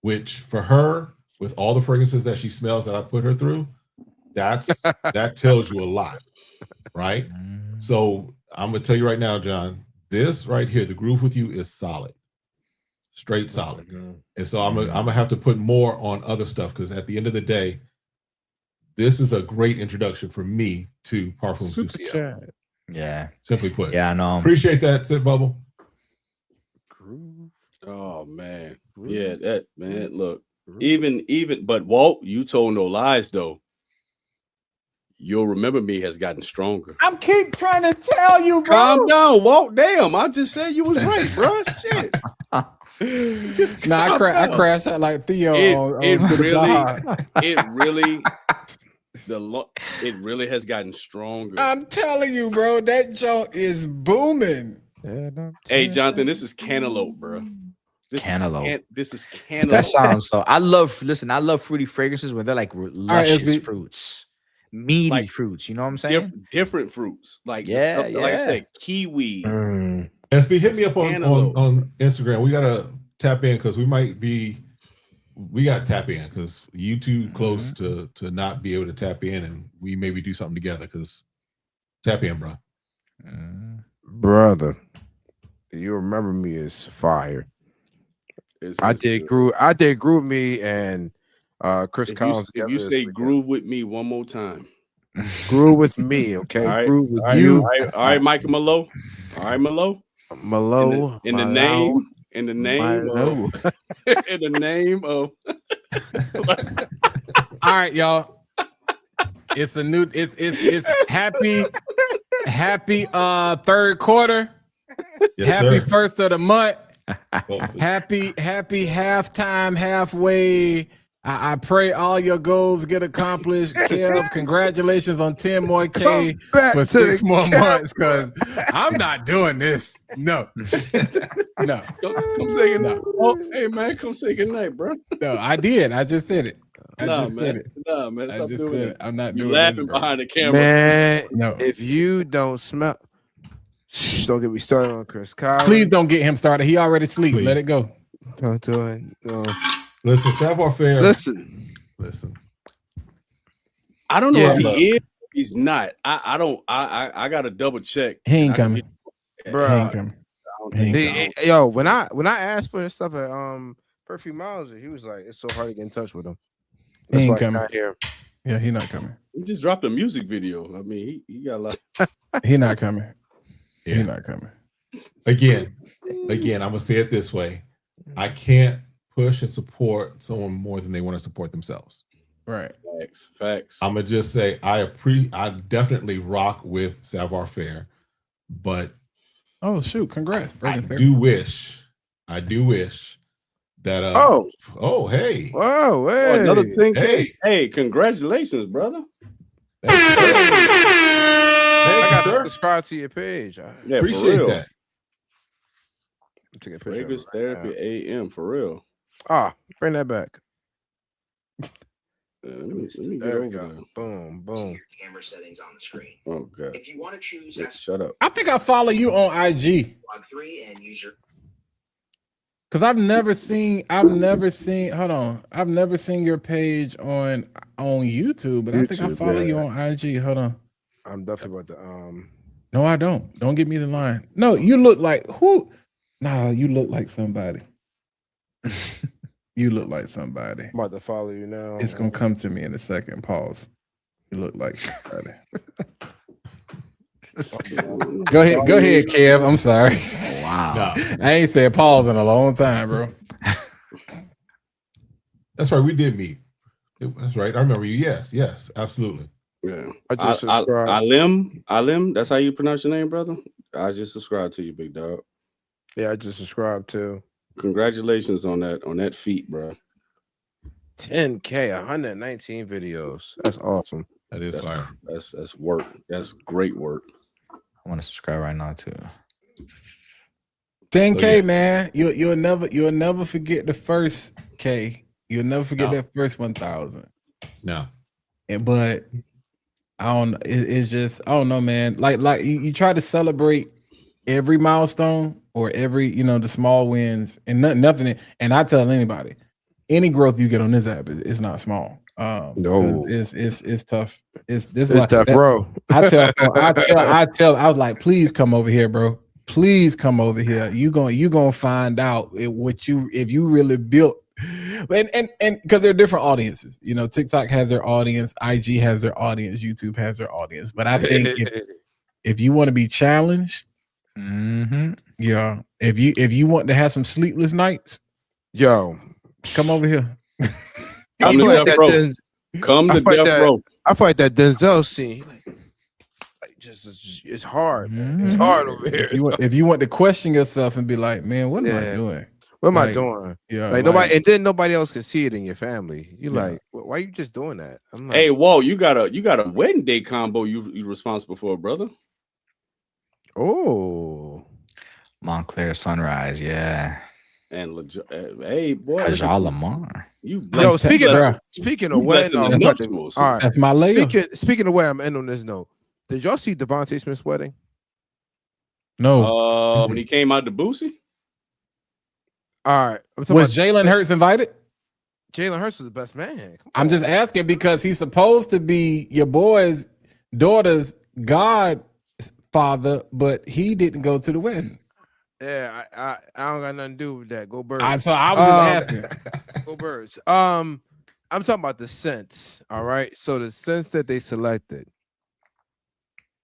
Which for her, with all the fragrances that she smells that I put her through, that tells you a lot, right? So I'm gonna tell you right now, John, this right here, the groove with you is solid, straight solid. And so I'm gonna have to put more on other stuff because at the end of the day, this is a great introduction for me to Parfums du Ciel. Yeah. Simply put. Yeah, I know. Appreciate that, Sit Bubble. Oh man, yeah, that man. Look, even, but Walt, you told no lies though. You'll remember me has gotten stronger. I'm keep trying to tell you, bro. Calm down, Walt. Damn, I just said you was right, bro. Shit. I crashed out like Theo. It really has gotten stronger. I'm telling you, bro, that joint is booming. Hey, Jonathan, this is cantaloupe, bro. This is cantaloupe. That sounds so. I love fruity fragrances when they're like luscious fruits, meaty Like fruits. You know what I'm saying? Different fruits, like Yeah, like I said, kiwi. SB, hit me up on Instagram. We gotta tap in because we got tap in because you too close to not be able to tap in, and we maybe do something together. Because tap in, bro. Brother, you remember me as fire. I did groove me and Chris Collins. If you say groove with me one more time, groove with me, okay? All right. Groove with you. you. All right, Michael Malo. All right, Malo. In the name of. All right, y'all. It's a new. It's happy third quarter. Yes, happy sir. first of the month. happy halftime, halfway. I pray all your goals get accomplished. Kev, congratulations on 10 more K for 6 more months. Because I'm not doing this. No. Come say goodnight. Oh, hey man, come say goodnight, bro. No, I did. I just said it. Said it. Nah, man. Stop doing it. I'm not you doing laughing this, behind the camera. Man, no. If you don't smell, don't get me started on Chris Collins. Please don't get him started. He already sleep. Let it go. Don't do it. No. Listen, Savoir Faire. Listen. I don't know if he is. He's not. I don't. I gotta double check. He ain't coming. Bro. He ain't coming. Yo, when I asked for his stuff at Perfume Miles, he was like, it's so hard to get in touch with him. He ain't coming. Not here. Yeah, he not coming. He just dropped a music video. I mean, he got a lot. He not coming. Yeah. He not coming. Again, I'm gonna say it this way: I can't push and support someone more than they want to support themselves. Right. Facts. I'm gonna just say I definitely rock with Savoir Faire, but oh shoot! Congrats! I do wish that hey, whoa, hey, another thing. Hey, congratulations, brother. Thank you, sir. I gotta subscribe to your page. Yeah, appreciate that. Take a picture. Fragrance Therapy AM for real. Bring that back. Let me get There we over go. there. Boom. Your camera settings on the screen. Okay. If you want to choose Shut up. I think I follow you on IG log 3 and use your because I've never seen. Hold on. I've never seen your page on YouTube, but I think I follow you on IG. Hold on. I'm definitely about to No, I don't. Don't get me the line. No, you look like who? Nah, you look like somebody. You look like somebody. I'm about to follow you now. It's gonna come to me in a second. Pause. You look like somebody. Go ahead, Kev. I'm sorry. Wow. No, I ain't said pause in a long time, bro. that's right. We did meet. That's right. I remember you. Yes, absolutely. Yeah. I just subscribed. Alim, that's how you pronounce your name, brother? I just subscribed to you, big dog. Yeah, I just subscribed too. Congratulations on that feat, bro. 10K, 119 videos. That's awesome. That is fire. That's work. That's great work. I want to subscribe right now too. 10K, So, yeah. man. You'll never forget the first K. You'll never forget No. that first 1,000. No. But I don't. It's just I don't know, man. Like you try to celebrate every milestone or every the small wins and nothing. And I tell anybody, any growth you get on this app is not small. No. it's tough. It's Death Row. I was like, please come over here, bro. Please come over here. You gonna find out if you really built. And because they're different audiences, TikTok has their audience, IG has their audience, YouTube has their audience. But I think if you want to be challenged, yeah, if you want to have some sleepless nights, Yo, come over here. Come to Death Row. Come to Death Row. I fight that Denzel scene. Like just it's hard, man. It's hard over here. If you want to question yourself and be like, man, what am I doing? What am I doing? Yeah, like nobody, and then nobody else can see it in your family. You like, why are you just doing that? I'm like, Hey, whoa, you got a wedding day combo you responsible for, brother. Oh, Montclair Sunrise, yeah. And hey, boy, Kajal Lamar. You yo, speaking of you wedding, blessing the nuptials. all right. That's my layup. Speaking of wedding, I'm end on this note. Did y'all see Devontae Smith's wedding? No. When he came out to Boosie. All right. Was Jalen Hurts invited? Jalen Hurts was the best man. I'm just asking because he's supposed to be your boy's daughter's godfather, but he didn't go to the wedding. Yeah, I don't got nothing to do with that. Go Birds. So I was just asking. Go Birds. I'm talking about the scents. All right. So the scents that they selected.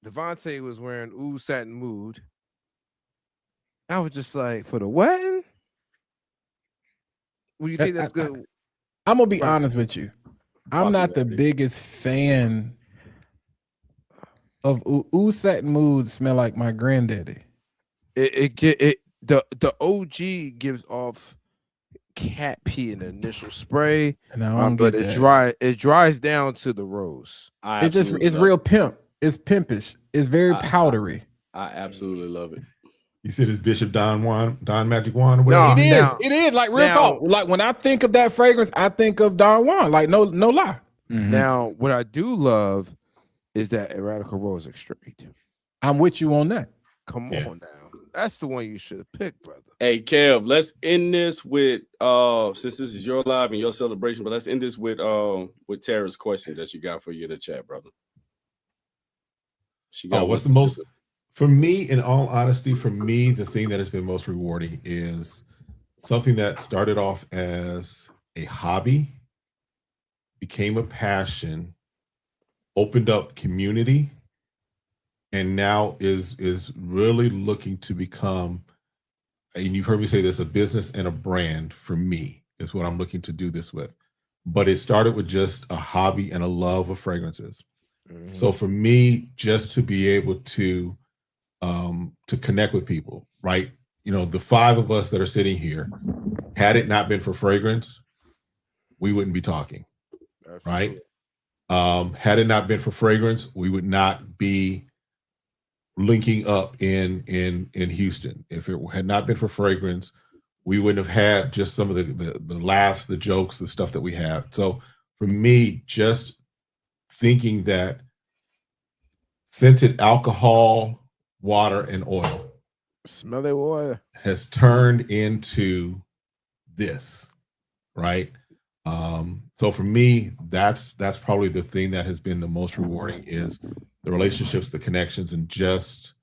Devontae was wearing Ooh Satin Mood. I was just like, for the wedding? Well, you think that's good? I'm gonna be honest with you. I'm not the biggest fan of Ooh Satin Mood. Smell like my granddaddy. The OG gives off cat pee in the initial spray, but it dries down to the rose. It's real pimp. It's pimpish. It's very powdery. I absolutely love it. You said it's Bishop Don Magic Juan or whatever. It is like real talk. Like when I think of that fragrance, I think of Don Juan. Like no lie. Mm-hmm. Now, what I do love is that Radical Rose Extract. I'm with you on that. Come on now. That's the one you should have picked, brother. Hey, Kev, let's end this with since this is your live and your celebration, but let's end this with Tara's question that you got for you in the chat, brother. What's the most for me, in all honesty, the thing that has been most rewarding is something that started off as a hobby, became a passion, opened up community, and now is really looking to become, and you've heard me say this, a business and a brand for me is what I'm looking to do this with. But it started with just a hobby and a love of fragrances. Mm-hmm. So for me, just to be able to connect with people, right? The five of us that are sitting here, had it not been for fragrance, we wouldn't be talking. Absolutely. Right? Had it not been for fragrance, we would not be linking up in Houston. If it had not been for fragrance, we wouldn't have had just some of the laughs, the jokes, the stuff that we have. So for me, just thinking that scented alcohol, water, and oil, smelly water, has turned into this, right? So for me, that's probably the thing that has been the most rewarding is the relationships, the connections, and just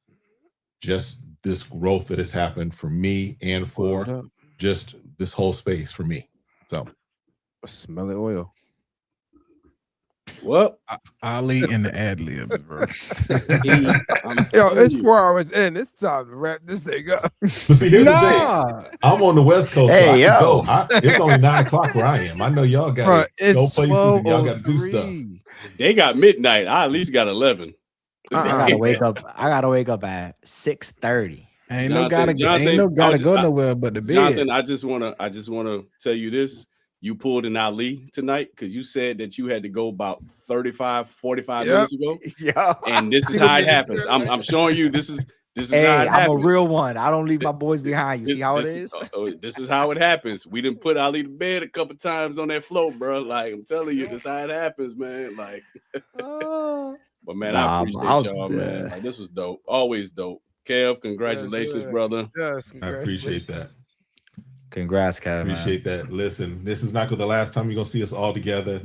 this growth that has happened for me and for just this whole space for me. So Smelly oil. Well, Ali and the ad libs, bro. Yo, it's 4 hours in. It's time to wrap this thing up. But see, here's the thing. I'm on the West Coast, so I can go. It's only 9 o'clock where I am. I know y'all got to go places and y'all got to do stuff. They got midnight. I at least got 11. I gotta wake up. I gotta wake up at 6:30. Ain't no gotta go nowhere but the bed. Jonathan, I just wanna tell you this. You pulled an Ali tonight because you said that you had to go about 45 minutes ago. Yeah. And this is how it happens. I'm showing you this is how it happens. I'm a real one. I don't leave my boys behind. You see how it is? This is how it happens. We didn't put Ali to bed a couple times on that float, bro. Like I'm telling you, this is how it happens, man. Like but man, I appreciate y'all, man. Like, this was dope. Always dope. Kev, congratulations, brother. Yes, I appreciate that. Congrats, Kev. Appreciate that. Listen, this is not gonna be the last time you're gonna see us all together.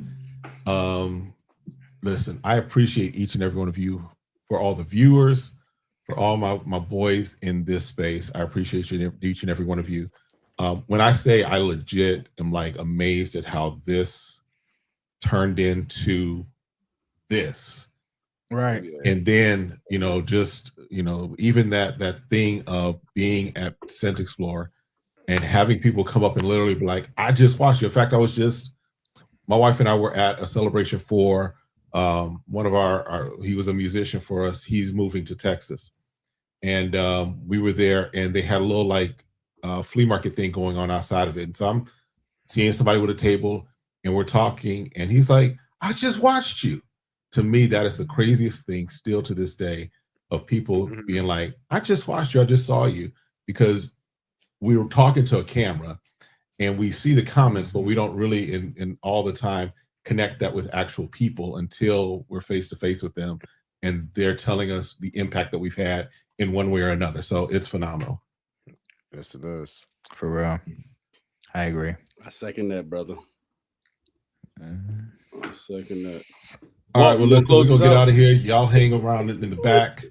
Listen, I appreciate each and every one of you, for all the viewers, for all my boys in this space. I appreciate each and every one of you. When I say I legit am like amazed at how this turned into this. Right. And then, just, even that thing of being at Scent Explorer and having people come up and literally be like, I just watched you. In fact, my wife and I were at a celebration for one of he was a musician for us. He's moving to Texas. And we were there and they had a little flea market thing going on outside of it. And so I'm seeing somebody with a table and we're talking and he's like, I just watched you. To me, that is the craziest thing still to this day of people being like, I just watched you. I just saw you, because we were talking to a camera and we see the comments, but we don't really in all the time connect that with actual people until we're face to face with them. And they're telling us the impact that we've had in one way or another. So it's phenomenal. Yes, it is. For real. I agree. I second that, brother. I second that. All right, well, let's go get out of here. Y'all hang around in the back.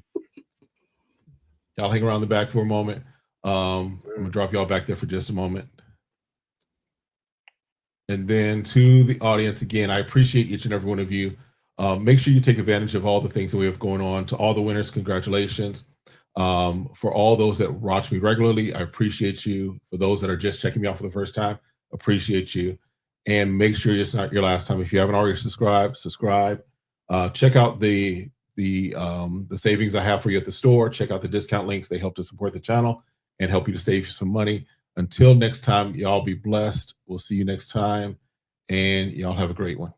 Y'all hang around in the back for a moment. I'm going to drop y'all back there for just a moment. And then to the audience, again, I appreciate each and every one of you. Make sure you take advantage of all the things that we have going on. To all the winners, congratulations. For all those that watch me regularly, I appreciate you. For those that are just checking me out for the first time, appreciate you. And make sure it's not your last time. If you haven't already subscribed. Check out the savings I have for you at the store. Check out the discount links. They help to support the channel and help you to save some money. Until next time, y'all be blessed. We'll see you next time, and y'all have a great one.